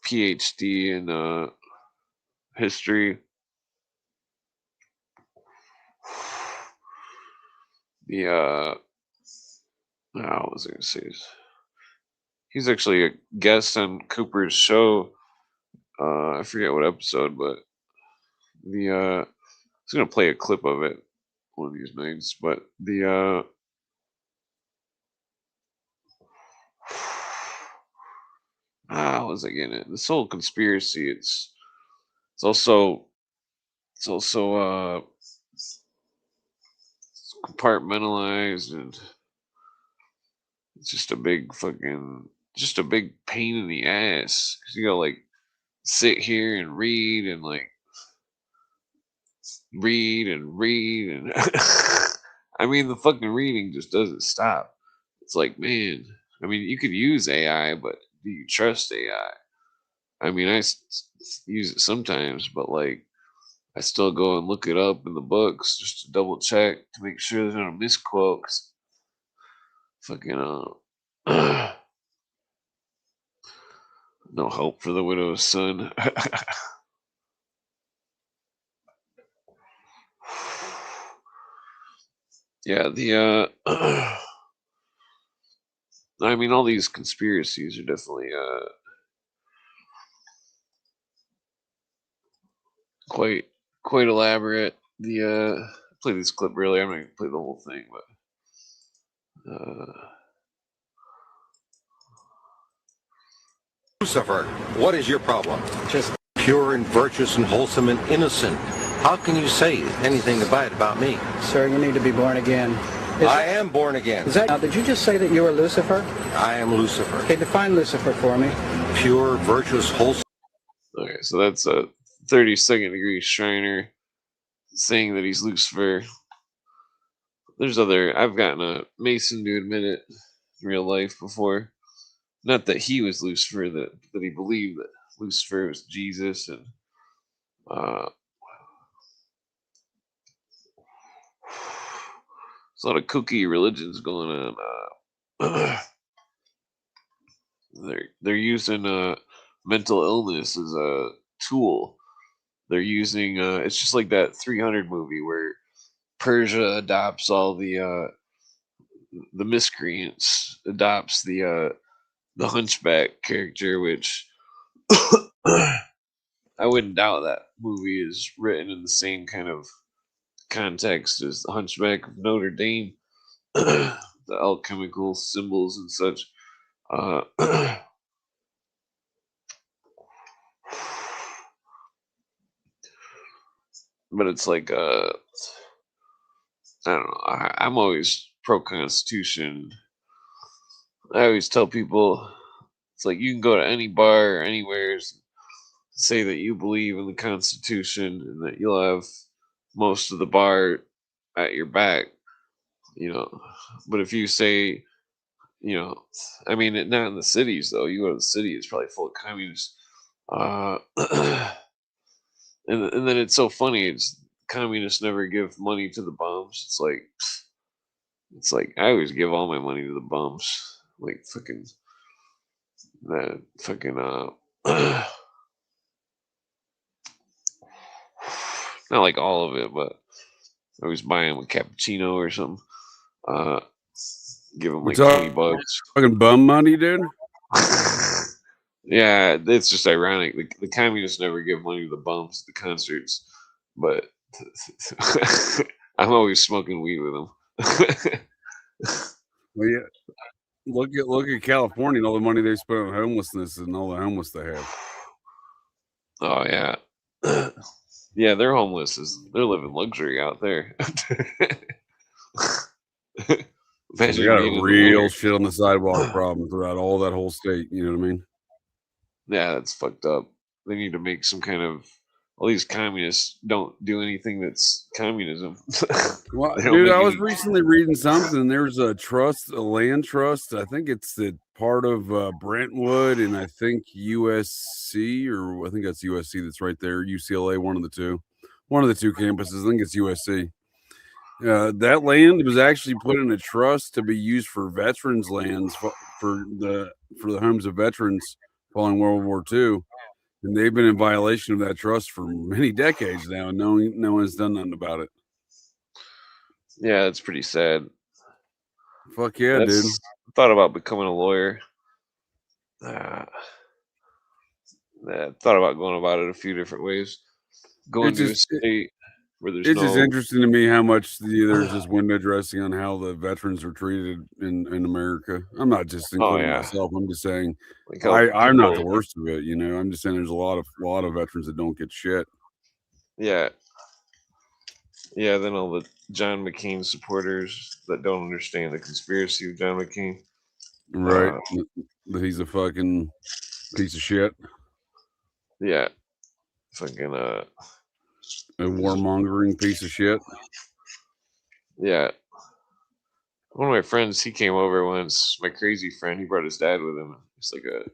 PhD in history. What was I gonna say? He's actually a guest on Cooper's show. I forget what episode, but I was gonna play a clip of it one of these nights. But what was I getting at? This whole conspiracy. It's also compartmentalized, and it's just a big fucking just a big pain in the ass. 'Cause you gotta like sit here and read and I mean, the fucking reading just doesn't stop. It's like, man, I mean, you could use AI, but do you trust AI? I mean, use it sometimes, but like, I still go and look it up in the books just to double check to make sure there's not a misquote. 'Cause fucking no hope for the widow's son. Yeah, I mean, all these conspiracies are definitely quite elaborate. I played this clip earlier. I'm not gonna play the whole thing, but Lucifer, what is your problem? Just pure and virtuous and wholesome and innocent. How can you say anything bad about me? Sir, you need to be born again. I am born again. Now, did you just say that you were Lucifer? I am Lucifer. Okay, define Lucifer for me. Pure, virtuous, wholesome. Okay, so that's a 32nd degree Shriner saying that he's Lucifer. There's I've gotten a Mason to admit it in real life before. Not that he was Lucifer, that he believed that Lucifer was Jesus, and there's a lot of kooky religions going on. They're using mental illness as a tool. They're using it's just like that 300 movie where Persia adopts all the miscreants, adopts the hunchback character, which I wouldn't doubt that movie is written in the same kind of context as the Hunchback of Notre Dame, the alchemical symbols and such. But it's like I don't know. I'm always pro-Constitution. I always tell people it's like you can go to any bar or anywhere, say that you believe in the Constitution, and that you'll have most of the bar at your back, But if you say, I mean, not in the cities though. You go to the city, it's probably full of communists. And then it's so funny. It's communists never give money to the bums. It's like I always give all my money to the bums. Like fucking that fucking not like all of it, but I always buy him a cappuccino or something. Give him like $20. Fucking bum money, dude. Yeah, it's just ironic. The communists never give money to the bums at the concerts, but I'm always smoking weed with them. Well, yeah. Look at California and all the money they spend on homelessness and all the homeless they have. Oh yeah, yeah, they're homeless. They're living luxury out there. They got a real shit on the sidewalk problem throughout all that whole state. You know what I mean? Yeah, that's fucked up. They need to make some kind of. All these communists don't do anything that's communism. Well, dude, I was recently reading something. There's a land trust. I think it's the part of Brentwood, and I think USC, or I think that's USC that's right there. UCLA, one of the two campuses. I think it's USC. That land was actually put in a trust to be used for veterans' lands for the homes of veterans following World War II. And they've been in violation of that trust for many decades now, and no one's done nothing about it. Yeah, it's pretty sad. Fuck yeah, dude. I thought about becoming a lawyer. I thought about going about it a few different ways. Going to a state where there's just interesting to me how much there's this window dressing on how the veterans are treated in America. I'm not just including myself. I'm just saying I'm not the worst of it. I'm just saying there's a lot of veterans that don't get shit. Yeah. Yeah, then all the John McCain supporters that don't understand the conspiracy of John McCain. Right. That he's a fucking piece of shit. Yeah. Fucking a warmongering piece of shit. Yeah. One of my friends, he came over once. My crazy friend, he brought his dad with him. He's like a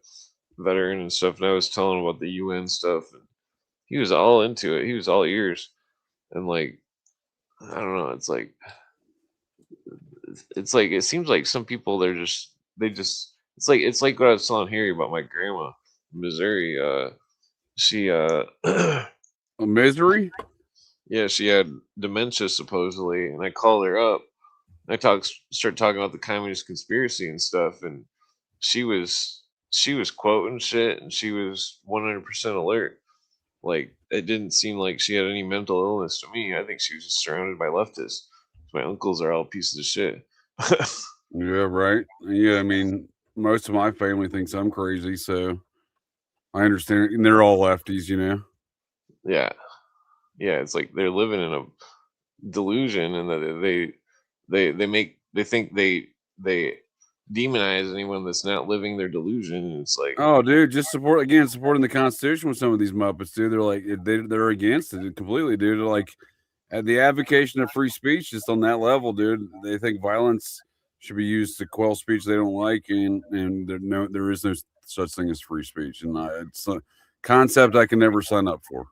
veteran and stuff. And I was telling him about the UN stuff, and he was all into it. He was all ears. And like, I don't know. It's like it seems like some people it's like what I was telling Harry about my grandma in Missouri. She a misery. Yeah, she had dementia supposedly, and I called her up. Started talking about the communist conspiracy and stuff, and she was quoting shit, and she was 100% alert. Like, it didn't seem like she had any mental illness to me. I think she was just surrounded by leftists. My uncles are all pieces of shit. Yeah, right. Yeah, I mean, most of my family thinks I'm crazy, so I understand. And they're all lefties, you know. Yeah, yeah. It's like they're living in a delusion, and that they think they demonize anyone that's not living their delusion. And it's like, oh, dude, just supporting the Constitution with some of these Muppets, dude. They're like they're against it completely, dude. They're like at the advocation of free speech, just on that level, dude. They think violence should be used to quell speech they don't like, and there is no such thing as free speech, and it's a concept I can never sign up for.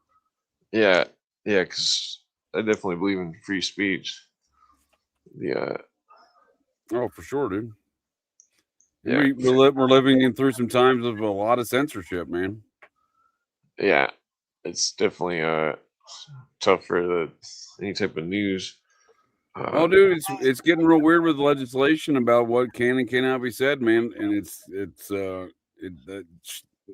Yeah, because I definitely believe in free speech. Yeah. Oh, for sure, dude. Yeah. We're living through some times of a lot of censorship, man. Yeah, it's definitely tough for any type of news. Oh, dude, it's getting real weird with legislation about what can and cannot be said, man. And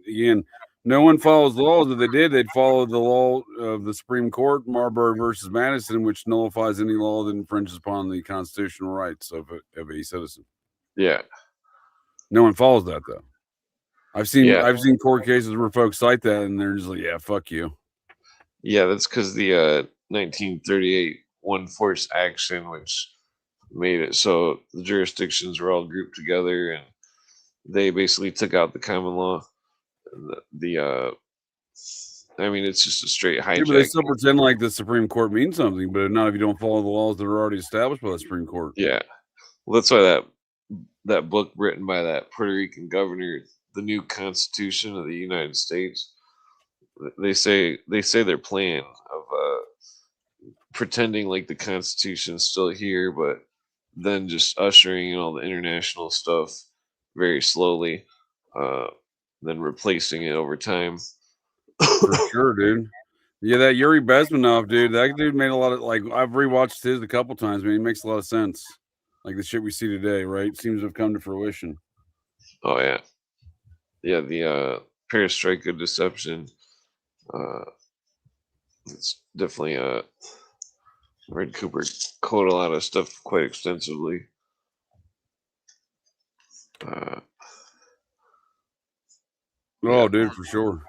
again, no one follows the laws. If they did, they'd follow the law of the Supreme Court, Marbury versus Madison, which nullifies any law that infringes upon the constitutional rights of a citizen. Yeah. No one follows that though. I've seen court cases where folks cite that, and they're just like, "Yeah, fuck you." Yeah, that's because the 1938 One Force Action, which made it so the jurisdictions were all grouped together, and they basically took out the common law. I mean, it's just a straight hijack. Yeah, but they still pretend like the Supreme Court means something, but not if you don't follow the laws that are already established by the Supreme Court. Yeah, well, that's why that book written by that Puerto Rican governor, The New Constitution of the United States, they say their plan of pretending like the Constitution's still here, but then just ushering in all the international stuff very slowly, then replacing it over time. For sure, dude. Yeah, that Yuri Bezmenov, dude. That dude made a lot of I've rewatched his a couple times, man. He makes a lot of sense. Like the shit we see today, right? Seems to have come to fruition. Oh yeah, yeah. The perestroika deception. It's definitely Red Cooper quote a lot of stuff quite extensively. Dude, for sure.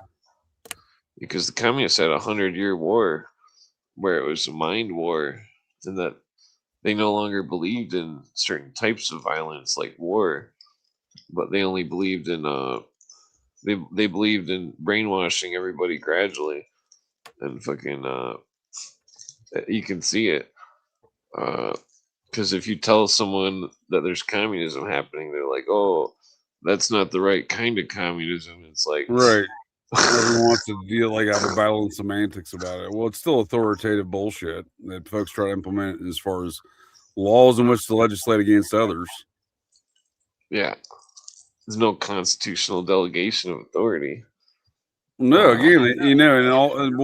Because the communists had 100-year war where it was a mind war, and that they no longer believed in certain types of violence like war, but they only believed in they believed in brainwashing everybody gradually, and fucking you can see it because if you tell someone that there's communism happening, they're like, oh, that's not the right kind of communism. It's like, right. Everyone wants to have a battle in semantics about it. Well, it's still authoritative bullshit that folks try to implement as far as laws in which to legislate against others. Yeah. There's no constitutional delegation of authority. No, again,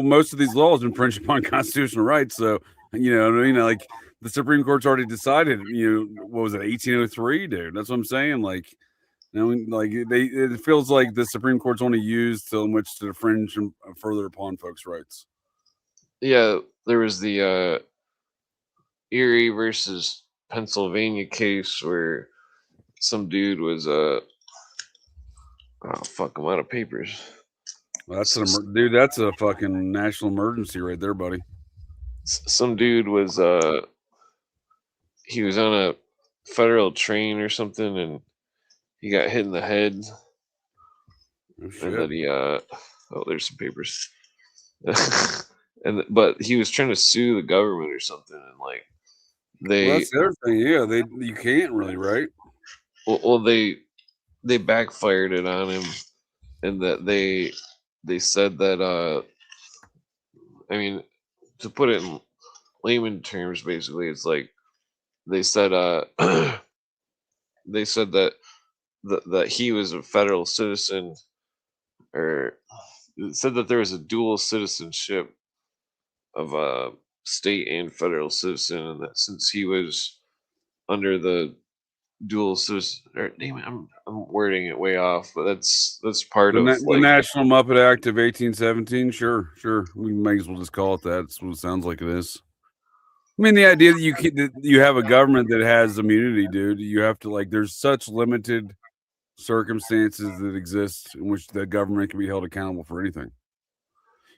most of these laws infringe upon constitutional rights. So, like the Supreme Court's already decided, what was it, 1803, dude? That's what I'm saying. It feels like the Supreme Court's only used in which to infringe further upon folks' rights. Yeah, there was the Erie versus Pennsylvania case where some dude was I'm out of papers. That's that's a fucking national emergency right there, buddy. Some dude was he was on a federal train or something, and he got hit in the head, Oh, and then he oh, there's some papers. But he was trying to sue the government or something, and like Well, that's the other thing. Yeah, you can't really, right? well they backfired it on him, and that they said that I mean, to put it in layman terms, basically, it's like they said they said that that he was a federal citizen, or it said that there was a dual citizenship of a state and federal citizen, and that since he was under the dual citizen, or damn it, I'm wording it way off, but that's part of The National Muppet Act of 1817. Sure. We may as well just call it that. That's what it sounds like it is. I mean, the idea that you have a government that has immunity, dude. You have to there's such limited circumstances that exist in which the government can be held accountable for anything.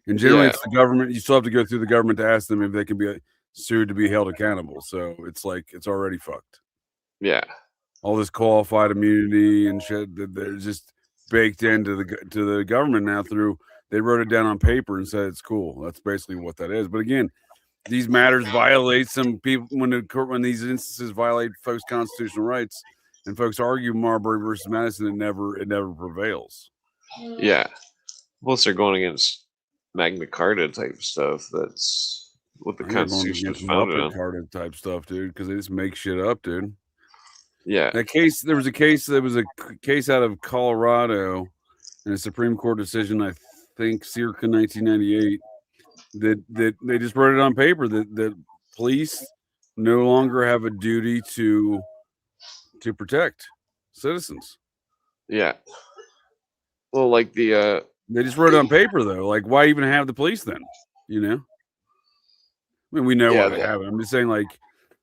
And generally, it's the government. You still have to go through the government to ask them if they can be sued to be held accountable. So it's it's already fucked. Yeah. All this qualified immunity and shit that they're just baked into the government now they wrote it down on paper and said it's cool. That's basically what that is. But again, these matters violate some people when these instances violate folks' constitutional rights, and folks argue Marbury versus Madison. It never prevails. Yeah. Plus, they're going against Magna Carta type stuff. That's what the Constitution is founded on. Carta type stuff, dude, because they just make shit up, dude. Yeah. There was a case out of Colorado in a Supreme Court decision, I think circa 1998, that they just wrote it on paper that police no longer have a duty to protect citizens. Yeah. Well, like they just wrote it on paper though. Like, why even have the police then? You know? I mean, we know why they have it. I'm just saying,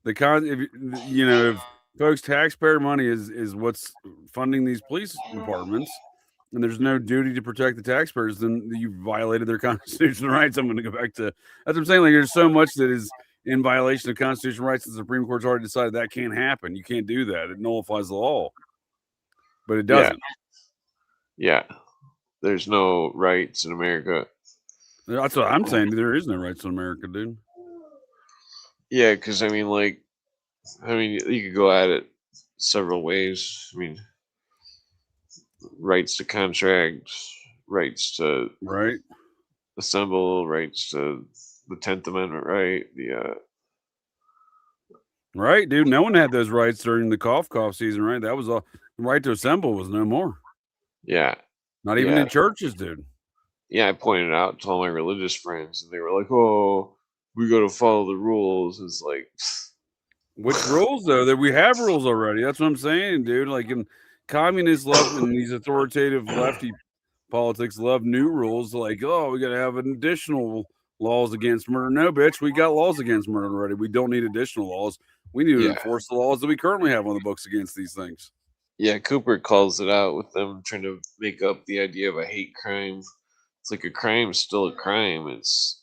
if folks, taxpayer money is what's funding these police departments, and there's no duty to protect the taxpayers, then you violated their constitutional rights. I'm going to go back to that's what I'm saying. There's so much that is in violation of constitutional rights. The Supreme Court's already decided that can't happen. You can't do that. It nullifies the law, but it doesn't. Yeah. There's no rights in America. That's what I'm saying. There is no rights in America, dude. Yeah, because I mean, you could go at it several ways. I mean, rights to contract, rights to assemble, rights to the 10th Amendment right. Right, dude. No one had those rights during the cough season, right? That was all. The right to assemble was no more. Yeah. Not even in churches, dude. Yeah, I pointed out to all my religious friends, and they were like, "Oh, we got to follow the rules." It's like, which rules though? That we have rules already. That's what I'm saying, dude. Like in communists love and these authoritative lefty politics love new rules. Like, oh, we got to have additional laws against murder. No, bitch, we got laws against murder already. We don't need additional laws. We need to enforce the laws that we currently have on the books against these things. Yeah, Cooper calls it out with them trying to make up the idea of a hate crime. It's like a crime is still a crime. It's,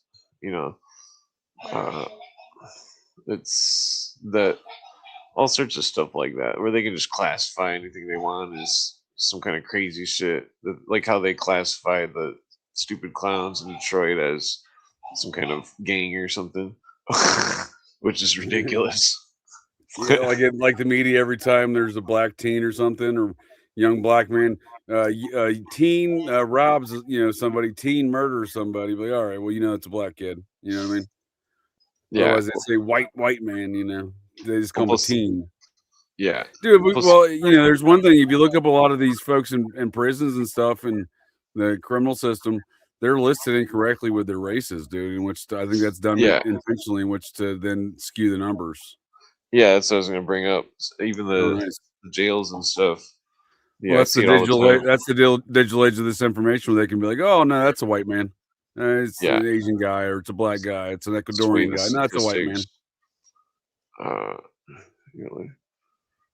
it's that all sorts of stuff like that, where they can just classify anything they want as some kind of crazy shit. Like how they classify the stupid clowns in Detroit as some kind of gang or something, which is ridiculous. Yeah, like the media, every time there's a black teen or something, or young black man, teen robs, somebody, teen murders somebody. Like, all right, well, it's a black kid. You know what I mean? Yeah. Otherwise, they say white man. They just call him a teen. Yeah, dude. Well, there's one thing. If you look up a lot of these folks in prisons and stuff, and the criminal system, they're listed incorrectly with their races, dude. In which I think that's done intentionally, in which to then skew the numbers. Yeah, that's what I was going to bring up. Even the jails and stuff. Yeah, well, that's the digital. That's the digital age of this information, where they can be like, "Oh no, that's a white man. It's an Asian guy, or it's a black guy. It's an Ecuadorian guy. No, it's a white man."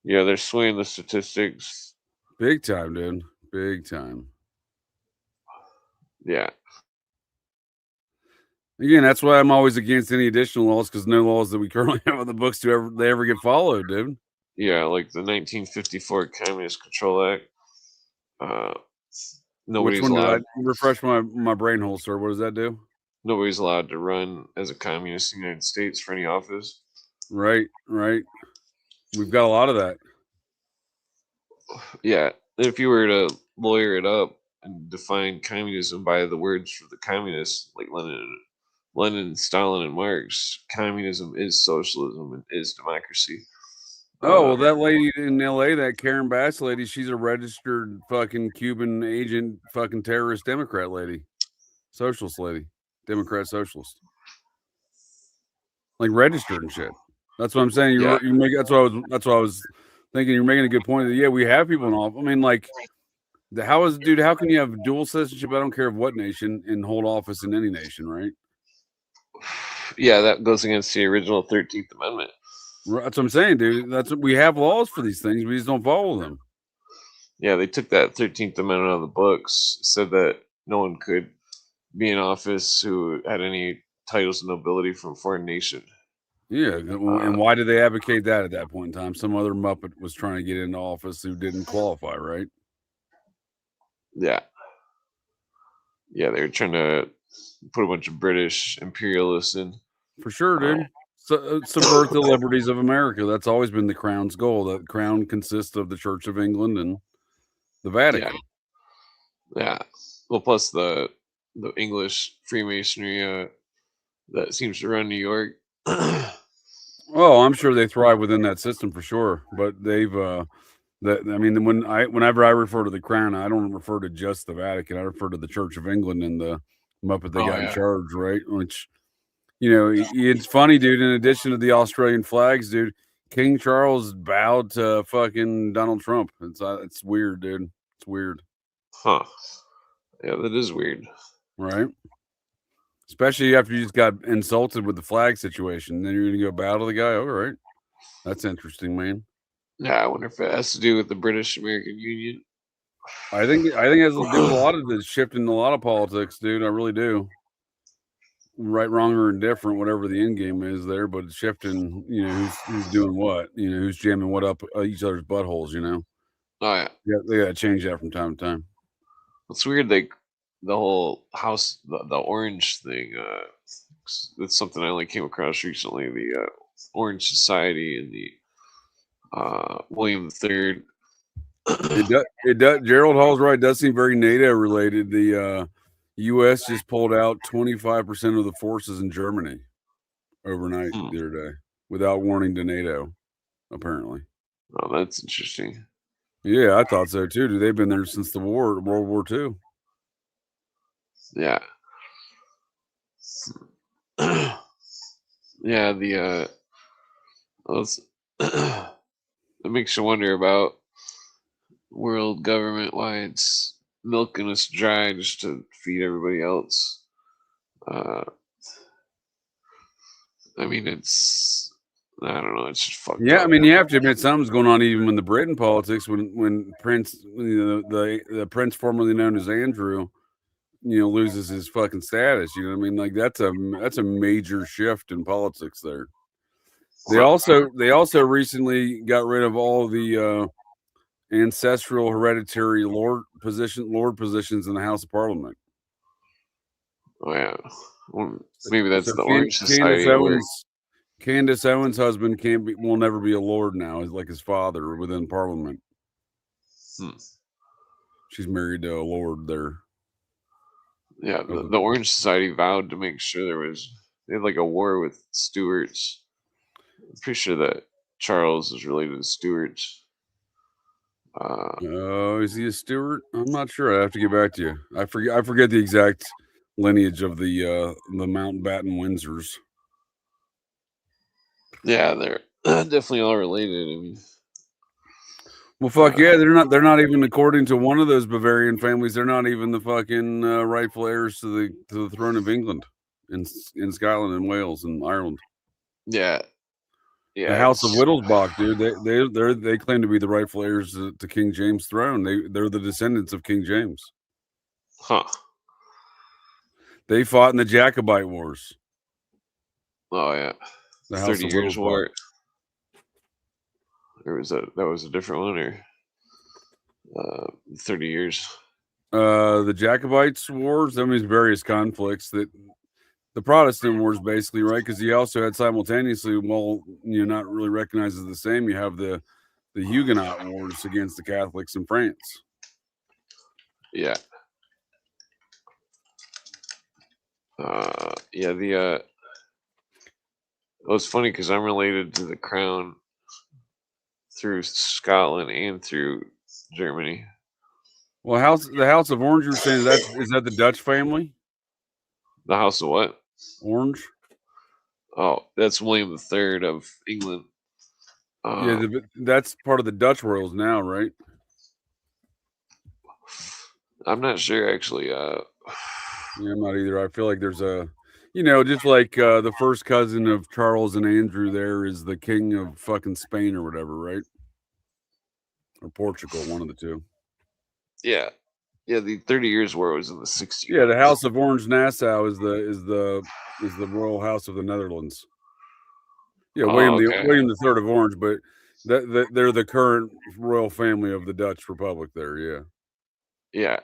Yeah, they're swaying the statistics. Big time, dude. Big time. Yeah. Again, that's why I'm always against any additional laws, because no laws that we currently have on the books they ever get followed, dude. Yeah, like the 1954 Communist Control Act. Which Nobody's one did I allowed. refresh my brain hole, sir? What does that do? Nobody's allowed to run as a communist in the United States for any office. Right. We've got a lot of that. Yeah, if you were to lawyer it up and define communism by the words for the communists, like Lenin, Stalin, and Marx, communism is socialism and is democracy. Oh, well, that lady in L.A., that Karen Bass lady, she's a registered fucking Cuban agent, fucking terrorist Democrat lady, socialist lady, Democrat socialist, like registered and shit. That's what I'm saying. You make. That's what I was thinking. You're making a good point. That, yeah, we have people in office. I mean, like, how can you have dual citizenship? I don't care of what nation and hold office in any nation, right? Yeah, that goes against the original 13th Amendment. That's what I'm saying, dude. That's what we have laws for these things. We just don't follow them. Yeah, they took that 13th Amendment out of the books, said that no one could be in office who had any titles of nobility from a foreign nation. Yeah, and why did they advocate that at that point in time? Some other muppet was trying to get into office who didn't qualify, right? Yeah. Yeah, they were trying to put a bunch of British imperialists in. For sure, dude. Subvert the liberties of America. That's always been the crown's goal. The crown consists of the Church of England and the Vatican. Yeah. Well, plus the English Freemasonry that seems to run New York. Oh, I'm sure they thrive within that system for sure. But they've whenever I refer to the crown, I don't refer to just the Vatican. I refer to the Church of England and the muppet they got in charge, right? Which, it's funny, dude. In addition to the Australian flags, dude, King Charles bowed to fucking Donald Trump. It's weird, dude. It's weird. Huh. Yeah, that is weird. Right? Especially after you just got insulted with the flag situation. Then you're going to go bow to the guy? All right. That's interesting, man. Yeah, I wonder if it has to do with the British American Union. I think it has to do with a lot of this shift in a lot of politics, dude. I really do. Right, wrong, or indifferent, whatever the end game is there, but it's shifting, who's doing what, who's jamming what up each other's buttholes, Oh, yeah. Yeah, they got to change that from time to time. It's weird, like, the whole house, the orange thing, it's something I only came across recently, the Orange Society and the William III. It does. Gerald Hall's right. It does seem very NATO related. The U.S. just pulled out 25% of the forces in Germany overnight the other day without warning to NATO, apparently. Oh, that's interesting. Yeah, I thought so too. They've been there since the World War II. Yeah. Yeah, it makes you wonder about world government, why it's milking us dry just to feed everybody else. I mean, I don't know, it's just fucked up. I mean, you have to admit something's going on even in the Britain politics when Prince, the Prince formerly known as Andrew, loses his fucking status. You know what I mean? Like that's a major shift in politics there. They also recently got rid of all the ancestral hereditary lord positions in the House of Parliament. Oh yeah, well, maybe that's the Orange Society. Candace Owens' husband will never be a lord now. He's like his father within Parliament. She's married to a lord there. Yeah, the Orange Society vowed to make sure they had like a war with Stuarts. I'm pretty sure that Charles is related to Stuarts. Is he a Stuart? I'm not sure. I have to get back to you. I forget the exact lineage of the Mountbatten Windsors. Yeah, they're definitely all related. I mean, well, fuck yeah, they're not even, according to one of those Bavarian families, they're not even the fucking rightful heirs to the throne of England in Scotland and Wales and Ireland. Yeah. The House of Wittelsbach, dude. They claim to be the rightful heirs to King James' throne. They're the descendants of King James. Huh. They fought in the Jacobite Wars. Oh yeah. The 30 Years' War. Or that was a different one, or 30 years? The Jacobites wars, that means various conflicts. That the Protestant wars, basically, right? Because you also had simultaneously, well, not really recognized as the same. You have the Huguenot wars against the Catholics in France. Yeah. Yeah. It was funny because I'm related to the crown through Scotland and through Germany. Well, the House of Orange, you were saying is that the Dutch family? The House of what? Orange. Oh, that's William III of England. Yeah, that's part of the Dutch royals now, right? I'm not sure, actually. Yeah, I'm not either. I feel like there's just like the first cousin of Charles and Andrew there is the king of fucking Spain or whatever, right? Or Portugal, one of the two. Yeah. Yeah, the 30 Years' War was in the 60s. Yeah, the House of Orange Nassau is the royal house of the Netherlands. Yeah, William III of Orange, but they're the current royal family of the Dutch Republic there. Yeah. Yeah.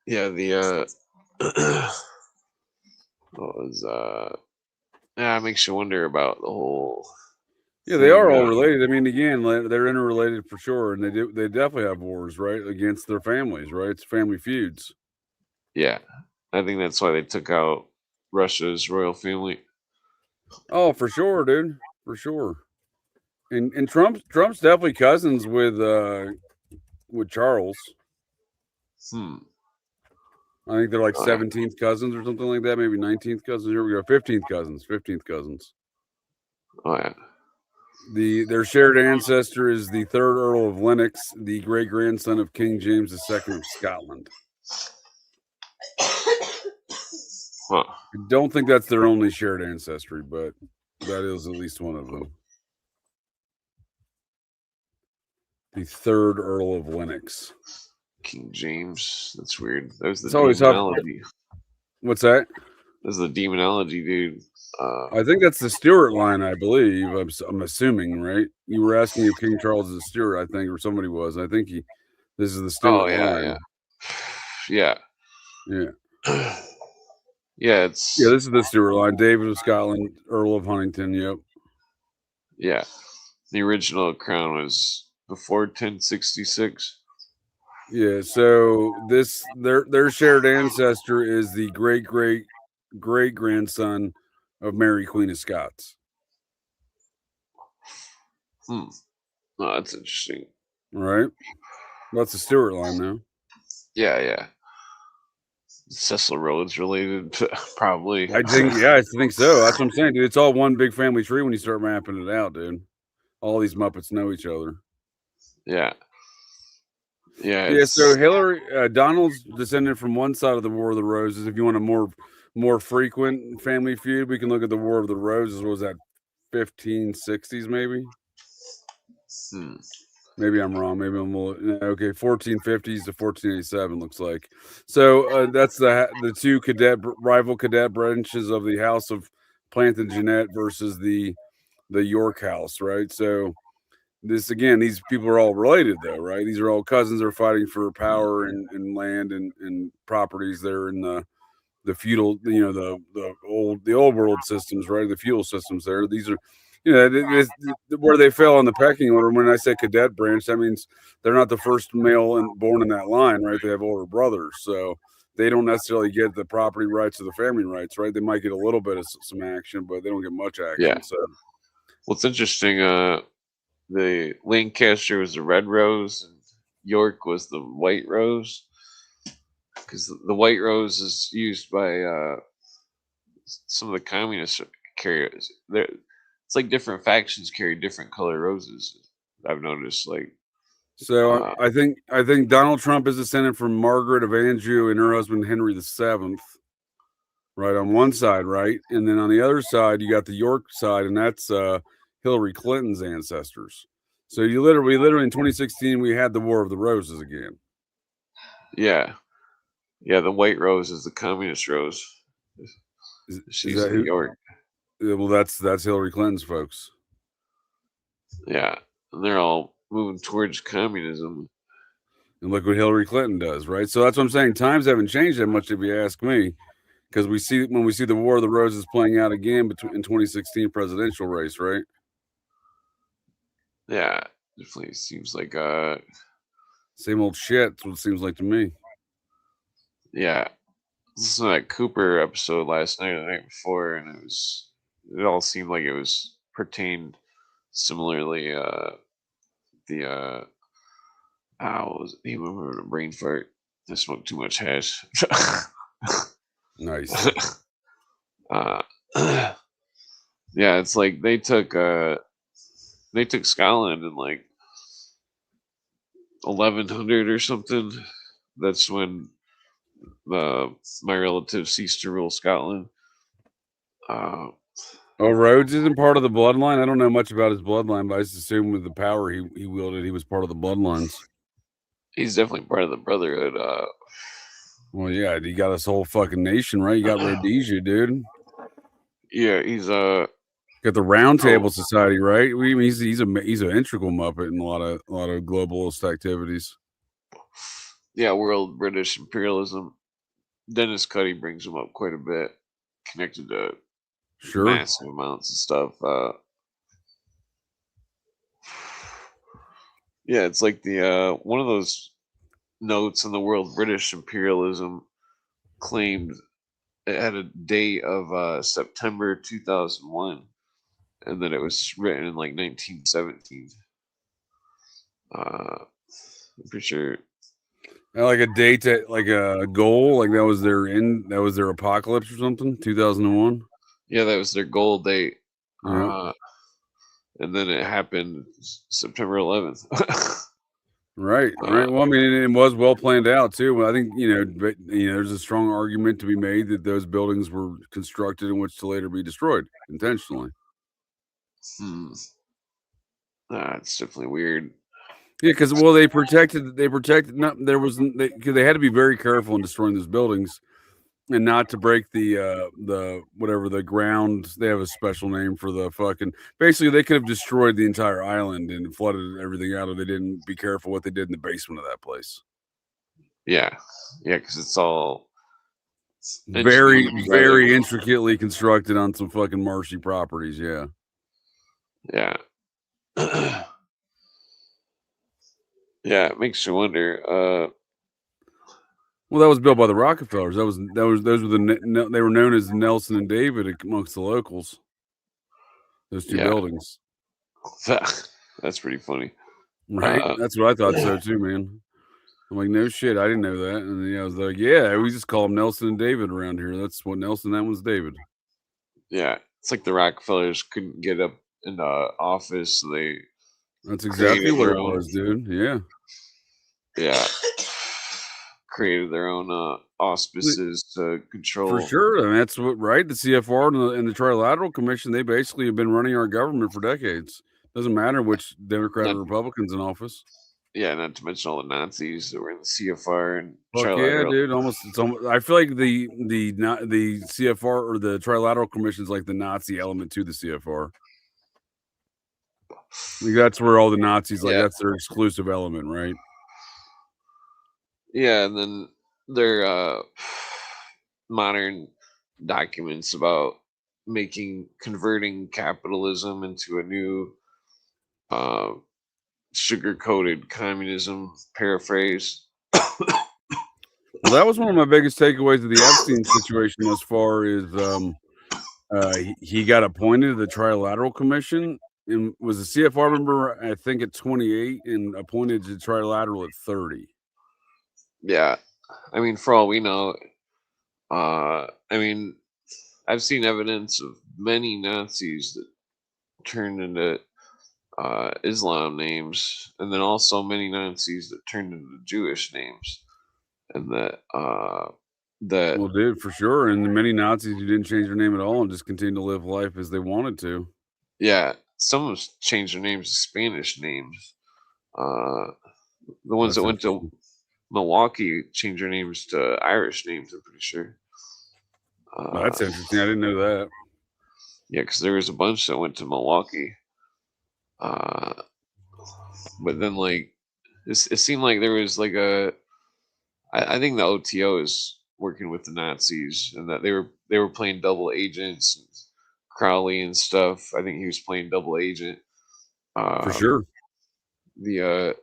Yeah, what was it makes you wonder about the whole. Yeah, they are all related. I mean, again, they're interrelated for sure, and they definitely have wars, right, against their families, right? It's family feuds. Yeah, I think that's why they took out Russia's royal family. Oh, for sure, dude, for sure. And Trump's definitely cousins with Charles. I think they're like 17th cousins or something like that, maybe 19th cousins. Here we go, 15th cousins. Oh yeah. Their shared ancestor is the 3rd Earl of Lennox, the great grandson of King James II of Scotland. Huh. I don't think that's their only shared ancestry, but that is at least one of them. The 3rd Earl of Lennox. King James. That's weird. That was the demonology. What's that? That's the demonology, dude. I think that's the Stuart line, I believe. I'm assuming, right? You were asking if King Charles is a Stuart, I think, or somebody was. I think this is the Stuart line. Yeah. Yeah. Yeah, this is the Stuart line. David of Scotland, Earl of Huntingdon. Yep. Yeah. The original crown was before 1066. Yeah, so their shared ancestor is the great grandson of Mary, Queen of Scots. Oh, that's interesting. Right? That's the Stuart line now. Yeah. Cecil Rhodes related, probably. I think so. That's what I'm saying, dude. It's all one big family tree when you start mapping it out, dude. All these Muppets know each other. Yeah. Yeah. So Donald's descended from one side of the War of the Roses. If you want a more frequent family feud, we can look at the War of the Roses. What was that, 1560s, maybe? Maybe I'm wrong. Maybe I'm okay. 1450s to 1487 looks like. So that's the two rival cadet branches of the House of Plantagenet versus the York House, right? So these people are all related, though, right? These are all cousins. They're fighting for power and land and properties. They're in the feudal, the old world systems, right? The feudal systems. There, these are. Where they fell on the pecking order. When I say cadet branch, that means they're not the first male born in that line, right? They have older brothers, so they don't necessarily get the property rights or the family rights, right? They might get a little bit of some action, but they don't get much action. Yeah. So, well, it's interesting. The Lancaster was the red rose, and York was the white rose, because the white rose is used by some of the communist carriers. It's like different factions carry different color roses. I've noticed, So I think Donald Trump is descended from Margaret of Anjou and her husband Henry VII, right on one side, right, and then on the other side you got the York side, and that's Hillary Clinton's ancestors. So we literally in 2016 we had the War of the Roses again. Yeah. The white rose is the communist rose. She's in New York. Well, that's Hillary Clinton's folks. Yeah, and they're all moving towards communism. And look what Hillary Clinton does, right? So that's what I'm saying. Times haven't changed that much, if you ask me, because we see the War of the Roses playing out again in 2016 presidential race, right? Yeah, definitely seems like same old shit. That's what it seems like to me. Yeah, this is that Cooper episode last night or the night before, and it all seemed like it was pertained similarly. What was it? I remember the brain fart. I smoked too much hash. Nice. Yeah, it's like they took Scotland in like 1100 or something. That's when my relative ceased to rule Scotland. Oh, Rhodes isn't part of the bloodline. I don't know much about his bloodline, but I just assume with the power he wielded, he was part of the bloodlines. He's definitely part of the Brotherhood. Well, yeah, he got his whole fucking nation, right? You got Rhodesia, dude. Yeah, he's got the Round Table Society, right? I mean, he's an integral muppet in a lot of globalist activities. Yeah, world British imperialism. Dennis Cuddy brings him up quite a bit, connected to massive amounts of stuff. Yeah, it's like the one of those notes in the world British imperialism claimed it had a date of September 2001, and that it was written in like 1917. I'm pretty sure. Like a date, like a goal, like that was their apocalypse or something. 2001. Yeah, that was their goal date. Yeah. And then it happened September 11th. Right. Well, I mean, it was well planned out too. I think there's a strong argument to be made that those buildings were constructed in which to later be destroyed intentionally. It's definitely weird. Yeah, because they protected. They had to be very careful in destroying those buildings, and not to break the whatever the ground. They have a special name for the fucking. Basically, they could have destroyed the entire island and flooded everything out if they didn't be careful what they did in the basement of that place. Yeah, because it's all very, very intricately constructed on some fucking marshy properties. Yeah. Yeah, it makes you wonder. Well, that was built by the Rockefellers. Those were they were known as Nelson and David amongst the locals. Those two buildings. That's pretty funny, right? That's what I thought so too, man. I'm like, no shit, I didn't know that. And I was like, yeah, we just call them Nelson and David around here. That's what Nelson. That one's David. Yeah, it's like the Rockefellers couldn't get up in the office, so they. That's exactly what it was, dude. Yeah. Yeah. Created their own auspices to control. For sure. I mean, that's what, right? The CFR and the Trilateral Commission, they basically have been running our government for decades. Doesn't matter which Democrat or Republicans in office. Yeah, not to mention all the Nazis that were in the CFR and Trilateral. Yeah, dude. It's almost. I feel like the CFR or the Trilateral Commission is like the Nazi element to the CFR. Like that's where all the Nazis that's their exclusive element, right? Yeah, and then their modern documents about converting capitalism into a new sugar-coated communism, paraphrase. Well, that was one of my biggest takeaways of the Epstein situation as far as he got appointed to the Trilateral Commission and was a CFR member, I think, at 28 and appointed to Trilateral at 30. Yeah. I mean, for all we know, I mean, I've seen evidence of many Nazis that turned into Islam names, and then also many Nazis that turned into Jewish names. And well, dude, for sure. And many Nazis who didn't change their name at all and just continued to live life as they wanted to. Yeah, some of them changed their names to Spanish names. The ones that went to Milwaukee changed their names to Irish names, I'm pretty sure. That's interesting. I didn't know that. Yeah, because there was a bunch that went to Milwaukee. But then like it seemed like there was like I think the OTO is working with the Nazis, and that they were playing double agents, and Crowley and stuff. I think he was playing double agent. For sure. There's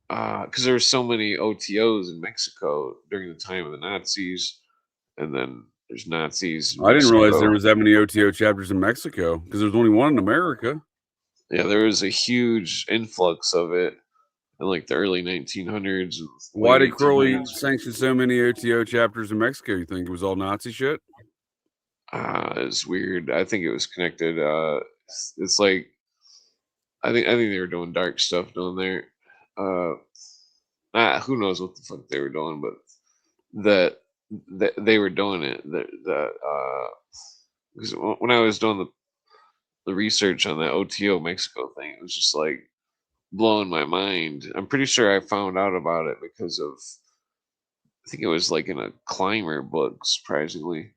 because there were so many OTOs in Mexico during the time of the Nazis, and then there's Nazis. I didn't realize there was that many OTO chapters in Mexico, because there's only one in America. Yeah, there was a huge influx of it in like the early 1900s. Why did Crowley sanction so many OTO chapters in Mexico? You think it was all Nazi shit? It's weird. I think it was connected. It's like I think they were doing dark stuff down there. Who knows what the fuck they were doing, but that they were doing it. Because when I was doing the research on that OTO Mexico thing, it was just like blowing my mind. I'm pretty sure I found out about it because of, I think it was like in a climber book. Surprisingly,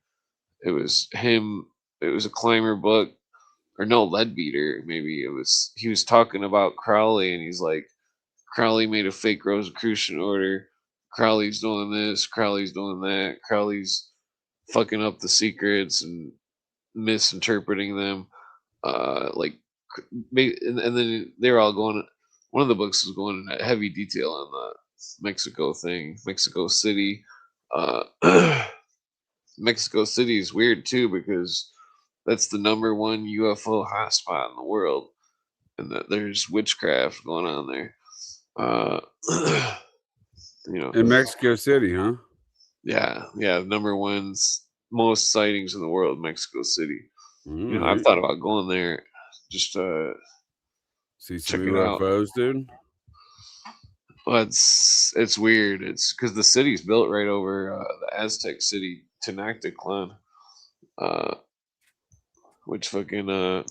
it was him. It was a climber book, or no, Leadbeater. Maybe he was talking about Crowley, and he's like, Crowley made a fake Rosicrucian order. Crowley's doing this. Crowley's doing that. Crowley's fucking up the secrets and misinterpreting them. And then they were all going. One of the books was going into heavy detail on the Mexico thing, Mexico City. Mexico City is weird too, because that's the #1 UFO hotspot in the world, and that there's witchcraft going on there. In Mexico City, huh? Yeah, #1 most sightings in the world, Mexico City. Mm-hmm. I've thought about going there just to see some UFOs, dude. Well, it's weird. It's because the city's built right over the Aztec city Tenochtitlan, which fucking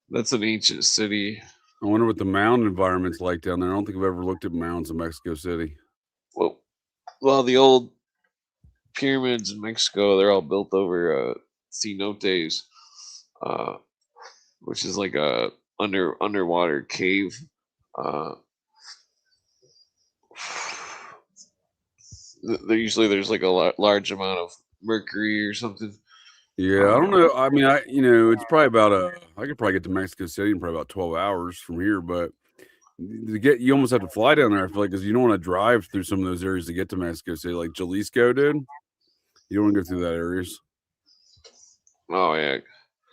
that's an ancient city. I wonder what the mound environment's like down there. I don't think I've ever looked at mounds in Mexico City. Well, the old pyramids in Mexico, they're all built over cenotes, which is like a underwater cave. There's like a large amount of mercury or something. Yeah, I don't know. I mean, it's probably about I could probably get to Mexico City in probably about 12 hours from here, but you almost have to fly down there, I feel like, because you don't want to drive through some of those areas to get to Mexico City, like Jalisco, dude. You don't want to go through that areas. Oh yeah,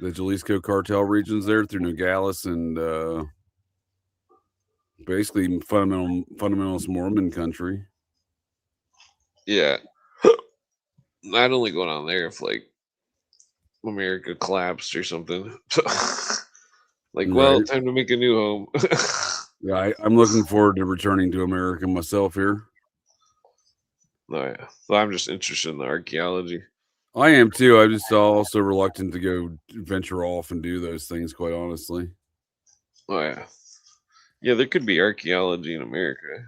the Jalisco cartel regions there through Nogales and basically fundamentalist Mormon country. Yeah, I'd only go down there if like America collapsed or something. Like, well, time to make a new home. Yeah, I'm looking forward to returning to America myself here. Oh yeah, well, I'm just interested in the archaeology. I am too. I'm just also reluctant to go venture off and do those things, quite honestly. Oh yeah, yeah. There could be archaeology in America.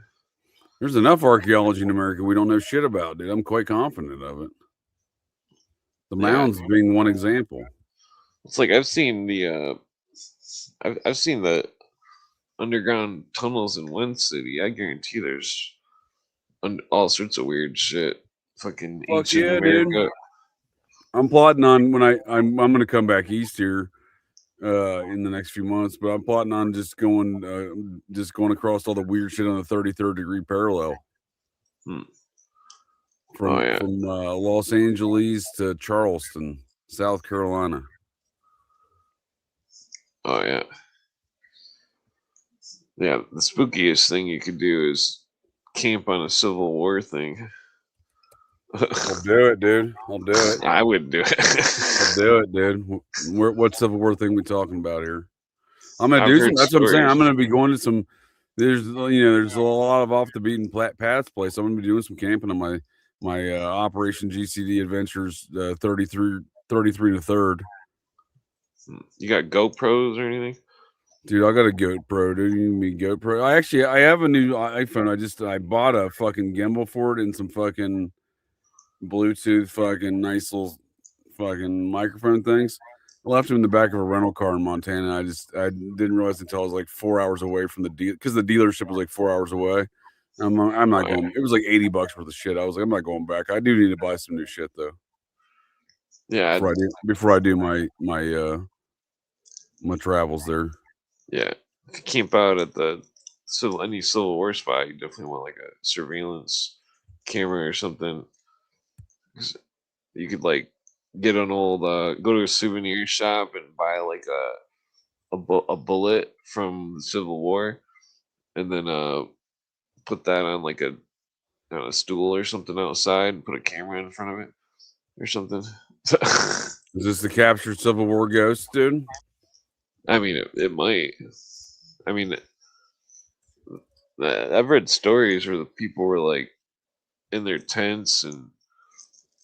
There's enough archaeology in America we don't know shit about, dude. I'm quite confident of it. The mounds being one example. It's like I've seen the underground tunnels in one city. I guarantee there's all sorts of weird shit. Fucking ancient America. Dude. I'm plotting on when I'm going to come back east here in the next few months, but I'm plotting on just going across all the weird shit on the 33rd degree parallel. From Los Angeles to Charleston, South Carolina. Oh yeah. Yeah, the spookiest thing you could do is camp on a Civil War thing. I'll do it, dude. I'll do it. I would do it. I'll do it, dude. What Civil War thing we talking about here? I'm gonna do some. That's what I'm saying. I'm gonna be going to some. There's a lot of off the beaten paths place. I'm gonna be doing some camping on my Operation GCD Adventures 33 to 3rd. You got GoPros or anything? Dude, I got a GoPro, dude. You mean GoPro? I have a new iPhone. I bought a fucking gimbal for it and some fucking Bluetooth fucking nice little fucking microphone things. I left him in the back of a rental car in Montana. I didn't realize until I was like 4 hours away from the deal because the dealership was like 4 hours away. I'm not going. It was like $80 worth of shit. I was like, I'm not going back. I do need to buy some new shit though. Yeah. Before I do my travels there. Yeah. If you camp out at any Civil War spot, you definitely want like a surveillance camera or something. You could like get an old go to a souvenir shop and buy like a bullet from the Civil War, and then put that on like a stool or something outside and put a camera in front of it or something. Is this the captured Civil War ghost, dude? I mean, it might. I mean, I've read stories where the people were like in their tents and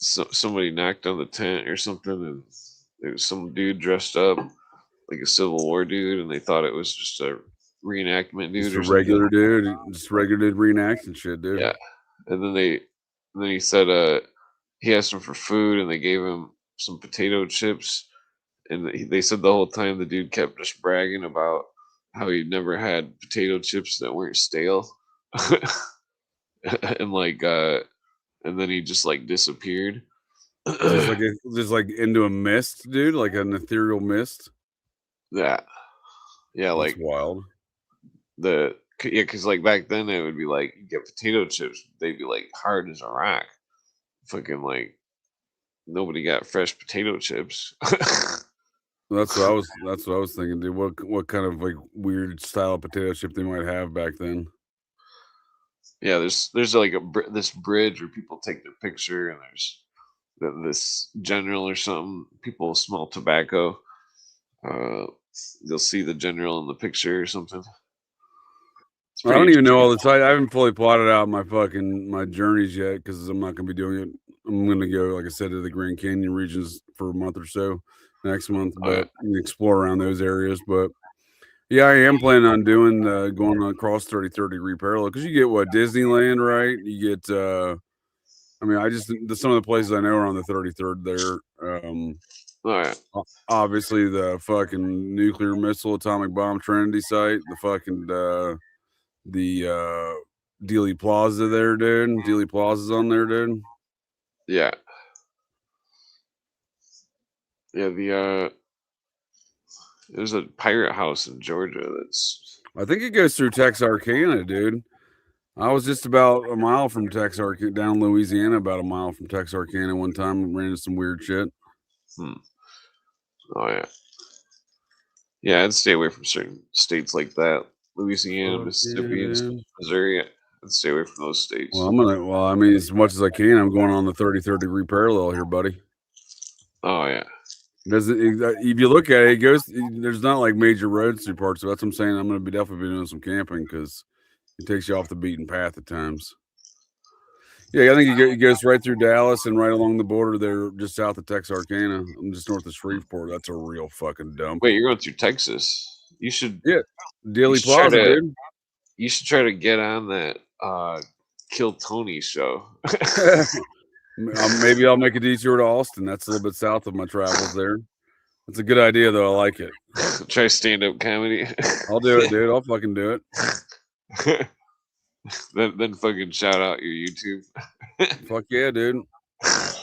somebody knocked on the tent or something, and there was some dude dressed up like a Civil War dude, and they thought it was just a reenactment dude, just a regular dude, just regular dude reenacting shit, dude. Yeah, and then he said he asked him for food, and they gave him some potato chips, and they said the whole time the dude kept just bragging about how he never had potato chips that weren't stale, and like and then he just like disappeared. just like into a mist, dude, like an ethereal mist. Yeah, that's like wild. Because like back then it would be like you get potato chips, they'd be like hard as a rock. Fucking like nobody got fresh potato chips. That's what I was thinking, dude. What kind of like weird style of potato chip they might have back then? Yeah, there's like this bridge where people take their picture, and there's this general or something. People smell tobacco. They'll see the general in the picture or something. I don't even know all the time. I haven't fully plotted out my journeys yet because I'm not going to be doing it. I'm going to go, like I said, to the Grand Canyon regions for a month or so next month, but explore around those areas. But yeah, I am planning on doing going across 30-30 degree parallel because you get Disneyland, right? You get I mean, some of the places I know are on the 33rd there. Obviously the fucking nuclear missile atomic bomb Trinity site, the fucking the Dealey Plaza there, dude. Dealey Plaza's on there, dude. Yeah. Yeah, there's a pirate house in Georgia I think it goes through Texarkana, dude. I was just about a mile from Texarkana, down in Louisiana, about a mile from Texarkana one time and ran into some weird shit. Oh yeah. Yeah, I'd stay away from certain states like that. Louisiana, Mississippi, and Missouri. I'd stay away from those states. Well, I mean, as much as I can, I'm going on the 30-30 degree parallel here, buddy. Oh yeah. If you look at it, it goes. There's not like major roads through parts of it. That's what I'm saying. I'm going to be definitely doing some camping because it takes you off the beaten path at times. Yeah, I think it goes right through Dallas and right along the border there, just south of Texarkana. I'm just north of Shreveport. That's a real fucking dump. Wait, you're going through Texas? You should. Yeah, Dealey Plaza, dude. You should try to get on that Kill Tony show. Maybe I'll make a detour to Austin. That's a little bit south of my travels there. That's a good idea, though. I like it. Try stand-up comedy. I'll do it, dude. I'll fucking do it. then fucking shout out your YouTube. Fuck yeah, dude. I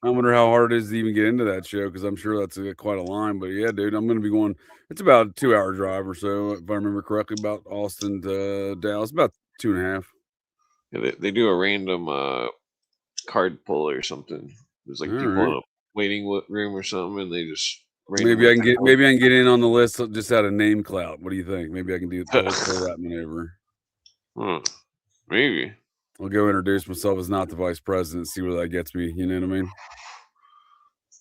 wonder how hard it is to even get into that show because I'm sure that's quite a line. But yeah, dude, I'm going to be going. It's about a 2-hour drive or so, if I remember correctly, about Austin to Dallas. About 2.5. Yeah, they do a random card pull or something. There's like people in a waiting room or something, and they just maybe I can get in on the list just out of name clout. What do you think? Maybe I can do that maneuver. Maybe I'll go introduce myself as not the vice president, see where that gets me. You know what I mean?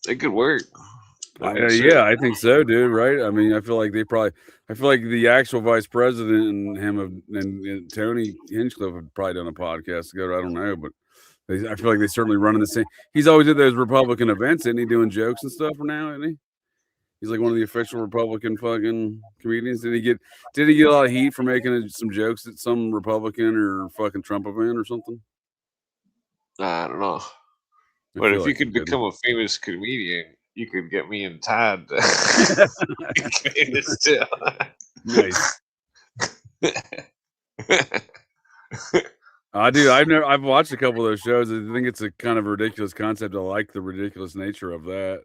It could work. Yeah, I think so, dude. Right? I mean, I feel like the actual vice president and him and Tony Hinchcliffe have probably done a podcast together. I don't know, but I feel like they certainly run in the same. He's always at those Republican events, isn't he? Doing jokes and stuff for now, isn't he? He's like one of the official Republican fucking comedians. Did he get a lot of heat for making some jokes at some Republican or fucking Trump event or something? I don't know. But if you could become a famous comedian, you could get me and Todd to pay this too. Nice. I've watched a couple of those shows. I think it's a kind of ridiculous concept. I like the ridiculous nature of that.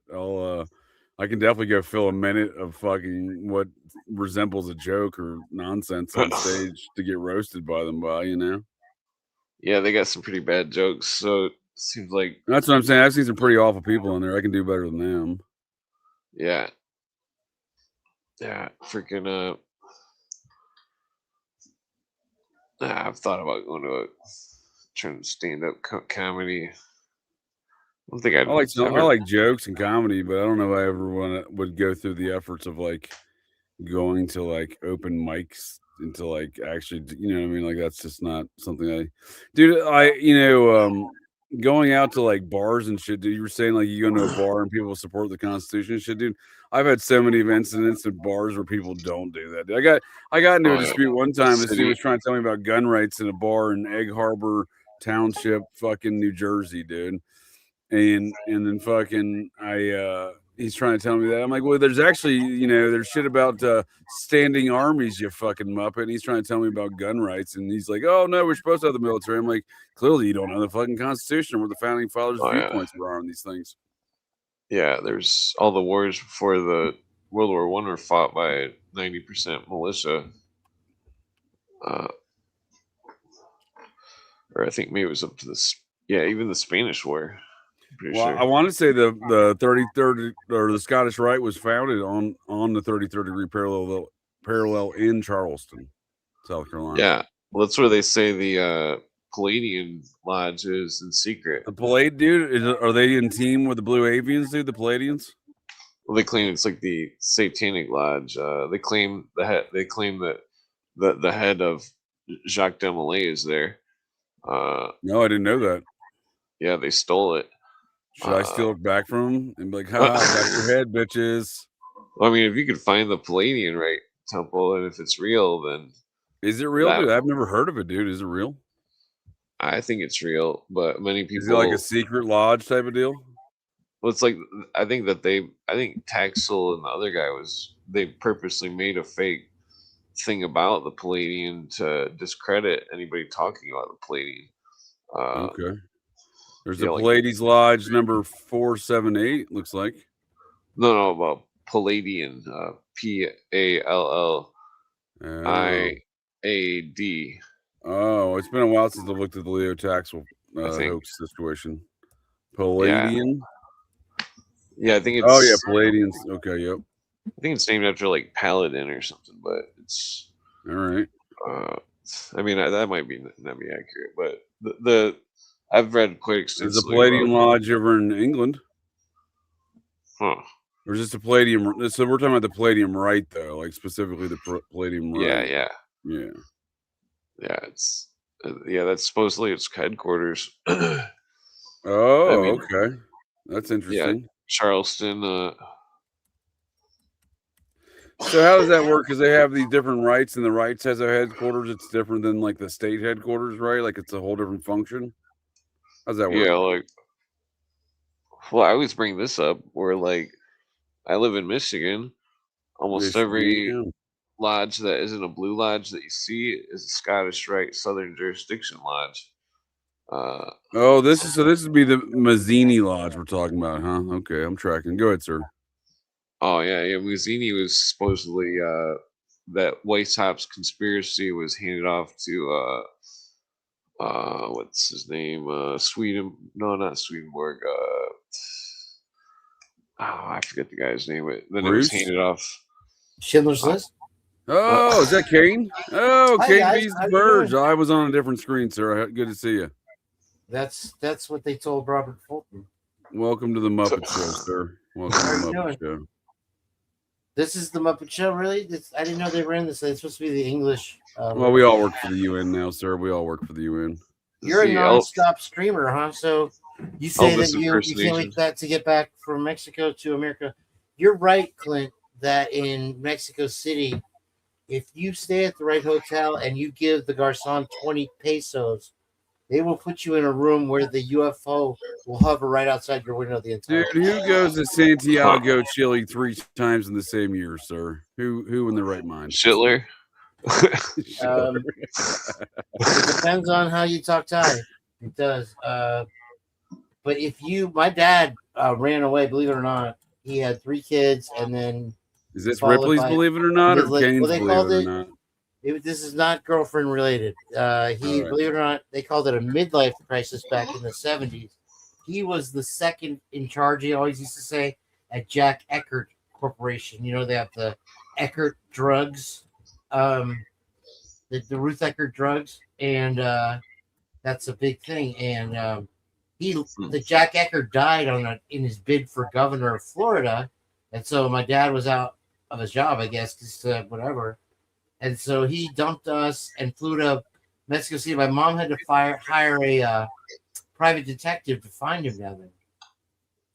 I can definitely go fill a minute of fucking what resembles a joke or nonsense on stage to get roasted by them by, Yeah, they got some pretty bad jokes, so it seems like That's what I'm saying. I've seen some pretty awful people in there. I can do better than them. yeah. Freaking I've thought about going to trying to stand up comedy. I don't think I like jokes and comedy, but I don't know if I ever would go through the efforts of like going to like open mics and to like actually, what I mean? Like that's just not something going out to like bars and shit, dude. You were saying like you go to a bar and people support the Constitution and shit, dude. I've had so many incidents at bars where people don't do that. Dude. I got into a dispute one time. This dude was trying to tell me about gun rights in a bar in Egg Harbor Township, fucking New Jersey, dude. And then fucking he's trying to tell me that. I'm like, well, there's actually, there's shit about standing armies, you fucking muppet. And he's trying to tell me about gun rights. And he's like, oh, no, we're supposed to have the military. I'm like, clearly you don't know the fucking Constitution where the founding fathers' viewpoints were on these things. Yeah, there's all the wars before the World War I were fought by 90% militia. Or I think maybe it was up to this. Yeah, even the Spanish War. Well, I want to say the 33rd or the Scottish Rite was founded on the 33rd degree parallel in Charleston, South Carolina. Yeah, well, that's where they say the Palladian Lodge is in secret. The Pallade, dude, are they in team with the Blue Avians, dude? The Palladians? Well, they claim it's like the Satanic Lodge. They claim that the head of Jacques Desmoulins is there. No, I didn't know that. Yeah, they stole it. Should I steal it back from him and be like, ha, got your head, bitches? Well, I mean, if you could find the Palladian right temple, and if it's real, then is it real, dude? I've never heard of it, dude. Is it real? I think it's real, but many people. Is it like a secret lodge type of deal? Well, it's like I think Taxel and the other guy they purposely made a fake thing about the Palladian to discredit anybody talking about the Palladian. Okay. There's a Pallades Lodge number 478, looks like. No, about Palladian. Pallaiad. Oh, it's been a while since I've looked at the Leo Taxel hoax situation. Palladian? Yeah, I think it's. Oh, yeah, Palladians. Okay, yep. I think it's named after like Paladin or something, but it's. All right. I mean, that might be not be accurate, but the I've read quite extensively. There's a Palladian Lodge over in England. Huh. Or is this a Palladium? So we're talking about the Palladium Rite, though, like specifically the Palladium Rite. Yeah. It's that's supposedly its headquarters. Okay, that's interesting. Yeah, Charleston. So how does that work? Because they have these different rights, and the rights has a headquarters. It's different than like the state headquarters, right? Like it's a whole different function. How's that work? Yeah, well, I always bring this up where like I live in Michigan. Almost every lodge that isn't a blue lodge that you see is a Scottish Rite Southern Jurisdiction Lodge. This would be the Mazzini Lodge we're talking about, huh? Okay, I'm tracking. Go ahead, sir. Oh yeah. Mazzini was supposedly that White House conspiracy was handed off to what's his name? Sweden? No, not Swedenborg. I forget the guy's name. But then Bruce? It was handed off. Schindler's List. Oh, is that Kane? Oh, Hi, Kane guys. Bees How the you Birds. doing? I was on a different screen, sir. Good to see you. That's what they told Robert Fulton. Welcome to the Muppet Show, sir. Welcome to the Muppet Show. This is the Muppet Show, really? I didn't know they ran this. It's supposed to be the English. Well, we all work for the UN now, sir. We all work for the UN. You're a non-stop streamer, huh? So you say that you can't wait to get back from Mexico to America. You're right, Clint, that in Mexico City, if you stay at the right hotel and you give the garçon 20 pesos, they will put you in a room where the UFO will hover right outside your window the entire Dude, who goes to Santiago, Chile 3 times in the same year, sir? Who in the right mind? Schindler. It depends on how you talk Thai. It does. But my dad ran away, believe it or not. He had 3 kids, and then is this Ripley's Believe It or Not, or Kane's Believe It or Not? This is not girlfriend related. Believe it or not, they called it a midlife crisis back in the 70s. He was the second in charge, he always used to say, at Jack Eckert Corporation. You know, they have the Eckert drugs, the Ruth Eckert drugs, and that's a big thing. And the Jack Eckert died in his bid for governor of Florida, and so my dad was out of his job, I guess, because whatever. And so he dumped us and flew to Mexico City. My mom had to hire a private detective to find him down there,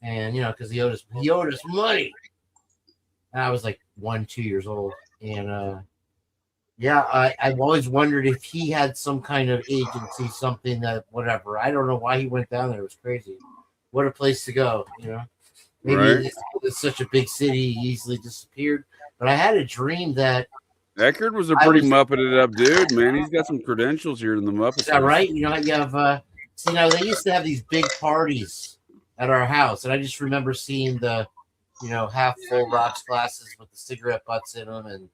and because he owed us money. And I was like 1-2 years old, and I've always wondered if he had some kind of agency, something that whatever. I don't know why he went down there. It was crazy. What a place to go, Maybe right. it's such a big city, he easily disappeared. But I had a dream that Eckert was a pretty Muppeted up dude, man. He's got some credentials here in the Muppets. Is that right? You have they used to have these big parties at our house, and I just remember seeing the half full rocks glasses with the cigarette butts in them, and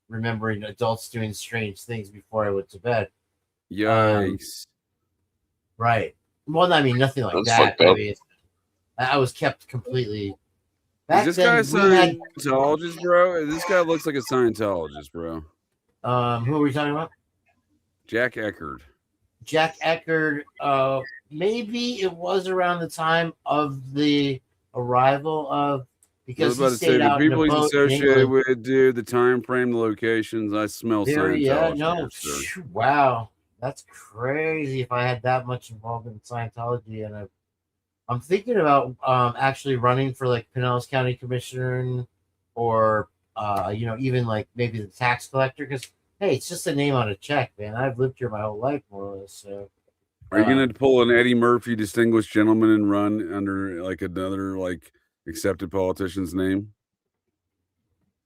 remembering adults doing strange things before I went to bed. Yikes! Right. Well, I mean, nothing like that. I was kept completely. Is this guy a Scientologist, bro? This guy looks like a Scientologist, bro. Who are we talking about? Jack Eckert. Jack Eckert. Maybe it was around the time of the arrival of, because I was about to say the people he's associated with, dude, the time frame, the locations. I smell Scientology. Yeah, no, wow, that's crazy. If I had that much involvement in Scientology, and I'm thinking about actually running for like Pinellas County Commissioner, or even like maybe the tax collector, because hey, it's just a name on a check, man. I've lived here my whole life, more or less. So, are you gonna pull an Eddie Murphy Distinguished Gentleman and run under like another like accepted politician's name?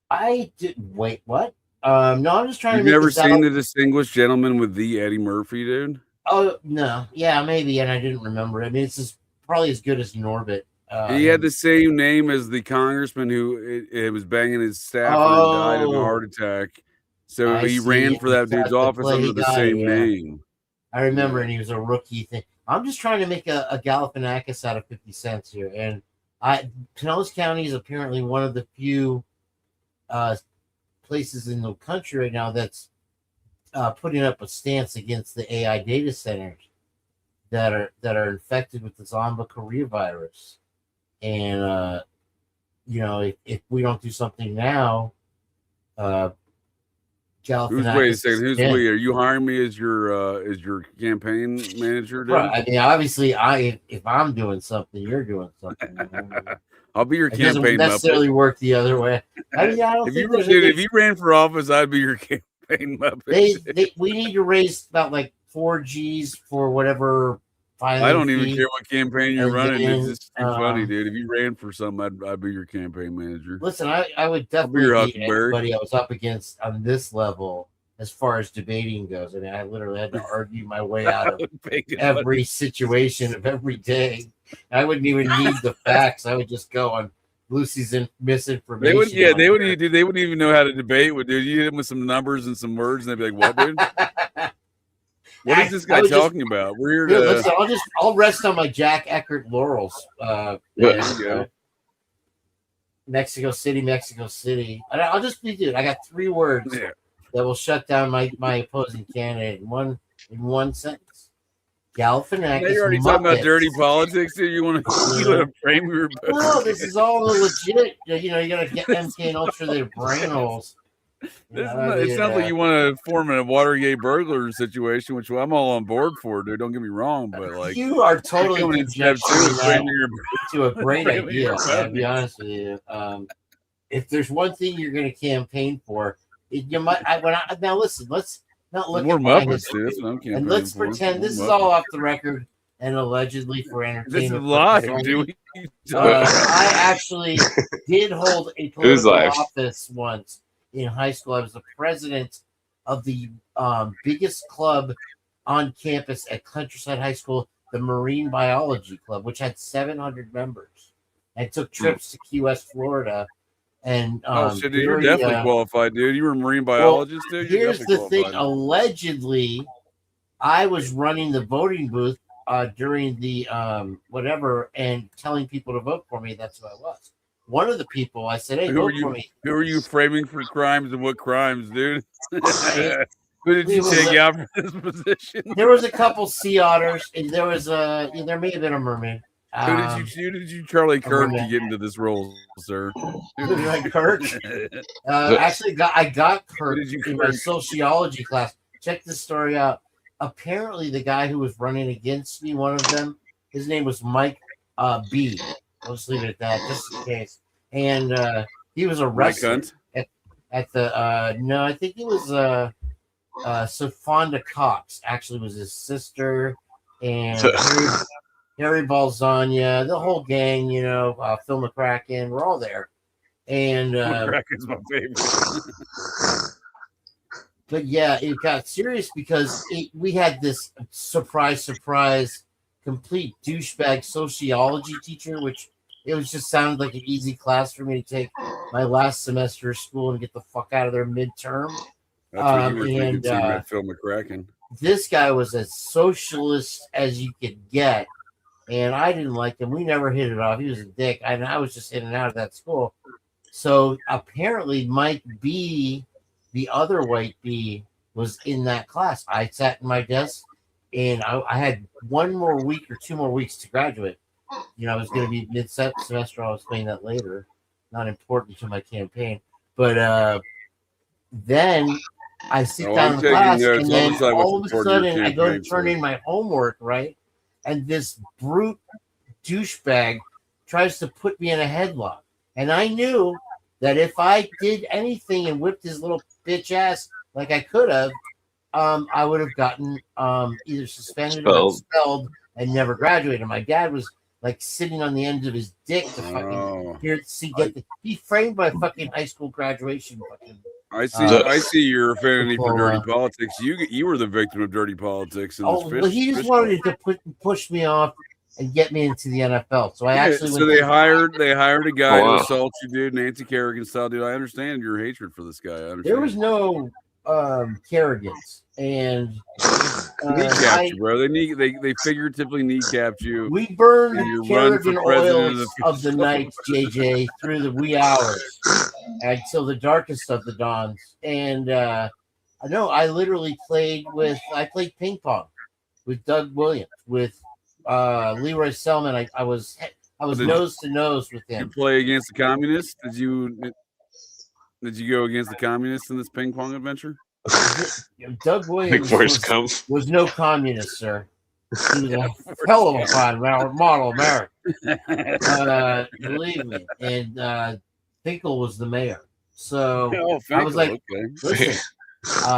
I did. Wait, what? No, I'm just trying You've to. Never seen the Distinguished Gentleman with the Eddie Murphy, dude? Oh no, yeah, maybe, and I didn't remember. I mean, it's probably as good as Norbit. He had the same name as the congressman who it was banging his staffer and died of a heart attack. So he ran for that dude's office under the same name. I remember, and he was a rookie thing. I'm just trying to make a Galifianakis out of 50 cents here, and Pinellas County is apparently one of the few places in the country right now that's putting up a stance against the AI data centers that are infected with the Zomba Korea virus. And if we don't do something now, wait a second. Who's we? Are you hiring me as your campaign manager? Dude? Right. I mean, obviously, if I'm doing something, you're doing something. I'll be your campaign. It doesn't necessarily work the other way. I mean, I don't think if you ran for office, I'd be your campaign muppet. We need to raise about like 4 G's for whatever. I don't even care what campaign you're running. It's just too funny, dude. If you ran for something, I'd be your campaign manager. Listen, I would definitely beat anybody I was up against on this level as far as debating goes. I mean, I literally had to argue my way out of every situation of every day. I wouldn't even need the facts. I would just go on Lucy's misinformation. They wouldn't even know how to debate with, dude. You hit them with some numbers and some words, and they'd be like, "What, dude? What is this guy talking about?" We're here to. Listen, I'll rest on my Jack Eckert laurels. Mexico City. I'll just be, dude. I got 3 words that will shut down my opposing candidate in one sentence. Galifianakis. You're already talking about dirty politics, dude. You want to frame your? No, this is all legit. You gotta get MK and Ultra their brain holes. It sounds like you want to form a Watergate burglar situation, which I'm all on board for, dude. Don't get me wrong, but like you are totally to a great idea. I'll be honest with you. If there's one thing you're going to campaign for, you might. Now listen. Let's not look more at Muppets, dude. and let's pretend this is all off the record. and allegedly for entertainment. This is live, dude. I actually did hold a political office once in high school. I was the president of the biggest club on campus at Countryside High School, the Marine Biology Club, which had 700 members. I took trips to Key West, Florida. And shit, dude, you're definitely qualified, dude. You were a marine biologist, dude. Here's the thing. Allegedly, I was running the voting booth during the whatever and telling people to vote for me. That's who I was. One of the people, I said, hey, vote for me. Who are you framing for crimes and what crimes, dude? Who did you take out for this position? There was a couple sea otters, and there was there may have been a mermaid. Who did you Charlie Kirk to get into this role, sir? Kirk? Actually, I got Kirk in my sociology class. Check this story out. Apparently, the guy who was running against me, one of them, his name was Mike B. I'll just leave it at that, just in case. And he was arrested at the no, I think it was Sofonda Cox. Actually, was his sister, and Harry Balzania, the whole gang, you know, Phil McCracken, we're all there. And McCracken's my favorite. But yeah, it got serious because we had this surprise, complete douchebag sociology teacher, which it was just sounded like an easy class for me to take my last semester of school and get the fuck out of there midterm. That's what you were thinking, too, Matt, Phil McCracken. This guy was as socialist as you could get. And I didn't like him. We never hit it off. He was a dick. I was just in and out of that school. So apparently Mike B, the other white B, was in that class. I sat in my desk, and I had 1 more week or 2 more weeks to graduate. You know, I was going to be mid-semester. I'll explain that later. Not important to my campaign. But then I sit down in class, and then all of a sudden I go to turn in my homework, right? And this brute douchebag tries to put me in a headlock. And I knew that if I did anything and whipped his little bitch ass like I could have, I would have gotten either suspended or expelled and never graduated. My dad was like sitting on the end of his dick to fucking be framed by fucking high school graduation. I see your affinity for dirty politics. You were the victim of dirty politics. Well, he just wanted to push me off and get me into the NFL. So I actually they hired a guy to assault you, dude, Nancy Kerrigan style, dude. I understand your hatred for this guy. There was no Kerrigans, and kneecapped you, bro. They figuratively kneecapped you. We burned Kerrigan oils of the night, JJ, through the wee hours until the darkest of the dawns. And I literally played ping pong with Doug Williams, with Leroy Selman. I was nose to nose with him. You play against the communists? Did you go against the communists in this ping pong adventure? Doug Williams was no communist, sir. He was a hell of a fine model American. Believe me. And Finkel was the mayor. So I was like, listen,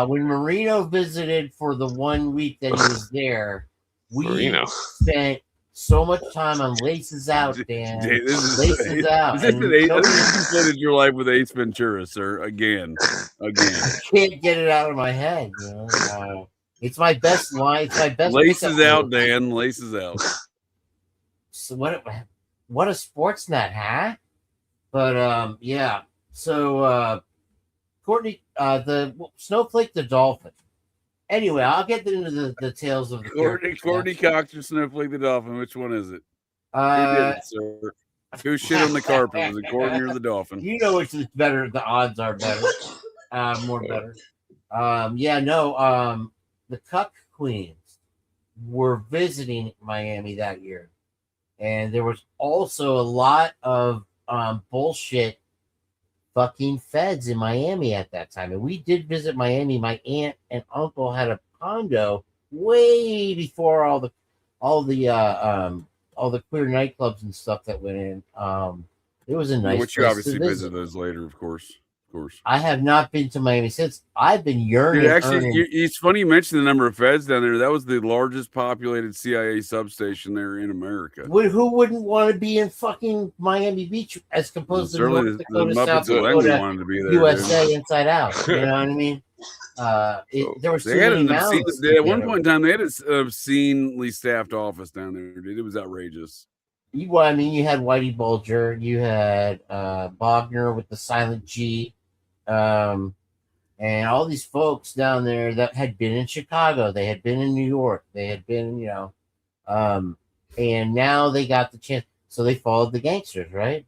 when Marino visited for the 1 week that he was there, we spent so much time on Laces Out, Dan. Laces Out. You completed your life with Ace Ventura, sir. Again. I can't get it out of my head. You know? It's my best line. It's my best. Laces Out, Dan. Laces Out. So what a sports net, huh? But yeah. So Courtney, the Snowflake the Dolphin. Anyway, I'll get into the details of the Courtney Cox or Snowflake the Dolphin. Which one is it? Who did it, sir? Who shit on the carpet? Was it Courtney or the Dolphin? You know which is better. The odds are better. More better. The Cuck Queens were visiting Miami that year. And there was also a lot of bullshit fucking feds in Miami at that time. And we did visit Miami. My aunt and uncle had a condo way before all the queer nightclubs and stuff that went in. It was a nice which you obviously visit those later, of course. Of course. I have not been to Miami since. I've been yearning. Dude, actually, it's funny you mentioned the number of feds down there. That was the largest populated CIA substation there in America. Who wouldn't want to be in fucking Miami Beach as opposed to North Dakota, South Dakota, wanted to be there, USA, dude. Inside Out? You know what I mean? There was they too had many an mountains. at one point in time, they had an obscenely staffed office down there, dude. It was outrageous. Well, I mean, you had Whitey Bulger, you had Bogner with the silent G, and all these folks down there that had been in Chicago, they had been in New York, they had been, and now they got the chance, so they followed the gangsters, right?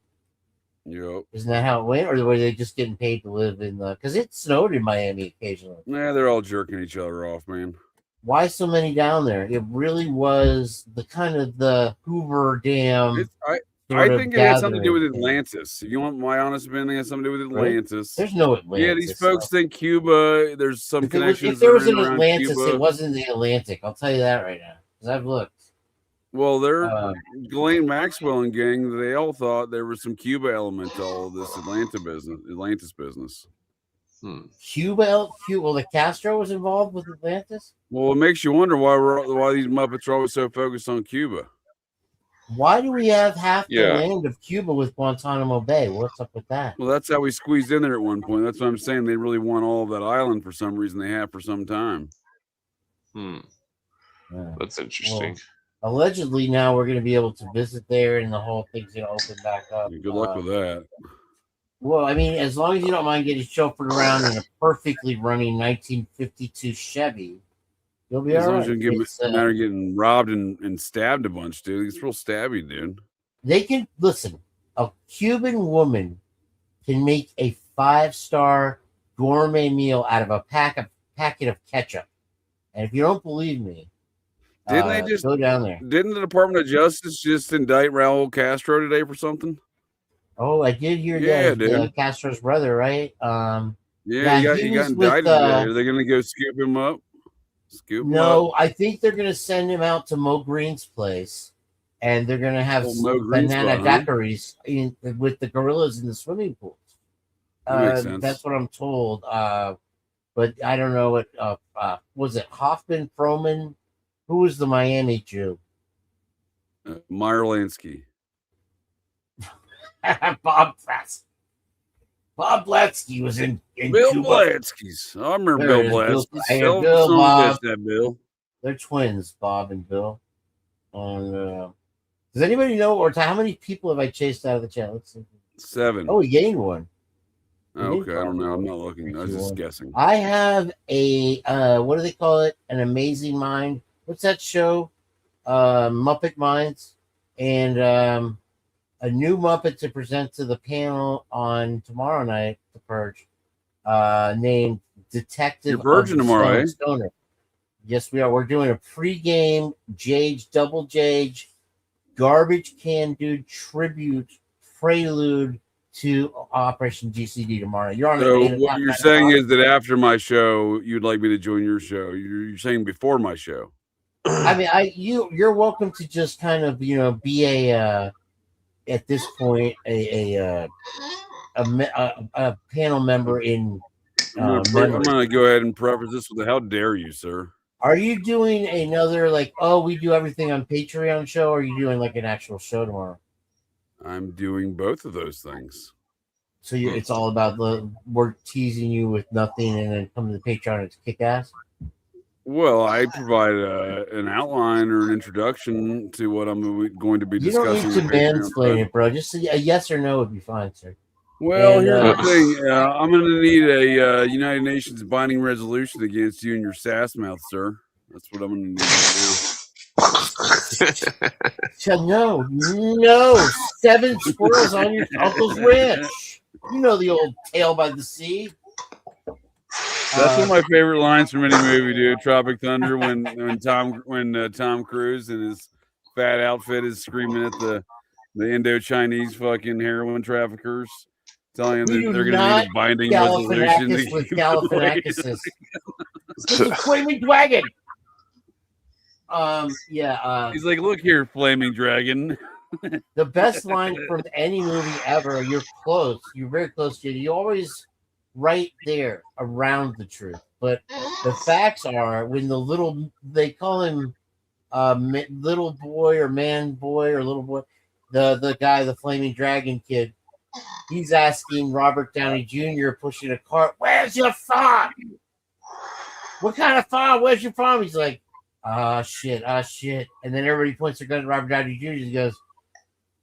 Yep. Isn't that how it went, or were they just getting paid to live in the? Because it snowed in Miami occasionally. Nah, they're all jerking each other off, man. Why so many down there? It really was the kind of the Hoover Dam. I think it has something to do with Atlantis. You want my honest opinion? It has something to do with Atlantis. There's no Atlantis. Yeah, these folks think Cuba. There's some connections. If there was an Atlantis, Cuba. It wasn't the Atlantic. I'll tell you that right now, because I've looked. Well, they're Ghislaine Maxwell and gang. They all thought there was some Cuba element to all of this Atlantis business. Cuba. Well, the Castro was involved with Atlantis. Well, it makes you wonder why these Muppets are always so focused on Cuba. Why do we have half the land of Cuba with Guantanamo Bay? What's up with that? Well, that's how we squeezed in there at one point. That's what I'm saying. They really want all of that island for some reason. They have for some time. Yeah. That's interesting. Well, allegedly, now we're going to be able to visit there, and the whole thing's going to open back up. Good luck with that. Well, I mean, as long as you don't mind getting chauffeured around in a perfectly running 1952 Chevy, you'll be all right. As long as you don't matter getting robbed and stabbed a bunch, dude. It's real stabby, dude. They can listen. A Cuban woman can make a 5-star gourmet meal out of a packet of ketchup. And if you don't believe me, didn't they just go down there? Didn't the Department of Justice just indict Raul Castro today for something? Oh, I did hear that. Castro's brother, right? He got indicted today. Are they going to go scoop him up? I think they're going to send him out to Mo Green's place, and they're going to have some banana daiquiris with the gorillas in the swimming pools. That's what I'm told. But I don't know what was it Hoffman, Froman? Who was the Miami Jew? Meyer Lansky. Bob Blatsky was in Bill Cuba. Blatsky's. I remember Bill Blatsky. Bill. They're twins, Bob and Bill. And does anybody know, or how many people have I chased out of the chat? Let's see. 7. Oh, we gained one. Okay, I don't know. I'm not looking. I was just guessing. I have a what do they call it? An Amazing Mind. What's that show? Muppet Minds, and a new Muppet to present to the panel on tomorrow night, The Purge, named Detective. You're Virgin tomorrow, Stoner. Yes, we are. We're doing a pregame Double Jage, garbage can dude tribute prelude to Operation GCD tomorrow. You're on. So what you're saying is that after my show, you'd like me to join your show. You're saying before my show. I mean, you're welcome to just kind of be a at this point a panel member in. I'm gonna go ahead and preface this with how dare you, sir? Are you doing another we do everything on Patreon show, or are you doing like an actual show tomorrow? I'm doing both of those things. So it's all about we're teasing you with nothing, and then come to the Patreon, it's kick ass. Well, I provide an outline or an introduction to what I'm going to be discussing. You don't need to mansplain it, bro. Just a yes or no would be fine, sir. Well, here's the thing. I'm going to need a United Nations binding resolution against you and your sass mouth, sir. That's what I'm going to need right now. No. 7 squirrels on your uncle's ranch. You know the old Tale by the Sea. That's one of my favorite lines from any movie, dude. Tropic Thunder, when Tom Cruise and his fat outfit is screaming at the Indo-Chinese fucking heroin traffickers, telling them they're going to need a binding resolution. With Galifianakis. This is Flaming Dragon. He's like, look here, Flaming Dragon. The best line from any movie ever. You're close. You're very close, kid. You always right there around the truth. But the facts are when they call him little boy or man boy or little boy, the guy, the flaming dragon kid, he's asking Robert Downey Jr. pushing a cart, "Where's your farm? What kind of farm? Where's your farm?" He's like, shit. And then everybody points their gun at Robert Downey Jr. He goes,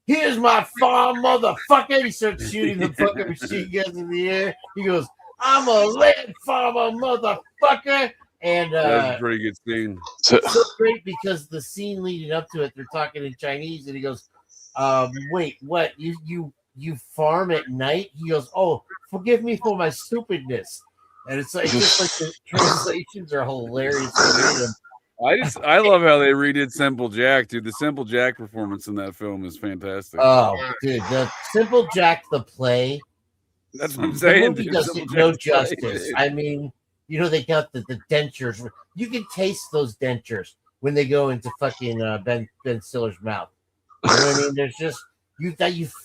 "Here's my farm, motherfucker." He starts shooting the fucking machine guns in the air. He goes, "I'm a land farmer, motherfucker." And that's a pretty good scene. It's so great because the scene leading up to it, they're talking in Chinese, and he goes, "Wait, what? You farm at night?" He goes, "Oh, forgive me for my stupidness." And it's just like the translations are hilarious. I love how they redid Simple Jack, dude. The Simple Jack performance in that film is fantastic. Oh, dude, the Simple Jack the play. That's what I'm saying. The movie does it no justice. I mean, they got the dentures. You can taste those dentures when they go into fucking Ben Stiller's mouth. You know what I mean? There's just you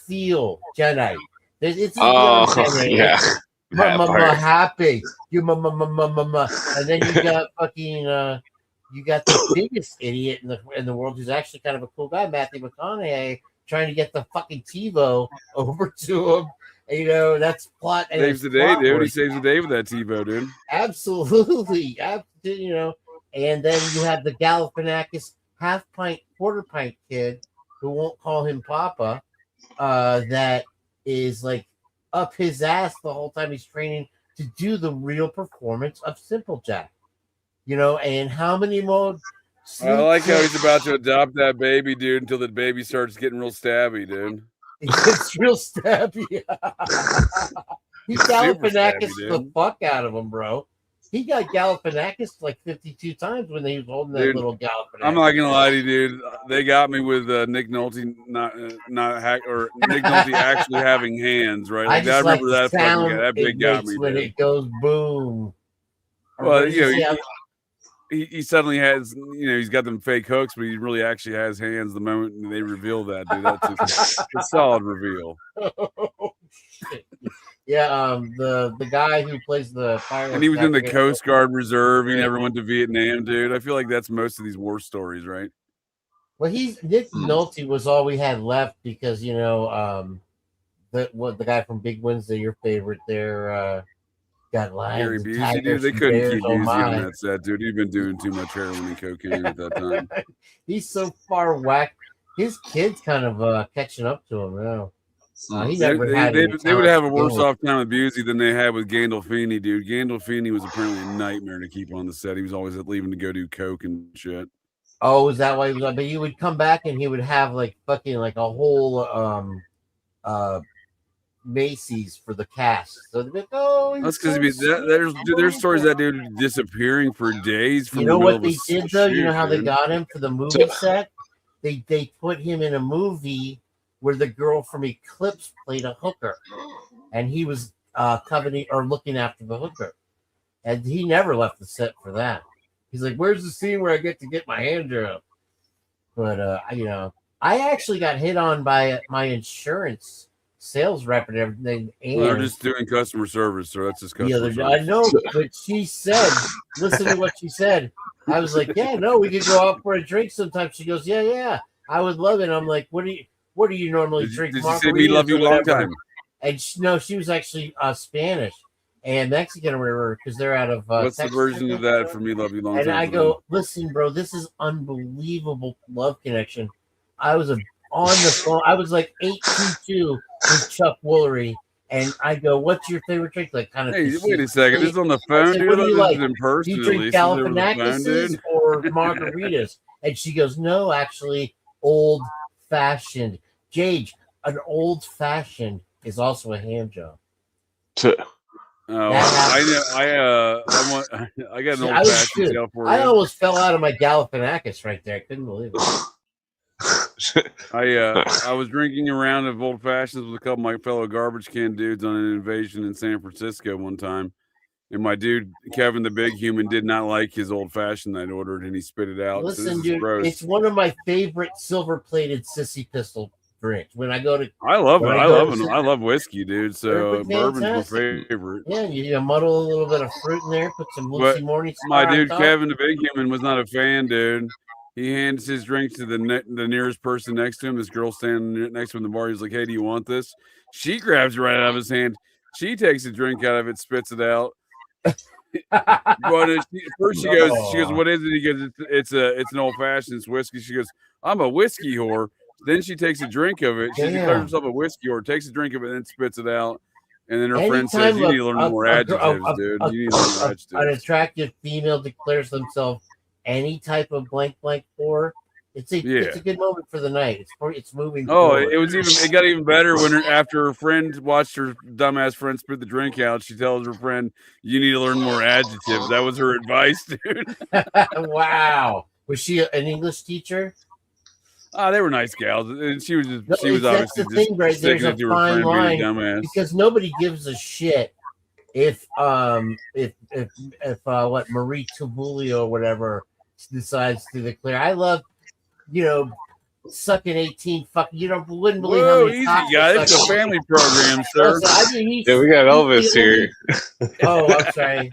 feel Jedi. It's Jedi. Yeah. Happy. You and then you got fucking you got the biggest idiot in the world who's actually kind of a cool guy, Matthew McConaughey, trying to get the fucking TiVo over to him. And, that's plot. And saves the day, dude. He saves the day with that TiVo, dude. Absolutely. And then you have the Galifianakis half pint, quarter pint kid who won't call him Papa. That is like up his ass the whole time he's training to do the real performance of Simple Jack. And how many more? I like how he's about to adopt that baby, dude, until the baby starts getting real stabby, dude. It's real stabby. He Galifianakis the fuck out of him, bro. He got Galifianakis like 52 times when he was holding that little Galifianakis. I'm not gonna lie to you, dude. They got me with Nick Nolte Nick Nolte actually having hands, right? I remember that fucking guy. That big got me when it goes boom. Well, he suddenly has, he's got them fake hooks, but he really actually has hands the moment they reveal that, dude. That's a solid reveal. Oh, shit. Yeah, the guy who plays the fire, and he was in the Coast Guard Reserve. He never went to Vietnam, dude. I feel like that's most of these war stories, right? Well, Nick Nolte was all we had left because the guy from Big Wednesday, your favorite there, got lions. Gary Busey, dude. They couldn't keep Busey on that set, dude. He'd been doing too much heroin and cocaine at that time. He's so far whack. His kid's kind of catching up to him now. They would have a worse off time with Busey than they had with Gandolfini, dude. Gandolfini was apparently a nightmare to keep on the set. He was always leaving to go do coke and shit. Oh, is that why he was on? But he would come back and he would have like fucking like a whole Macy's for the cast. So they'd be like, "Oh, that's because there's stories of that dude disappearing for days. From what they did though? You know how they got him for the movie set? They put him in a movie where the girl from Eclipse played a hooker, and he was coveting or looking after the hooker, and he never left the set for that. He's like, "Where's the scene where I get to get my hand up?" But I actually got hit on by my insurance sales rep and everything. And they're just doing customer service, so that's just customer service. I know, but she said, listen to what she said. I was like, "Yeah, no, we could go out for a drink sometime." She goes, "Yeah, I would love it." I'm like, What do you normally drink? Did you say we love you a long time? And she was actually Spanish and Mexican or whatever, because they're out of what's Texas, the version of that for me love you long time? And I go, "Listen, bro, this is unbelievable love connection." I was on the phone. I was like 822 with Chuck Woolery, and I go, "What's your favorite drink?" Like kind of. Hey, wait a second. This is on the phone, dude. What do you like? In person, do you drink Galifianakis or margaritas? And she goes, "No, actually, old fashioned." Jage, an old fashioned is also a hand job. I got an old fashioned tale for you. I almost fell out of my Galifianakis right there. I couldn't believe it. I was drinking a round of old fashions with a couple of my fellow garbage can dudes on an invasion in San Francisco one time. And my dude, Kevin the Big Human, did not like his old fashioned I'd ordered, and he spit it out. Listen, dude, it's one of my favorite silver plated sissy pistol drinks. When I go to, I love it. when I go love to- it. I love whiskey, dude. So They're bourbon's my fantastic. favorite. Yeah, you muddle a little bit of fruit in there, put some But Lucy Morning my Star on dude top. Kevin the Big Human was not a fan, dude. He hands his drink to the nearest person next to him. This girl standing next to him in the bar. He's like, "Hey, do you want this?" She grabs it right out of his hand. She takes a drink out of it, spits it out. But first she goes, "What is it?" He goes, "It's an old fashioned. It's whiskey." She goes, "I'm a whiskey whore." Then she takes a drink of it. She declares herself a whiskey whore, takes a drink of it, and then spits it out. And then her friend says, "You need to learn more adjectives, dude. You need to learn more adjectives." An attractive female declares themselves any type of blank whore. It's a good moment for the night. It's moving. Oh, forward. it got even better when after her friend watched her dumbass friend spit the drink out, she tells her friend, "You need to learn more adjectives." That was her advice, dude. Wow. Was she an English teacher? They were nice gals, and she was That's obviously the thing, right? There's a fine line because nobody gives a shit if what Marie Tubulio or whatever decides to declare. I love, sucking 18 fucking. You wouldn't believe how many. Easy, guy. It's a family program, sir. Yeah, we got Elvis here. Oh, I'm sorry.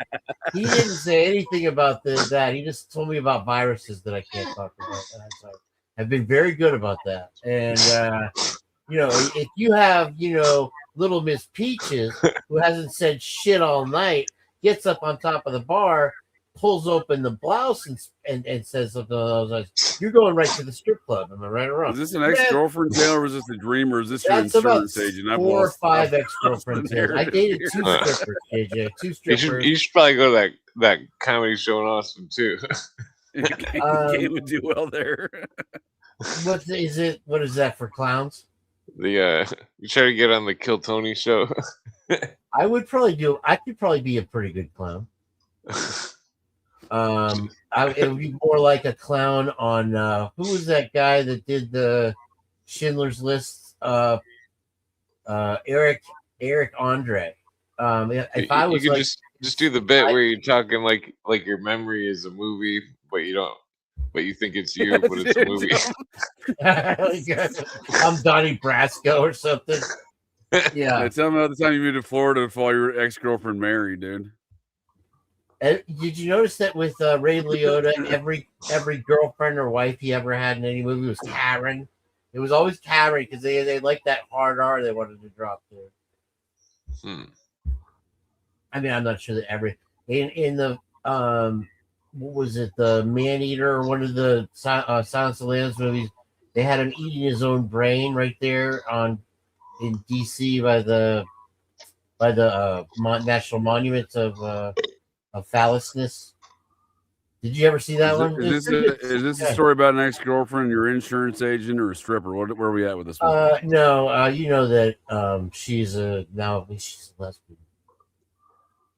He didn't say anything about that. He just told me about viruses that I can't talk about. And I'm sorry. I've been very good about that. And, if you have, little Miss Peaches, who hasn't said shit all night, gets up on top of the bar, pulls open the blouse and says something along those lines, you're going right to the strip club. Am I right or wrong? Is this an ex-girlfriend, Taylor, or is this a dream, or is this your insurance agent? 4 or 5 ex-girlfriends. I dated 2 strippers, JJ. 2 strippers. You should probably go to that comedy show in Austin, too. Game would do well there. What is that for clowns? You try to get on the Kill Tony show. I could probably be a pretty good clown. It would be more like a clown on who was that guy that did the Schindler's List? Eric Andre. If I was you could just do the bit where you're talking like your memory is a movie, but you don't. But you think it's you, but it's a movie. I'm Donnie Brasco or something. Yeah. Tell me about the time you moved to Florida to follow your ex-girlfriend Mary, dude. Did you notice that with Ray Liotta, every girlfriend or wife he ever had in any movie was Karen? It was always Karen because they liked that hard R they wanted to drop there. I mean, I'm not sure that in the what was it, the Man-Eater or one of the Silence of the Lambs movies, they had him eating his own brain right there in DC by the National Monument of Phallusness. Did you ever see that one? Is this a story about an ex-girlfriend, your insurance agent, or a stripper? Where are we at with this one? No, you know that she's a lesbian.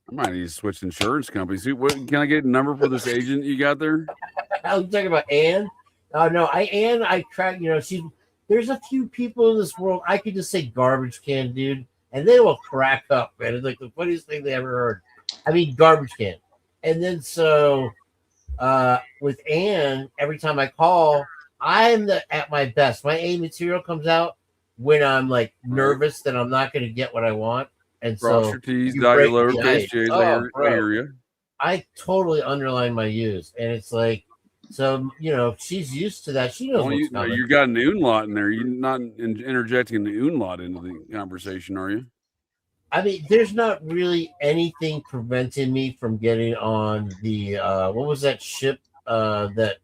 I might need to switch insurance companies. Can I get a number for this agent you got there? Are you talking about Anne? No, Anne, I track, there's a few people in this world, I could just say garbage can, dude, and they will crack up, man. It's like the funniest thing they ever heard. I mean, garbage can. And then so with Anne, every time I call, I'm at my best. My A material comes out when I'm like nervous that I'm not going to get what I want. And cross so your T's, dot your lowercase J's. I hear you. I totally underline my U's, and it's like, so she's used to that. She knows what's coming. You got an umlaut in there. You're not interjecting the umlaut into the conversation, are you? I mean, there's not really anything preventing me from getting on the what was that ship that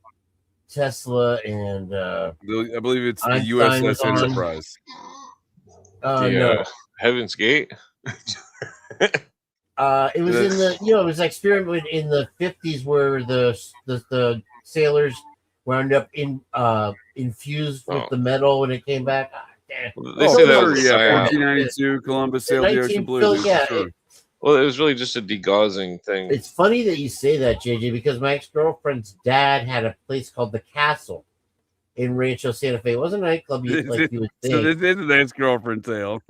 Tesla and I believe it's the Einstein USS Enterprise. No. Heaven's Gate. It was in the it was an experiment in the 50s where the sailors wound up infused with the metal when it came back. They say that was 1492 Columbus sailed the ocean blue. Sure. Well, it was really just a degaussing thing. It's funny that you say that, JJ, because my ex-girlfriend's dad had a place called The Castle in Rancho Santa Fe. It wasn't a nightclub like you would think. So this is an ex-girlfriend tale.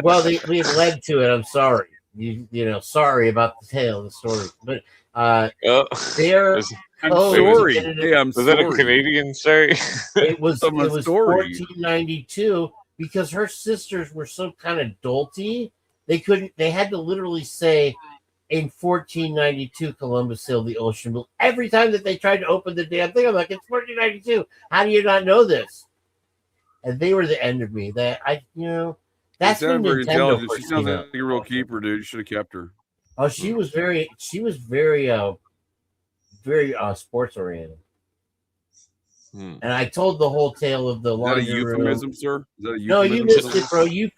Well, we led to it. I'm sorry. Sorry about the tale, the story. But Their I'm code sorry. to get it- Hey, I'm Was that a sorry. Canadian? Sorry. It was I'm it was sorry. 1492 because her sisters were so kind of dolty. They had to literally say in 1492 Columbus sailed the ocean blue. Every time that they tried to open the damn thing, I'm like, it's 1492. How do you not know this? And they were the end of me. That that's She when sounded very Nintendo intelligent. first She sounds came like out. a real keeper, dude. You should have kept her. Oh, she was very sports oriented. And I told the whole tale of the Is that a laundry room. euphemism, sir? Is that a euphemism? No, you missed it, bro. You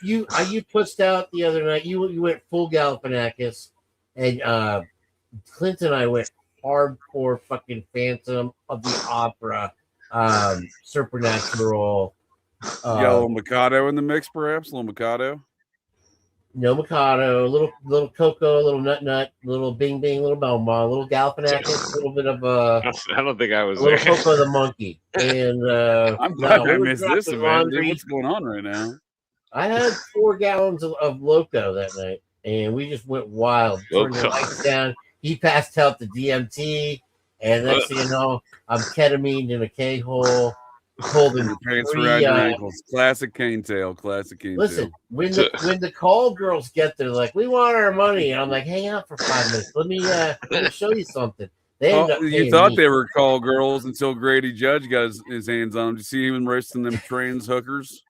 pussed out the other night. You went full Galifianakis, and Clint and I went hardcore fucking Phantom of the Opera, Supernatural. You got a little Mikado in the mix, perhaps? A little Mikado? No Mikado, little Coco, little Nut, little Bing Bing, little Belmont, little Galifianakis, a little bit of I don't think I was a little there. Coco the monkey, and I'm glad I we missed dropped this the event. Dude, laundry. what's going on right now? I had 4 gallons of Loco that night, and we just went wild. Turned the Loco. lights down. He passed out the DMT, and next thing you know, I'm ketamine in a K-hole, holding Your pants 3, around your ankles. Classic cane tail. Classic cane Listen, tail. when the call girls get there, like, we want our money, and I'm like, hang out for 5 minutes. Let me show you something. They end up You paying thought me. they were call girls until Grady Judge got his hands on them. Did you see him roasting them trans hookers?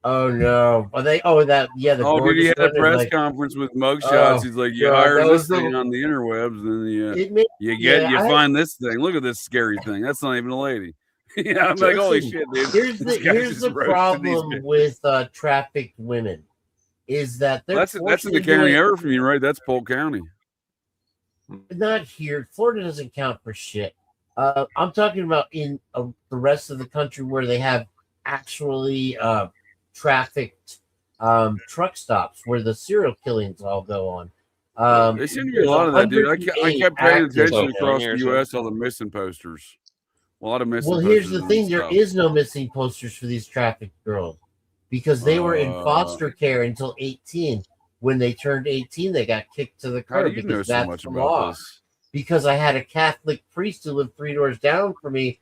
Oh no! Are they? Oh, that yeah. The Dude, he had a gorgeous one is press conference with mugshots. He's like, you God, hire that this was thing on the interwebs, and I find this thing. Look at this scary thing. That's not even a lady. Yeah, I'm like, holy shit, dude. Here's This guy's the just roasting these problem bitches. with trafficked women is that they're That's in forced the to do county it- over from you, right? That's Polk County. Not here. Florida doesn't count for shit. I'm talking about in the rest of the country where they have actually trafficked truck stops where the serial killings all go on. There seem to be a lot of that, dude. I kept paying attention across the U.S. all the missing posters. A lot of missing. Well, here's the posters thing: and there stuff. is no missing posters for these trafficked girls because they were in foster care until 18. When they turned 18, they got kicked to the How do curb you because know so that's much the about law. this? Because I had a Catholic priest who lived 3 doors down from me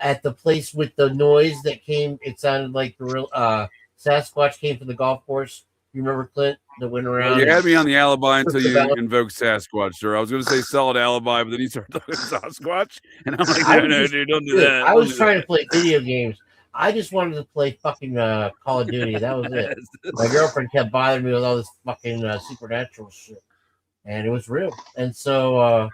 at the place with the noise that came. It sounded like Sasquatch came from the golf course. You remember Clint that went around? You had me on the alibi until you about- invoked Sasquatch, sir. I was going to say solid alibi, but then you started talking Sasquatch, and I'm like, I no, was no, just- dude, don't do dude, that. I Don't was do trying that. to play video games. I just wanted to play fucking Call of Duty. That was it. My girlfriend kept bothering me with all this fucking supernatural shit, and it was real. And so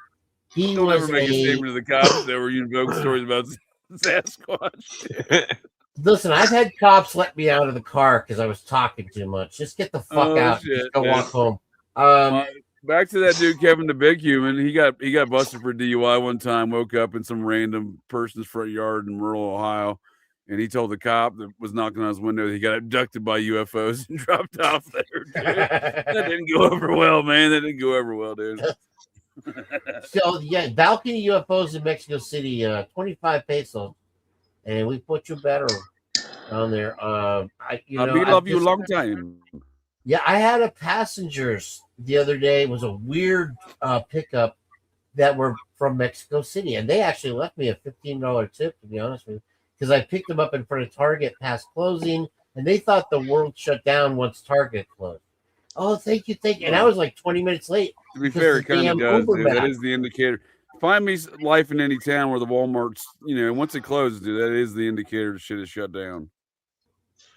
he Don't was ever make a statement to the cops that where you invoke stories about Sasquatch. Listen, I've had cops let me out of the car because I was talking too much. Just get the fuck out. Shit, Just go man. walk home. Back to that dude, Kevin the Big Human. He got busted for DUI one time. Woke up in some random person's front yard in rural Ohio, and he told the cop that was knocking on his window that he got abducted by UFOs and dropped off there. Dude. That didn't go over well, man. That didn't go over well, dude. So yeah, balcony UFOs in Mexico City, 25 pesos, and we put you better down there. Love you a long time. Yeah, I had a passengers the other day. It was a weird pickup that were from Mexico City, and they actually left me a $15 tip, to be honest with you, because I picked them up in front of Target past closing, and they thought the world shut down once Target closed. Oh, thank you. And I was like 20 minutes late. To be fair, it kind of does. Uber Dude. That map. is the indicator. Find me life in any town where the Walmart's, once it closes, dude, that is the indicator that shit is shut down.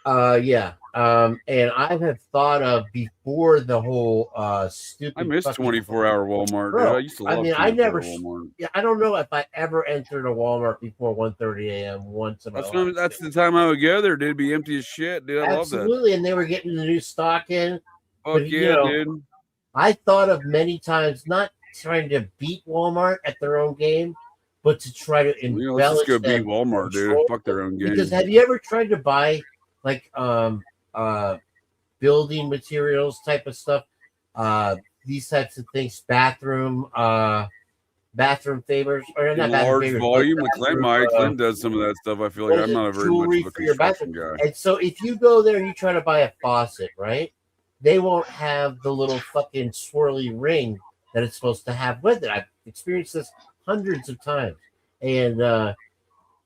Yeah. And I have thought of before the whole stupid. I miss 24-hour Walmart. Bro, dude. I used to love. I never. Walmart. Yeah, I don't know if I ever entered a Walmart before 1:30 a.m. once in a while. That's the time I would go there, dude. It'd be empty as shit, dude. I love that. Absolutely, and they were getting the new stock in. Fuck yeah, dude. I thought of many times not trying to beat Walmart at their own game, but to try to embellish. Let's just go them, beat Walmart, dude. Fuck their own game. Because have you ever tried to buy like building materials type of stuff, these types of things, bathroom favors, or not large favors, volume? bathroom, Clint does some of that stuff. I feel like I'm not a very much of a construction guy. And so if you go there and you try to buy a faucet, right, they won't have the little fucking swirly ring that it's supposed to have with it. experienced this hundreds of times. And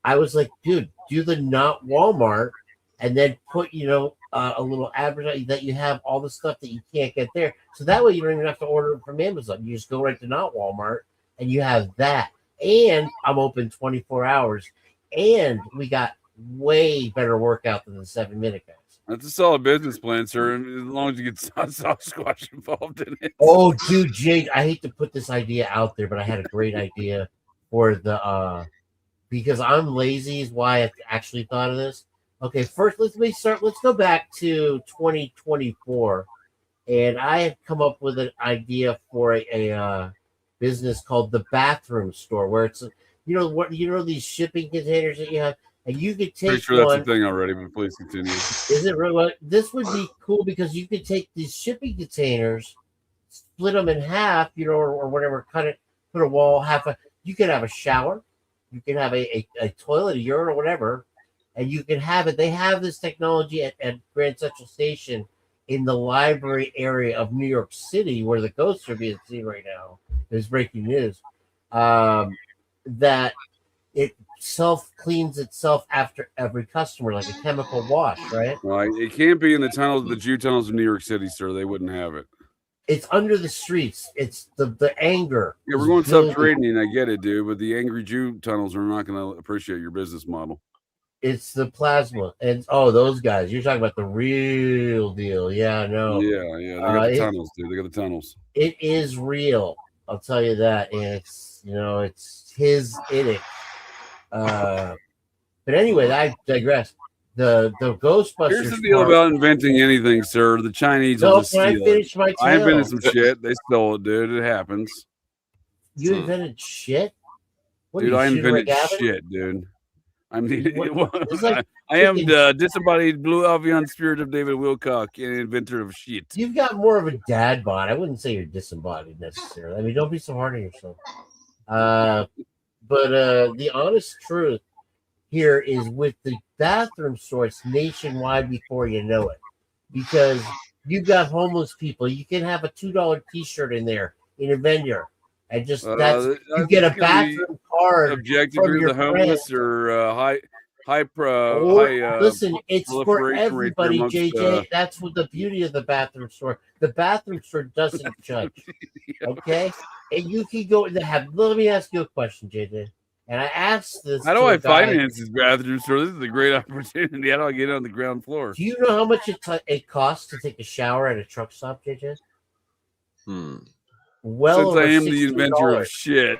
I was like, dude, do the not Walmart and then put, a little advertising that you have all the stuff that you can't get there. So that way you don't even have to order it from Amazon. You just go right to not Walmart and you have that. And I'm open 24 hours. And we got way better workout than the 7-minute guys. That's a solid business plan, sir. And as long as you get Sasquatch involved in it. Oh, dude, Jake, I hate to put this idea out there, but I had a great idea for the because I'm lazy is why I actually thought of this. Okay, first let's go back to 2024, and I have come up with an idea for a business called the Bathroom Store, where it's these shipping containers that you have, and you could take. Pretty sure that's a thing already, but please continue. Is it really? This would be cool because you could take these shipping containers, split them in half, or whatever, cut it, put a wall, you could have a shower, you can have a toilet, a urinal, or whatever, and you can have it. They have this technology at Grand Central Station in the library area of New York City, where the ghosts are being seen right now. There's breaking news that it self-cleans itself after every customer, like a chemical wash, right? Right. It can't be in the tunnels, the Jew tunnels of New York City, sir. They wouldn't have it. It's under the streets. It's the anger. Yeah, we're going subterranean. I get it, dude. But the angry Jew tunnels are not going to appreciate your business model. It's the plasma. And those guys. You're talking about the real deal. Yeah, no. Yeah. They got the tunnels, dude. They got the tunnels. It is real. I'll tell you that. And it's his Icke. But anyway, I digress. The Ghostbusters. Here's the deal about inventing anything, sir. The Chinese will just steal it. I invented some shit. They stole it, dude. It happens. You invented shit? Dude, I invented shit, dude. I am the disembodied blue avian spirit of David Wilcock, an inventor of shit. You've got more of a dad bod. I wouldn't say you're disembodied necessarily. I mean, don't be so hard on yourself. But the honest truth here is with the Bathroom Store, it's nationwide before you know it. Because you've got homeless people. You can have a $2 t-shirt in there in a venue. And just you get a bathroom card. Objective to the homeless or high listen, it's for everybody, JJ. That's what the beauty of the Bathroom Store. The Bathroom Store doesn't judge. Okay? And you can go and let me ask you a question, JJ. And I asked this. How do I finance this Bathroom Store? This is a great opportunity. How do I get on the ground floor? Do you know how much it costs to take a shower at a truck stop, JJ? Well, since I am the inventor of shit,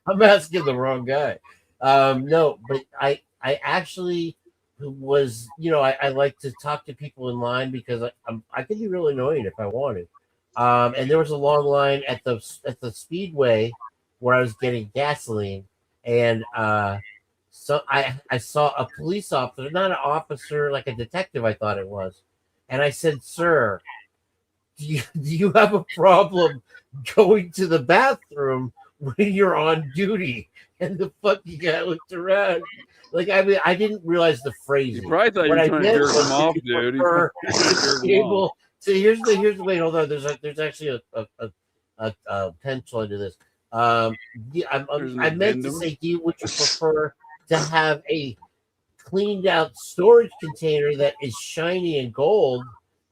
I'm asking the wrong guy. No, but I actually was, I like to talk to people in line because I could be really annoying if I wanted. And there was a long line at the Speedway where I was getting gasoline, and so I saw a police officer, not an officer, like a detective, I thought it was, and I said, "Sir, do you have a problem going to the bathroom when you're on duty?" And the fucking guy looked around. Like, I mean, I didn't realize the phrasing. You probably thought you were trying to jerk him off, dude. So here's the wait, hold on. There's actually a potential into this. I meant to say, would you prefer to have a cleaned out storage container that is shiny and gold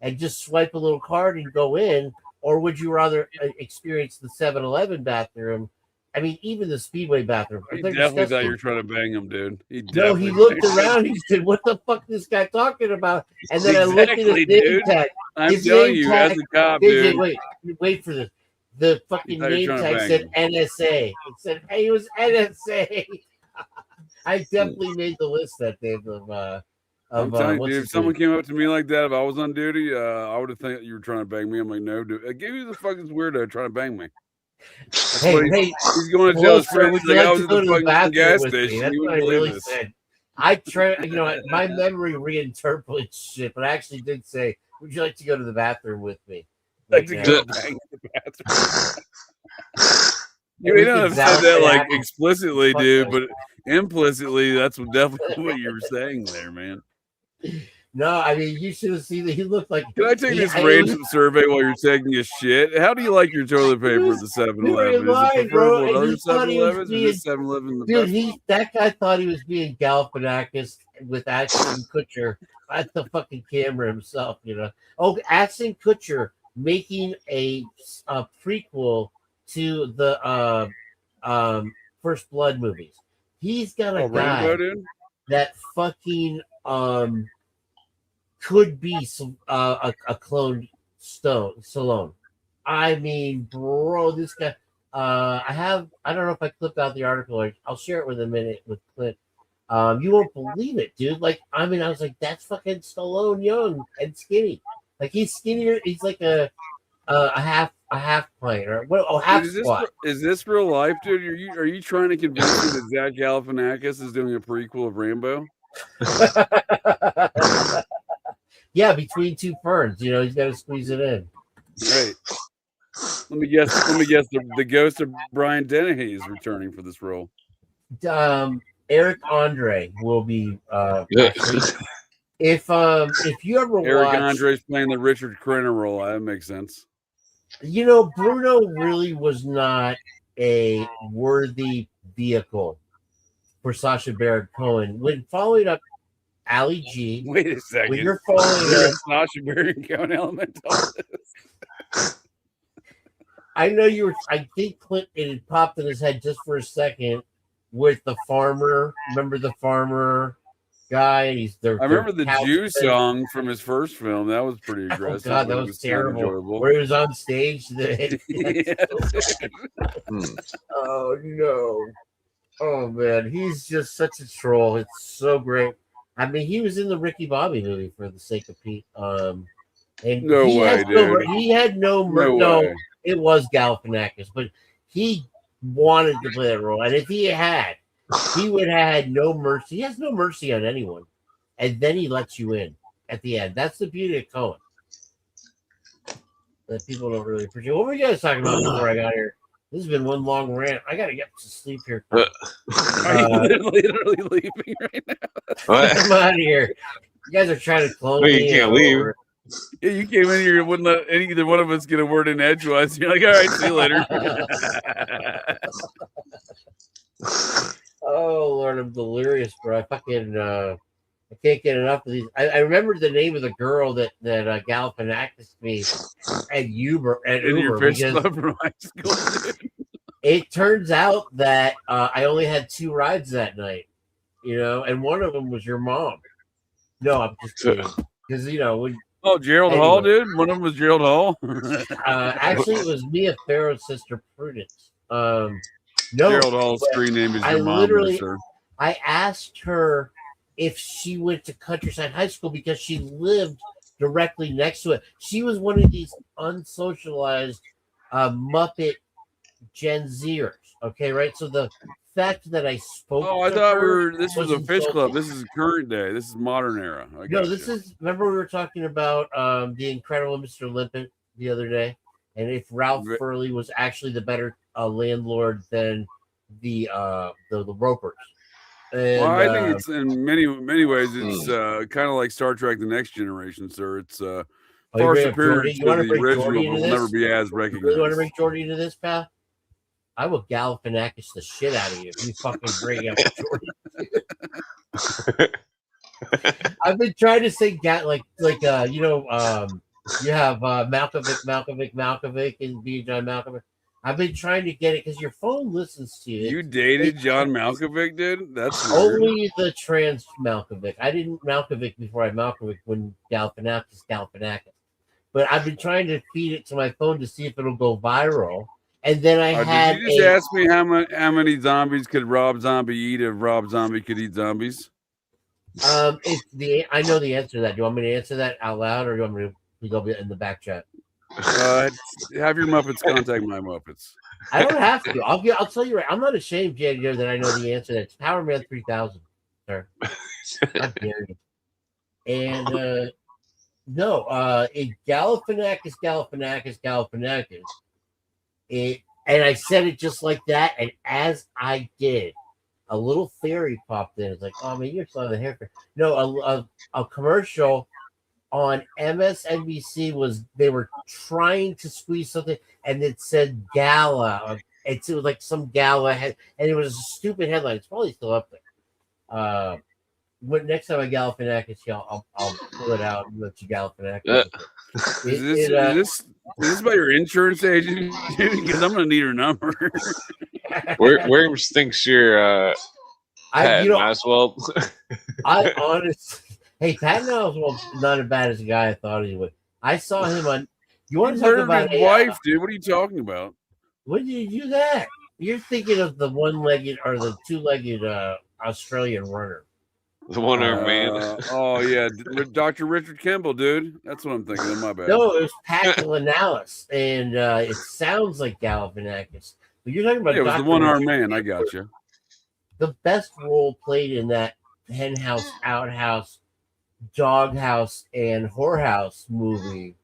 and just swipe a little card and go in, or would you rather experience the 7-Eleven bathroom? I mean, even the Speedway bathroom. He definitely thought you were trying to bang him, dude. He looked around. He said, "What the fuck is this guy talking about?" And then I looked at his name tag. I'm telling you, as a cop, dude. Wait for this. The fucking name tag said NSA. It said, "Hey, it was NSA." I definitely made the list that day I'm telling you, dude, if someone came up to me like that, if I was on duty, I would have thought you were trying to bang me. I'm like, no, dude. I gave you the fucking weirdo trying to bang me. Hey, he's going to tell his friends like I was at the fucking gas station. That's what I really said. I try, my memory reinterprets shit, but I actually did say, "Would you like to go to the bathroom with me?" Like to go bang the bathroom. You may not have said that like explicitly, dude, but implicitly, that's definitely what you were saying there, man. No, I mean you should have seen that. He looked like. Can I take this random survey while you're taking a shit? How do you like your toilet paper at the 7-Eleven? Is it preferable at other 7-Elevens or just 7-Eleven the best? Dude, that guy thought he was being Galifianakis with Ashton Kutcher at the fucking camera himself, you know. Oh, Ashton Kutcher making a prequel to the First Blood movies. He's got a guy that fucking could be a cloned Stallone. I mean, bro, this guy. I don't know if I clipped out the article. I'll share it with a minute with Clint. You won't believe it, dude. Like, I mean, I was like, that's fucking Stallone, young and skinny. Like, he's skinnier. He's like a half pint or what? Oh, half squat. Is this real life, dude? Are you trying to convince me that Zach Galifianakis is doing a prequel of Rambo? Yeah, between two ferns, you know, he's got to squeeze it in. Right. Let me guess. The ghost of Brian Dennehy is returning for this role. Eric Andre will be. If you ever Eric watch, Andre's playing the Richard Crenna role, that makes sense. You know, Bruno really was not a worthy vehicle for Sacha Baron Cohen when following up Ali G. Wait a second. When you're following up Sacha Baron Cohen element. I know you were. I think Clint it had popped in his head just for a second with the farmer. Remember the farmer guy? I remember the Jew song from his first film. That was pretty aggressive. Oh God, that was terrible. Where he was on stage. Oh no! Oh man, he's just such a troll. It's so great. I mean, he was in the Ricky Bobby movie for the sake of Pete. And no way, dude. He had no way. It was Galifianakis, but he wanted to play that role. And if he had, he would have had no mercy. He has no mercy on anyone. And then he lets you in at the end. That's the beauty of Cohen. That people don't really appreciate. What were you guys talking about before I got here? This has been one long rant. I got to get to sleep here. Are you literally leaving right now? I'm out of here. You guys are trying to clone me. You can't leave. Yeah, you came in here and wouldn't let either one of us get a word in edgewise. You're like, all right, see you later. Oh Lord, I'm delirious, bro. I fucking I can't get enough of these. I remember the name of the girl that Galifianakis me at Uber because from high school. It turns out that I only had 2 rides that night, you know, and one of them was your mom. No, I'm just kidding. Because you know when. Oh, Gerald Hall, dude. One of them was Gerald Hall. Actually, it was Mia Farrow's sister, Prudence. No, Gerald Hall's screen name is your mom, sir. I asked her if she went to Countryside High School because she lived directly next to it. She was one of these unsocialized Muppet Gen Zers. Okay, right? So the fact that I spoke. Oh, I thought this was a fish club. This is current day. This is modern era. This is. Remember we were talking about the Incredible Mr. Limpet the other day, and if Ralph Furley was actually the better landlord than the Ropers. And, well, I think it's in many ways it's kind of like Star Trek: The Next Generation, sir. It's far superior to the original, but will never be as recognized. You want to bring Jordy into this, pal? I will Galifianakis the shit out of you if you fucking bring up Jordy. I've been trying to say you have Malkovich, and B. John Malkovich. I've been trying to get it because your phone listens to you. You dated John Malkovich, dude? That's weird. Only the trans Malkovich. I didn't Malkovich before I Malkovich when Galifianakis. But I've been trying to feed it to my phone to see if it'll go viral. And then I had. Did you just ask me how many zombies could Rob Zombie eat if Rob Zombie could eat zombies? I know the answer to that. Do you want me to answer that out loud, or do you want me to go in the back chat? Have your Muppets contact my Muppets. I don't have to. I'll tell you right. I'm not ashamed, JD, that I know the answer. That's Power Man 3000, sir. How dare you? And Galifianakis. And I said it just like that. And as I did, a little theory popped in. It's like, oh man, you're selling the haircut. No, a commercial on MSNBC they were trying to squeeze something, and it said gala. It was like some gala head, and it was a stupid headline. It's probably still up there. When next time I Galifianakis, I'll pull it out and let you Galifianakis. Is this by your insurance agent? Because I'm gonna need her number. Worms thinks you're Patton Oswalt. I honestly, hey, Patton Oswalt's not as bad as the guy I thought he would. I saw him on. You want to talk about his wife, dude? What are you talking about? When did you do that? You're thinking of the one-legged or the two-legged Australian runner. The one-armed man. Oh yeah, Dr. Richard Kimball, dude. That's what I'm thinking of. My bad. No, it was Paculalis, and it sounds like Galifianakis. But you're talking about it was the one-armed man. I got you. The best role played in that henhouse, outhouse, doghouse, and whorehouse movie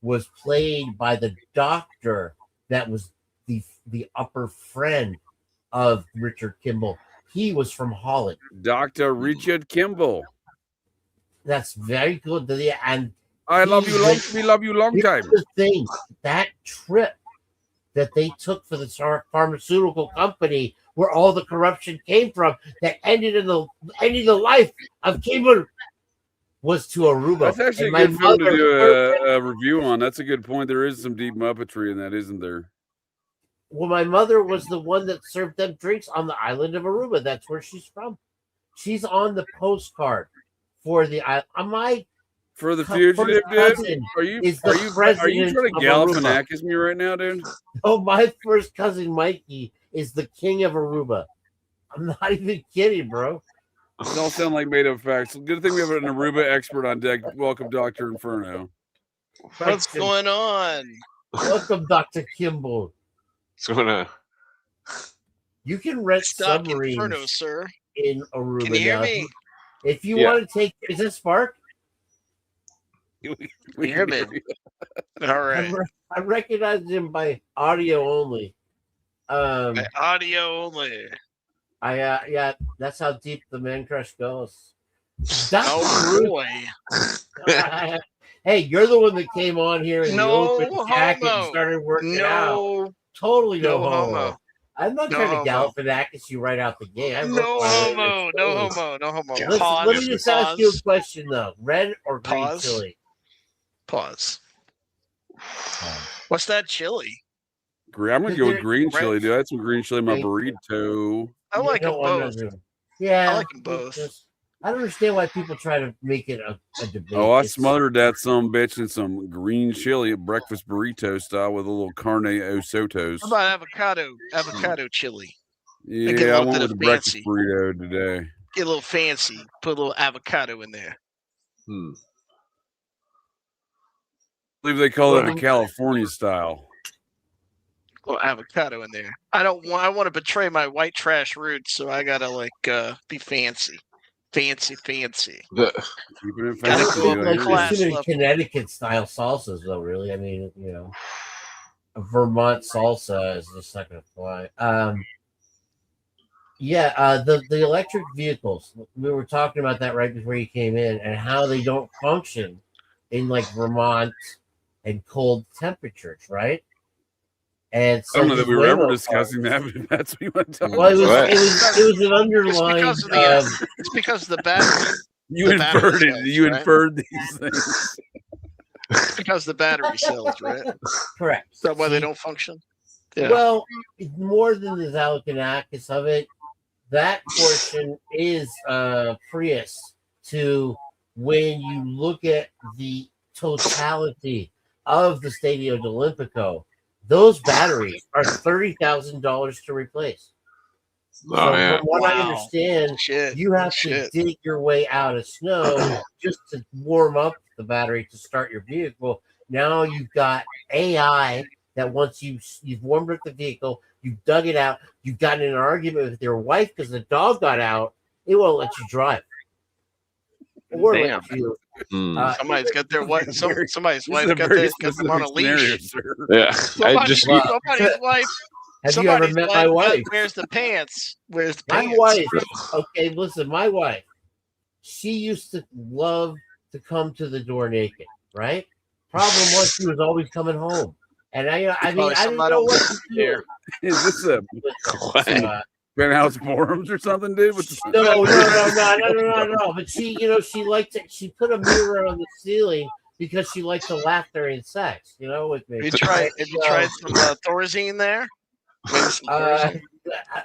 was played by the doctor that was the upper friend of Richard Kimball. He was from Holland. Dr. Richard Kimball. That's very good. And I love you long. We love you long time. The thing, that trip that they took for the pharmaceutical company, where all the corruption came from, that ended in the life of Kimball, was to Aruba. That's actually a good film to do a review on. That's a good point. There is some deep Muppetry in that, isn't there? Well, my mother was the one that served them drinks on the island of Aruba. That's where she's from. She's on the postcard for the island. For the fugitive, dude? Are you trying to Galifianakis me right now, dude? Oh, my first cousin Mikey is the king of Aruba. I'm not even kidding, bro. It all sound like made up facts. Good thing we have an Aruba expert on deck. Welcome, Dr. Inferno. What's going on? Welcome, Dr. Kimball. What's going on? You can rent submarines Inferno, sir. In Aruba. Can you hear me? If you want to take, is this Spark? We hear me. All right. I recognize him by audio only. By audio only. Yeah, that's how deep the man crush goes. Oh boy. Hey, you're the one that came on here and you opened the jacket and started working out. Totally no homo. I'm not trying to Galifianakis you right out the gate. No homo. Let me just ask you a question though: red or green chili? Pause. What's that chili? I'm gonna go with green chili, dude. I had some green chili in my burrito. I like them both. Yeah, I like them both. I don't understand why people try to make it a debate. Oh, I smothered that some bitch in some green chili, breakfast burrito style with a little carne osotos. How about avocado chili? Yeah, I went with the breakfast burrito today. Get a little fancy. Put a little avocado in there. I believe they call it the California style. A little avocado in there. I want to betray my white trash roots, so I gotta be fancy. Fancy. Keeping it fancy. There's too many Connecticut style salsas, though. Really, I mean, a Vermont salsa is just not going to fly. The electric vehicles. We were talking about that right before you came in, and how they don't function in like Vermont and cold temperatures, right? And so I don't know that we were ever discussing that, but that's what we went to talk about. Well, it was an underlying. It's because of the battery. You inferred these things. It's because the battery cells, right? Correct. Is that why they don't function? Yeah. Well, more than the Galifianakis of it, that portion is Prius to when you look at the totality of the Stadio d'Olimpico. Those batteries are $30,000 to replace. From what I understand, you have to dig your way out of snow just to warm up the battery to start your vehicle. Now you've got AI that once you've warmed up the vehicle, you've dug it out, you've gotten in an argument with your wife because the dog got out, it won't let you drive. Or let you. Somebody's got their wife. Somebody's wife got them on a leash. Yeah, Somebody's wife Have you ever Somebody's met glad my wife? Where's the pants? Where's the My pants? wife. Okay, listen, my wife. She used to love to come to the door naked, right? Problem was she was always coming home, and I mean, Probably I didn't something I know don't what want to to do. hear. Is this a penthouse forums or something, dude? What's No. But she, she liked it. She put a mirror on the ceiling because she liked to laugh during sex. With me. Have you tried some Thorazine there? Maybe some Thorazine?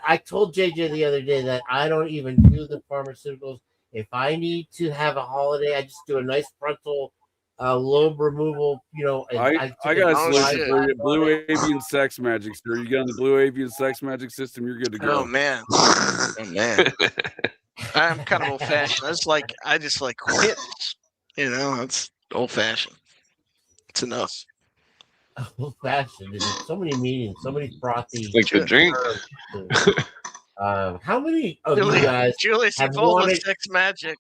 I told JJ the other day that I don't even do the pharmaceuticals. If I need to have a holiday, I just do a nice frontal lobe removal. And I got a solution shit. for you. Blue Avian Sex Magic, sir. You get on the Blue Avian Sex Magic system, you're good to go. Oh man. I'm kind of old fashioned. I just like hits. It's old fashioned. It's enough. Old fashioned. There's so many meanings, so many frothy. Like the drink. How many of you guys Julius have Ebola wanted sex magic?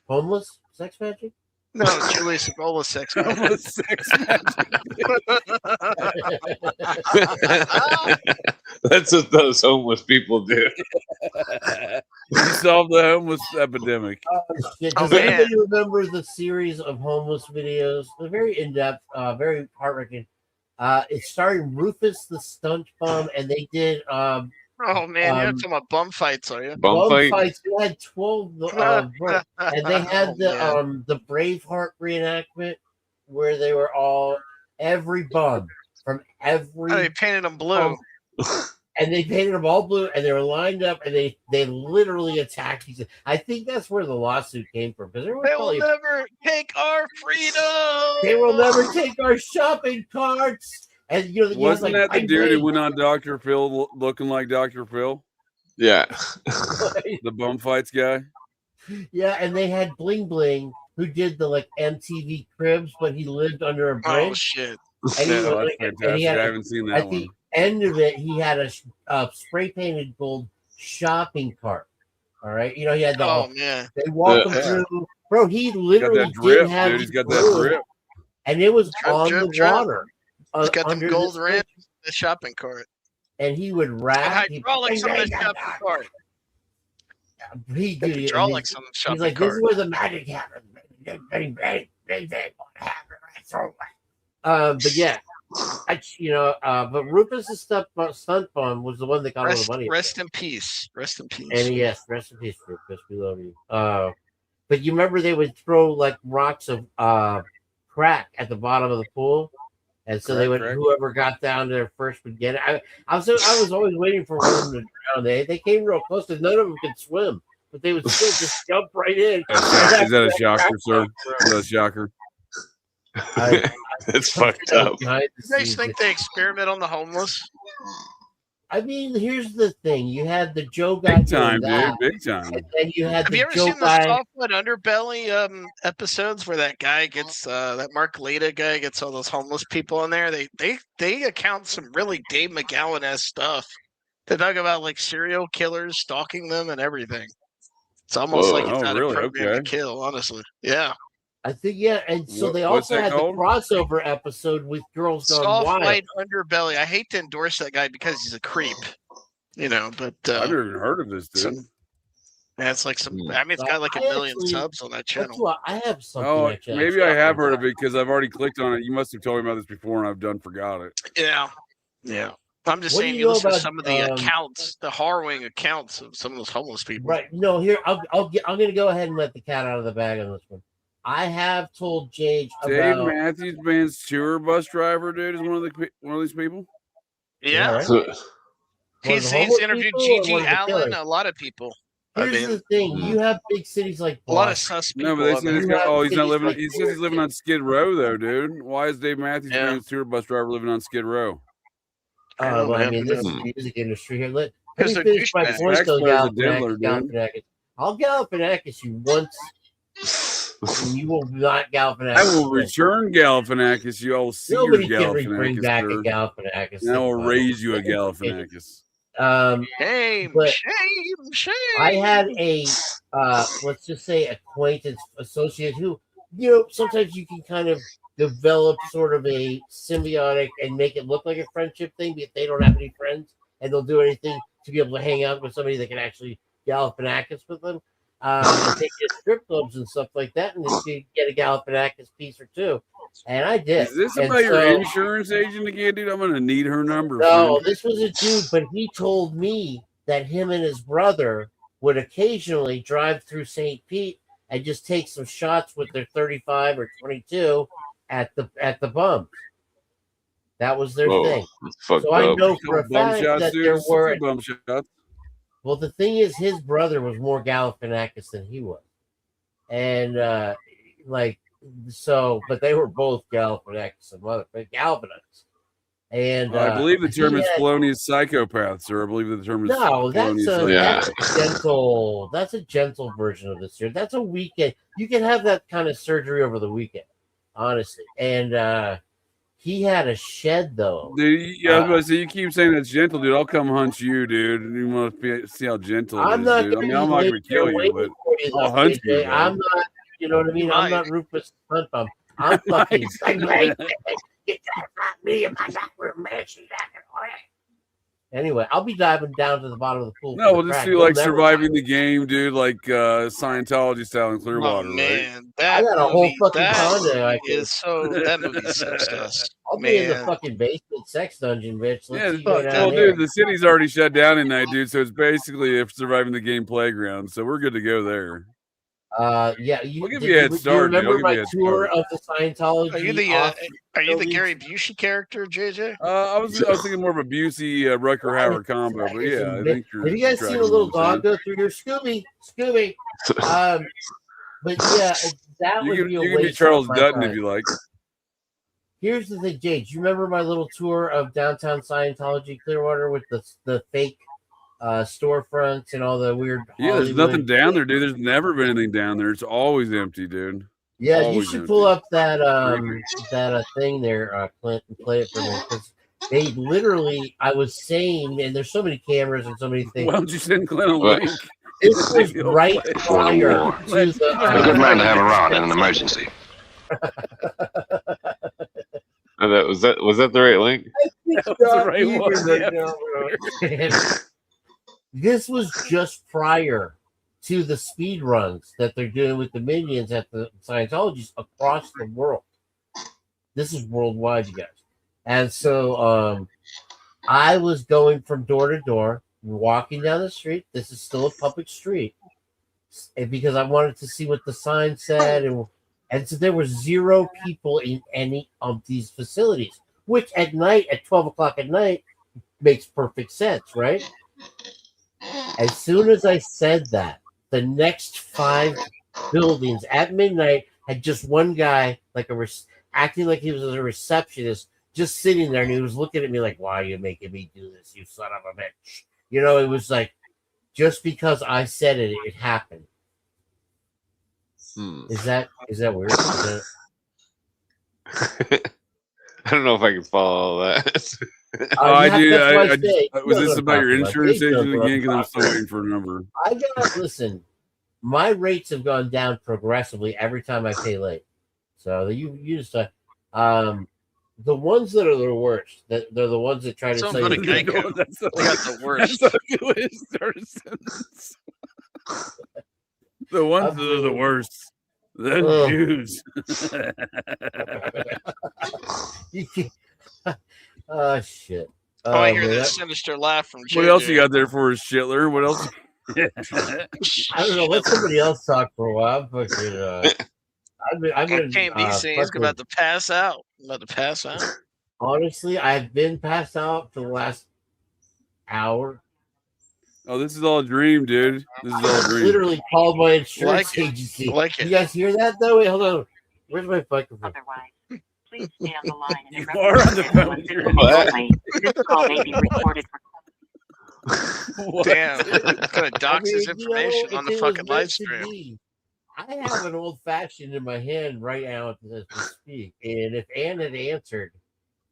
Homeless sex magic? No, Julius Ebola sex magic. Homeless sex magic. That's what those homeless people do. You solved the homeless epidemic. Does anybody remember the series of homeless videos? They're very in-depth, very heartbreaking. It's starring Rufus the Stunt Bum, and they did oh man, you're talking about bum fights, are you? Bum fights. They had 12 and they had the Braveheart reenactment where they were every bum from every. Oh, they painted them blue. And they painted them all blue, and they were lined up, and they literally attacked each other. I think that's where the lawsuit came from. Because they will never take our freedom. They will never take our shopping carts. And wasn't that the dude who went on Dr. Phil looking like Dr. Phil? Yeah, the bum fights guy. Yeah, and they had Bling Bling who did the MTV Cribs, but he lived under a bridge. Oh shit! And that's fantastic. I haven't seen that one. The end of it, he had a spray painted gold shopping cart. All right, he had the. Oh man! They walk him through, bro. He literally did have. Dude, he's got that drip, and it was on the water. He's got the gold rim, the shopping cart, and he would rap. Hydraulics on the shopping cart. He did hydraulics on the shopping cart. He's like, cart. "This is where the magic happens." But yeah. But Rufus the Stunt Bum was the one that got all the money. Rest in peace. Rest in peace. And yes, rest in peace, Rufus. We love you. But you remember they would throw rocks of crack at the bottom of the pool, and so whoever got down there first would get it. I was always waiting for one of them to drown. They came real close because none of them could swim, but they would still just jump right in. Is that a shocker, sir? Is that a shocker? That's fucked up. You guys think they experiment on the homeless? I mean, here's the thing: you had the Joe guy, big time, dude, big time. And then you had Have you ever seen the Softwood Underbelly episodes where that guy gets that Mark Leda guy gets all those homeless people in there? They account some really Dave McGowan-esque stuff. They talk about serial killers stalking them and everything. It's almost like it's not a program to kill, honestly. Yeah. I think, and so they also had the crossover episode with Girls Gone Wild. Soft White Underbelly. I hate to endorse that guy because he's a creep, but I've never even heard of this dude. It's like some. I mean, it's got like 1 million subs on that channel. I have something. Oh, maybe I have heard of it because I've already clicked on it. You must have told me about this before, and I've done forgot it. Yeah. I'm just saying, you listen to some of the accounts, the harrowing accounts of some of those homeless people. Right. No, here I'm going to go ahead and let the cat out of the bag on this one. I have told Jade Dave Matthews Band's tour bus driver, dude, is one of these people. Yeah, he's interviewed Gigi Allen, a lot of people. Here's the thing: you have big cities like a lot of sus people. No, but they say this guy. He's not living. He says he's living on Skid Row, though, dude. Why is Dave Matthews Band's tour bus driver living on Skid Row? I mean, this is the music industry here. Let me finish my point, though, Galifianakis. I'll Galifianakis you once. And you will not Galifianakis. I will return Galifianakis. You all see your Galifianakis. Nobody can bring back a Galifianakis. And I will raise you a Galifianakis. Shame. I had a let's just say acquaintance, associate who, sometimes you can kind of develop sort of a symbiotic and make it look like a friendship thing, but they don't have any friends and they'll do anything to be able to hang out with somebody that can actually Galifianakis with them. And take you to strip clubs and stuff like that, and then you get a Galifianakis piece or two. And I did. Is this and about your insurance agent again, dude? I'm gonna need her number. No, friend. this was a dude, but he told me that him and his brother would occasionally drive through St. Pete and just take some shots with their 35 or 22 at the bumps. That was their thing. So I know for a fact that there were bump shots. Well, the thing is, his brother was more Galifianakis than he was, and but they were both Galifianakis and Galifianakis. And I believe the term is felonious psychopaths, or I believe the term is that's a gentle. That's a gentle version of this here. That's a weekend. You can have that kind of surgery over the weekend, honestly. And he had a shed though. Dude, I was about to say, you keep saying that's gentle, dude. I'll come hunt you, dude. You want to see how gentle it is, dude. I mean, I'm not gonna kill you, but I'll hunt you. Bro. I'm not. You know what I mean? I'm not Rufus Hunt Bum. I'm fucking. Anyway, I'll be diving down to the bottom of the pool. No, we'll just do like surviving the game, dude, like Scientology style in Clearwater, man, right? That I got a whole fucking condo. That movie's so sus. I'll be in the fucking basement sex dungeon, bitch. Let's dude, the city's already shut down at night, dude. So it's basically a surviving the game playground. So we're good to go there. Yeah, we'll give you a head start. You remember my tour of the Scientology? Are you the Gary Busey character, JJ? I was thinking more of a Busey Rucker Howard combo, but yeah, I think you're. Have you guys seen a little dog go through your Scooby? But yeah, that would be a you can be Charles Dutton if you like. Here's the thing, Jade. Do you remember my little tour of downtown Scientology Clearwater with the fake storefronts and all the weird there's nothing down there, dude. There's never been anything down there. It's always empty, dude. Yeah, always you should empty. pull up that thing there, Clint, and play it for me, because they literally, I was saying, and there's so many cameras and so many things. Why don't you send Clint a link? This was right prior to the A good man to have around in an emergency. Was that the right link? This was just prior to the speed runs that they're doing with the minions at the Scientologies across the world. This is worldwide, you guys. And so I was going from door to door, walking down the street. This is still a public street. And because I wanted to see what the sign said. And so there were 0 people in any of these facilities, which at night, at 12 o'clock at night, makes perfect sense, right? As soon as I said that, the next 5 buildings at midnight had just one guy, like acting like he was a receptionist, just sitting there, and he was looking at me like, "Why are you making me do this, you son of a bitch?" You know, it was like, just because I said it, it happened. Is that weird? I don't know if I can follow all that. I was this about your insurance agent again? Because I'm still waiting for a number. Listen. My rates have gone down progressively every time I pay late. So you just the ones that are the worst. They're the ones that try to say they got the worst. The ones that are the worst. The Jews. Oh shit! I hear this sinister laugh from JJ. What else you got there for us, Shitler? What else? I don't know. Let somebody else talk for a while. I'm fucking. I've been. Can't be saying he's about to pass out. Honestly, I've been passed out for the last hour. Oh, this is all a dream, dude. This is all a dream. Literally called my insurance agency. You guys hear that though? Wait, hold on. Where's my fucking phone? Please stay on the line. You are on the phone. This call may be recorded for. Damn, gonna dox his information on the fucking live stream. I have an old fashioned in my hand right now as we speak, and if Ann had answered,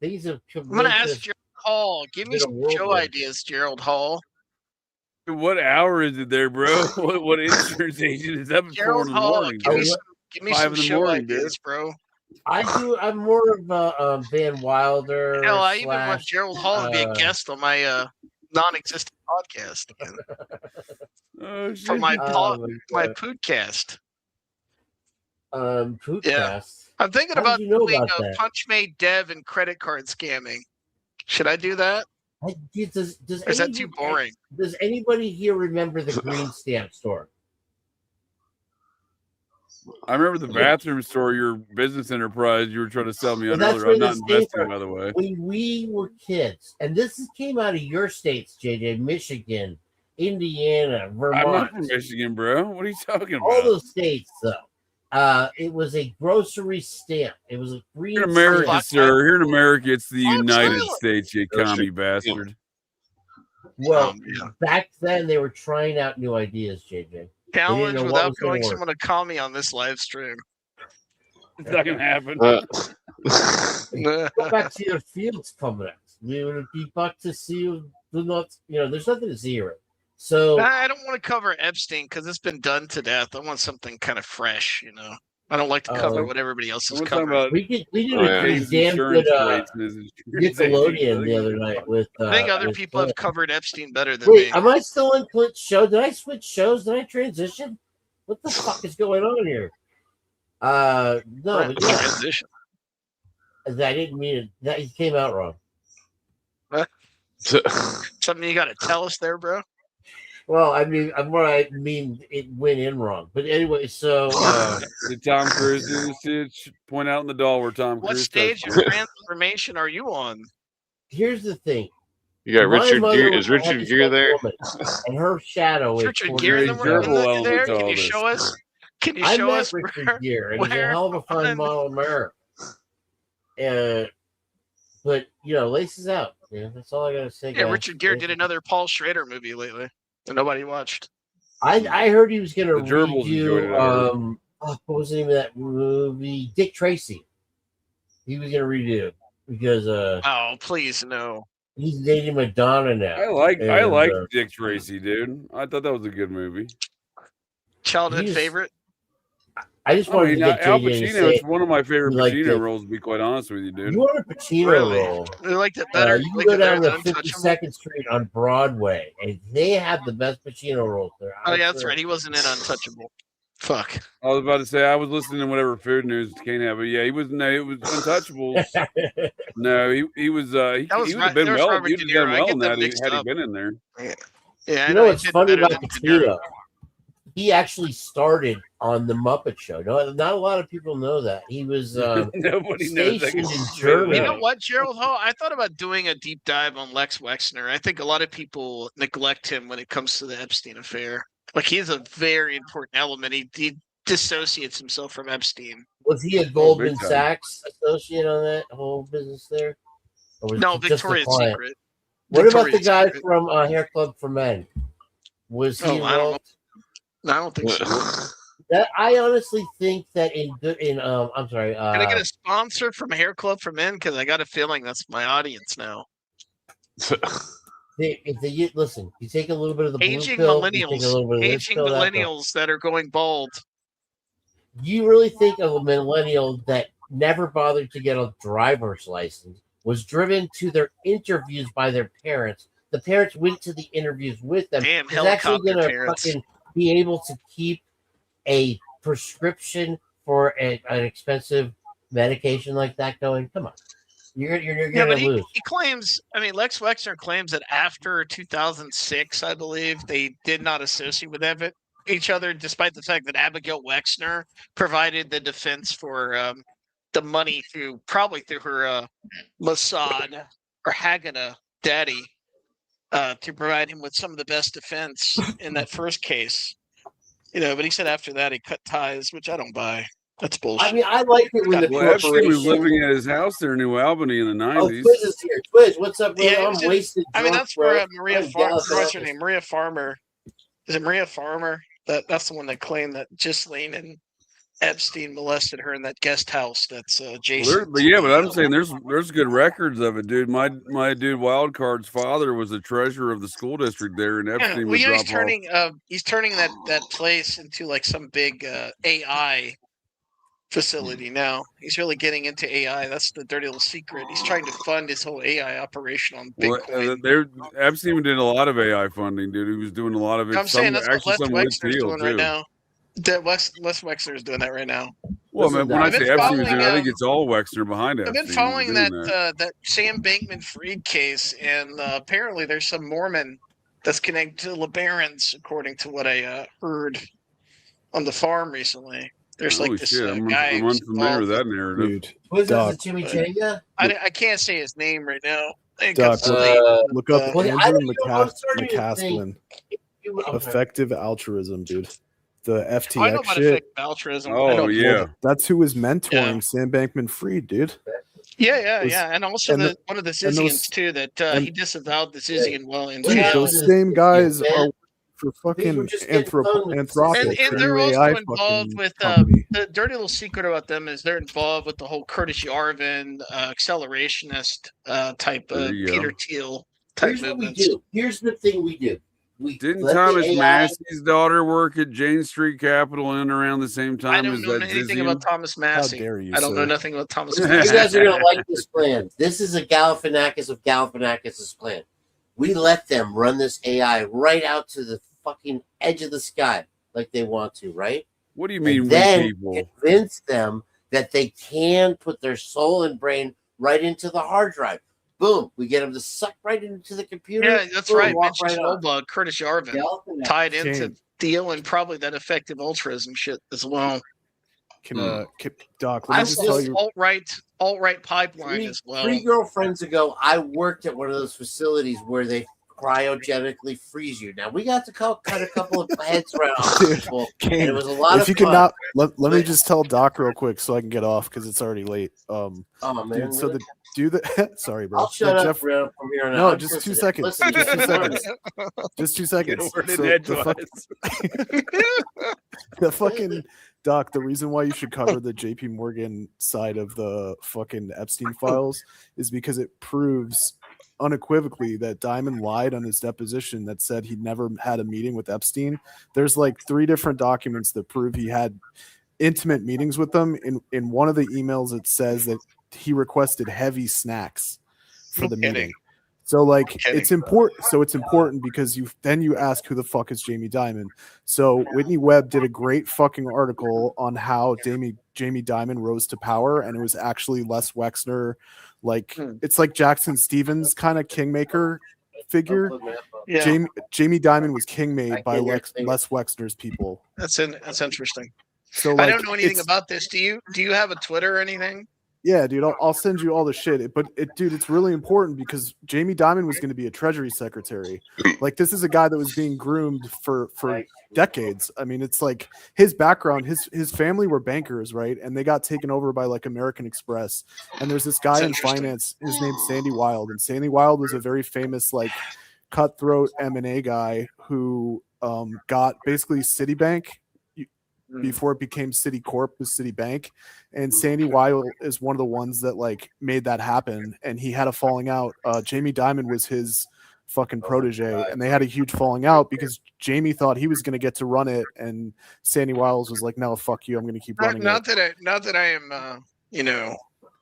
these have. I'm gonna ask Gerald Hall. Give me some show ideas, Gerald Hall. What hour is it there, bro? What insurance agent is up at 4 in the morning? Give me some show ideas, bro. I'm more of a Van Wilder. Hell, I even want slash, Gerald Hall to be a guest on my non-existent podcast again. Oh, For shit. my my podcast. Podcast. Yeah. I'm thinking How about did you know doing about a that? Punchmade Dev and credit card scamming. Should I do that? Does Or is that too boring? Does anybody here remember the Green Stamp store? I remember the bathroom store, your business enterprise you were trying to sell me on That's earlier. where I'm not this came investing, from. by the way. When we were kids, and came out of your states, JJ, Michigan, Indiana, I'm Vermont. not from Michigan, bro. What are you talking about? All those states, though. It was a grocery stamp. It was a green Here in America, stamp. sir. Here in America, it's the United really? States, you commie bastard. Well, back then they were trying out new ideas, JJ. Challenge know what without was gonna going work. someone to call me on this live stream. It's not gonna happen. Go back to your fields comments. We would be back to see you. Do not, there's nothing to see here. So I don't want to cover Epstein because it's been done to death. I want something kind of fresh, I don't like to cover what everybody else is covering. we did a damn good Nickelodeon the other night with. I think other with people Clint. have covered Epstein better than Wait, me. am I still in Clint's show? Did I switch shows? Did I transition? What the fuck is going on here? No, but yeah. Transition. I didn't mean it. That came out wrong. Something you got to tell us there, bro? Well, I mean, it went in wrong. But anyway, so did Tom Cruise do this? Point out in the doll where Tom What Cruise. stage of transformation are you on? Here's the thing. You got My Richard mother Gere. was Is a Richard Gere heavy-set there? woman, and her shadow Is is Richard 40 Gere in years the old. room there? Can you show us? Can you I show met us Richard Gere, and he's a where hell of a fine on- model American. But laces out. Yeah, that's all I gotta say. Yeah, guys. Richard Gere did another Paul Schrader movie lately that nobody watched. I heard he was gonna The gerbils enjoyed it, I heard. redo what was the name of that movie? Dick Tracy. He was gonna redo because Oh, please no. he's dating Madonna now. I like And, Dick Tracy, dude. I thought that was a good movie. Childhood He's- favorite. I just wanted to get Al JJ to Pacino. say It's one of my favorite you liked Pacino it. roles. To be quite honest with you, dude. You want a Pacino Really? role? I liked it better. You liked go it better down to than Untouchable. 52nd Street on Broadway, and they have the best Pacino roles there. Oh I yeah, that's swear. right. He wasn't in Untouchable. Fuck. I was about to say I was listening to whatever food news came out, but yeah, he was no, it was Untouchables. No, he was he That was would Ro- have been there was well. Robert He would De have done Niro. I well get in them that mixed had he up. been in there. Yeah, I You know know he what's did funny better about than De Niro. Pacino? He actually started on the Muppet Show. No, not a lot of people know that. He was Nobody knows that. stationed in Germany. You know what, Gerald Hall? I thought about doing a deep dive on Lex Wexner. I think a lot of people neglect him when it comes to the Epstein affair. Like he's a very important element. He dissociates himself from Epstein. Was he a Goldman big time. Sachs associate on that whole business there? Or was No, he just a Victoria's client? Secret. What about the Victoria's guy Secret. from Hair Club for Men? Was he Oh, I don't know. involved? No, I don't think so. That I honestly think that I'm sorry. Can I get a sponsor from Hair Club for Men? Because I got a feeling that's my audience now. Listen, you take a little bit of the Aging blue pill, you take a millennials. little bit of this Aging pill, that pill. millennials that are going bald. You really think of a millennial that never bothered to get a driver's license, was driven to their interviews by their parents. The parents went to the interviews with them. Damn is actually helicopter going to parents. fucking be able to keep a prescription for an expensive medication like that going? Come on. You're Yeah, going but to lose. he claims, Lex Wexner claims that after 2006, I believe, they did not associate with each other, despite the fact that Abigail Wexner provided the defense for the money probably through her Mossad or Haganah daddy to provide him with some of the best defense in that first case. But he said after that he cut ties, which I don't buy. That's bullshit. I mean, I like it when the Well, Epstein was corporation. living at his house there in New Albany in the Oh, 90s. Twiz is here. Twiz, what's up, brother? Yeah, it I'm was in- wasted. Drunk, that's bro. where Maria I'm Farmer. Dallas What's her office. name? Maria Farmer. Is it Maria Farmer? That's the one that claimed that Ghislaine and Epstein molested her in that guest house. That's Jason. But I'm saying there's good records of it, dude. My dude Wildcard's father was the treasurer of the school district there, and Epstein Well, would he's drop off. turning that place into like some big AI facility now. He's really getting into AI. That's the dirty little secret. He's trying to fund his whole AI operation on Bitcoin. Epstein did a lot of AI funding, dude. He was doing a lot of it. I'm saying that's what Les some Wexner's doing right too. now. Les Wexner is doing that right now. Well, man, when I say Epstein was doing, I think it's all Wexner behind I've Epstein. been following that Sam Bankman-Fried case, and apparently there's some Mormon that's connected to LeBarons, according to what I heard on the farm recently. There's like this guy. I'm unfamiliar with that narrative. Dude, was that the chimichanga? I can't say his name right now. Doc, look up Andrew McCaslin. Okay. Effective altruism, dude. The FTX I know about shit. effective altruism. Oh yeah, well, that's who was mentoring Sam Bankman-Fried, dude. Yeah, and also one of the Zizians too that he disavowed the Zizian while in Dude, jail. those same guys are for fucking Anthropic. And they're also involved with the dirty little secret about them is they're involved with the whole Curtis Yarvin accelerationist type of Peter Thiel type Here's what we movements. do. Here's the thing we do. Didn't let the Thomas AI Massey's daughter work at Jane Street Capital in around the same time I as don't know that anything Zizian? about Thomas Massey. dare you, I don't know sir. nothing about Thomas You Massey. guys are gonna like this plan. This is a Galifianakis of Galifianakis' plan. We let them run this AI right out to the fucking edge of the sky like they want to, right? What do you mean, And then we people? convince them that they can put their soul and brain right into the hard drive. Boom, we get them to suck right into the computer. Yeah, that's boom, right. walk Mitch right on. Snowblood, Curtis Yarvin, tied into Thiel and probably that effective altruism shit as well. Doc, let me just tell you. alt-right pipeline as well. 3 girlfriends ago, I worked at one of those facilities where they cryogenically freeze you. Now we got to cut a couple of heads around people, and it was a lot if of you fun. could not let me just tell Doc real quick so I can get off because it's already late. Oh man, dude, so the do the sorry, bro. I'll shut up from here on out. No, I'm just 2 sensitive. seconds. Listen, Just 2 listen. seconds. Just 2 seconds. Word in So edgewise. the fucking Doc, the reason why you should cover the JP Morgan side of the fucking Epstein files is because it proves unequivocally that Diamond lied on his deposition that said he never had a meeting with Epstein. There's like 3 different documents that prove he had intimate meetings with them. In one of the emails, it says that he requested heavy snacks for the meeting. So like it's important. So it's important because you ask who the fuck is Jamie Dimon. So Whitney Webb did a great fucking article on how Jamie Dimon rose to power, and it was actually Les Wexner. Like it's like Jackson Stevens kind of kingmaker figure. Yeah. Jamie Dimon was king made by Les Wexner's people. That's interesting. So I like, don't know anything about this. Do you have a Twitter or anything? Yeah, dude, I'll send you all the shit. But dude, it's really important because Jamie Dimon was going to be a Treasury Secretary. Like, this is a guy that was being groomed for decades. I mean, it's like his background, his family were bankers, right? And they got taken over by like American Express. And there's this guy in finance. His name's Sandy Wilde, and Sandy Wilde was a very famous like cutthroat M&A guy who got basically Citibank. Before it became Citicorp was Citibank, and Sandy Wilde is one of the ones that like made that happen. And he had a falling out. Jamie Dimon was his fucking protege, and they had a huge falling out because Jamie thought he was going to get to run it, and Sandy Wilde was like, "No, fuck you, I'm going to keep running Not that I am,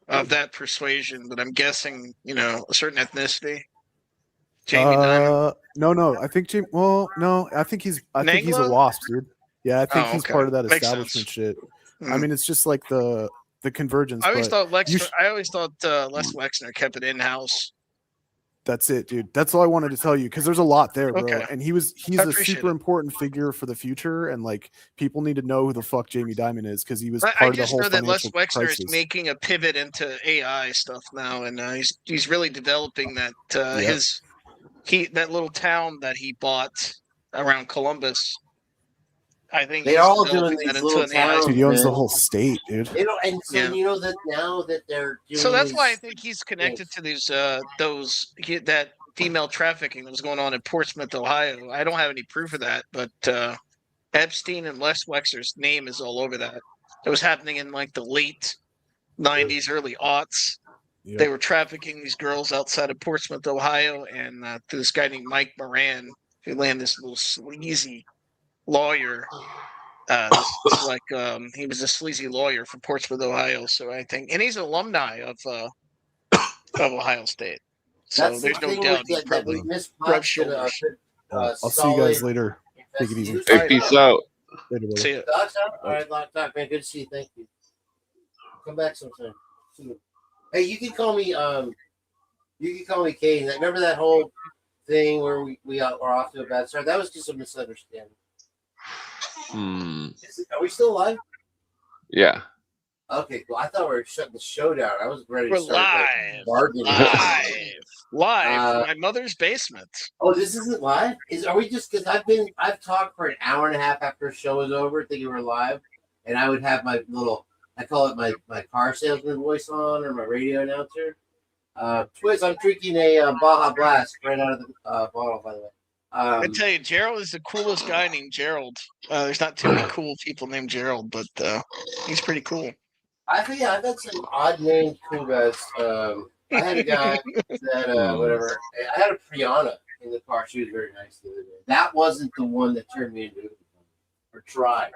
of that persuasion, but I'm guessing, a certain ethnicity. Jamie Dimon. No, I think Jamie. Well, no, I think he's a Anglo? wasp, dude. Yeah, I think he's okay. part of that Makes establishment sense. shit. I mean, it's just like the convergence. I always but thought Les you Wexner kept it in house. That's it, dude. That's all I wanted to tell you because there's a lot there, bro. Okay. And he's I a appreciate super it. important figure for the future, and like people need to know who the fuck Jamie Dimon is because he was I part of the just whole know that Les financial Wexner crisis. is making a pivot into AI stuff now, and he's really developing that that little town that he bought around Columbus. I think They're he's all doing developing these that into little an AI. towns. Dude, he owns the man. whole state, dude. And so Yeah. you know that now that they're doing So that's why I these- think he's connected to these that female trafficking that was going on in Portsmouth, Ohio. I don't have any proof of that, but Epstein and Les Wexner's name is all over that. It was happening in like the late 90s, early aughts. Yep. They were trafficking these girls outside of Portsmouth, Ohio, and this guy named Mike Moran, who landed this little sleazy lawyer, Like he was a sleazy lawyer from Portsmouth, Ohio. So I think, and he's an alumni of Ohio State. So That's there's the no thing doubt with he that probably Miss rubbed Potts did a shoulders. I'll see you guys later. Take it easy. Hey, peace out. Later, brother. See ya. Doc's out? All right, Doc, man. Good to see you. Thank you. Come back sometime. See you. Hey, you can call me Kane. Remember that whole thing where we are off to a bad start? That was just a misunderstanding. Are we still live? Yeah. Okay, cool. I thought we were shutting the show down. I was ready to We're start live from my mother's basement. Oh, this isn't live? Are we just because I've talked for an hour and a half after the show was over, thinking we're live, and I would have my little, I call it my car salesman voice on, or my radio announcer. Twiz, I'm drinking a Baja Blast right out of the bottle, by the way. I tell you, Gerald is the coolest guy named Gerald. There's not too many cool people named Gerald, but he's pretty cool. I've had some odd named cool guys. I had a guy that whatever. I had a Priyanka in the car. She was very nice the other day. That wasn't the one that turned me into it, or tried.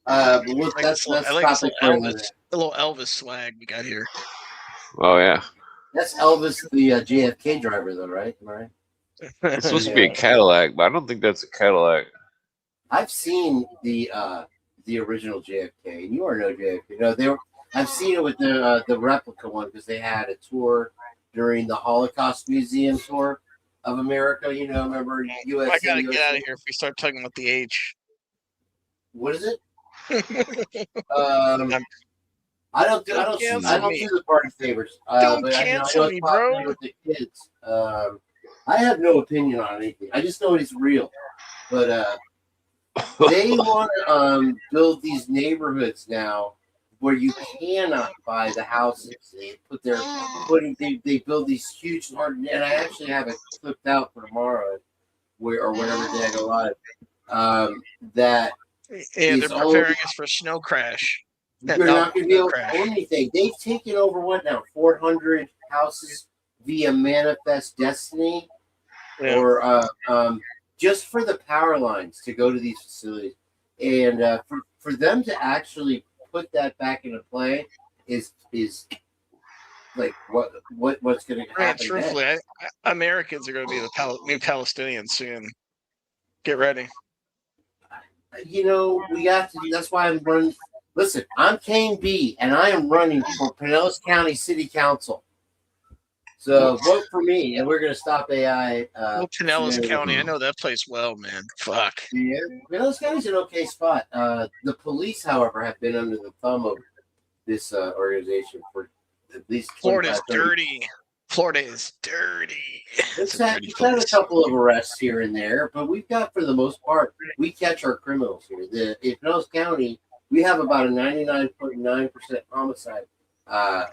But look, that's I like this topic little for Elvis, the little Elvis swag we got here. Oh yeah. That's Elvis, the JFK driver, though, right? Am I right? It's supposed to be a Cadillac, but I don't think that's a Cadillac. I've seen the original JFK, and you are no JFK. No, I've seen it with the replica one because they had a tour during the Holocaust Museum tour of America. Remember USA? I gotta get out of here if we start talking about the H. What is it? I don't do the party favors. Don't but cancel me, bro. With the kids. I have no opinion on anything. I just know it's real. But they want to build these neighborhoods now where you cannot buy the houses. They they build these huge, and I actually have it clipped out for tomorrow, or whatever day I go live. That they're preparing us for a snow crash. You're not going to be able to own anything. They've taken over 400 houses via Manifest Destiny, or just for the power lines to go to these facilities, and for them to actually put that back into play is like what's going to happen. Truthfully, Americans are going to be the new Palestinians soon. Get ready. We have to do. That's why I'm running. Listen, I'm Kane B, and I am running for Pinellas County City Council. So vote for me, and we're going to stop AI. Pinellas County, I know that place well, man. Fuck. Yeah, Pinellas County's an okay spot. The police, however, have been under the thumb of this organization for at least. Florida's dirty. Florida is dirty. We've had a couple of arrests here and there, but we've got, for the most part, we catch our criminals here. In Pinellas County, we have about a 99.9% homicide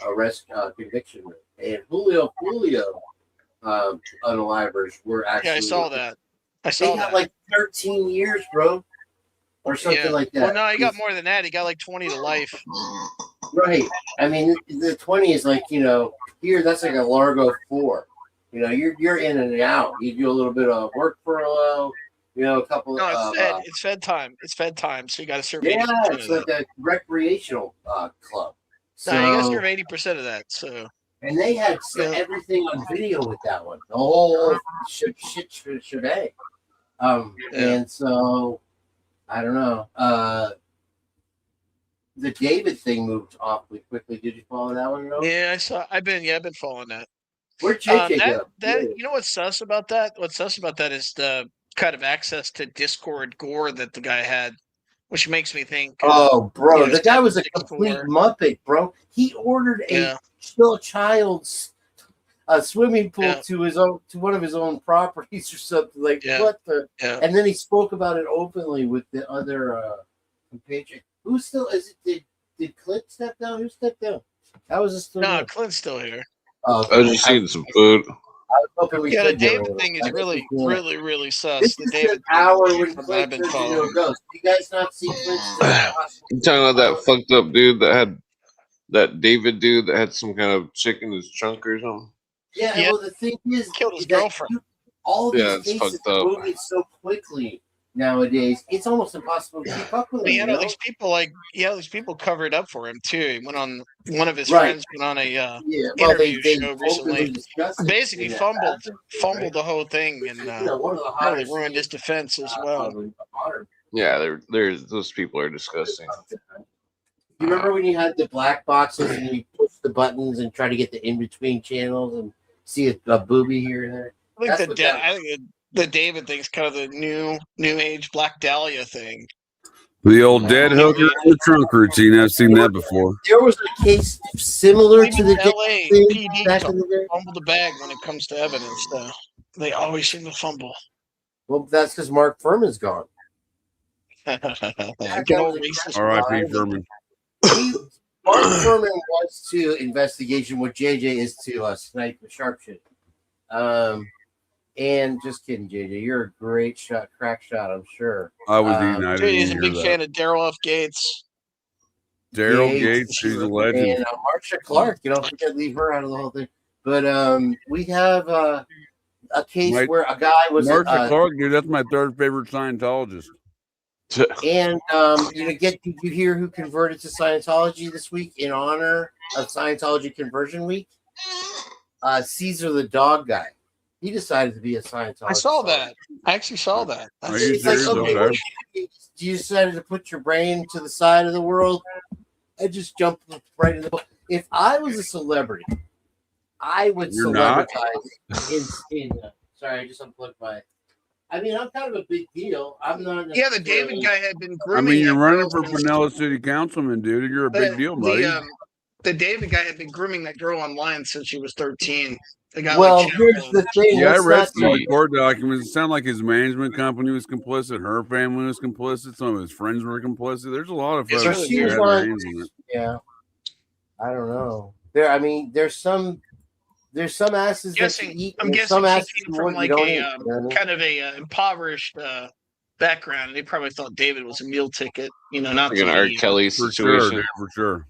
arrest conviction rate. And Julio unalivers were actually. Yeah, I saw that. They got like 13 years, bro, or something like that. Well, no, he got more than that. He got like 20 to life. Right. I mean, the 20 is like, here that's like a Largo 4. You're in and out. You do a little bit of work for a while. A couple. No, it's Fed time. It's Fed time. So you got to serve. Yeah, it's like a recreational club. So no, you got to serve 80% of that. So. And they had everything on video with that one. The whole shebang. And so I don't know. The David thing moved awfully quickly. Did you follow that one? Yeah, I saw. I've been following that. Where'd JJ go? You know what's sus about that? What's sus about that is the kind of access to Discord gore that the guy had, which makes me think. Oh, bro, the guy was a complete muppet, bro. He ordered a child's swimming pool to one of his own properties or something like what the. And then he spoke about it openly with the other compatriot. Who still is it? Did Clint step down? Who stepped down? How was this still? No, Clint's still here. I was just eating some food. The David thing is really, really, really sus. This the is David an hour thing when Clint says ghost. You guys not see Clint? You talking about that fucked up dude that had that David dude that had some kind of chick in his trunk or something? Yeah. Well, the thing is, killed his girlfriend. All these cases are moving so quickly nowadays, it's almost impossible to keep up with He him. had all these people these people covered up for him too. He went on one of his Right. friends went on a well, interview they show openly recently. discussed it Basically in that fumbled bathroom, right? the whole thing and One of the probably hottest ruined his defense as well. Yeah, those people are disgusting. You remember when you had the black boxes and you push the buttons and try to get the in between channels and see a boobie here and there? I think the David thing's kind of the new age Black Dahlia thing. The old dead hooker in the trunk routine. I've seen that before. There was a case similar to the LA thing PD back in the day. fumble the bag when it comes to evidence, though. They always seem to fumble. Well, that's because Mark Furman's gone. Good old racist. R.I.P. Furman. Mark Furman was to investigation what JJ is to snipe the sharpshooter. And just kidding, JJ. You're a great crack shot, I'm sure. I was eating. I didn't He's a hear big that. fan of Daryl F. Gates. Daryl Gates, she's a legend. And Marsha Clark, you don't forget, leave her out of the whole thing. But we have a case where a guy was Marsha Clark, dude. That's my third favorite Scientologist. And did you hear who converted to Scientology this week in honor of Scientology Conversion Week? Caesar the dog guy. He decided to be a Scientologist. I saw that. I actually saw that. Are you serious? Okay. You decided to put your brain to the side of the world. I just jumped right in the book. If I was a celebrity, I would celebritize in sorry, I just unplugged my. I mean, I'm kind of a big deal. I'm not. Yeah, the David guy had been grooming. I mean, you're running for Pinellas City Councilman, dude. You're a big deal, buddy. The David guy had been grooming that girl online since she was 13. They got here's the thing. Yeah, I read some of the court documents. It sounded like his management company was complicit. Her family was complicit. Some of his friends were complicit. There's a lot of folks that had their hands in it. Yeah, I don't know. There's some asses that you eat. I'm guessing some she asses came from like a kind of a impoverished background. They probably thought David was a meal ticket. Not like an R. Kelly situation. For sure.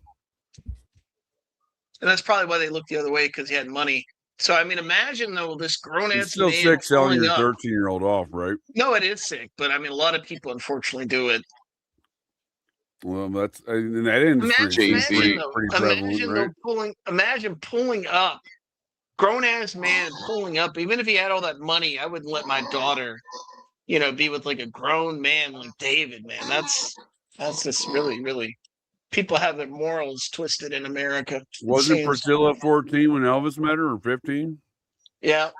And that's probably why they looked the other way, because he had money. So, I mean, imagine, though, this grown-ass man. It's still sick selling your up. 13-year-old off, right? No, it is sick, but, I mean, a lot of people, unfortunately, do it. Well, that's in that industry. Imagine pulling up, grown-ass man pulling up. Even if he had all that money, I wouldn't let my daughter, be with, like, a grown man like David, man. That's just really, really... People have their morals twisted in America. Wasn't Priscilla 14 when Elvis met her, or 15? Yeah.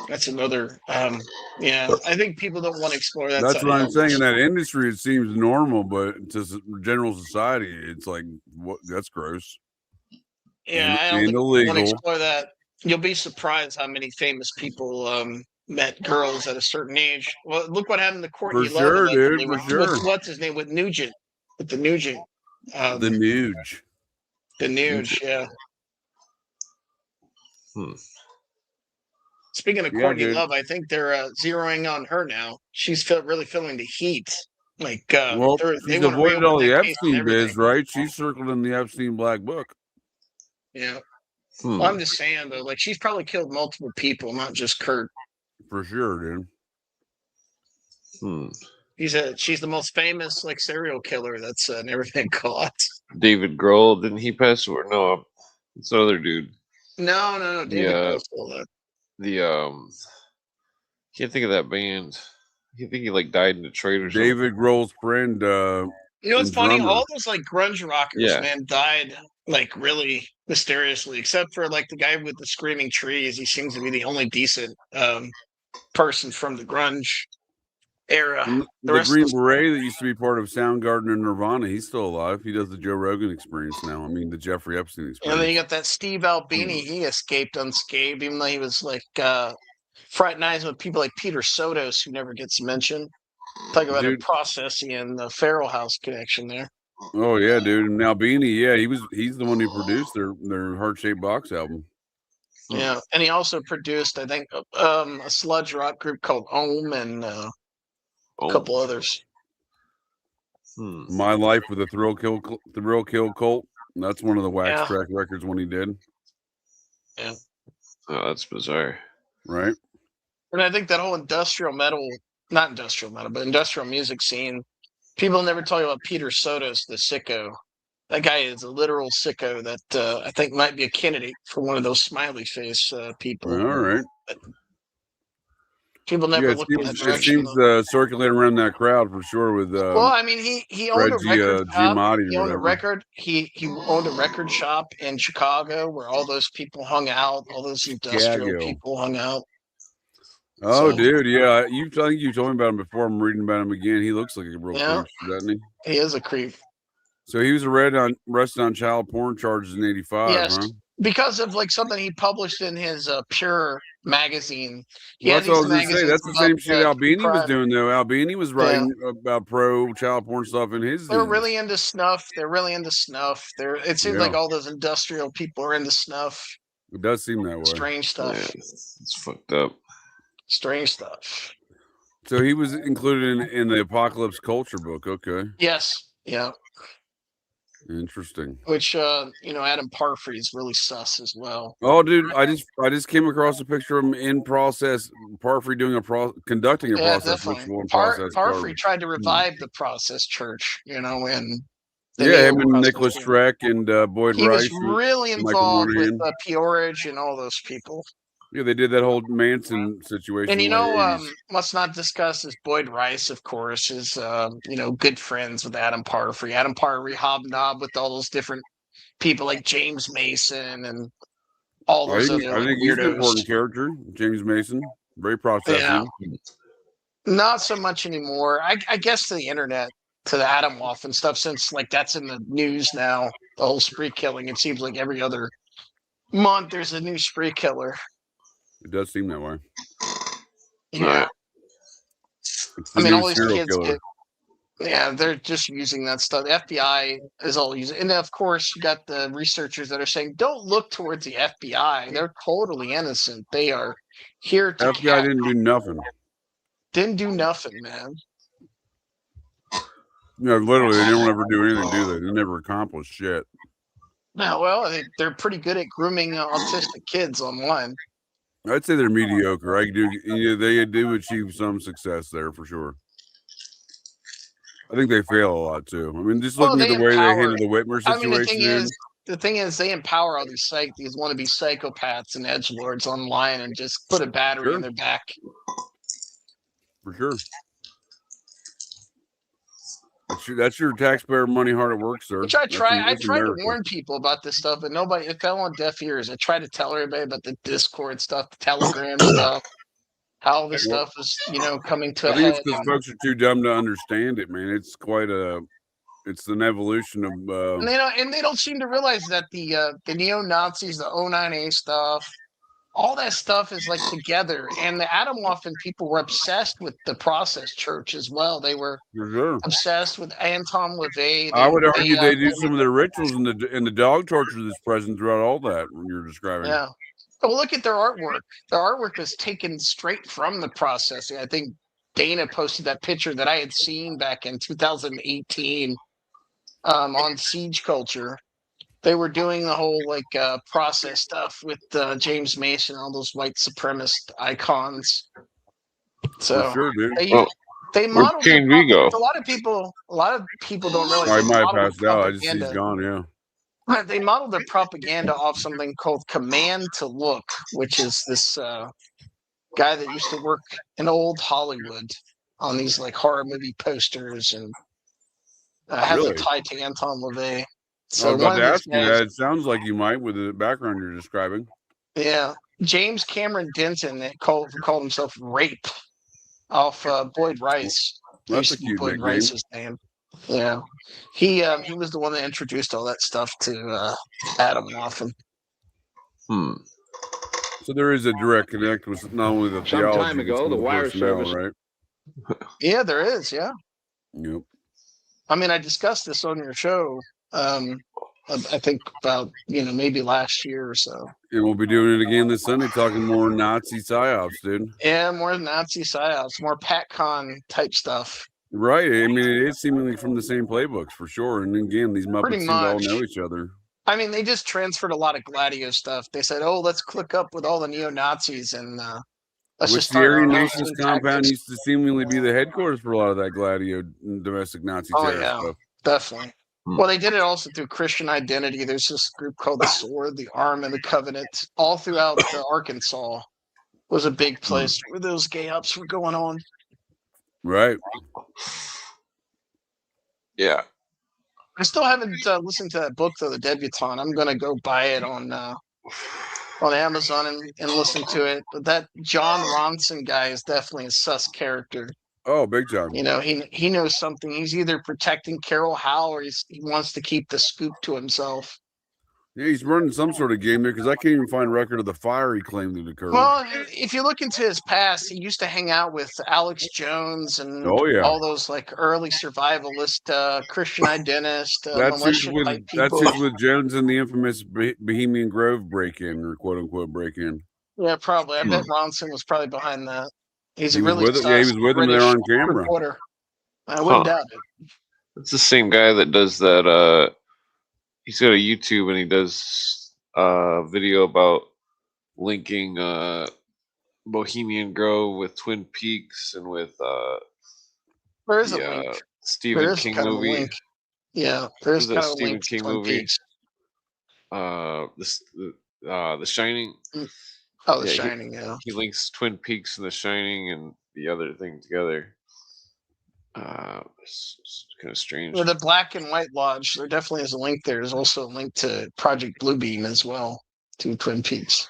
That's another. I think people don't want to explore that. That's what I'm saying. In that industry, it seems normal, but to general society, it's like, what? That's gross. Yeah, I don't think illegal. Want to explore that. You'll be surprised how many famous people met girls at a certain age. Well, look what happened to Courtney Love. For sure, dude. For sure. What's his name? With Nugent. With the Nugent. The Nuge. The Nuge, yeah. Speaking of Courtney Love, I think they're zeroing on her now. She's really feeling the heat. Like, she's avoided all the Epstein biz, right? She's circled in the Epstein Black Book. Yeah. Well, I'm just saying, though, like, she's probably killed multiple people, not just Kurt. For sure, dude. She's the most famous, like, serial killer that's never been caught. David Grohl, didn't he pass away? No, it's another dude. No. David Grohl still that. Can't think of that band. I think he like died in Detroit or something. David Grohl's friend. What's funny? All those like grunge rockers, man, died like really mysteriously, except for like the guy with the screaming trees. He seems to be the only decent person from the grunge era. The Green Beret that used to be part of Soundgarden and Nirvana, he's still alive. He does the Joe Rogan experience now. I mean, the Jeffrey Epstein experience. And then you got that Steve Albini. He escaped unscathed, even though he was like fraternizing with people like Peter Sotos, who never gets mentioned. Talk about a processing and the Farrell House connection there. Oh yeah, dude. And Albini, he's the one who produced their Heart-Shaped Box album. Yeah, and he also produced, I think, a sludge rock group called Ohm and a couple others. My Life with the Thrill Kill Cult. That's one of the Wax Track records when he did. Yeah. Oh, that's bizarre. Right. And I think that whole industrial metal, not industrial metal, but industrial music scene, people never tell you about Peter Sotos, the sicko. That guy is a literal sicko that I think might be a candidate for one of those smiley face people. All right. But people never Yeah, look in that it direction. seems circulating around that crowd for sure with Well, I mean, he owned a Reggie record shop. Giamatti He or owned a whatever. record. He owned a record shop in Chicago where all those people hung out. All those industrial Chicago. people hung out. Oh, So- dude, yeah. I think you told me about him before. I'm reading about him again. He looks like a real Yeah. creep, doesn't he? He is a creep. So he was arrested on child porn charges in '85, Yes, huh? because of like something he published in his Pure magazine. He Well, had that's what I was these gonna say. magazines That's the about, same shit Albini was crime. doing, though. Albini was writing about pro child porn stuff in his. They're zines. really into snuff. They're really into snuff. It seems like Yeah. all those industrial people are into snuff. It does seem that way. Strange stuff. Yeah, it's fucked up. Strange stuff. So he was included in the Apocalypse Culture book. Okay, Yes. Yeah. interesting. Which Adam Parfrey is really sus as well. Oh, dude, I just came across a picture of him in process. Parfrey doing conducting a Yeah, process definitely. ritual in process. Parfrey tried to revive the Process Church, and Yeah, him and Nicholas Streck and Boyd he Rice. was really Michael involved with Monaghan. Peorage and all those people. Yeah, they did that whole Manson situation. And in the late 80s. let's not discuss is Boyd Rice, of course, is good friends with Adam Parfrey. Adam Parfrey hobnobbed with all those different people like James Mason and all I those think, other I think he's an weirdos. important character, James Mason. Very processing. Yeah. Not so much anymore. I guess to the internet, to the Atomwaff and stuff, since like that's in the news now. The whole spree killing. It seems like every other month there's a new spree killer. It does seem that way. Yeah. It's the I mean, new all these serial kids killer. they're just using that stuff. The FBI is all using, and of course, you got the researchers that are saying, "Don't look towards the FBI. They're totally innocent. They are here to FBI didn't do nothing. Didn't do nothing, man." No, literally, they don't ever do anything, do they? They never accomplish shit. No, well, they're pretty good at grooming autistic kids online. I'd say they're mediocre. They do achieve some success there for sure. I think they fail a lot too. I mean, just looking at the way they handle the Whitmer situation. I mean, the thing is, they empower all these wannabe psychopaths and edgelords online and just put a battery in their back. For sure. That's your taxpayer money hard at work, sir. Which I tried to America. warn people about this stuff, but it fell on deaf ears. I tried to tell everybody about the Discord stuff, the Telegram stuff, how all this stuff is, coming to a I think head. it's because folks are too dumb to understand it, man. It's it's an evolution of. And they don't seem to realize that the neo-Nazis, the 09A stuff, all that stuff is like together. And the Atomwaffen people were obsessed with the Process Church as well. They were obsessed with Anton LaVey. I would argue they do some of their rituals in the dog torture that's present throughout all that you're describing. Yeah. Well, look at their artwork. Their artwork is taken straight from the process. I think Dana posted that picture that I had seen back in 2018 on Siege Culture. They were doing the whole process stuff with James Mason, all those white supremacist icons. So For sure, dude. they modeled King Vigo. a lot of people don't realize I they might have modeled passed out. I just see he's propaganda. gone. Yeah. They modeled their propaganda off something called Command to Look, which is this guy that used to work in old Hollywood on these horror movie posters and heavily tied to Anton LaVey. I was about to ask you guys, that. It sounds like you might with the background you're describing. yeah, James Cameron Denton called himself Rape off Boyd Rice. That's a cute Boyd nickname. Rice's name. Yeah, he was the one that introduced all that stuff to Atomwaffen. So there is a direct connect with not only the Some theology, time but ago, some the of wire personnel, service- right? Yeah, there is. Yeah. Yep. I mean, I discussed this on your show. I think about maybe last year or so. And we'll be doing it again this Sunday, talking more Nazi psyops, dude. Yeah, more Nazi psyops, more PatCon type stuff. Right. I mean, it is seemingly from the same playbooks for sure. And again, these Muppets Pretty seem to all much. know each other. I mean, they just transferred a lot of Gladio stuff. They said, "Oh, let's click up with all the neo Nazis and Which the Aryan Nations compound used to seemingly be the headquarters for a lot of that Gladio domestic Nazi terror stuff. Definitely. Well, they did it also through Christian Identity. There's this group called the Sword, the Arm, and the Covenant. All throughout Arkansas was a big place where those gay ups were going on. Right. Yeah. I still haven't listened to that book though, The Debutante. I'm gonna go buy it on Amazon and listen to it. But that John Ronson guy is definitely a sus character. Oh, big time. You know, he knows something. He's either protecting Carol Howe or he wants to keep the scoop to himself. Yeah, he's running some sort of game there because I can't even find a record of the fire he claimed that occurred. Well, if you look into his past, he used to hang out with Alex Jones and all those like early survivalist, Christian identist, militia-type people. That's with Jones and the infamous Bohemian Grove break-in or quote-unquote break-in. Yeah, probably. I bet Ronson was probably behind that. He was with him there on camera. Reporter. I wouldn't doubt it. It's the same guy that does that. He's got a YouTube and he does a video about linking Bohemian Grove with Twin Peaks and with there is a link. Stephen King movie. Yeah, there's kind of a Stephen link King to Twin movie. Peaks. The Shining. Oh, The Shining. Yeah, he links Twin Peaks and The Shining and the other thing together. It's kind of strange. Well, the Black and White Lodge, there definitely is a link there. There's also a link to Project Bluebeam as well, to Twin Peaks.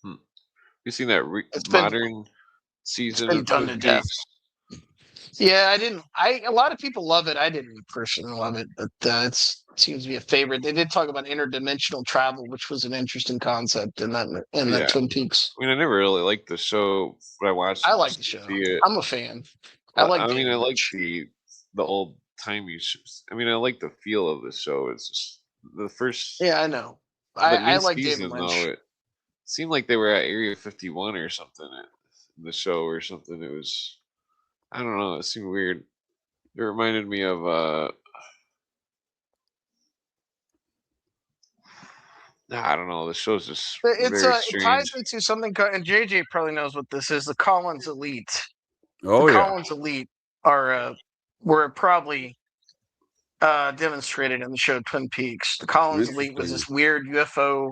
You seen that modern season of Twin Peaks? Yeah, I didn't. A lot of people love it. I didn't personally love it, but it seems to be a favorite. They did talk about interdimensional travel, which was an interesting concept in that Twin Peaks. I mean, I never really liked the show, but I watched. I like the show. I'm a fan. I like the old timey shows. I mean, I like the feel of the show. It's just the first. Yeah, I know. I like David Lynch. Though, it seemed like they were at Area 51 or something in the show or something. It was, I don't know. It seemed weird. It reminded me of I don't know. The show's just it ties into something, and JJ probably knows what this is. The Collins Elite. Collins Elite were probably demonstrated in the show Twin Peaks. The Collins Elite was this weird UFO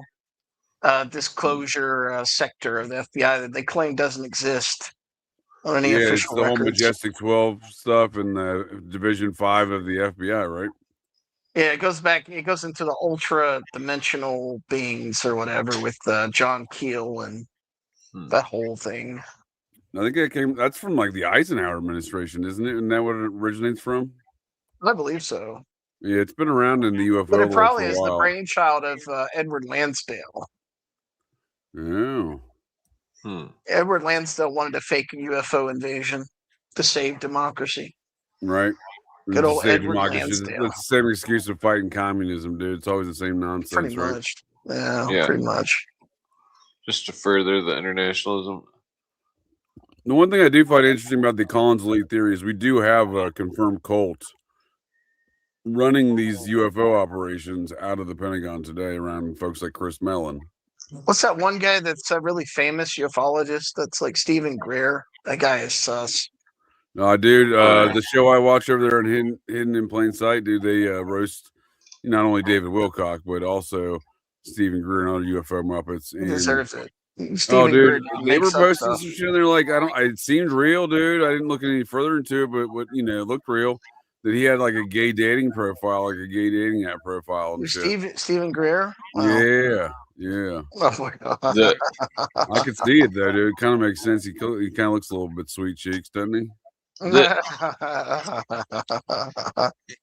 disclosure sector of the FBI that they claim doesn't exist on any official it's the records. whole Majestic 12 stuff and the Division 5 of the FBI, right? Yeah, it goes back. It goes into the ultra dimensional beings or whatever with John Keel and that whole thing. I think that's from like the Eisenhower administration, isn't it? Isn't that what it originates from? I believe so. Yeah, it's been around in the UFO. But it probably for a is while. the brainchild of Edward Lansdale. Oh. Edward Lansdale wanted to fake a UFO invasion to save democracy. Right. Good old Edward Lansdale. Lansdale. It's the same excuse of fighting communism, dude. It's always the same nonsense, Pretty right? much. Yeah, pretty much. Just to further the internationalism. The one thing I do find interesting about the Collins Elite theory is we do have a confirmed cult running these UFO operations out of the Pentagon today around folks like Chris Mellon. What's that one guy that's a really famous ufologist that's like Stephen Greer? That guy is sus. No, dude, the show I watch over there in Hidden in Plain Sight, dude, they roast not only David Wilcock, but also Stephen Greer and other UFO Muppets. He deserves it. Stephen Greer, they were posting some shit. They're like, it seemed real, dude. I didn't look any further into it, but what it looked real. That he had like a gay dating profile, like a gay dating app profile and shit. Stephen Greer? Wow. Yeah. Oh my god. I could see it though, dude. It kind of makes sense. He kind of looks a little bit sweet cheeks, doesn't he?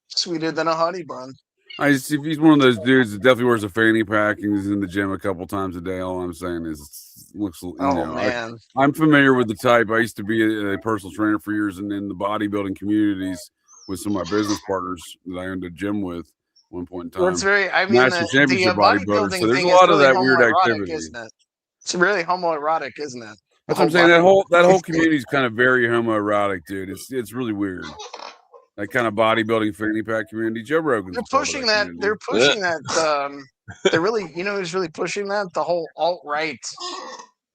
Sweeter than a honey bun. If he's one of those dudes that definitely wears a fanny pack and is in the gym a couple times a day, all I'm saying is looks. Man. I'm familiar with the type. I used to be a personal trainer for years, and in the bodybuilding communities with some of my business partners that I owned a gym with at one point in time. Well, it's very. I mean, National championship bodybuilders. So there's a lot of that weird activity. Isn't it? It's really homoerotic, isn't it? That's what I'm saying. That whole community is kind of very homoerotic, dude. It's really weird. That kind of bodybuilding fanny pack community. Joe Rogan's. They're pushing that. They're pushing that. They're really. You know who's really pushing that? The whole alt-right.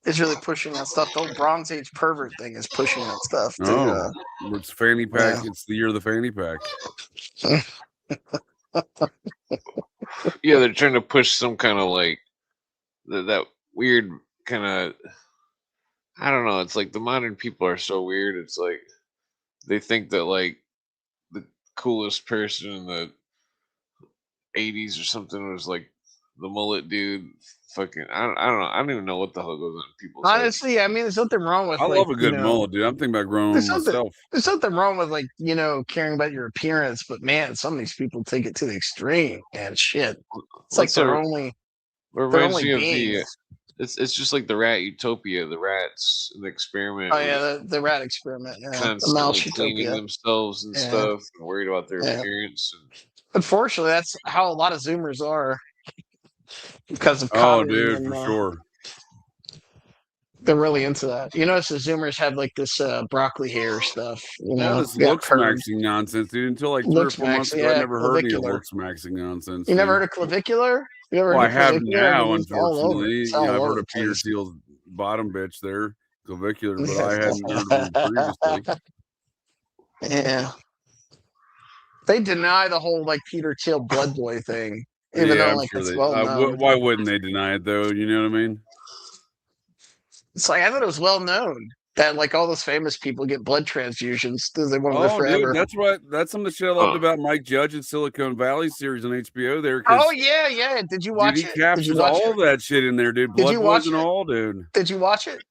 is really pushing that stuff. The whole Bronze Age pervert thing is pushing that stuff. Oh, it's fanny pack. It's the year of the fanny pack. Yeah, they're trying to push some kind of like that weird kind of. I don't know. It's like the modern people are so weird. It's like they think that like the coolest person in the 80s or something was like the mullet dude. Fucking, I don't know. I don't even know what the hell goes on in people's heads. Honestly, I mean, there's nothing wrong with. I like, love a good mullet, dude. I'm thinking about growing one myself. There's something wrong with like caring about your appearance, but man, some of these people take it to the extreme. And shit, it's like they're only beings. It's just like the rat utopia, the rats, the experiment. Oh yeah, the rat experiment. Yeah. Constantly The cleaning themselves and stuff, and worried about their appearance. Unfortunately, that's how a lot of Zoomers are. Because of dude, for sure. They're really into that. You notice the Zoomers have like this broccoli hair stuff. This looks maxing nonsense, dude. Until like 3 or 4 months ago, I never heard any looks maxing nonsense. You never heard of clavicular? You ever well, heard I have clavicular? now, unfortunately. I've heard of Peter place. Thiel's bottom bitch there, clavicular, but I hadn't heard of him previously. Yeah. They deny the whole like Peter Thiel blood boy thing. Even though I'm like sure it's they. well known. Why wouldn't they deny it though? You know what I mean? It's like I thought it was well known that like all those famous people get blood transfusions because they want to live forever. Dude, that's some of the shit I loved about Mike Judge's Silicon Valley series on HBO. There. Oh yeah. Did you watch it? He captures all that shit in there, dude. Blood boys and all, dude. Did you watch it?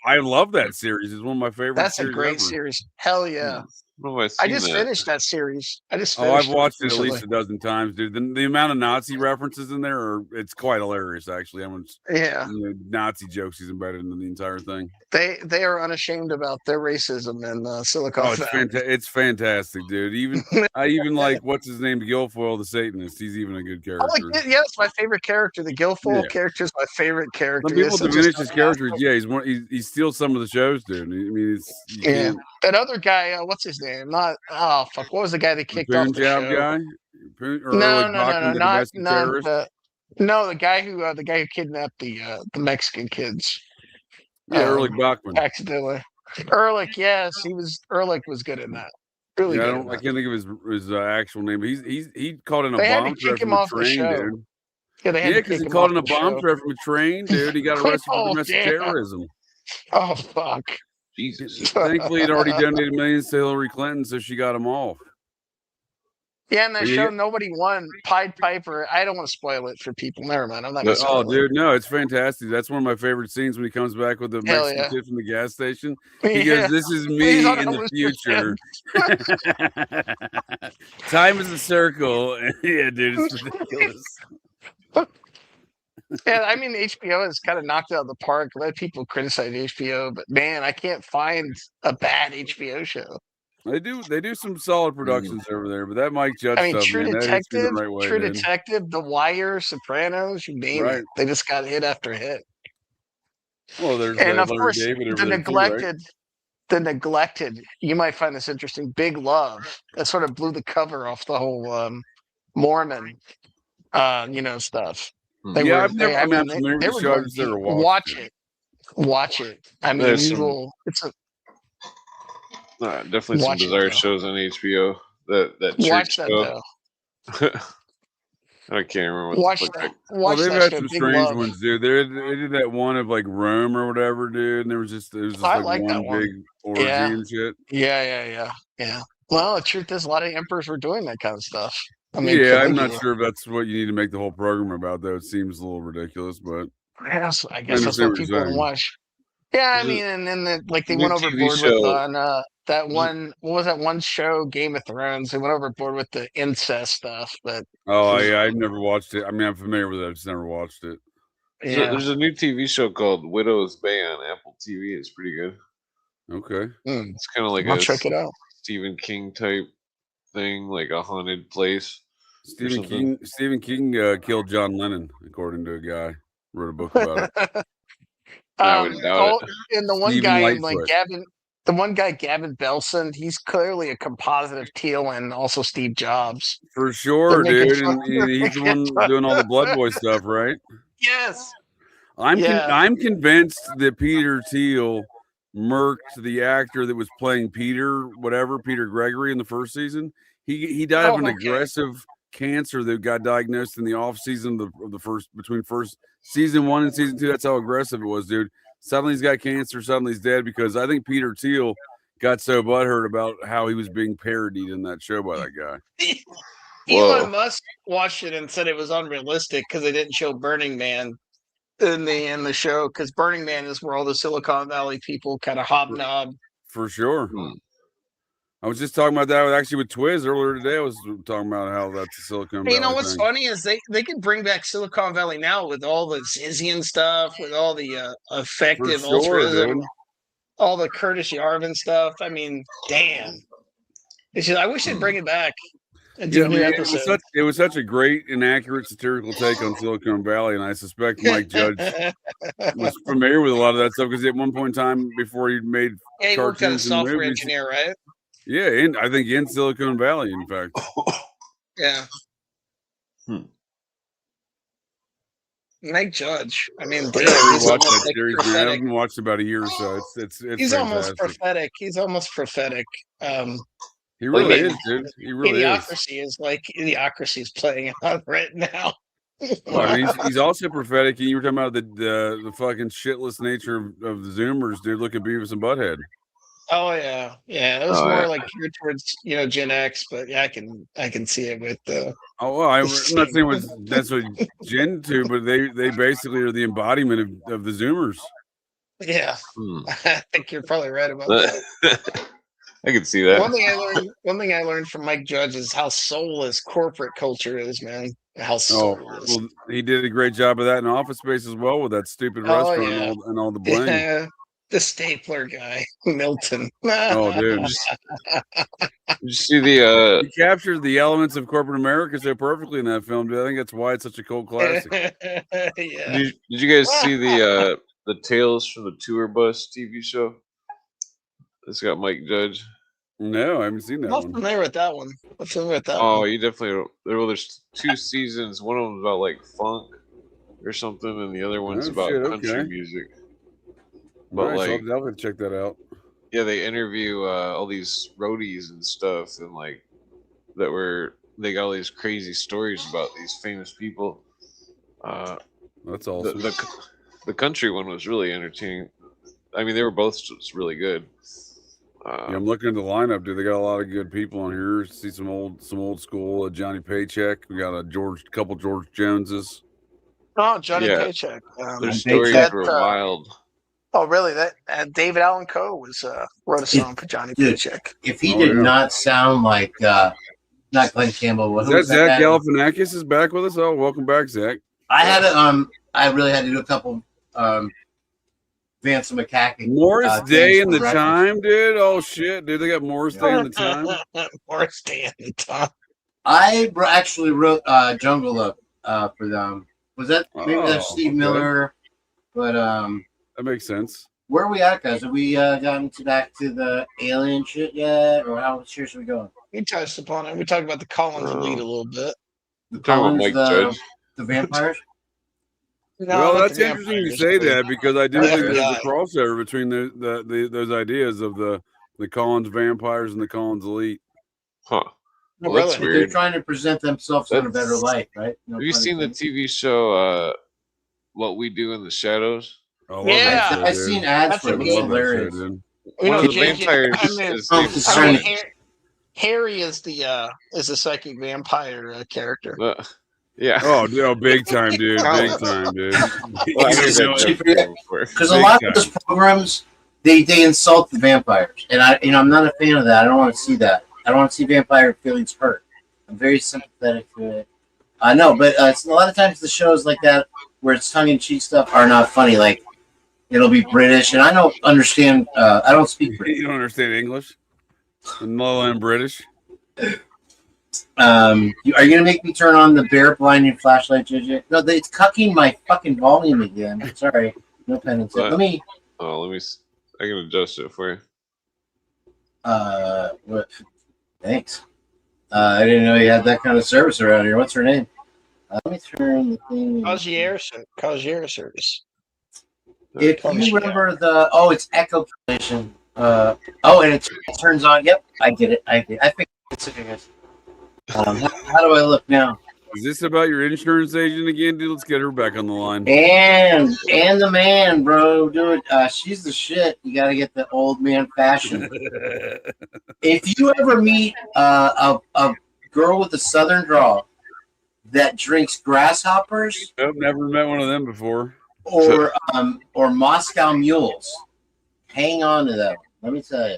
I love that series. It's one of my favorite. That's a great series. Hell yeah. I just finished that series. I've watched it at least a dozen times, dude. The amount of Nazi references in there it's quite hilarious, actually. Nazi jokes he's embedded into the entire thing. They are unashamed about their racism in Silicon Valley. It's fantastic, dude. I even like what's his name, Guilfoyle the Satanist. He's even a good character. It's my favorite character. The Guilfoyle character is my favorite character. Some people diminish his characters. Yeah, he steals some of the shows, dude. I mean, that other guy, what's his name? What was the guy that kicked off the show? Guy? No, the guy who kidnapped the Mexican kids. Yeah, Ehrlich Bachman. Accidentally. Ehrlich, yes, Ehrlich was good in that. Really good. I can't think of his actual name. He caught in a they bomb had to threat kick him from a off the train, show. dude. Yeah, because he caught in a bomb threat from a train, dude. He got arrested for domestic terrorism. Oh fuck. Jesus. Thankfully, he'd already donated millions to Hillary Clinton, so she got him off. Yeah, and that show nobody won. Pied Piper. I don't want to spoil it for people. Never mind. I'm not going to spoil it. Dude, no, it's fantastic. That's one of my favorite scenes when he comes back with the Mexican kid from the gas station. He goes, "This is me in the future." Time is a circle. Yeah, dude, it's ridiculous. Yeah, I mean, HBO is kind of knocked out of the park. A lot of people criticize HBO, but man, I can't find a bad HBO show. They do some solid productions over there, but that Mike Judge stuff, True man, Detective, that the right way, True dude. Detective, The Wire, Sopranos, you name it. They just got hit after hit. Well, there's of Larry course David the neglected. You might find this interesting. Big Love that sort of blew the cover off the whole Mormon, stuff. I'm familiar with the show. I've just never watched it. Watch it. I mean, definitely some bizarre shows on HBO. That watch church that show. I can't remember what the fuck. They've had some strange ones, dude. They did that one of like Rome or whatever, dude. And it was just like one big orgy and shit. Yeah. Well, the truth is, a lot of emperors were doing that kind of stuff. I mean, I'm not sure if that's what you need to make the whole program about, though. It seems a little ridiculous, but I guess that's what people want to watch. Yeah, I mean, and then they went overboard with on that one. What was that one show, Game of Thrones? They went overboard with the incest stuff, but I've never watched it. I mean, I'm familiar with it. I've just never watched it. Yeah. There's a new TV show called Widow's Bay on Apple TV. It's pretty good. Okay, it's kind of like I'll check it out. Stephen King type thing, like a haunted place. Stephen King killed John Lennon, according to a guy who wrote a book about it. I would doubt it. And the one guy, Gavin Belson, he's clearly a composite of Teal and also Steve Jobs. For sure, dude. And he's the one doing all the Blood Boy stuff, right? Yes. I'm convinced that Peter Thiel murked the actor that was playing Peter Gregory in the first season. He died of an aggressive cancer that got diagnosed in the off season of the between season 1 and season 2. That's how aggressive it was, dude. Suddenly he's got cancer. Suddenly he's dead because I think Peter Thiel got so butthurt about how he was being parodied in that show by that guy. Elon Musk watched it and said it was unrealistic because they didn't show Burning Man in the show, because Burning Man is where all the Silicon Valley people kind of hobnob. For sure. I was just talking about that with Twiz earlier today. I was talking about how that's a Silicon Valley. You know what's funny is they could bring back Silicon Valley now with all the Zizian stuff, with all the effective altruism, all the Curtis Yarvin stuff. I mean, damn. I wish they'd bring it back. It was such a great and accurate satirical take on Silicon Valley, and I suspect Mike Judge was familiar with a lot of that stuff because at one point in time, before he made he worked as a software movies, engineer, right? Yeah, and I think in Silicon Valley, in fact. Yeah. Mike Judge. I mean, damn, he's watched that series. I haven't watched about a year or so. It's he's almost prophetic. He's almost prophetic. He really is, dude. He really Idiocracy is like Idiocracy is playing out right now. Well, I mean, he's also prophetic. You were talking about the fucking shitless nature of the Zoomers, dude. Look at Beavis and Butthead. Oh yeah, it was more like geared towards Gen X, but yeah, I can see it with the. Oh well, I'm not saying that's what Gen 2, but they basically are the embodiment of the Zoomers. Yeah, I think you're probably right about that. I can see that. One thing I learned from Mike Judge is how soulless corporate culture is, man. How soulless. Well, he did a great job of that in Office Space as well with that stupid restaurant and all the blame. Yeah. The stapler guy, Milton. Oh, dude. Did you see the he captured the elements of corporate America so perfectly in that film, dude. I think that's why it's such a cult classic. Yeah. Did you guys see the Tales from the Tour Bus TV show? It's got Mike Judge. No, I haven't seen that one. I'm familiar with that one. Oh, you definitely. There's 2 seasons. One of them's about like funk or something, and the other one's about country music. But nice, I'll definitely check that out. Yeah, they interview all these roadies and stuff, and like they got all these crazy stories about these famous people. That's awesome. The country one was really entertaining. I mean, they were both just really good. Yeah, I'm looking at the lineup, dude. They got a lot of good people on here. See some old school Johnny Paycheck. We got a couple George Joneses. Oh, Johnny Paycheck. Their stories were wild. Oh, really? That David Allan Coe was wrote a song for Johnny Paycheck. If he did not sound like not Glenn Campbell, is that Zach Galifianakis is back with us? Oh, welcome back, Zach. I had I really had to do a couple Vance McCacken. Morris Day in the Time, dude. Oh shit, dude, they got Morris Day in the Time. Morris Day in the Time. I actually wrote Jungle Up for them. Was that maybe that's Steve Miller? But that makes sense. Where are we at, guys? Have we gotten back to the alien shit yet, or how serious are we going? We touched upon it. We talked about the Collins Elite a little bit. The Collins, the vampires. Well, that's interesting you say that because I do think there's a crossover between those ideas of the Collins vampires and the Collins Elite. Huh. Well, that's weird. They're trying to present themselves in a better light, right? Have you seen the TV show What We Do in the Shadows? Oh, yeah, I've seen ads for it. It's hilarious. One of the vampires Harry is the psychic vampire character. Yeah. Oh, big time, dude. Big time, dude. Because a lot of those programs, they insult the vampires, and I'm not a fan of that. I don't want to see that. I don't want to see vampire feelings hurt. I'm very sympathetic to it. I know, but a lot of times the shows like that, where it's tongue-in-cheek stuff, are not funny. Like it'll be British, and I don't understand. I don't speak British. You don't understand English? I'm British. Are you gonna make me turn on the bear blinding flashlight, JJ? No, it's cucking my fucking volume again. Sorry, no penance. Let me. I can adjust it for you. What? Thanks. I didn't know you had that kind of service around here. What's her name? Let me turn the thing. Concierge service. If you remember it's echo cancellation. And it turns on. Yep, I get it. I think it's okay, guys. How do I look now? Is this about your insurance agent again, dude? Let's get her back on the line. And the man, bro, dude, she's the shit. You gotta get the old man fashion. If you ever meet a girl with a southern drawl that drinks grasshoppers, I've never met one of them before. Or Moscow mules, hang on to them. Let me tell you.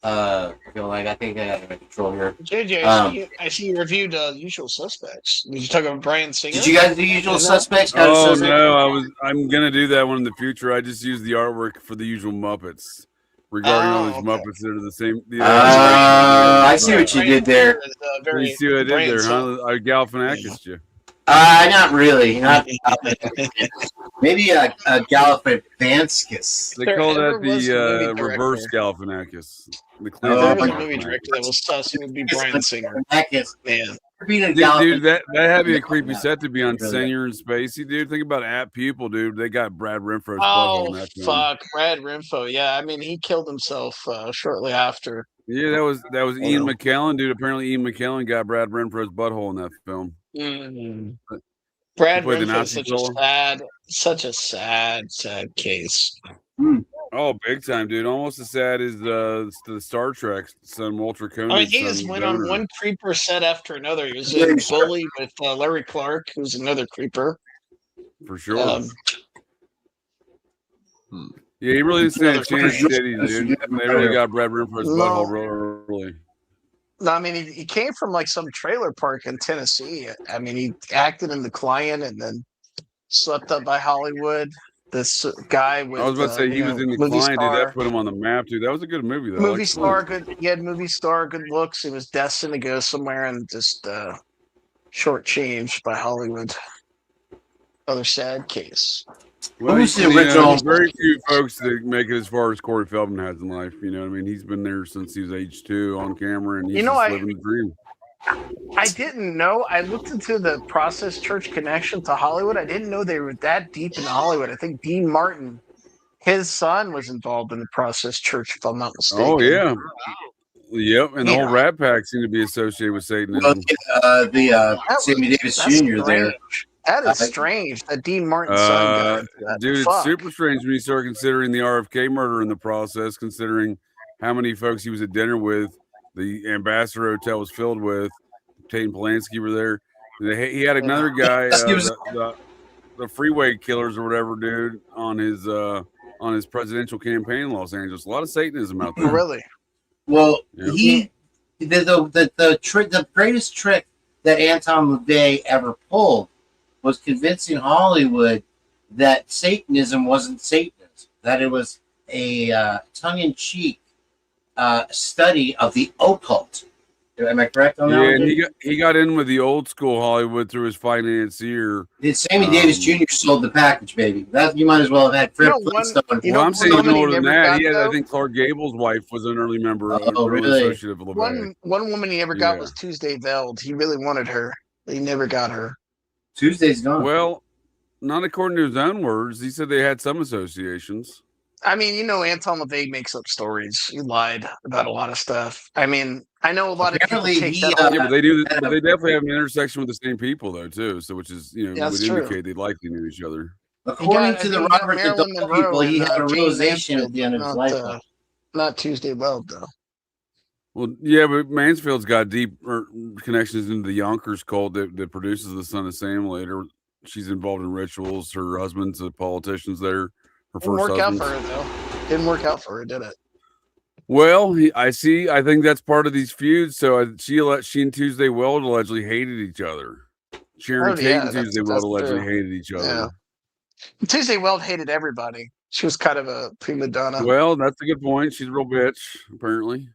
I feel like I think I got control here. JJ, I see you reviewed Usual Suspects. Did you talk about Bryan Singer? Did you guys do Usual Suspects? Oh no, I'm gonna do that one in the future. I just used the artwork for the Usual Muppets. Regarding all these Muppets that are the same. I see what you did there. You see what I did there, huh? I Galifianakis you. Not really. Maybe a Galifianakis. They call that the reverse Galifianakis. There was a movie director that was sus. It would be Bryan Singer. Man. Dude, that had to be a creepy set to be on Singer and Spacey, dude. Think about At Pupil, dude. They got Brad Renfro's butthole in that film. Fuck, Brad Renfro. Yeah, I mean, he killed himself shortly after. Yeah, that was Ian McKellen, dude. Apparently, Ian McKellen got Brad Renfro's butthole in that film. Brad Renfro, such a sad case. Oh, big time, dude! Almost as sad as the Star Trek son, Walter Koenig. I mean, he just went on one creeper set after another. He was in Bully with Larry Clark, who's another creeper. For sure. Yeah, he really didn't stand a chance, did he, dude? They really got Brad Renfro's butthole real early. No, I mean, he came from like some trailer park in Tennessee. I mean, he acted in The Client and then Swept Up by Hollywood. This guy with I was about to say he was in The Client, dude. That put him on the map, dude. That was a good movie, though. Movie star, good. He had movie star, good looks. He was destined to go somewhere and just shortchanged by Hollywood. Other sad case. Well, Who's the original? Very few folks that make it as far as Corey Feldman has in life. You know what I mean? He's been there since he was age 2 on camera, and he's just living the dream. I didn't know. I looked into the Process Church connection to Hollywood. I didn't know they were that deep in Hollywood. I think Dean Martin, his son, was involved in the Process Church, if I'm not mistaken. Oh, yeah. Yep, and the whole Rat Pack seemed to be associated with Satanism. Well, Sammy Davis Jr. there. That is strange. That Dean Martin's son got dude, it's super strange when you start considering the RFK murder in the process, considering how many folks he was at dinner with. The Ambassador Hotel was filled with. Tate and Polanski were there. He had another guy, the Freeway Killers or whatever, dude, on his presidential campaign in Los Angeles. A lot of Satanism out there. Really? Well, the greatest trick that Anton LaVey ever pulled was convincing Hollywood that Satanism wasn't Satanism, that it was a tongue-in-cheek study of the occult. Am I correct on that? Yeah, and he got in with the old school Hollywood through his financier. Sammy Davis Jr. sold the package, baby. That you might as well have had Flintstone. Well, I'm saying even older than that. I think Clark Gable's wife was an early member of associate of LaVey. One woman he never got was Tuesday Veld. He really wanted her, but he never got her. Tuesday's gone. Well, not according to his own words. He said they had some associations. I mean, Anton LaVey makes up stories. He lied about a lot of stuff. I mean, I know a lot of people take that. Yeah, but they do. But they definitely have an intersection with the same people, though, too. So, which is, would indicate they likely knew each other. According to the Robert the Dog people, he had a realization at the end of his life. Not Tuesday Weld, though. Well, yeah, but Mansfield's got deep connections into the Yonkers cult that produces the Son of Sam later. She's involved in rituals. Her husband's a politician there. Her Didn't work out for her, though. Didn't work out for her, did it? Well, I think that's part of these feuds. So she and Tuesday Weld allegedly hated each other. Sharon Tate and Tuesday Weld allegedly hated each other. Yeah. Tuesday Weld hated everybody. She was kind of a prima donna. Well, that's a good point. She's a real bitch, apparently.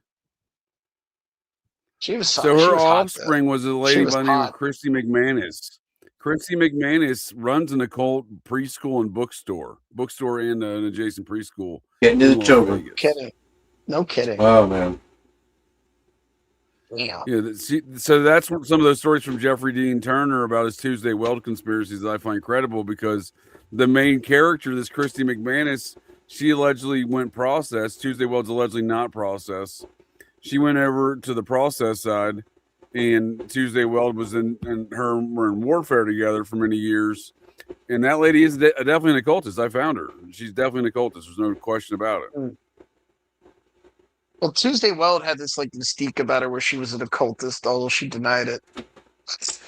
She was so her offspring was a lady by the name of Christy McManus. Christy McManus runs an occult preschool and bookstore and an adjacent preschool. Getting to the children. No kidding. Oh man. Yeah. So that's some of those stories from Jeffrey Dean Turner about his Tuesday Weld conspiracies that I find credible because the main character, this Christy McManus, she allegedly went process. Tuesday Weld's allegedly not process. She went over to the process side, and Tuesday Weld was in, and her were in warfare together for many years. And that lady is definitely an occultist. I found her. She's definitely an occultist. There's no question about it. Well, Tuesday Weld had this like mystique about her where she was an occultist, although she denied it.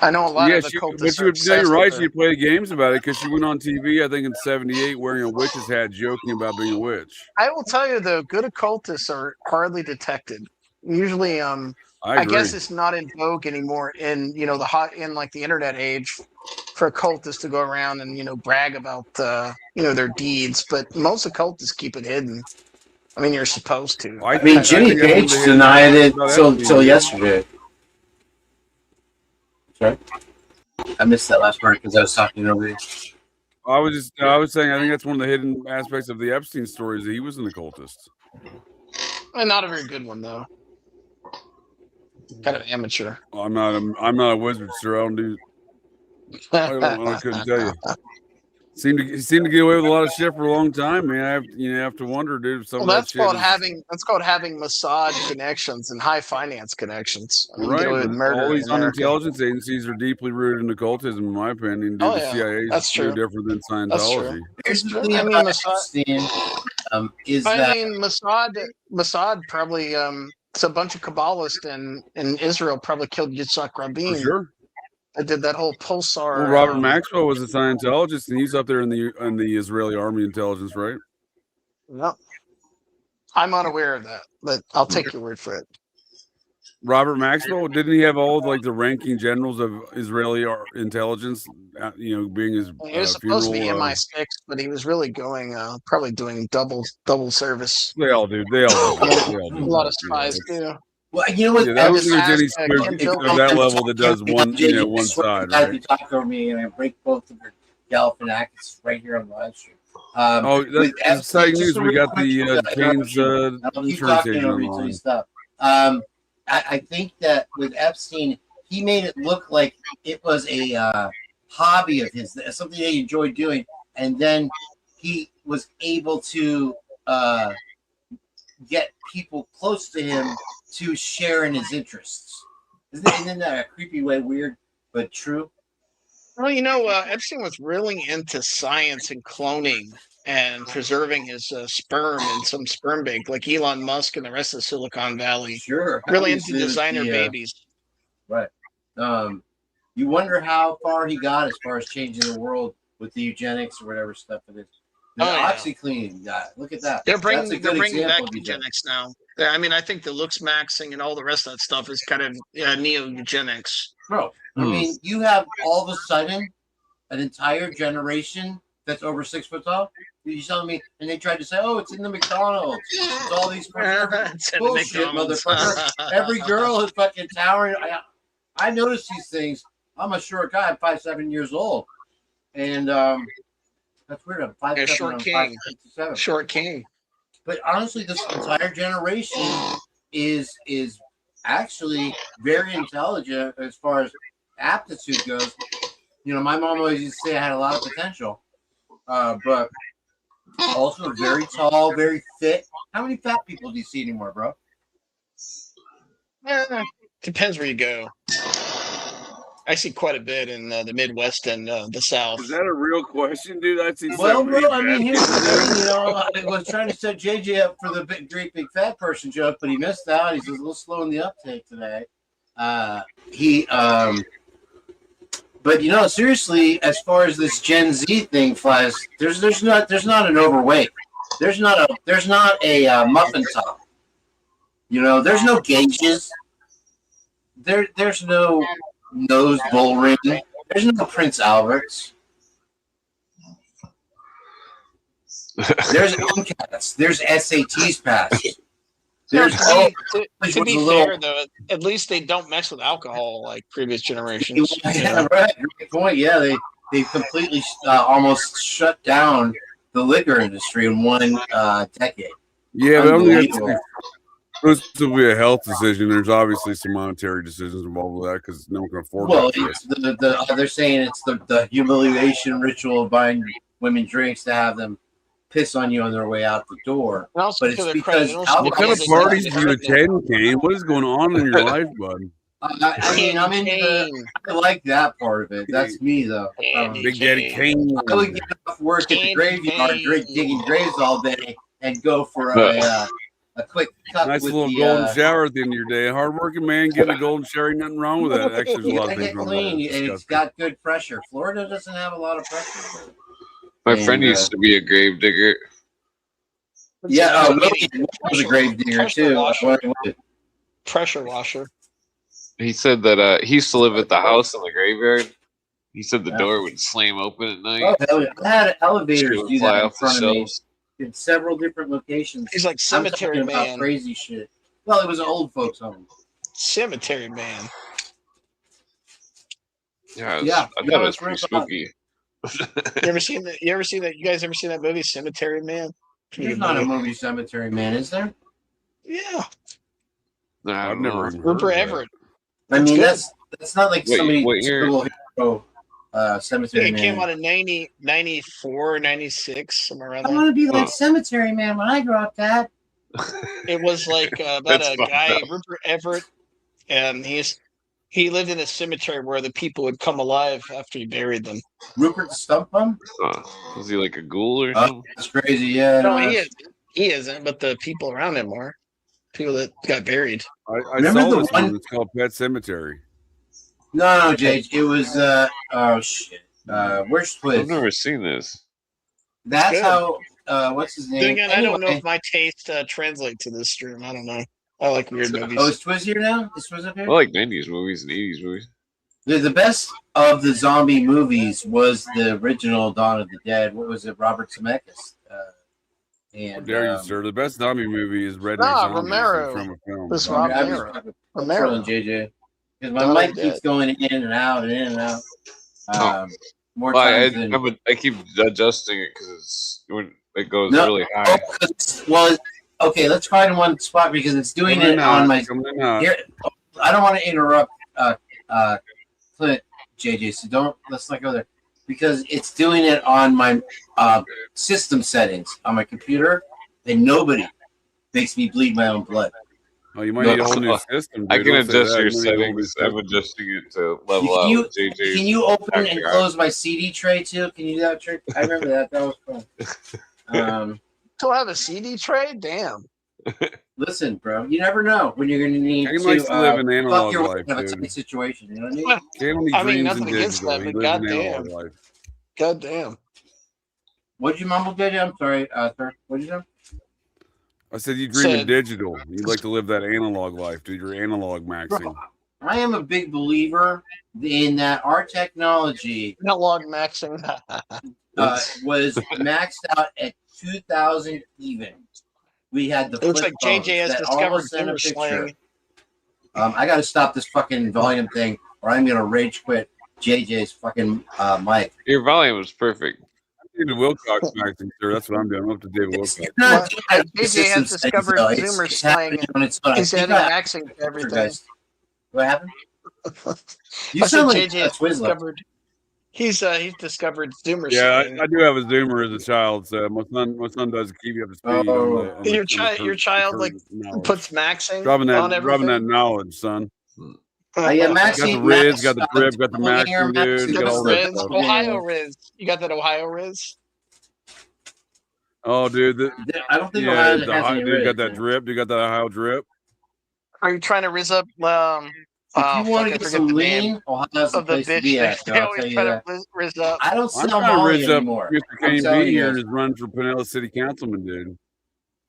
I know a lot of occultists. You're right. She played games about it because she went on TV, I think, in '78, wearing a witch's hat, joking about being a witch. I will tell you though, good occultists are hardly detected. Usually, I guess it's not in vogue anymore in like the internet age for occultists to go around and brag about their deeds, but most occultists keep it hidden. I mean, you're supposed to. I mean, Jimmy Page denied it till yesterday. Sorry, I missed that last part because I was talking over you. I was saying I think that's one of the hidden aspects of the Epstein story is that he was an occultist. And not a very good one though. Kind of amateur. I'm not a wizard, sir. I couldn't tell you. Seemed to get away with a lot of shit for a long time, man. You have to wonder, dude. That's called having Mossad connections and high finance connections. I mean, right. All these intelligence agencies are deeply rooted in occultism, in my opinion. Dude, the CIA is no different than Scientology. Mossad probably it's a bunch of Kabbalists in Israel probably killed Yitzhak Rabin. For sure. I did that whole pulsar. Well, Robert Maxwell was a Scientologist, and he's up there in the Israeli Army intelligence, right? No, I'm unaware of that, but I'll take your word for it. Robert Maxwell, didn't he have all like the ranking generals of Israeli intelligence? Being his he was supposed to be MI6, but he was really going probably doing double service. They all do. They all do. A lot of spies do. Well, you know what? I don't think there's any spook of that level that does one side. Right? You talk over me, and I break both of your Galifianakis right here on the live stream. That's exciting news. We got the Kane's insurance agent online. I think that with Epstein, he made it look like it was a hobby of his, something that he enjoyed doing, and then he was able to get people close to him to share in his interests. Isn't that a creepy way weird, but true? Well, Epstein was really into science and cloning and preserving his sperm in some sperm bank, like Elon Musk and the rest of Silicon Valley. Sure. Really into designer babies. Right. You wonder how far he got as far as changing the world with the eugenics or whatever stuff it is. The OxyClean guy. Look at that. They're bringing back eugenics now. I mean, I think the looks maxing and all the rest of that stuff is kind of neo-eugenics. Bro, I mean, you have all of a sudden an entire generation that's over 6 foot tall. You telling me? And they tried to say, "Oh, it's in the McDonald's. It's all these bullshit, motherfucker." Every girl is fucking towering. I noticed these things. I'm a short guy. I'm 5'7" years old, and that's weird. I'm 5'7". Short king. 5'7". Short king. But honestly, this entire generation is actually very intelligent as far as aptitude goes. My mom always used to say I had a lot of potential, but also very tall, very fit. How many fat people do you see anymore, bro? Depends where you go. I see quite a bit in the Midwest and the South. Is that a real question, dude? I see. Well, bro, I mean, here's the thing. I was trying to set JJ up for the great big fat person joke, but he missed out. He's a little slow in the uptake today. But seriously, as far as this Gen Z thing flies, there's not an overweight. There's not a muffin top. There's no gauges. There's no nose bull ring. There's no Prince Alberts. There's MCATs. There's SATs passed. To be fair, though, at least they don't mess with alcohol like previous generations. Yeah, right. Great point. Yeah, they completely almost shut down the liquor industry in one decade. Yeah, but I don't think it's supposed to be a health decision. There's obviously some monetary decisions involved with that because no one can afford it. Well, they're saying it's the humiliation ritual of buying women drinks to have them piss on you on their way out the door. And also But to it's their credit, because and also What kind of because parties they do you attend, Kane? What is going on in your life, bud? I mean, I'm into I like that part of it. That's me, though. Big Daddy Kane. I would get off work at the graveyard, digging graves all day, and go for a quick cup Nice with little the golden shower at the end of your day. Hardworking man getting a golden shower, ain't nothing wrong with that. Actually, there's a you lot gotta of things get wrong with that. clean, It's and it's disgusting. got good pressure. Florida doesn't have a lot of pressure. My friend used to be a grave digger. Yeah, Willie was a grave digger too. Pressure washer. He said that he used to live at the house in the graveyard. He said the door would slam open at night. Oh, hell yeah. I had elevators Shit would do fly that in off the front of me shelves. in several different locations. He's like I'm cemetery talking about man. crazy shit. Well, it was an old folks home. Cemetery man. Yeah, Yeah, I thought no, it was it's pretty real fun. spooky. You ever seen that? You guys ever seen that movie Cemetery Man? There's not a movie Cemetery Man, is there? Yeah. I've never even heard Rupert of Everett. I mean, good. that's not like Wait, somebody what year? typical hero, I Cemetery think it came Man. out in 94, 96, somewhere around I there. want to be like Cemetery Man when I grow up, Dad. It was like about That's a fucked guy, up. Rupert Everett, and he lived in a cemetery where the people would come alive after he buried them. Rupert the Stump Bum? Was he like a ghoul or Oh, something? that's crazy. Yeah. No, that's- he isn't, but the people around him are. People that got buried. I Remember saw the this one- one. It's called Pet Cemetery. No, Jake. It was oh shit. Where's I've Twiz? never seen this. That's Good. how what's his Then name? again, I don't know Anyway. if my taste translates to this stream. I don't know. I like weird movies. Oh, is Twiz here now? Is Twiz up I here? like 90s movies and 80s movies. The best of the zombie movies was the original Dawn of the Dead. What was it? Robert Zemeckis. How And dare you, sir? The best zombie movie is Red Ah, Zombies Romero. from a film. This I was Romero. just Romero. trolling JJ because my Dawn of mic the keeps Dead. going in and out and in and out. More Well, times than I keep adjusting it because it goes No. really high. well. Okay, let's find one spot because it's doing Come it on on now, my. come on now. Here, I don't want to interrupt Clint, JJ, so let's not go there because it's doing it on my system settings on my computer, and nobody makes me bleed my own blood. Oh, you might need a whole new system. I dude. can Don't say adjust that. your You might need a whole new settings. I'm system. adjusting it to level out with JJ. Can you open and Acting out. close my CD tray too? Can you do that trick? I remember that. That was fun. Still have a CD tray? Damn. Listen, bro, you never know when you're going to need Kane to likes to live an fuck analog your life, wife in a dude. tight situation. You know what I mean? Kane only I mean, dreams nothing in against digital. that, He but lives an goddamn. analog life. God damn. What'd you mumble, JJ? I'm sorry, sir. What'd you say? I said you dream in Said- digital. You like to live that analog life, dude. You're analog maxing. I am a big believer in that our technology Analog maxing. was maxed out at 2,000 even. We had the It looks flip like JJ phones has that discovered almost sent a Zoomer picture. slang. I got to stop this fucking volume thing, or I'm gonna rage quit JJ's fucking mic. Your volume is perfect. David Wilcock's maxing, sir. That's what I'm doing. I'm up to David Wilcock. Not JJ has discovered Zoomer slang. He's adding maxing to everything. Guys. What happened? You I said sound like JJ a has Twizzler. discovered. He's discovered Zoomer Yeah, slang. I do have a Zoomer as a child, so my son does keep you up to speed. on the Your current child like knowledge. puts maxing dropping on that everything. knowledge, son. Yeah, Got the Riz, got the Drip, got the maxing, dude. You Got got all the that Riz, stuff. Ohio Riz. You got that Ohio Riz? Oh, dude. I don't think yeah, Ohio the has high, any dude, Riz. got that drip. Dude, got that Ohio drip. Are you trying to riz up? If you want to I get forget some the lean, name Ohio's the of the place to bitch. be at. They I'll tell always you try that. to riz up. I don't I'm sell trying to Molly rizz up anymore. Mr. I'm Kane telling B here you. is running for Pinellas City Councilman, dude.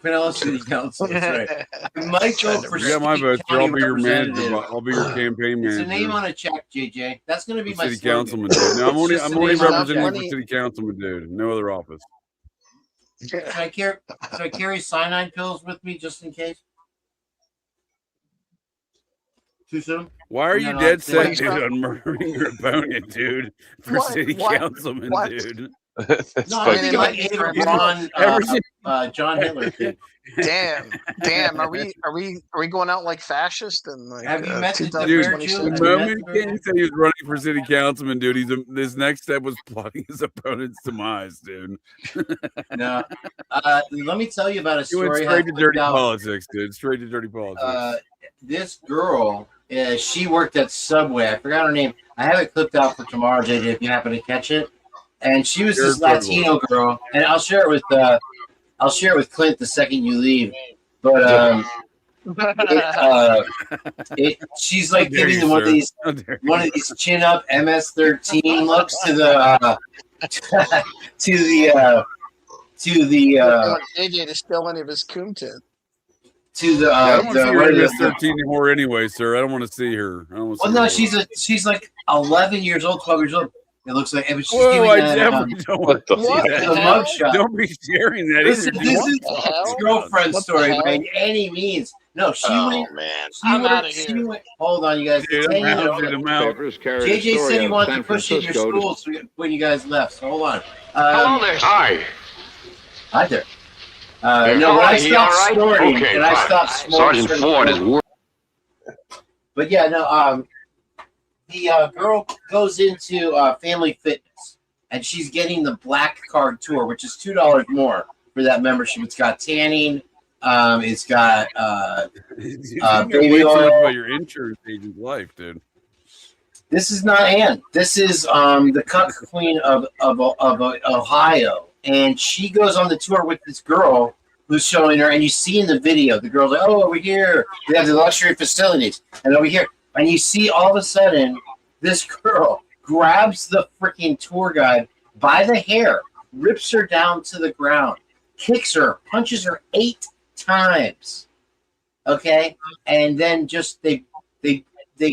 Pinellas City Council. That's right. I might go for You got my vote, sir. county I'll be your manager. representative. I'll be your campaign It's manager. a name on a check, JJ. That's going to be for my city slogan. councilman, dude. No, I'm It's only just a representing name on a for check. city councilman, dude. No other office. Should I carry cyanide pills with me just in case? Too soon? Why are you No, dead I'm saying- set, dude, on murdering your opponent, dude? For city councilman, dude. That's No, I fucking mean, like John Hitler thing. Damn. Are we going out like fascist and like Have you met the Dude, 2026? the moment King said he was running for city councilman, dude, his next step was plotting his opponent's demise, dude. No, let me tell you about a He went story. straight to dirty politics, dude. Straight to dirty politics. This girl, she worked at Subway. I forgot her name. I have it clipped out for tomorrow, JJ, if you happen to catch it. And she was this Latino girl, and I'll share it with Clint the second you leave. But she's like giving one of these chin up MS-13 looks to the JJ to steal any of his Kumton. To the I don't want to see her MS-13 anymore anyway, sir. I don't want to see her. Well, no, she's like 11 years old, 12 years old. It looks like, but she's Whoa, giving I definitely don't want to see that. mugshot. Don't be sharing that This either. is his girlfriend story by any means. No, she went. Man, I'm out of here. Hold on, you guys. Dude, I'm out. JJ said he wanted to push it in your schools when you guys left. So hold on. Hello there. Hi. Hi there. No, when I stopped snorting, Okay, and I stopped snorting. Sergeant Ford is working. But yeah, no. The girl goes into Family Fitness, and she's getting the Black Card Tour, which is $2 more for that membership. It's got tanning. It's got baby oil. About your insurance agent's life, dude. This is not Anne. This is the cuck queen of Ohio, and she goes on the tour with this girl who's showing her. And you see in the video, the girl's like, "Oh, over here, we have the luxury facilities," and over here. And you see all of a sudden, this girl grabs the freaking tour guide by the hair, rips her down to the ground, kicks her, punches her 8 times. Okay? And then just they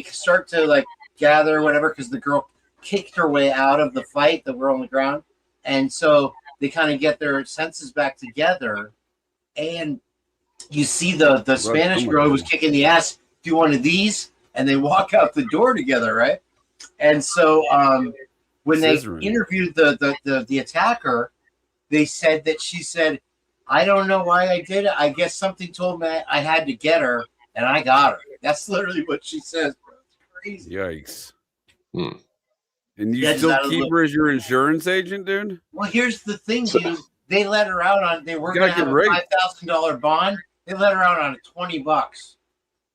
start to like gather or whatever because the girl kicked her way out of the fight, the girl on the ground. And so they kind of get their senses back together. And you see the Spanish girl who was kicking the ass do one of these. And they walk out the door together, right? And so when they interviewed the attacker, they said that she said, "I don't know why I did it. I guess something told me I had to get her, and I got her." That's literally what she says. Bro. It's crazy. Yikes. And you still keep her as your insurance agent, dude? Well, here's the thing, dude. They let her out on. They were going to have a $5,000 bond. They let her out on $20.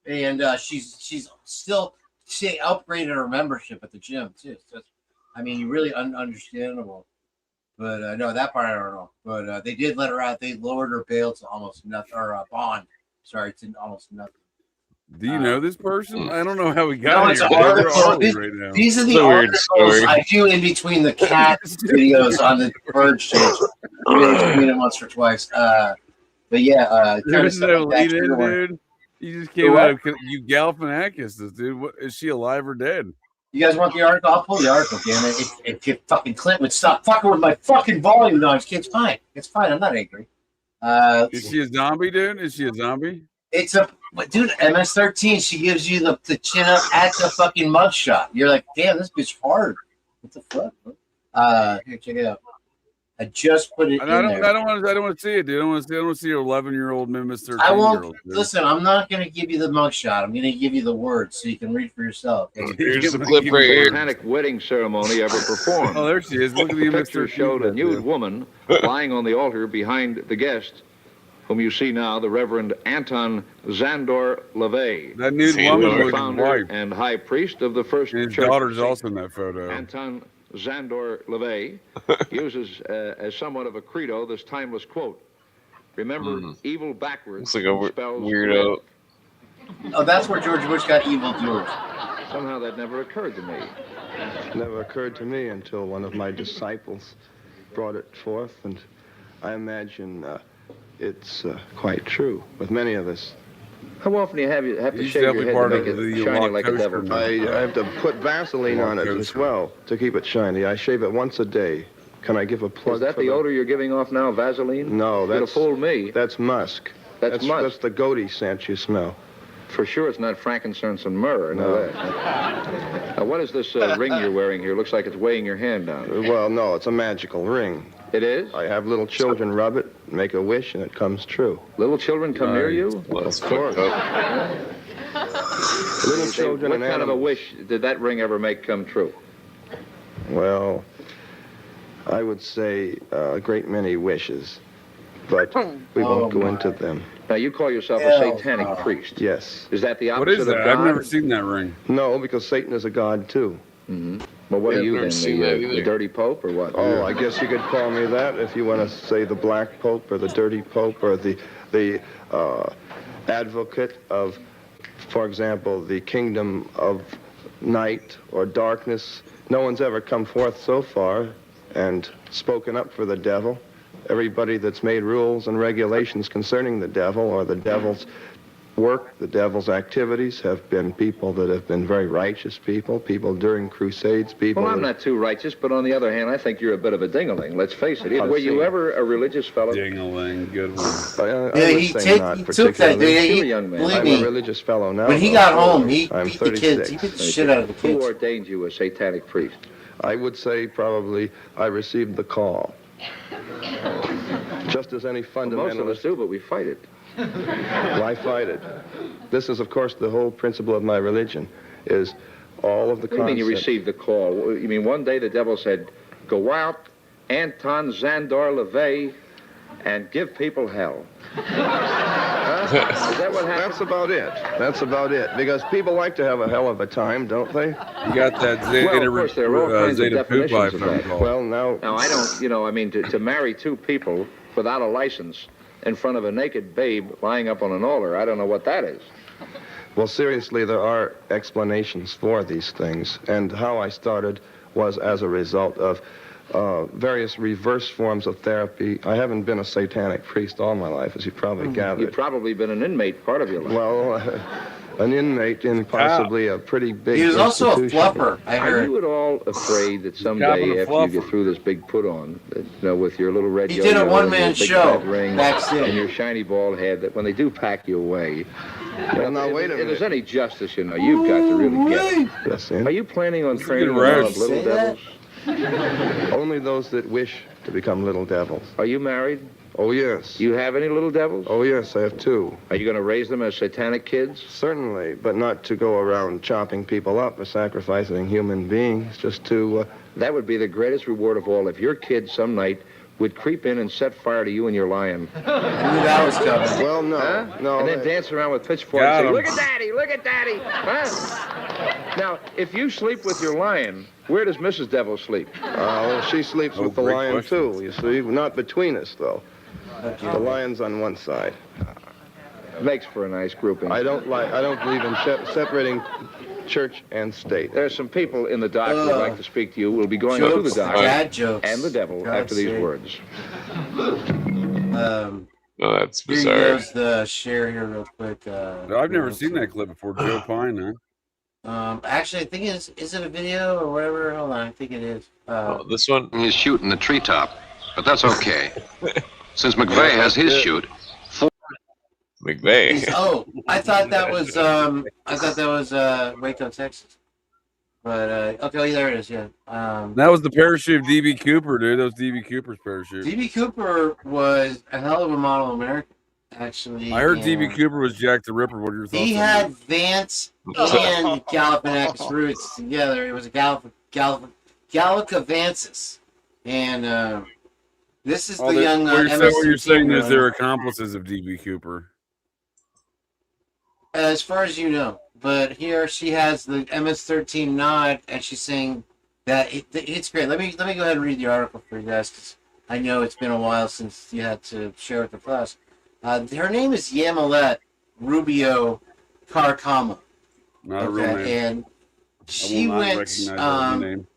And she's still she upgraded her membership at the gym too. So I mean, really understandable. But no, that part I don't know. But they did let her out. They lowered her bail to almost nothing, or bond. Sorry, to almost nothing. Do you know this person? I don't know how we got no, here. Right now. These are the articles I do in between the cat videos on the Verge page. Between them once or twice. But yeah, there's no lead in, dude. You just came out of you Galifianakis, dude. What, is she alive or dead? You guys want the article? I'll pull the article, damn it. If fucking Clint would stop fucking with my fucking volume, no, it's fine. It's fine. I'm not angry. Is she a zombie, dude? Is she a zombie? It's a dude. MS-13. She gives you the chin up at the fucking mugshot. You're like, damn, this bitch hard. What the fuck? Here, check it out. I just put it. I don't want to see it, dude. I don't want to see your 11-year-old MS-13. I won't. Listen, I'm not going to give you the mugshot. I'm going to give you the words so you can read for yourself. Here's the clip right here. Satanic wedding ceremony ever performed. Oh, there she is. Look at the picture showed a nude woman lying on the altar behind the guest, whom you see now, the Reverend Anton Zandor LaVey. That nude woman was founder wife and high priest of the first and his church. daughter's also in that photo. Anton Zandor LaVey uses as somewhat of a credo this timeless quote: "Remember, evil backwards." Looks like a weirdo. Oh, that's where George Bush got evil George. Somehow that never occurred to me. Never occurred to me until one of my disciples brought it forth, and I imagine it's quite true with many of us. How often do you have to shave your head to make it shiny like a devil? I have to put Vaseline on it as well to keep it shiny. I shave it once a day. Can I give a plug? Is that the odor you're giving off now, Vaseline? No, that's... You'd have fooled me. That's musk. That's musk. That's the goatee scent you smell. For sure it's not frankincense and myrrh. I know that. Now, what is this ring you're wearing here? Looks like it's weighing your hand down. Well, no, it's a magical ring. It is? I have little children rub it, make a wish, and it comes true. Little children come near you? Well, of course. Little children What and kind of a animals. wish did that ring ever make come true? Well, I would say a great many wishes, but we won't go into them. Now, you call yourself a satanic priest. Yes. Is that the What opposite is of that? God? I've never seen that ring. No, because Satan is a god too. Mm-hmm. Well, what Yeah, are I've you never then? seen that The either. dirty pope or what? Oh, I guess you could call me that if you want to say the black pope or the dirty pope or the advocate of, for example, the kingdom of night or darkness. No one's ever come forth so far and spoken up for the devil. Everybody that's made rules and regulations concerning the devil or the devil's work, the devil's activities, have been people that have been very righteous people during crusades, people Well, I'm that- not too righteous, but on the other hand, I think you're a bit of a ding-a-ling. Let's face it. I've Were you seen- ever a religious fellow? Ding-a-ling, good one. I Yeah, would he say not took that. particularly. Yeah, You're a young man. believe I'm me, a religious fellow now. when he though. got home, he I'm beat the kids. 36. He beat the shit out of the Who kids. ordained you a satanic priest? I would say probably I received the call. Just as any Well, most of us fundamentalist. do, but we fight it. Why fight it? This is, of course, the whole principle of my religion, is all of the What do you mean you concepts. received the call? You mean one day the devil said, go out, Anton Zandor LaVey, and give people hell? Huh? Is that what happened? That's about it. That's about it. Because people like to have a hell of a time, don't they? You got that Well, of course, there are all kinds of Zeta Poop definitions of I that. recall. Well, now, Now, I don't, I mean, to marry two people without a license in front of a naked babe lying up on an altar, I don't know what that is. well, seriously, there are explanations for these things. And how I started was as a result of various reverse forms of therapy. I haven't been a satanic priest all my life, as you probably gathered. You've probably been an inmate part of your life. Well, an inmate in possibly a pretty big He was also a institution. fluffer, I Are heard. you at all afraid that Copping someday, a after you fluffer. get through this big put on, that, with your little red He yo-yo did a and one-man your big show fat ring backstage. and your shiny bald head, that when they do pack you away, Well, now, wait a if there's minute. any justice, you've got to really get it. Yes, Are you planning on a training good a lot roast. of little Say that? devils? Only those that wish to become little devils. Are you married? Oh, yes. You have any little devils? Oh, yes, I have two. Are you going to raise them as satanic kids? Certainly, but not to go around chopping people up or sacrificing human beings, just to... That would be the greatest reward of all if your kid some night would creep in and set fire to you and your lion. I knew that was coming. well, no, Huh? no. And then that- dance around with pitchforks Got and say, him. look at daddy, look at daddy. Huh? Now, if you sleep with your lion, where does Mrs. Devil sleep? well, she sleeps Oh, with the great lion, question. too, you see. Not between us, though. The lion's on one side. Makes for a nice grouping. I don't believe in separating church and state. There's some people in the dock who would like to speak to you. We'll be going to Jokes, the dock dad jokes. and the devil God's after these sake. words. Oh, that's Here bizarre. goes the share here real quick. I've never seen that clip before. Joe Pine, huh? Actually, I think is it a video or whatever? Hold on, I think it is. This one? He's shooting the treetop, but that's okay. Since McVeigh has his shoot, McVeigh. Oh, I thought that was Waco, Texas. But okay, there it is. Yeah. That was the parachute of DB Cooper, dude. That was DB Cooper's parachute. DB Cooper was a hell of a model American, actually. I heard and DB Cooper was Jack the Ripper. What are your thoughts? He on had that? Vance and Galifianakis roots together. It was a Galifianakis, and this is Oh, the young. what you're saying is MS-13 they're accomplices of DB Cooper. as far as you know. But here she has the MS-13 nod, and she's saying that it's great. Let me go ahead and read the article for you guys, because I know it's been a while since you had to share with the class. Her name is Yamilet Rubio Carcama. Not a real name. And she will not went recognize that as a name.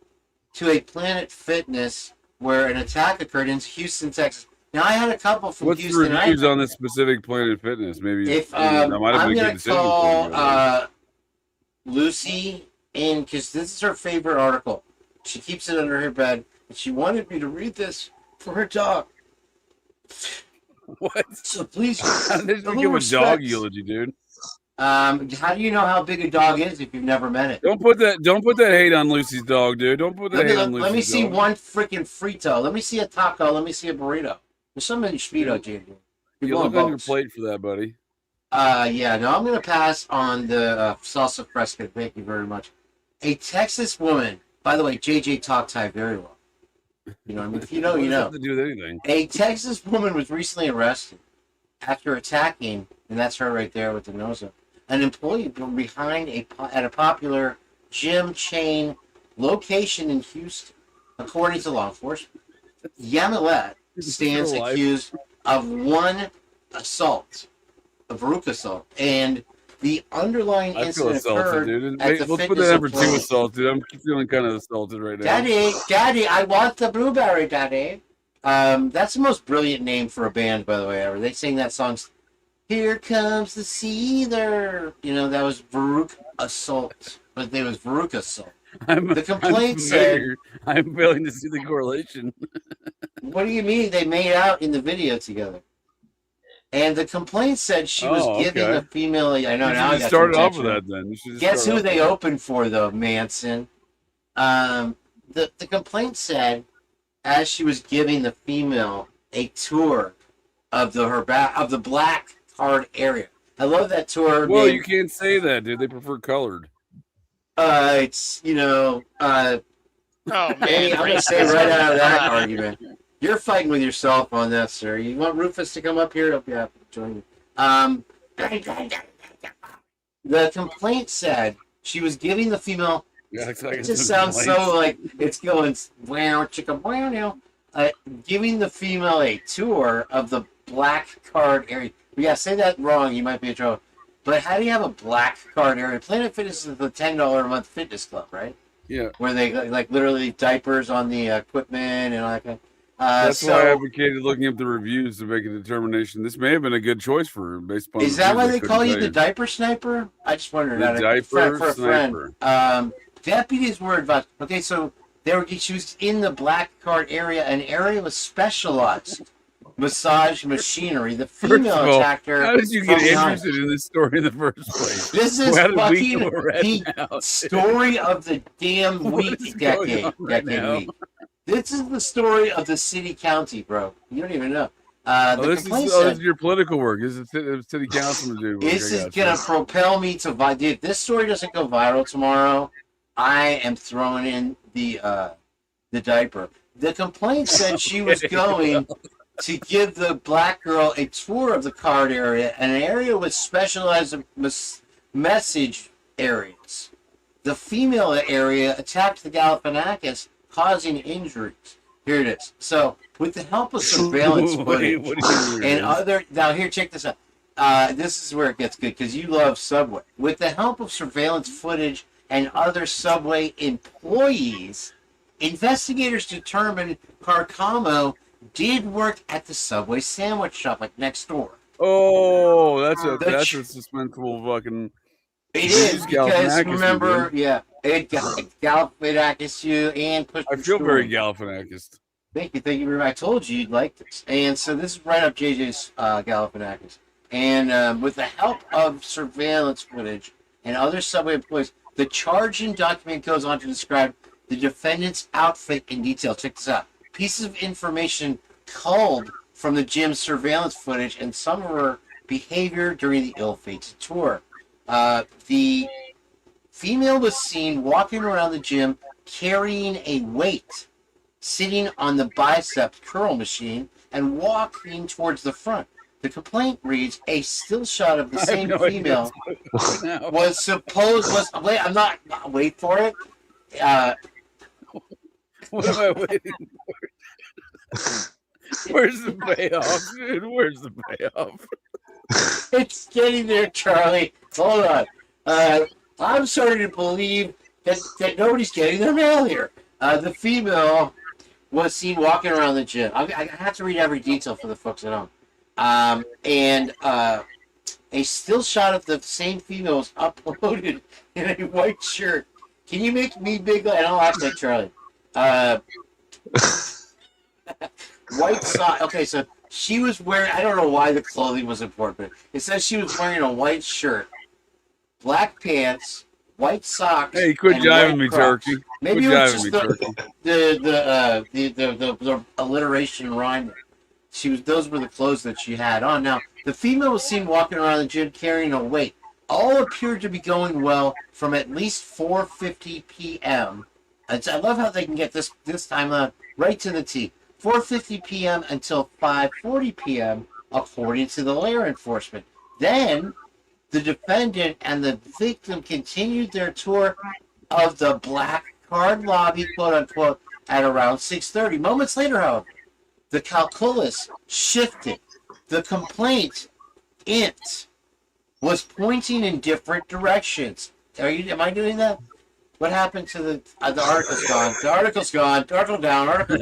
to a Planet Fitness where an attack occurred in Houston, Texas. Now, I had a couple from What's Houston. the reviews on this specific Planet Fitness? Maybe If that might have I'm been a going good to decision for call you. Lucy in, because this is her favorite article. She keeps it under her bed, and she wanted me to read this for her dog. What? So please, How did a you little give a dog respect. eulogy, dude? How do you know how big a dog is if you've never met it? Don't put that hate on Lucy's dog, dude. Don't put that hate on Lucy's dog. Let me see one freaking frito. Let me see a taco. Let me see a burrito. There's so many speedo, JJ. You look on your plate for that, buddy. Yeah, no, I'm gonna pass on the salsa fresca. Thank you very much. A Texas woman, by the way, JJ talked Thai very well. You know, I mean, if you know, you know. To do with anything. A Texas woman was recently arrested after attacking, and that's her right there with the nose up, an employee from behind at a popular gym chain location in Houston, according to law enforcement. Yamilet stands accused of one assault, a Veruca assault, and the underlying incident occurred at the Let's fitness put that in for employee. 2 assaulted. I'm feeling kind of assaulted right now. Daddy, I want the blueberry, Daddy. That's the most brilliant name for a band, by the way, ever. They sing that song, Here Comes the Seether. You know, that was Veruca Assault. But it was Veruca Assault. The complaint said... I'm failing to see the correlation. What do you mean? They made out in the video together. And the complaint said she was giving a female... I know, now I got started off with that, then. Guess who they opened for, though, Manson? The complaint said, as she was giving the female a tour of the black card area. I love that tour. Well, you can't say that, dude. They prefer colored. It's, you know... oh, man. Hey, I'm going to say right out of that argument. You're fighting with yourself on that, sir. You want Rufus to come up here? He'll be happy to join you. The complaint said she was giving the female... It just sounds so like it's going wow, chicka wow now. Giving the female a tour of the black card area. Yeah, say that wrong, you might be in trouble. But how do you have a black card area? Planet Fitness is the $10 a month fitness club, right? Yeah. Where they like literally diapers on the equipment and all that kind of. That's why I advocated looking up the reviews to make a determination. This may have been a good choice for her based upon. Is that why they call you the diaper sniper? I just wondered. The diaper for a sniper. friend. Deputies were advised. Okay, so she was in the black card area, an area with specialized massage machinery. The female attacked her. How did you get interested in this story in the first place? This is fucking the story of the damn week decade week. This is the story of the city county, bro. You don't even know. This is your political work. This is city councilman to do. This is gonna propel me to viral. If this story doesn't go viral tomorrow, I am throwing in the diaper. The complaint said she was going to give the black girl a tour of the card area, an area with specialized message areas. The female area attacked the Galifianakis, causing injuries. Here it is. So, with the help of surveillance footage and other... Now, here, check this out. This is where it gets good, because you love Subway. With the help of surveillance footage and other Subway employees, investigators determined Carcamo did work at the Subway sandwich shop, like next door. Oh, that's a suspenseful fucking... It is, because remember, it Galifianakis you and push. I feel very Galifianakis. Thank you very much. I told you you'd like this. And so this is right up JJ's Galifianakis. And with the help of surveillance footage and other Subway employees, the charging document goes on to describe the defendant's outfit in detail. Check this out. Pieces of information culled from the gym's surveillance footage and some of her behavior during the ill-fated tour. The female was seen walking around the gym carrying a weight, sitting on the bicep curl machine, and walking towards the front. The complaint reads, a still shot of the same female was supposed... wait, I'm not... Wait for it. What am I waiting for? Where's the payoff, dude? Where's the payoff? It's getting there, Charlie. Hold on. I'm starting to believe that nobody's getting their mail here. The female was seen walking around the gym. I have to read every detail for the folks at home. And a still shot of the same female was uploaded in a white shirt. Can you make me big? I don't have to, Charlie. White sock. Okay, so she was wearing, I don't know why the clothing was important, but it says she was wearing a white shirt black pants, white socks. Hey, quit and jiving white me, Crocs. turkey. Maybe Quit it was jiving just me, turkey. the alliteration rhyme. Those were the clothes that she had on. Now, the female was seen walking around the gym carrying a weight. All appeared to be going well from at least 4:50 p.m. I love how they can get this time right to the T. 4:50 p.m. until 5:40 p.m. according to the law enforcement. Then, the defendant and the victim continued their tour of the black card lobby, quote unquote, at around 6:30. Moments later, however, the calculus shifted. The complaint, int, was pointing in different directions. Am I doing that? What happened to the article's gone? The article's gone. Article down. Article.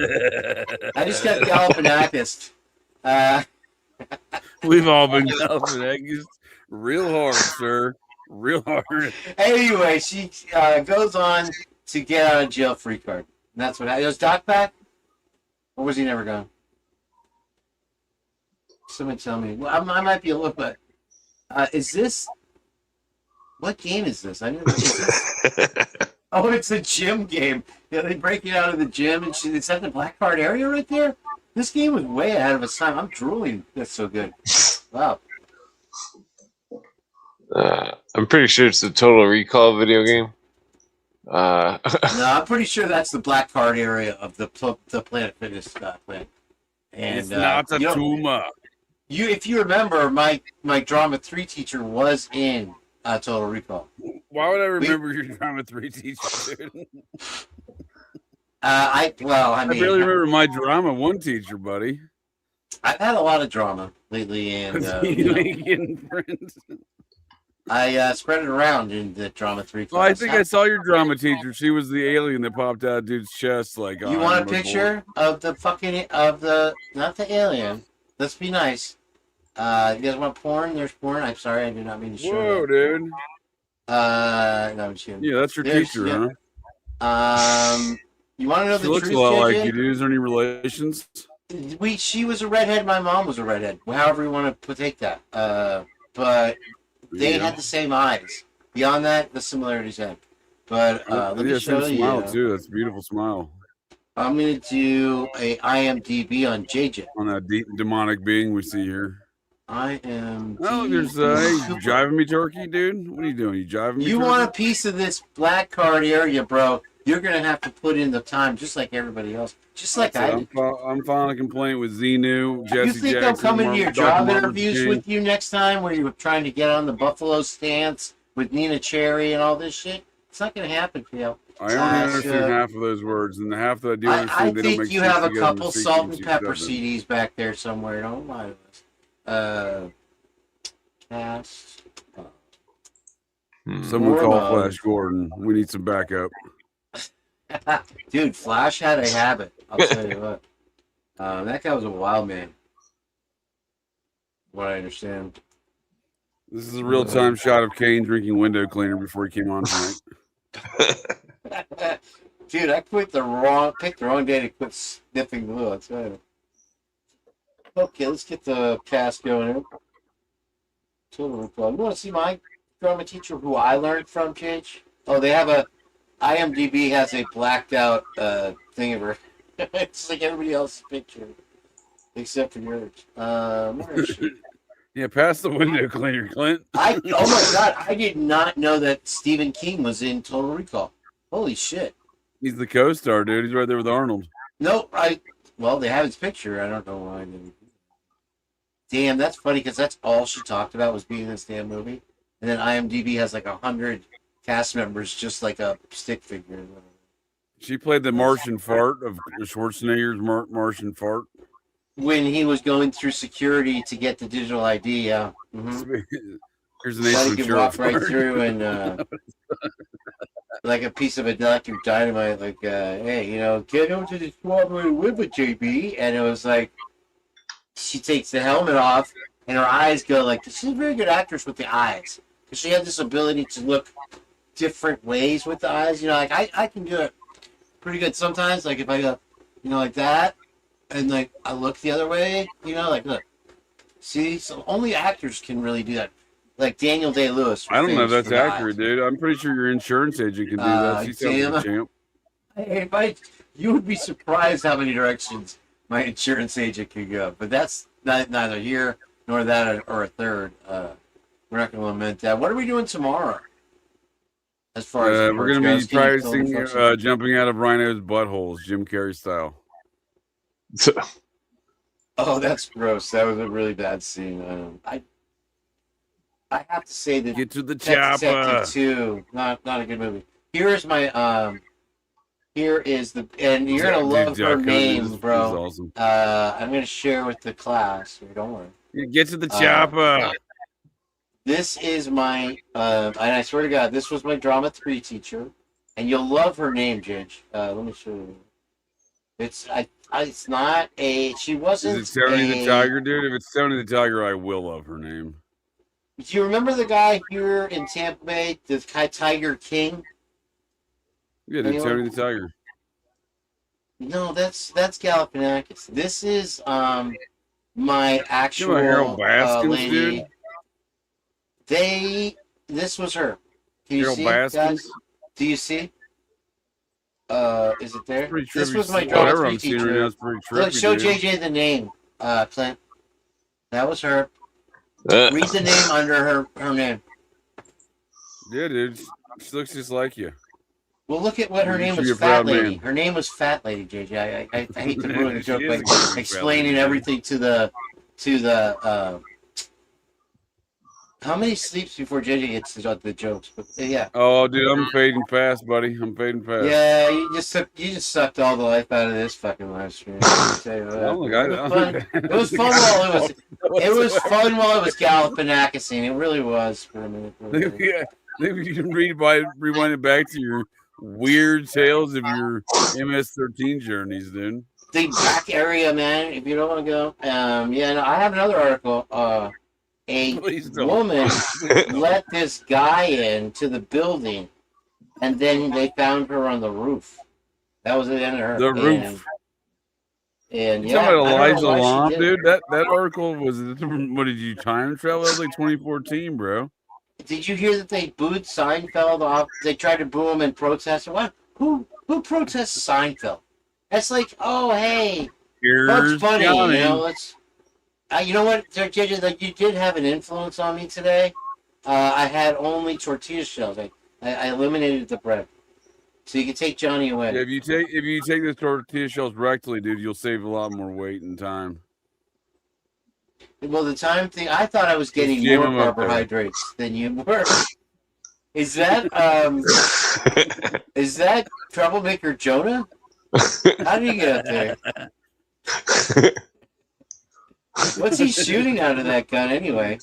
I just got Galifianakis. We've all been Galifianakis real hard, sir. Real hard. Anyway, she goes on to get out of jail free card. And that's what happened. Was Doc back? Or was he never gone? Someone tell me. Well, I might be a little bit. Is this? What game is this? I never. Oh, it's a gym game. Yeah, they break it out of the gym, and is that the black card area right there? This game was way ahead of its time. I'm drooling. That's so good. Wow. I'm pretty sure it's the Total Recall video game. No, I'm pretty sure that's the black card area of the Planet Fitness planet. And It's not a tumor. If you remember, my drama 3 teacher was in Total Recall. Why would I remember your drama 3 teacher, dude? I barely remember my drama 1 teacher, buddy. I've had a lot of drama lately, and I spread it around in the drama 3 class. Well, I think I saw your drama teacher. She was the alien that popped out of dude's chest. Like, you want a picture of the not the alien? Let's be nice. You guys want porn? There's porn. I'm sorry, I did not mean to show. Whoa, dude. No, I'm kidding. Yeah, that's your teacher, huh? You want to know she the looks truth? a lot JJ? like you, dude. Is there any relations? She was a redhead. My mom was a redhead. However you want to take that. But they had the same eyes. Beyond that, the similarities end. But let me show you. Smile too. That's a beautiful smile. I'm gonna do a IMDb on JJ. On that demonic being we see here. I am. Oh, there's you driving me, turkey, dude. What are you doing? You driving me? You want a piece of this black card area, bro? You're gonna have to put in the time, just like everybody else. Just like I did. I'm filing a complaint with Xenu, Jesse You think Jackson, I'll come into your job Martin interviews King. with you next time, where you're trying to get on the Buffalo stance with Nina Cherry and all this shit? It's not gonna happen, Phil. I only understand half of those words, and the half that I do understand, they don't think make you sense have a together in couple the salt and sequence pepper doesn't. CDs back there somewhere. Don't lie to us. Cast. Someone call Flash Gordon. We need some backup. Dude, Flash had a habit. I'll tell you what. That guy was a wild man. What I understand. This is a real-time shot of Kane drinking window cleaner before he came on tonight. Dude, I picked the wrong day to quit sniffing glue. I'll tell you. Okay, let's get the cast going here. Total Recall. You want to see my drama teacher who I learned from, Cage? Oh, they have IMDb has a blacked out thing of her. It's like everybody else's picture, except for yours. Where is she? Yeah, pass the window cleaner, Clint. Oh my god, I did not know that Stephen King was in Total Recall. Holy shit. He's the co-star, dude. He's right there with Arnold. No, well, they have his picture. I don't know why I didn't. Damn, that's funny because that's all she talked about was being in this damn movie. And then IMDb has like 100 cast members, just like a stick figure. She played the Martian fart of Schwarzenegger's Martian fart. When he was going through security to get the digital ID, yeah. Mm-hmm. Here's an Ace he could Ventura walk right fart. through and like a piece of electric dynamite, like, hey, get over to the strawberry river, JB. And it was like, she takes the helmet off, and her eyes go like, she's a very good actress with the eyes. Because she had this ability to look different ways with the eyes. Like, I can do it pretty good sometimes. Like, if I go, like that, and, like, I look the other way, like, look. See? So only actors can really do that. like Daniel Day-Lewis. I don't know if that's for that. accurate, dude. I'm pretty sure your insurance agent can do that. She sounds like a champ. Hey, you would be surprised how many directions my insurance agent could go. But that's neither here nor that or a third. We're not going to lament that. What are we doing tomorrow? As far as we're going to be practicing jumping out of rhinos' buttholes, Jim Carrey style. Oh, that's gross. That was a really bad scene. I have to say that Get to the Pet chopper. Detective 2, not a good movie. Here is my here is the, and you're gonna love her name, bro. Awesome. I'm gonna share with the class. Don't worry. Get to the chopper. This is my and I swear to God, this was my drama 3 teacher, and you'll love her name, Ginge. Let me show you. It's not a. She wasn't. Is it Tony the Tiger, dude? If it's Tony the Tiger, I will love her name. Do you remember the guy here in Tampa Bay, the guy Tiger King? Yeah, dude, Tony the Tiger. No, that's Galifianakis. This is my actual Harold Baskins, lady. Dude? This was her. Do you Harold see, Baskins? guys? Do you see? Is it there? This Trippy. was my drama Whatever 3 I'm seeing teacher. right now is pretty trippy, Look, show dude. JJ the name, Clint. That was her. Read the name under her name. Yeah, dude. She looks just like you. Well, look at what her name was. Fat Lady. Her name was Fat Lady, JJ. I hate to ruin the joke by explaining everything to the how many sleeps before JJ gets the jokes? But yeah. Oh, dude, I'm fading fast, buddy. I'm fading fast. Yeah, you just sucked all the life out of this fucking live stream. It was fun while it was fun while it was Galifianakis. It really was for a minute. Yeah, maybe you can rewind it back to your weird tales of your MS-13 journeys, dude. The back area, man. If you don't want to go, yeah. No, I have another article. A woman let this guy into the building, and then they found her on the roof. That was the end of her. The roof. And You yeah, talking about I don't Elijah know why she Lam, did dude? That article was. What did you time travel? That was like 2014, bro. Did you hear that they booed Seinfeld off? They tried to boo him in protest. What? Who protests Seinfeld? That's like, oh hey, that's funny. Johnny. You know, let's. You know what, JJ? Like you did have an influence on me today. I had only tortilla shells. I eliminated the bread, so you can take Johnny away. Yeah, if you take the tortilla shells rectally, dude, you'll save a lot more weight and time. Well, the time thing, I thought I was getting more carbohydrates than you were. Is that is that Troublemaker Jonah? How did you get up there? What's he shooting out of that gun anyway?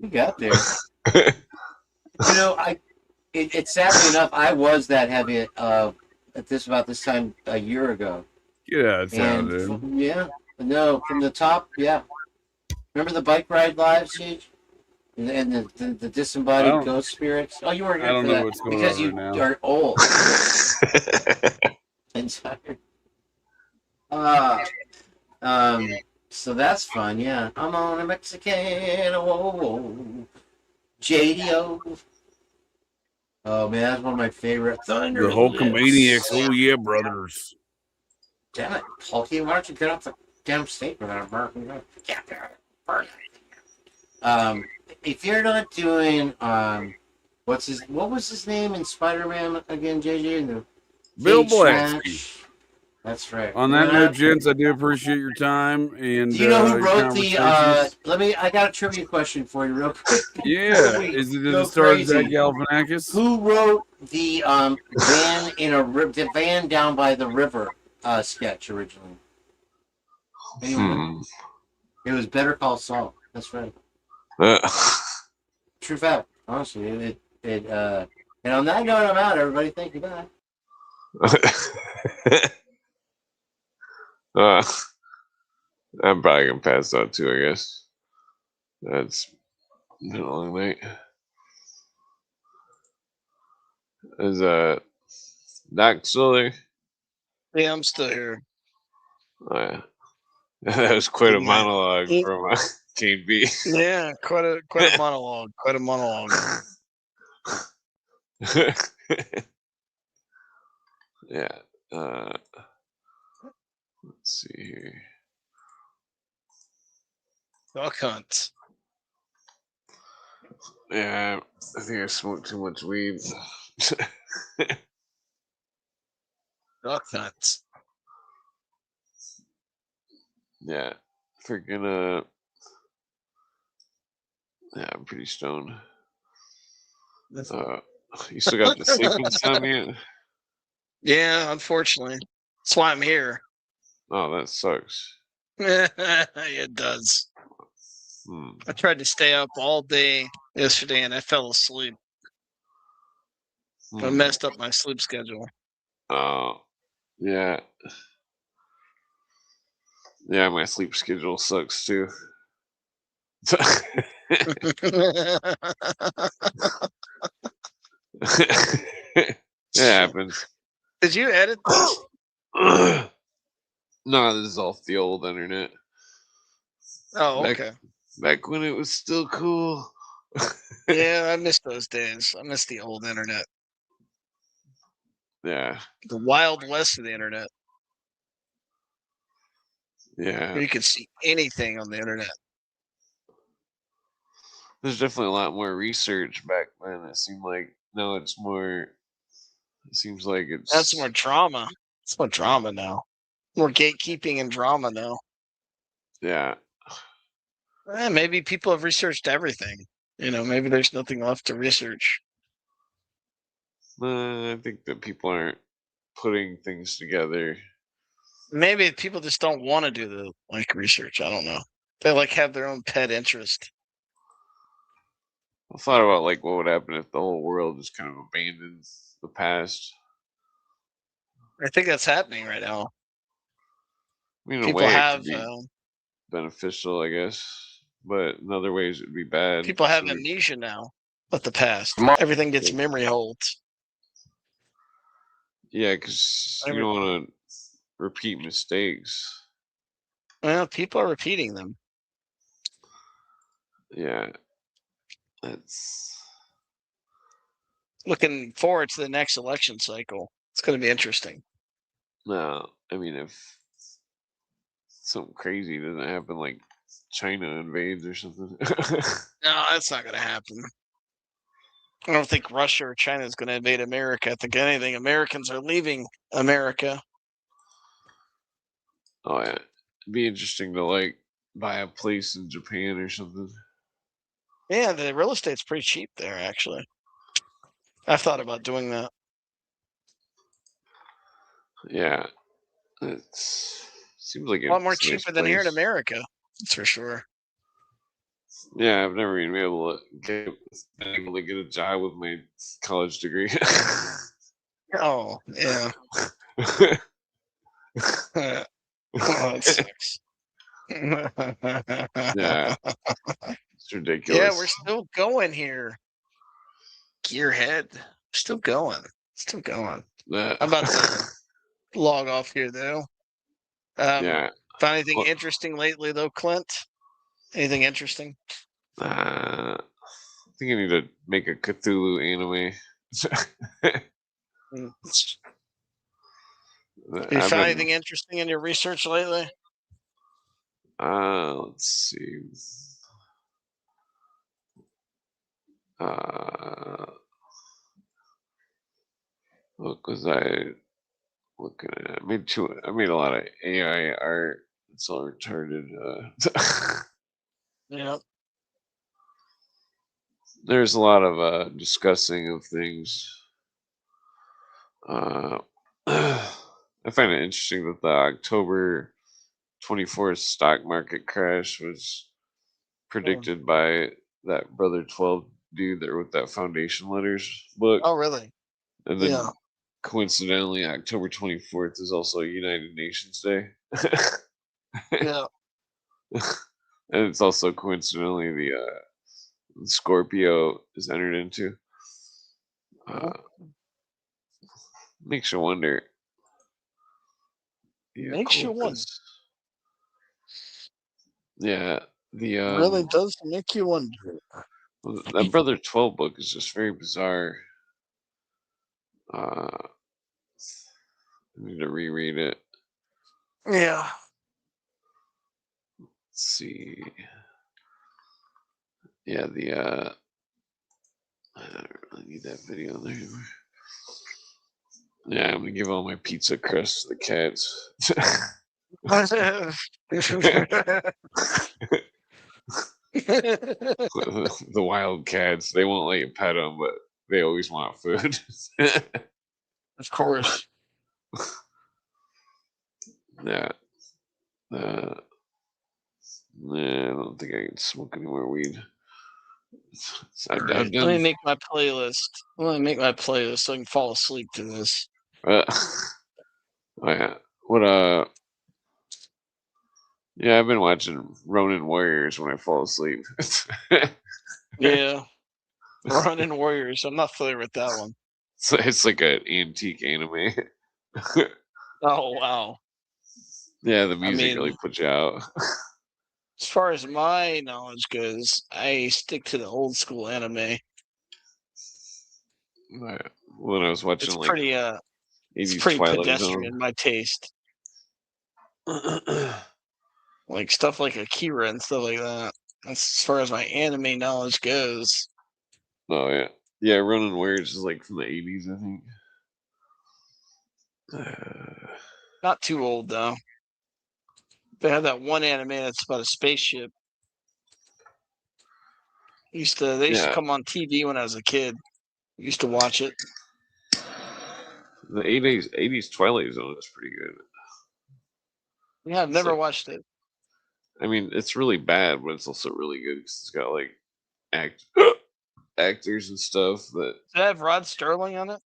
He got there. You know, it's sadly enough, I was that heavy at about this time a year ago. Yeah, it sounded. Yeah, no, from the top, yeah. Remember the bike ride live, Siege? And the disembodied ghost spirits? Oh, you weren't here for that. What's going because on you right now. are old. And tired. So that's fun, yeah. I'm on a Mexican, whoa. JDO. Oh man, that's one of my favorite. Thunder. The Hulkamaniacs, oh yeah, brothers. Damn it, Hulky, why don't you get off the damn state without a American? If you're not doing what was his name in Spider-Man again, JJ? Bill Blacksky. That's right. On that note, gents, I do appreciate your time. And do you know who wrote the? I got a trivia question for you, real quick. Yeah, does it start Zach Galifianakis? Who wrote the the van down by the river sketch originally? Anyway, it was Better Call Saul. That's right. True fact. Honestly, and on that note, I'm out. Everybody, thank you. Bye. I'm probably gonna pass out too, I guess. That's been a long night. Is Doc still there? Yeah, I'm still here. Oh, yeah. That was quite a monologue from Can't be. Yeah, quite a monologue. Quite a monologue. Yeah. Let's see here. Duck hunt. Yeah, I think I smoked too much weed. Duck hunt. Yeah, freaking yeah, I'm pretty stoned. You still got the sleeping some yet? Yeah, unfortunately, that's why I'm here. Oh, that sucks. It does. I tried to stay up all day yesterday and I fell asleep. I messed up my sleep schedule. Oh, yeah. Yeah, my sleep schedule sucks too. It happens. Did you edit this? No, this is off the old internet. Oh, okay. Back when it was still cool. Yeah, I miss those days. I miss the old internet. Yeah. The wild west of the internet. Yeah. You could see anything on the internet. There's definitely a lot more research back then. It seemed like now it's more. It seems like it's. That's more drama. It's more drama now. More gatekeeping and drama now. Yeah. Maybe people have researched everything. Maybe there's nothing left to research. I think that people aren't putting things together. Maybe people just don't want to do the research. I don't know. They have their own pet interest. I thought about what would happen if the whole world just kind of abandons the past. I think that's happening right now. I mean, in people a way, have it could be beneficial, I guess, but in other ways, it would be bad. People have amnesia now of the past. Everything gets memory holds. Yeah, because you don't want to repeat mistakes. Well, people are repeating them. Yeah, that's looking forward to the next election cycle. It's going to be interesting. No, I mean, if something crazy doesn't happen, like China invades or something. No, that's not going to happen. I don't think Russia or China is going to invade America. I think anything, Americans are leaving America. Oh yeah, it'd be interesting to buy a place in Japan or something. Yeah, the real estate's pretty cheap there, actually. I've thought about doing that. Yeah, it seems like a lot more cheaper than here in America. That's for sure. Yeah, I've never even been able to get a job with my college degree. Oh yeah. Oh, that sucks. Yeah, it's ridiculous. Yeah, we're still going here. Gearhead, still going. Still going. I'm about to log off here, though. Yeah. Found anything interesting lately, though, Clint? Anything interesting? I think I need to make a Cthulhu anime. You found anything interesting in your research lately? Let's see. What was I looking at? I made a lot of AI art. It's all retarded. Yeah. There's a lot of discussing of things. I find it interesting that the October 24th stock market crash was predicted by that Brother 12 dude that wrote that Foundation Letters book. Oh, really? And then coincidentally, October 24th is also United Nations Day. Yeah. And it's also coincidentally the Scorpio is entered into. Makes you wonder. Makes you wonder. Yeah, The really does make you wonder. That Brother 12 book is just very bizarre. I need to reread it. Yeah. Let's see. Yeah, I don't really need that video there. Yeah, I'm gonna give all my pizza crusts to the cats. The wild cats, they won't let you pet them, but they always want food. Of course. Yeah. Nah, I don't think I can smoke any more weed. Let me make my playlist. Let me make my playlist so I can fall asleep to this. Oh yeah. What yeah, I've been watching Ronin Warriors when I fall asleep. Yeah. Running Warriors. I'm not familiar with that one. So it's like an antique anime. Oh wow. Yeah, the music really puts you out. As far as my knowledge goes, I stick to the old school anime. When I was watching It's like pretty 80s it's pretty Twilight pedestrian, Zone. my taste. Like stuff like Akira and stuff like that. That's as far as my anime knowledge goes. Oh yeah. Yeah, Ronin Warriors is like from the 80s, I think. Not too old though. They had that one anime that's about a spaceship. They used to come on TV when I was a kid. Used to watch it. The 80s Twilight Zone is pretty good. Yeah, I've never watched it. I mean, it's really bad, but it's also really good because it's got like actors and stuff that. Does it have Rod Sterling on it?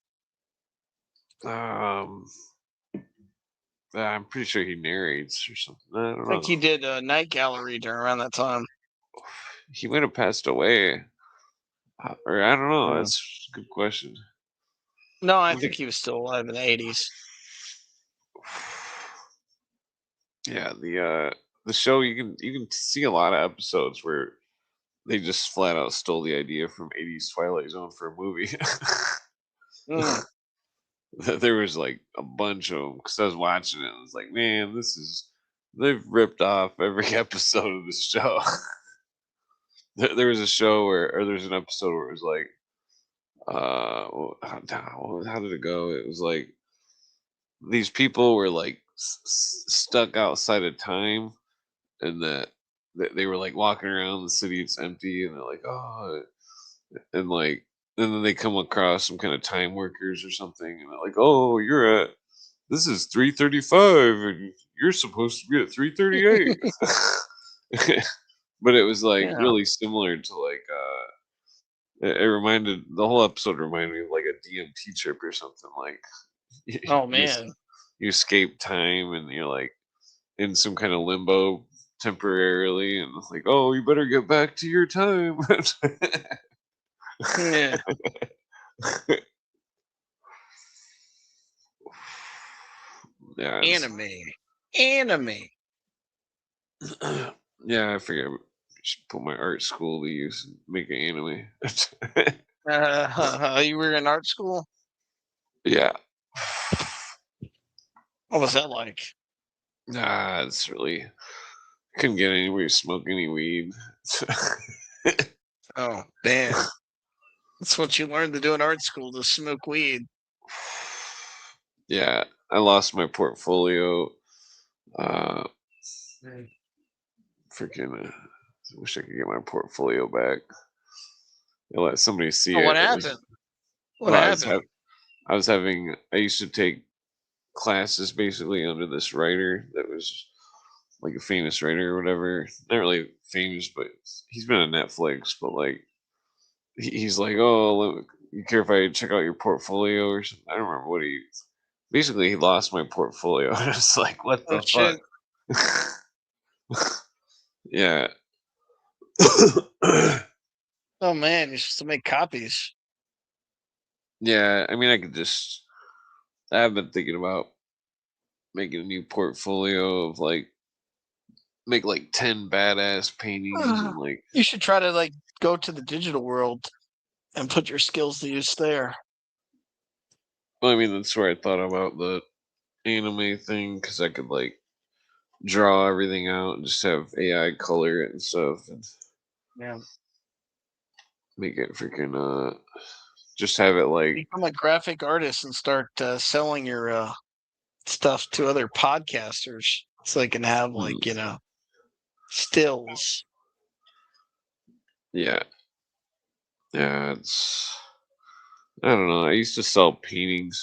I'm pretty sure he narrates or something. I don't I think know. he did Night Gallery during around that time. He might have passed away, or I don't know. That's a good question. No, I think he was still alive in the 80s. Yeah, the show you can see a lot of episodes where they just flat out stole the idea from 80s Twilight Zone for a movie. There was like a bunch of them because I was watching it and I was like, man, they've ripped off every episode of this show. There was a show or there's an episode where it was like, how did it go? It was like these people were like stuck outside of time, and that they were like walking around the city, it's empty, and they're like, oh, and like, and then they come across some kind of time workers or something, and they're like, oh, this is 3:35, and you're supposed to be at 3:38. But it was like really similar to like it reminded the whole episode reminded me of like a DMT trip or something. Like, Oh man, you escape time and you're like in some kind of limbo temporarily, and it's like, oh, you better get back to your time. Yeah. Yeah. Anime. Yeah, I figure I should put my art school to use and make an anime. You were in art school? Yeah. What was that like? Nah, it's really couldn't get anybody to smoke any weed. Oh, damn. That's what you learned to do in art school, to smoke weed. Yeah, I lost my portfolio. Freaking, I wish I could get my portfolio back. I let somebody see it. What happened? What happened? I used to take classes basically under this writer that was like a famous writer or whatever. Not really famous, but he's been on Netflix. But like, he's like, oh, you care if I check out your portfolio or something? I don't remember what he. Basically, he lost my portfolio. I was like, what the fuck? Yeah. Oh man, you're supposed to make copies. Yeah, I mean, I've been thinking about making a new portfolio of like make like 10 badass paintings and like You should try to like go to the digital world and put your skills to use there. well, I mean that's where I thought about the anime thing because I could like draw everything out and just have AI color it and stuff and Yeah. make it freaking just have it like Become a graphic artist and start selling your stuff to other podcasters so they can have like stills. yeah it's I don't know. I used to sell paintings.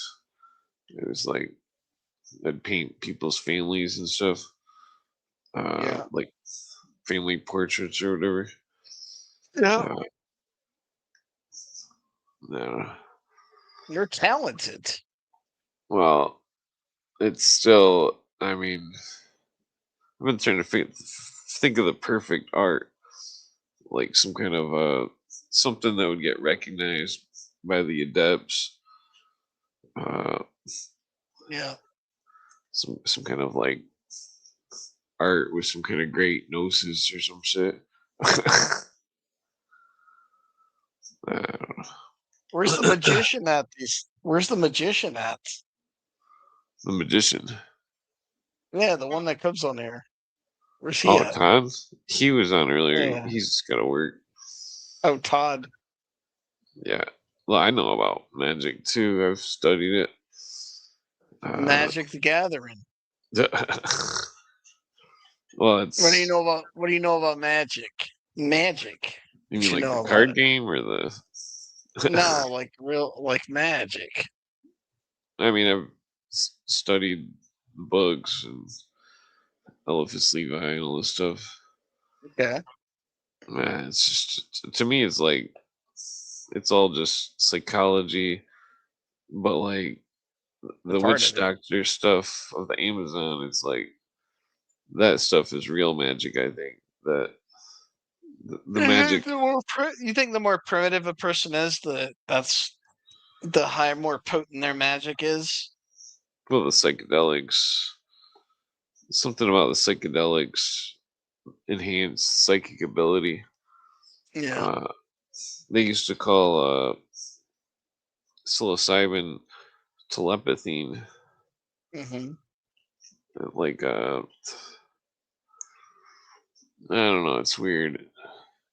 It was like I'd paint people's families and stuff. Like family portraits or whatever. Yeah. No. You're talented. Well, it's still. I mean, I've been trying to think of the perfect art, like some kind of something that would get recognized by the adepts. Yeah. Some kind of like art with some kind of great gnosis or some shit. Where's the magician at? Where's the magician at? The magician. Yeah, the one that comes on there. Where's he Oh, at? Todd? He was on earlier. Yeah. He's just got to work. Oh, Todd. Yeah. Well, I know about magic too. I've studied it. Magic the Gathering. Well, it's. What do you know about magic? Magic. You mean like know the card game or the? No, like magic. I mean, I've studied bugs and Elephas Levi and all this stuff. Okay. Man, it's just to me, it's like it's all just psychology, but like the witch doctor stuff of the Amazon, it's like that stuff is real magic. I think that the magic. You think the more primitive a person is, that's the higher, more potent their magic is? Well, the psychedelics. Something about the psychedelics enhance psychic ability. Yeah. They used to call psilocybin telepathy. Mm-hmm. Like I don't know, it's weird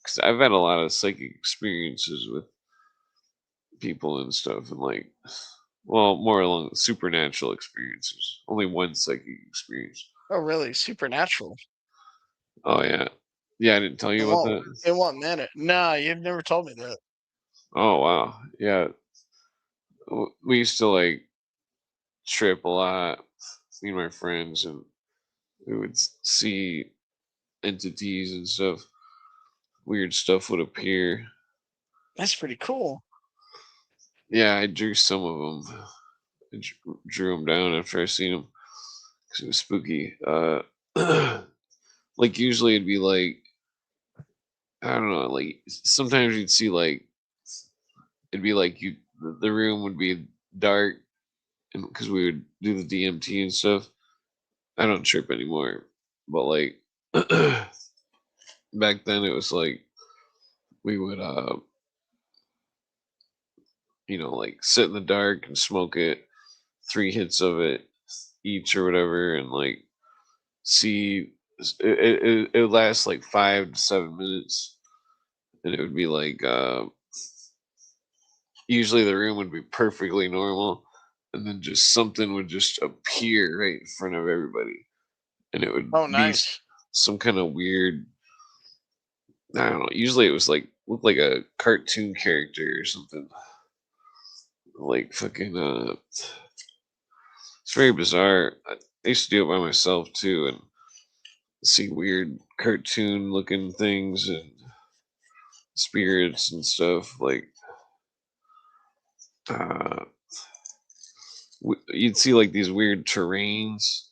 because I've had a lot of psychic experiences with people and stuff, and like, well, more along supernatural experiences. Only one psychic experience. Oh, really? Supernatural? Oh yeah, yeah. I didn't tell you about that. In what manner? No, you've never told me that. Oh wow, yeah. We used to like trip a lot, me and my friends, and we would see entities and stuff. Weird stuff would appear. That's pretty cool. Yeah, I drew some of them. I drew them down after I seen them because it was spooky. Like usually it'd be like I don't know. Like sometimes you'd see like it'd be like the room would be dark, and because we would do the DMT and stuff. I don't trip anymore, but like back then it was like we would like sit in the dark and smoke it, 3 hits of it each or whatever, and like see it would last like 5 to 7 minutes, and it would be like usually the room would be perfectly normal, and then just something would just appear right in front of everybody, and it would be some kind of weird. I don't know. Usually it was like looked like a cartoon character or something. Like fucking it's very bizarre. I used to do it by myself too and see weird cartoon looking things and spirits and stuff like you'd see like these weird terrains.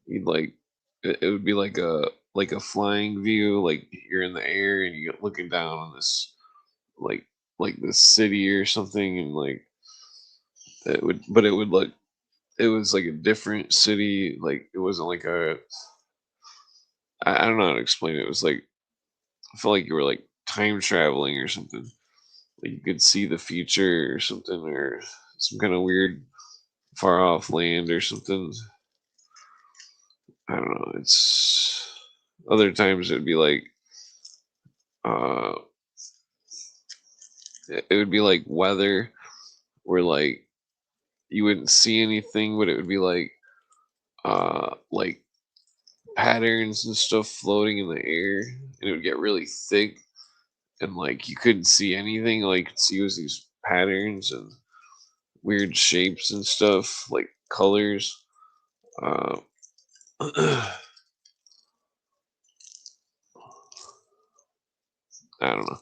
You'd like it would be like a flying view, like you're in the air and you're looking down on this like this city or something, and like it would look, it was like a different city, like it wasn't like I don't know how to explain it. It was like I felt like you were like time traveling or something. Like you could see the future or something, or some kind of weird far off land or something. I don't know. It's other times it'd be like uh it would be like weather where like you wouldn't see anything, but it would be like patterns and stuff floating in the air, and it would get really thick, and like you couldn't see anything. Like you could see was these patterns and weird shapes and stuff, like colors. Uh, I don't know.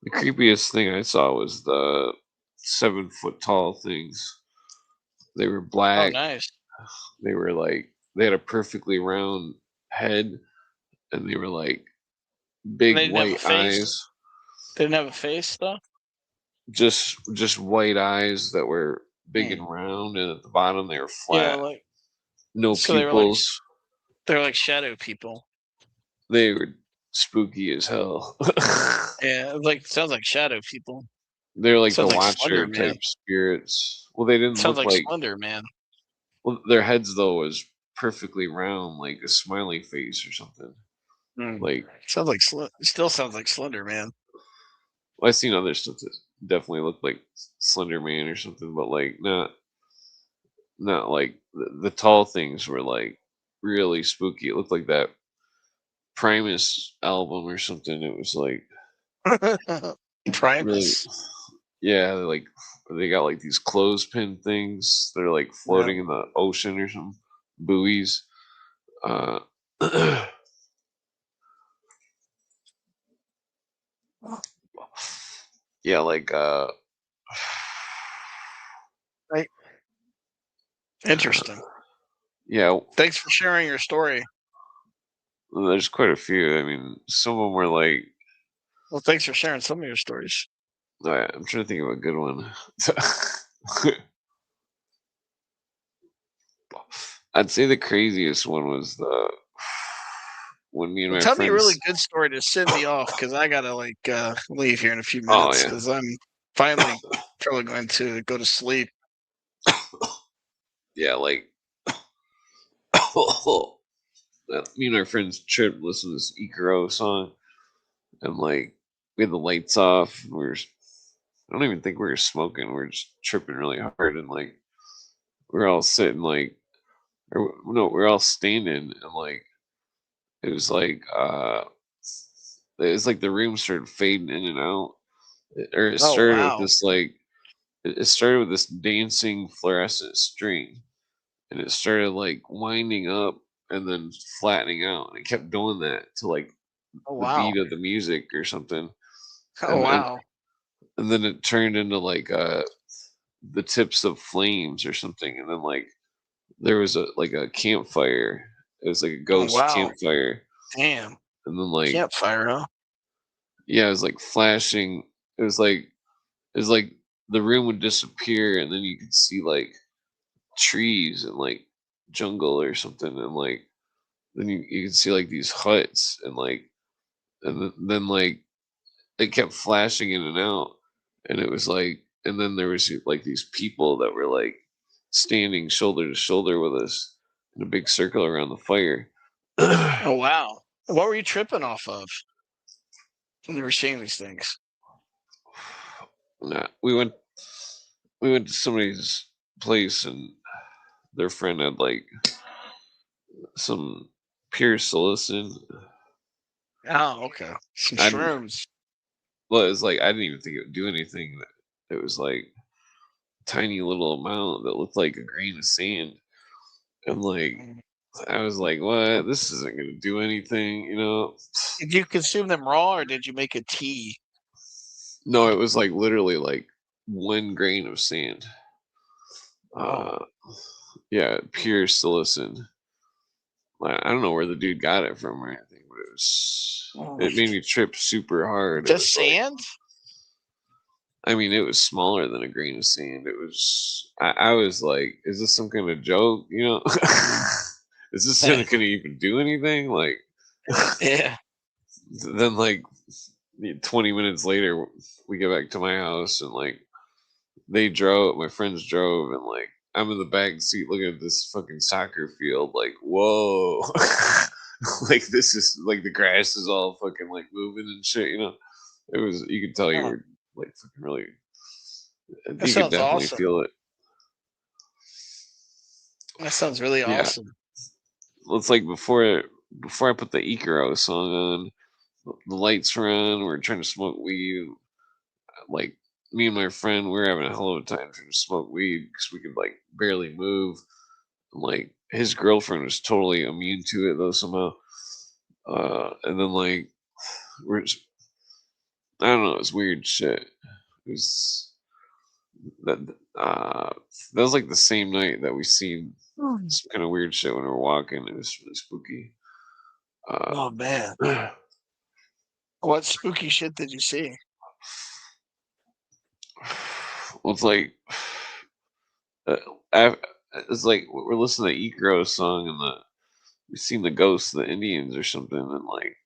The creepiest thing I saw was the 7 foot tall things. They were Oh, black. nice. They were like they had a perfectly round head, and they were like And big they didn't have a white face. eyes. They didn't have a face though. Just white eyes that were big Hmm. and round, and at the bottom they were Yeah, flat. like No so they were like pupils. they're like shadow people. They were spooky as hell. Yeah, like sounds like shadow people. They're like the Sounds like Watcher Slender Man. type spirits. Well, they didn't Sounds look like like. Slender Man. Well, their heads though was perfectly round, like a smiley face or something. Hmm. Like Sounds like still sounds like Slender Man. well, I've seen other stuff that definitely looked like Slender Man or something, but like not like the tall things were like really spooky. It looked like that Primus album or something. It was like really, Primus. yeah, they got like these clothespin things that are like Yeah. floating in the ocean or some buoys. Uh, yeah, like Right. Interesting. yeah. Thanks for sharing your story. Well, there's quite a few. I mean, some of them were like Well, thanks for sharing some of your stories. I'm trying to think of a good one. I'd say the craziest one was the when me and Well, my tell me a really friends. good story to send me off because I gotta like leave here in a few Oh minutes yeah, because I'm finally probably going to go to sleep. yeah. Like me and our friends tripped, listened to this Icke song, and like we had the lights off. And I don't even think we were smoking. We were just tripping really hard, and like we were all sitting like, or no, we were all standing, and like it was like the room started fading in and out. Or it Oh started with wow! this like it started with this dancing fluorescent string, and it started like winding up and then flattening out, and it kept doing that to like Oh the wow! beat of the music or something, Oh and wow! then it turned into like the tips of flames or something, and then like there was a campfire. It was like a Oh ghost wow! campfire, Damn! and then like Campfire, huh? yeah, it was like flashing. It was like the room would disappear, and then you could see like trees and like jungle or something, and like then you could see like these huts and like and then like it kept flashing in and out, and it was like and then there was like these people that were like standing shoulder to shoulder with us in a big circle around the fire. Oh wow! What were you tripping off of when you were seeing these things? Nah, we went to somebody's place, and their friend had like some pure salicin. Oh, okay. Some I didn't. shrooms. Well, it was like I didn't even think it would do anything. It was like tiny little amount that looked like a grain of sand, and like Mm. I was like, "What? This isn't gonna do anything," you know? Did you consume them raw or did you make a tea? No, it was like literally like 1 grain of sand. Oh, Yeah, pure salicin. I don't know where the dude got it from or anything, but it made me trip super hard. It just was like, sand? I mean, it was smaller than a grain of sand. It was. I was like, "Is this some kind of joke?" You know, is this gonna even do anything? Like, Yeah. Then like 20 minutes later, we get back to my house and like they drove. My friends drove, and like I'm in the back seat looking at this fucking soccer field. Like, whoa, like this is like the grass is all fucking like moving and shit. You know, it was. You could tell you were like fucking really. That You could sounds definitely awesome. feel it. That sounds really Yeah. awesome. Well, it's like before I put the Icke song on, the lights were on. We were trying to smoke weed. Like me and my friend, we were having a hell of a time trying to smoke weed because we could like barely move. Like his girlfriend was totally immune to it though somehow. And then like we're just, I don't know, it's weird shit. It was that was like the same night that we seen some kind of weird shit when we were walking. It was really spooky. Oh man. What spooky shit did you see? Well, it's like it's like we're listening to Icke song and we seen the ghosts of the Indians or something, and like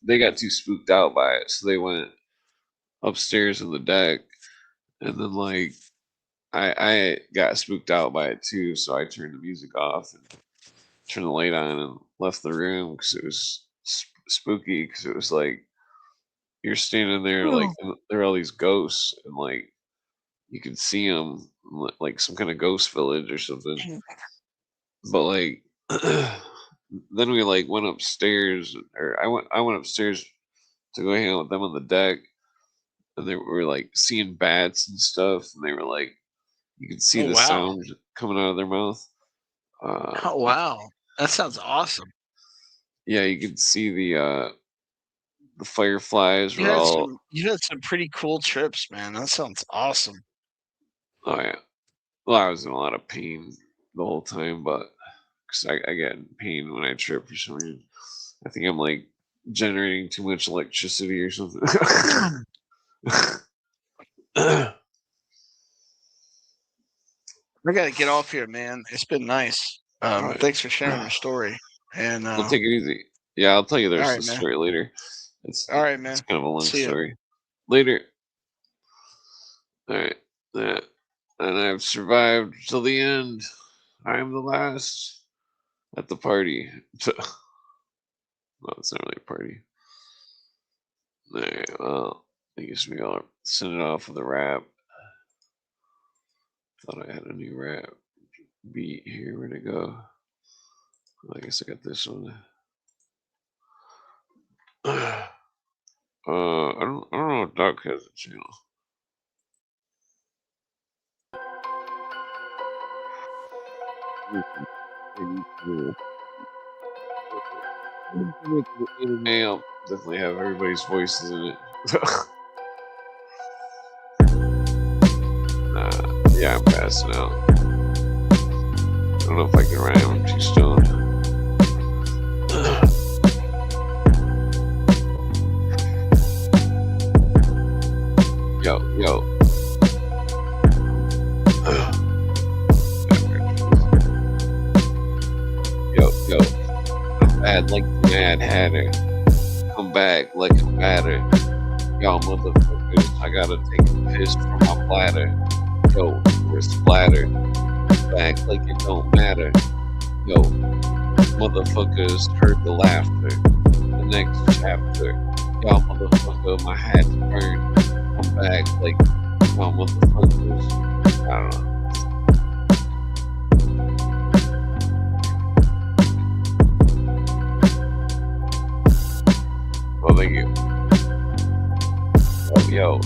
they got too spooked out by it, so they went upstairs in the deck, and then like I got spooked out by it too, so I turned the music off and turned the light on and left the room because it was spooky. Because it was like you're standing there, like there are all these ghosts, and like you can see them, like some kind of ghost village or something. But like, then we like went upstairs, or I went upstairs to go hang out with them on the deck, and they were like seeing bats and stuff, and they were like, you could see Oh, the wow. sound coming out of their mouth. Oh wow, that sounds awesome. Yeah, you could see the fireflies were all. You had some pretty cool trips, man. That sounds awesome. Oh yeah. Well, I was in a lot of pain the whole time, but because I get pain when I trip for some reason. I think I'm like generating too much electricity or something. I gotta get off here, man. It's been nice. Alright. Thanks for sharing your story. And We'll take it easy. Yeah, I'll tell you the rest alright, of the man. story later. It's All right, man. It's kind of a long See ya. story. Later. All right. Yeah. And I've survived till the end. I am the last at the party. Well, it's not really a party. All right. Well, I guess we all send it off with a rap. Thought I had a new rap beat here. Where'd it go? I guess I got this one. I don't know if Doc has a channel. I'll definitely have everybody's voices in it. Yeah, I'm passing out. I don't know if I can rhyme. I'm too stoned. Yo. Yo. I'm bad like the Mad Hatter. Come back like a batter. Y'all motherfuckers, I gotta take a piss from my bladder. Yo, we're splattered. Back like it don't matter. Yo, motherfuckers heard the laughter. The next chapter. Y'all motherfucker, my hat's burned. Come back like y'all motherfuckers. I don't know. Well, thank you. Yo,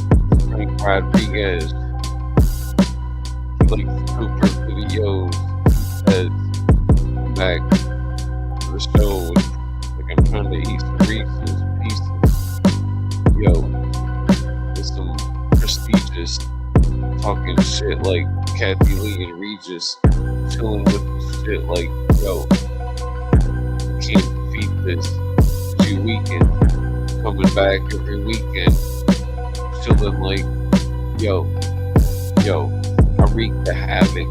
Frank Rodriguez. He likes Cooper videos. He says, come back to the show. Like I'm trying to eat some Reese's Pieces. Yo, with some prestigious talking shit like Kathy Lee and Regis. Chilling with the shit like, yo, you can't defeat this. You weekend. Coming back every weekend. Chilling like, yo, I wreak the havoc.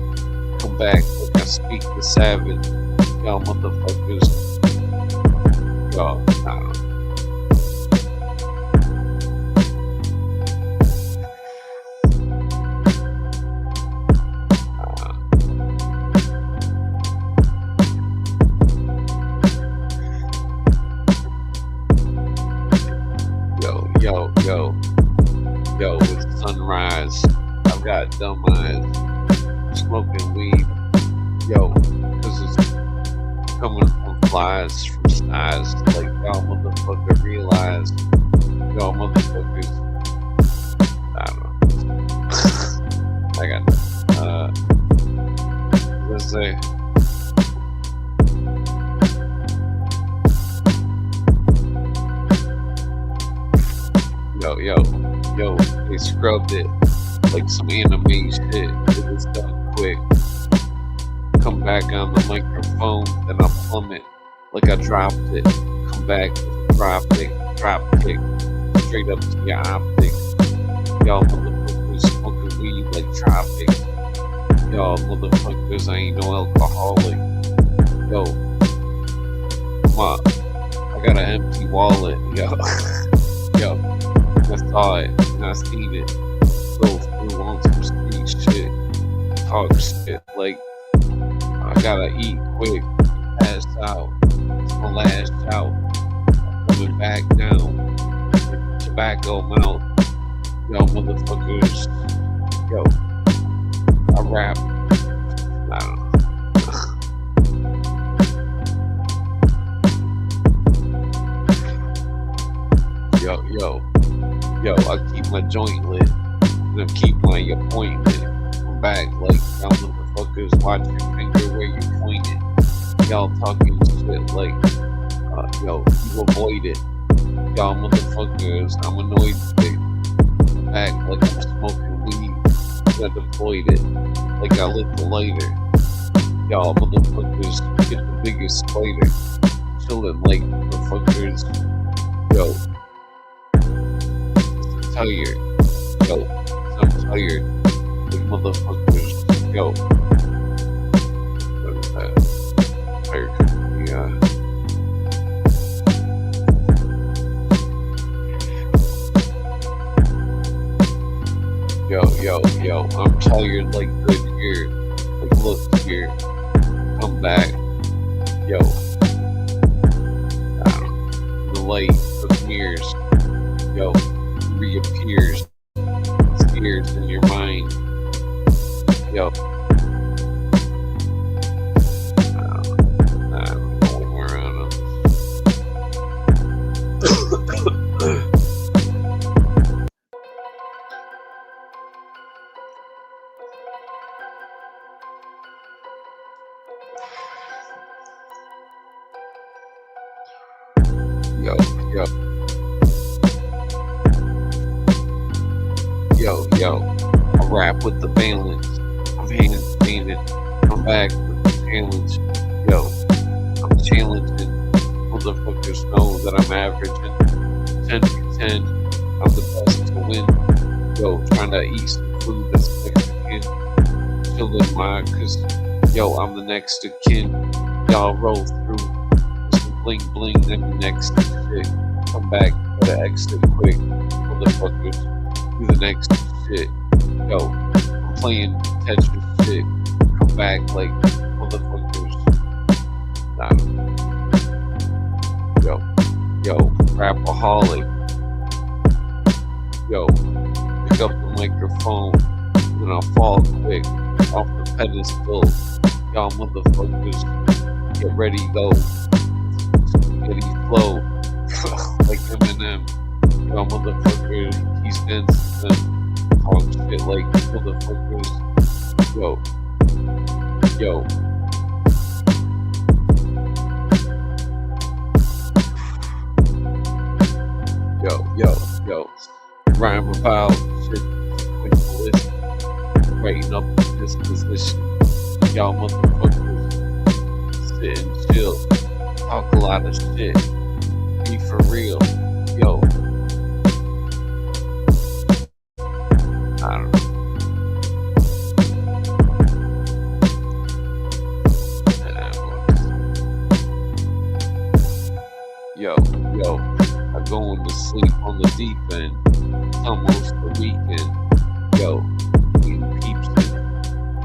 Come back like I speak the savage. Y'all motherfuckers Yo, I don't know. Yo, it's sunrise. I've got dumb eyes. Smoking weed. Yo, cause it's coming from flies, from skies. Like, y'all motherfucker realize. Y'all motherfuckers. I don't know. I got let's say. Yo, they scrubbed it like some anime shit. It was done quick. Come back on the microphone, then I plummet like I dropped it. Come back, drop kick, straight up to your optic. Y'all motherfuckers smoking weed like tropics. Y'all motherfuckers, I ain't no alcoholic. Yo, come on, I got an empty wallet. Yo. I saw it and I seen it. Go through on some street shit. Talk shit like I gotta eat quick. Pass out. It's my last shout. Coming back down. Tobacco mouth. Yo motherfuckers. Yo. I rap. I don't know. Yo, I keep my joint lit, and I keep my appointment. I'm back like y'all motherfuckers watch your finger where you pointed. Y'all talking shit like, yo, you avoid it. Y'all motherfuckers, I'm annoyed with it. I'm back like I'm smoking weed, I deployed it, like I lit the lighter. Y'all motherfuckers get the biggest spider, chillin' like motherfuckers. Yo. Tired, yo, I'm tired, like motherfuckers, yo, what is that, tired, yeah, yo, I'm tired like good here, like look here, come back, yo, I don't know, the light of mirrors, yo, reappears, steers in your mind. Yo, I'm going around on Yo, I rap with the balance. I'm hand painted. I'm back with the challenge. Yo, I'm challenging. Motherfuckers know that I'm averaging 10 for 10. I'm the best to win. Yo, trying to eat some food that's Mexican. Chillin' my, cause yo, I'm the next of kin. Y'all roll through with some bling bling, then the next shit. Come back, gotta exit quick. Motherfuckers, do the next shit. Yo, I'm playing Tetris shit. Come back like motherfuckers. Nah. Yo, rapaholic. Yo, pick up the microphone, then I'll fall quick off the pedestal. Y'all motherfuckers, get ready, go. Spaghetti flow, like Eminem. Y'all motherfuckers, he stands and talk shit like motherfuckers. Yo. Rhyme about shit, quick list, writing up this position. Y'all motherfuckers sit and chill, talk a lot of shit, be for real. Yo, I don't know. yo, I going to sleep on the deep end. Almost the weekend. Yo, eating peeps.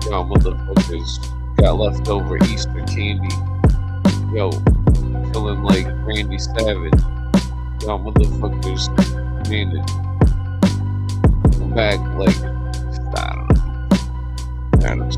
Y'all motherfuckers got leftover Easter candy. Yo, feeling like Randy Savage. Y'all motherfuckers, man, come back like, I don't know.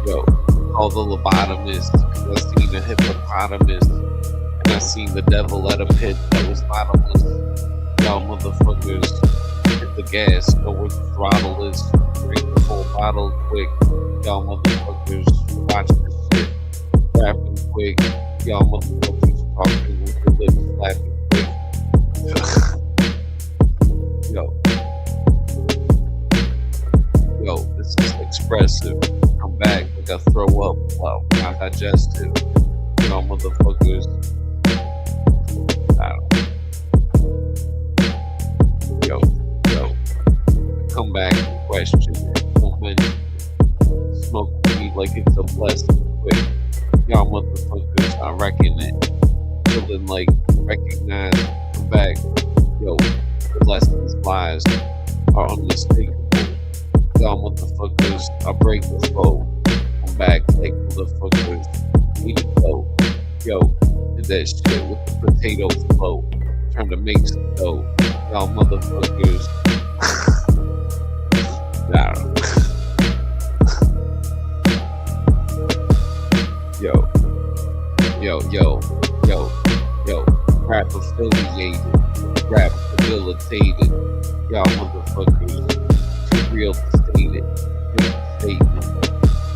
Yo, call the lobotomist, 'cause I seen a hippopotamus, and I seen the devil at a pit that was bottomless. Y'all motherfuckers, hit the gas, know where the throttle is, drink the full bottle quick. Y'all motherfuckers, watch this shit, rapping quick. Y'all motherfuckers talking with your lips flapping quick. Yo, this is expressive. Come back, like I throw up. Wow, not digestive. Y'all motherfuckers. I don't know. Yo. Come back and question. Don't mention. Smoke weed like it's a blessing. Quick. Y'all motherfuckers, I reckon it. Feeling like recognize. Come back. Yo, the lessons lies are unmistakable. Y'all motherfuckers, I break the flow. I'm back like motherfuckers. Eat it though. Yo, did that shit with the potato flow. Trying to make some dough. Y'all motherfuckers. Nah. Yo. Rap affiliated. Rap debilitated. Y'all motherfuckers. Too real to state it. Statement.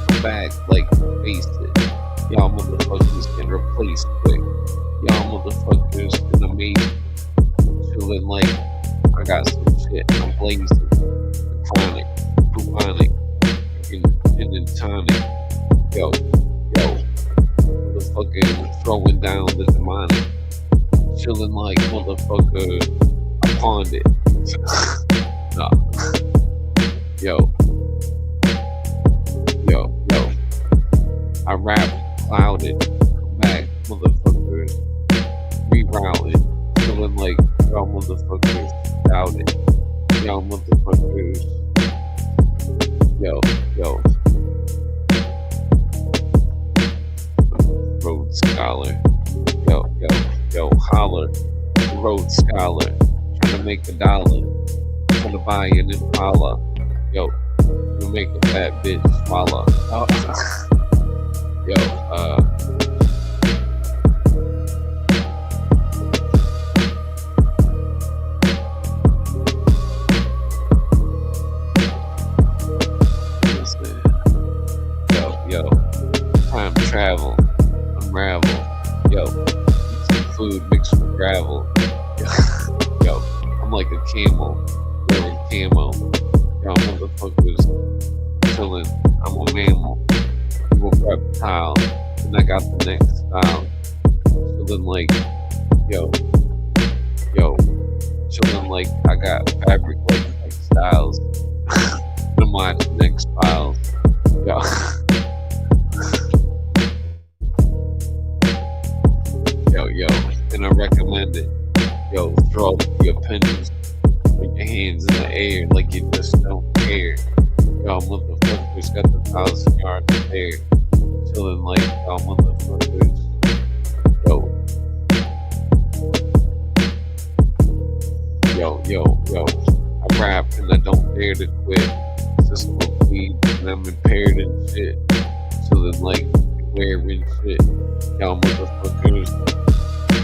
Come back like face it. Y'all motherfuckers can replace quick. Y'all motherfuckers can amaze. Feeling like I got some shit and I'm blazing. Chronic, bubonic, and tonic. Yo. Motherfucking throwing down the demonic. Chilling like motherfucker. I pawned it. Nah. Yo. I rap clouded. Come back, motherfuckers. Rerouted. Feeling like y'all motherfuckers doubted. Y'all motherfuckers. Yo. Road scholar. Yo, holler. Road scholar. Trying to make $1. Trying to buy an Impala. Yo, to make a fat bitch swallow. Yo, time travel, unravel. Yo, eat some food mixed with gravel. Yo, I'm like a camel, wearing camo. Y'all motherfuckers chillin', I'm a mammal. You a reptile, and I got the next style. Chillin' like, yo. Chillin' like I got fabric like styles. I'm watching next files. Yo. Yo, and I recommend it. Yo, throw up the appendix. Put your hands in the air like you just don't care. Y'all motherfuckers got the 1,000 yards of air. Chillin' like y'all motherfuckers. Yo. I rap and I don't dare to quit. Just smoke weed and I'm impaired and shit. Chillin' like wearing shit. Y'all motherfuckers.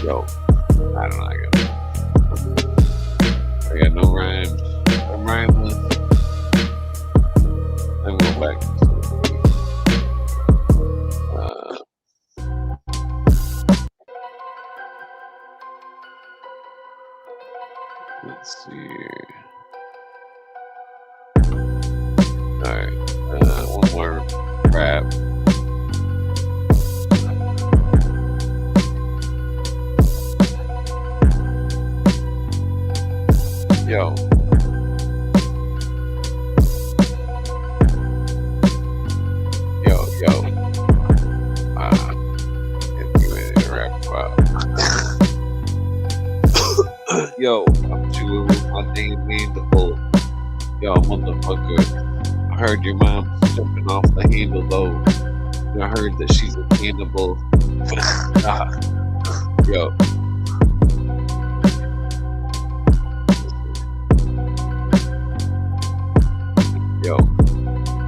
Yo, I don't know. I got no rhymes. I'm rhymeless. track. Let's see here. Alright, one more rap. Yo. Yo, I'm chewing with my name mandible. Yo, motherfucker. I heard your mom jumping off the handle though. And I heard that she's a cannibal. Yo.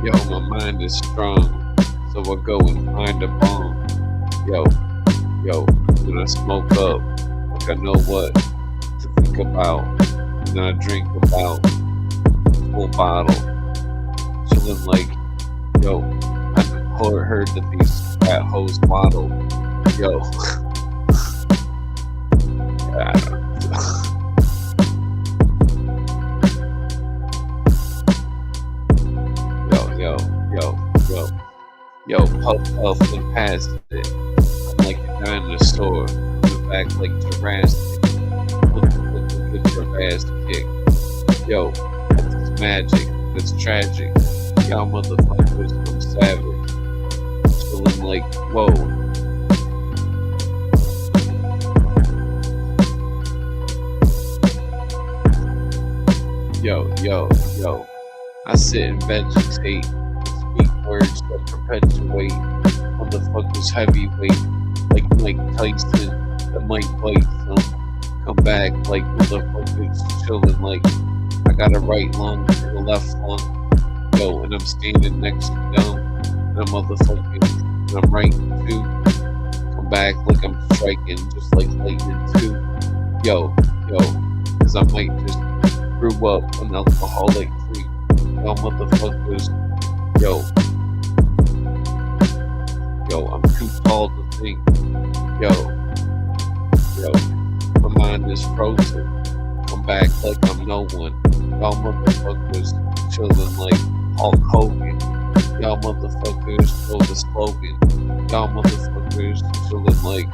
Yo, my mind is strong. So I go and find a bomb. Yo, when I smoke up, like I know what to think about. And I drink about full bottle. Chillin' like, yo, I heard that these fat hoes model. Yo. Yo, puff and past it. I'm like a dinosaur. I'm back like Jurassic. Look, get your ass kicked. Yo, that's magic. That's tragic. Y'all motherfuckers, I'm savage. Feeling like, whoa. Yo. I sit and vegetate. Speak words that perpetuate. Motherfuckers heavyweight. Like Mike Tyson. That might bite some. Come back like motherfuckers chillin' like I got a right lung and a left lung. Yo, and I'm standing next to them. And I'm motherfucking, and I'm right too. Come back like I'm striking, just like lightning too. Yo, cause I might just grew up an alcoholic freak. Y'all motherfuckers, yo, I'm too tall to think. Yo, my mind is frozen. Come back like I'm no one. Y'all motherfuckers chillin' like Hulk Hogan. Y'all motherfuckers know the slogan. Y'all motherfuckers chillin' like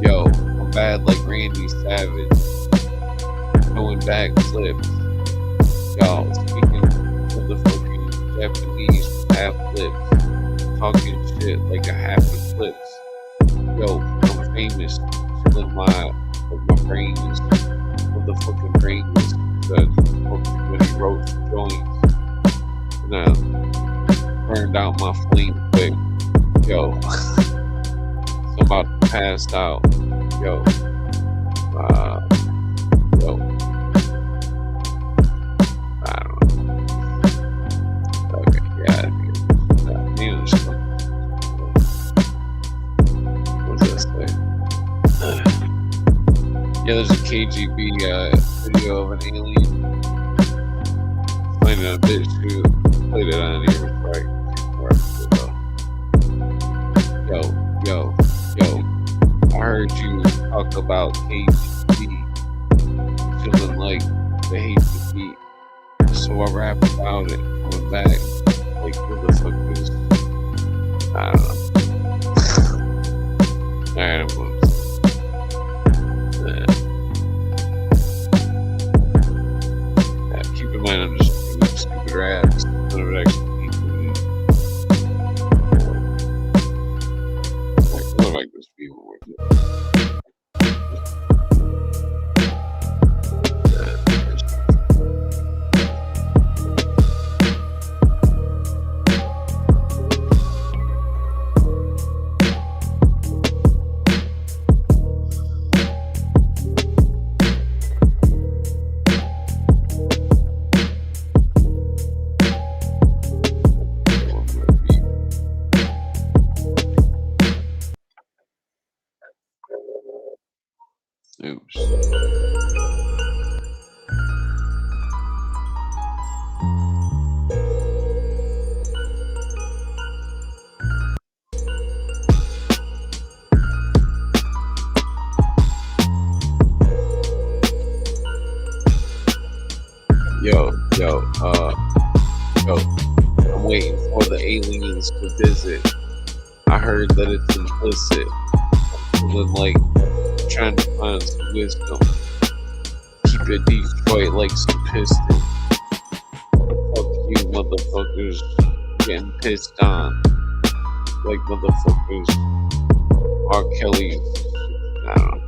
Yo, I'm bad like Randy Savage. Doing backflips. Y'all speaking motherfucking Japanese with half lips. Talking shit like a half of clips. Yo, I'm famous. Chillin' my brain is motherfucking brainless. Because when he wrote the joints. And I burned out my flame quick. Yo. I'm about to pass out. Yo. I don't know. Okay, yeah. What's this thing? Yeah, there's a KGB video of an alien playing a bitch who played it on here before Yo. I heard you talk about KGB, feeling like they hate the beat. So I rap about it, coming back, like motherfuckers. I don't know. Alright, I'm going to keep in mind, I'm just doing stupid raps. None of it actually like this people with it. waiting for the aliens to visit. I heard that it's implicit. Feeling like trying to find some wisdom. Keep it Detroit like some piston. Fuck you, motherfuckers. Getting pissed on. Like motherfuckers. R. Kelly. I don't know.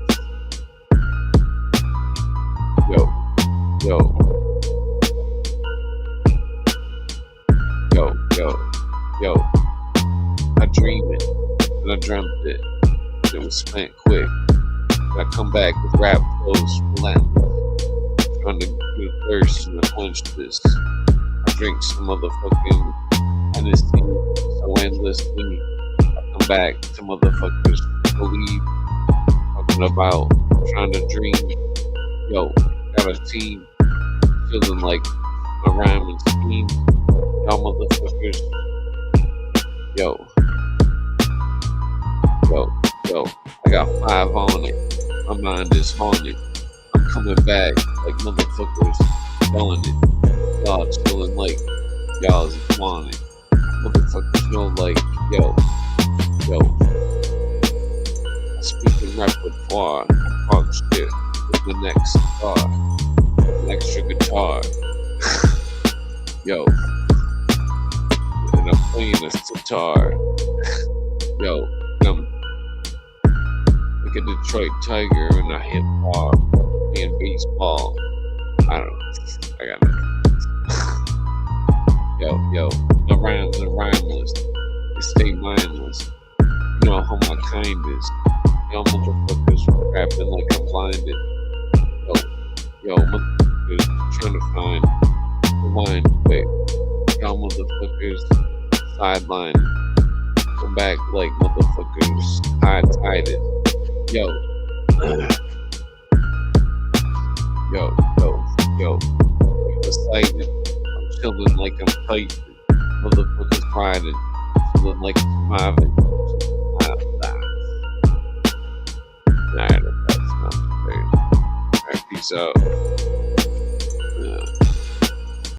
Yo. I dream it, and I dreamt it. It was spent quick. I come back with rap flows relentless. Trying to get thirst and I quench this. I drink some motherfucking Hennessy so endlessly. I come back to motherfuckers believe. Talking about trying to dream. Yo, got a team. Feeling like a rhyme and scheme. Y'all motherfuckers. Yo, I got 5 on it. My mind is haunted. I'm coming back like motherfuckers feeling it. Y'all feeling like y'all's wanted. Motherfuckers know like, yo. I speak in repertoire. Talk shit with the next car. An extra guitar. Yo. And I'm playing a sitar. Yo, I'm like a Detroit Tiger and a hip hop playing baseball. I don't know. I got nothing. Yo, my rhymes are rhymeless. They stay mindless. You know how my kind is. Y'all motherfuckers rapping like I'm blinded. Yo, motherfuckers trying to find the line quick. Y'all motherfuckers sideline. Come back like motherfuckers high-tided. Yo. Excited. I'm chilling like I'm tight. Motherfuckers riding. Feeling like I'm surviving. Alright, that's not crazy. Alright, peace out.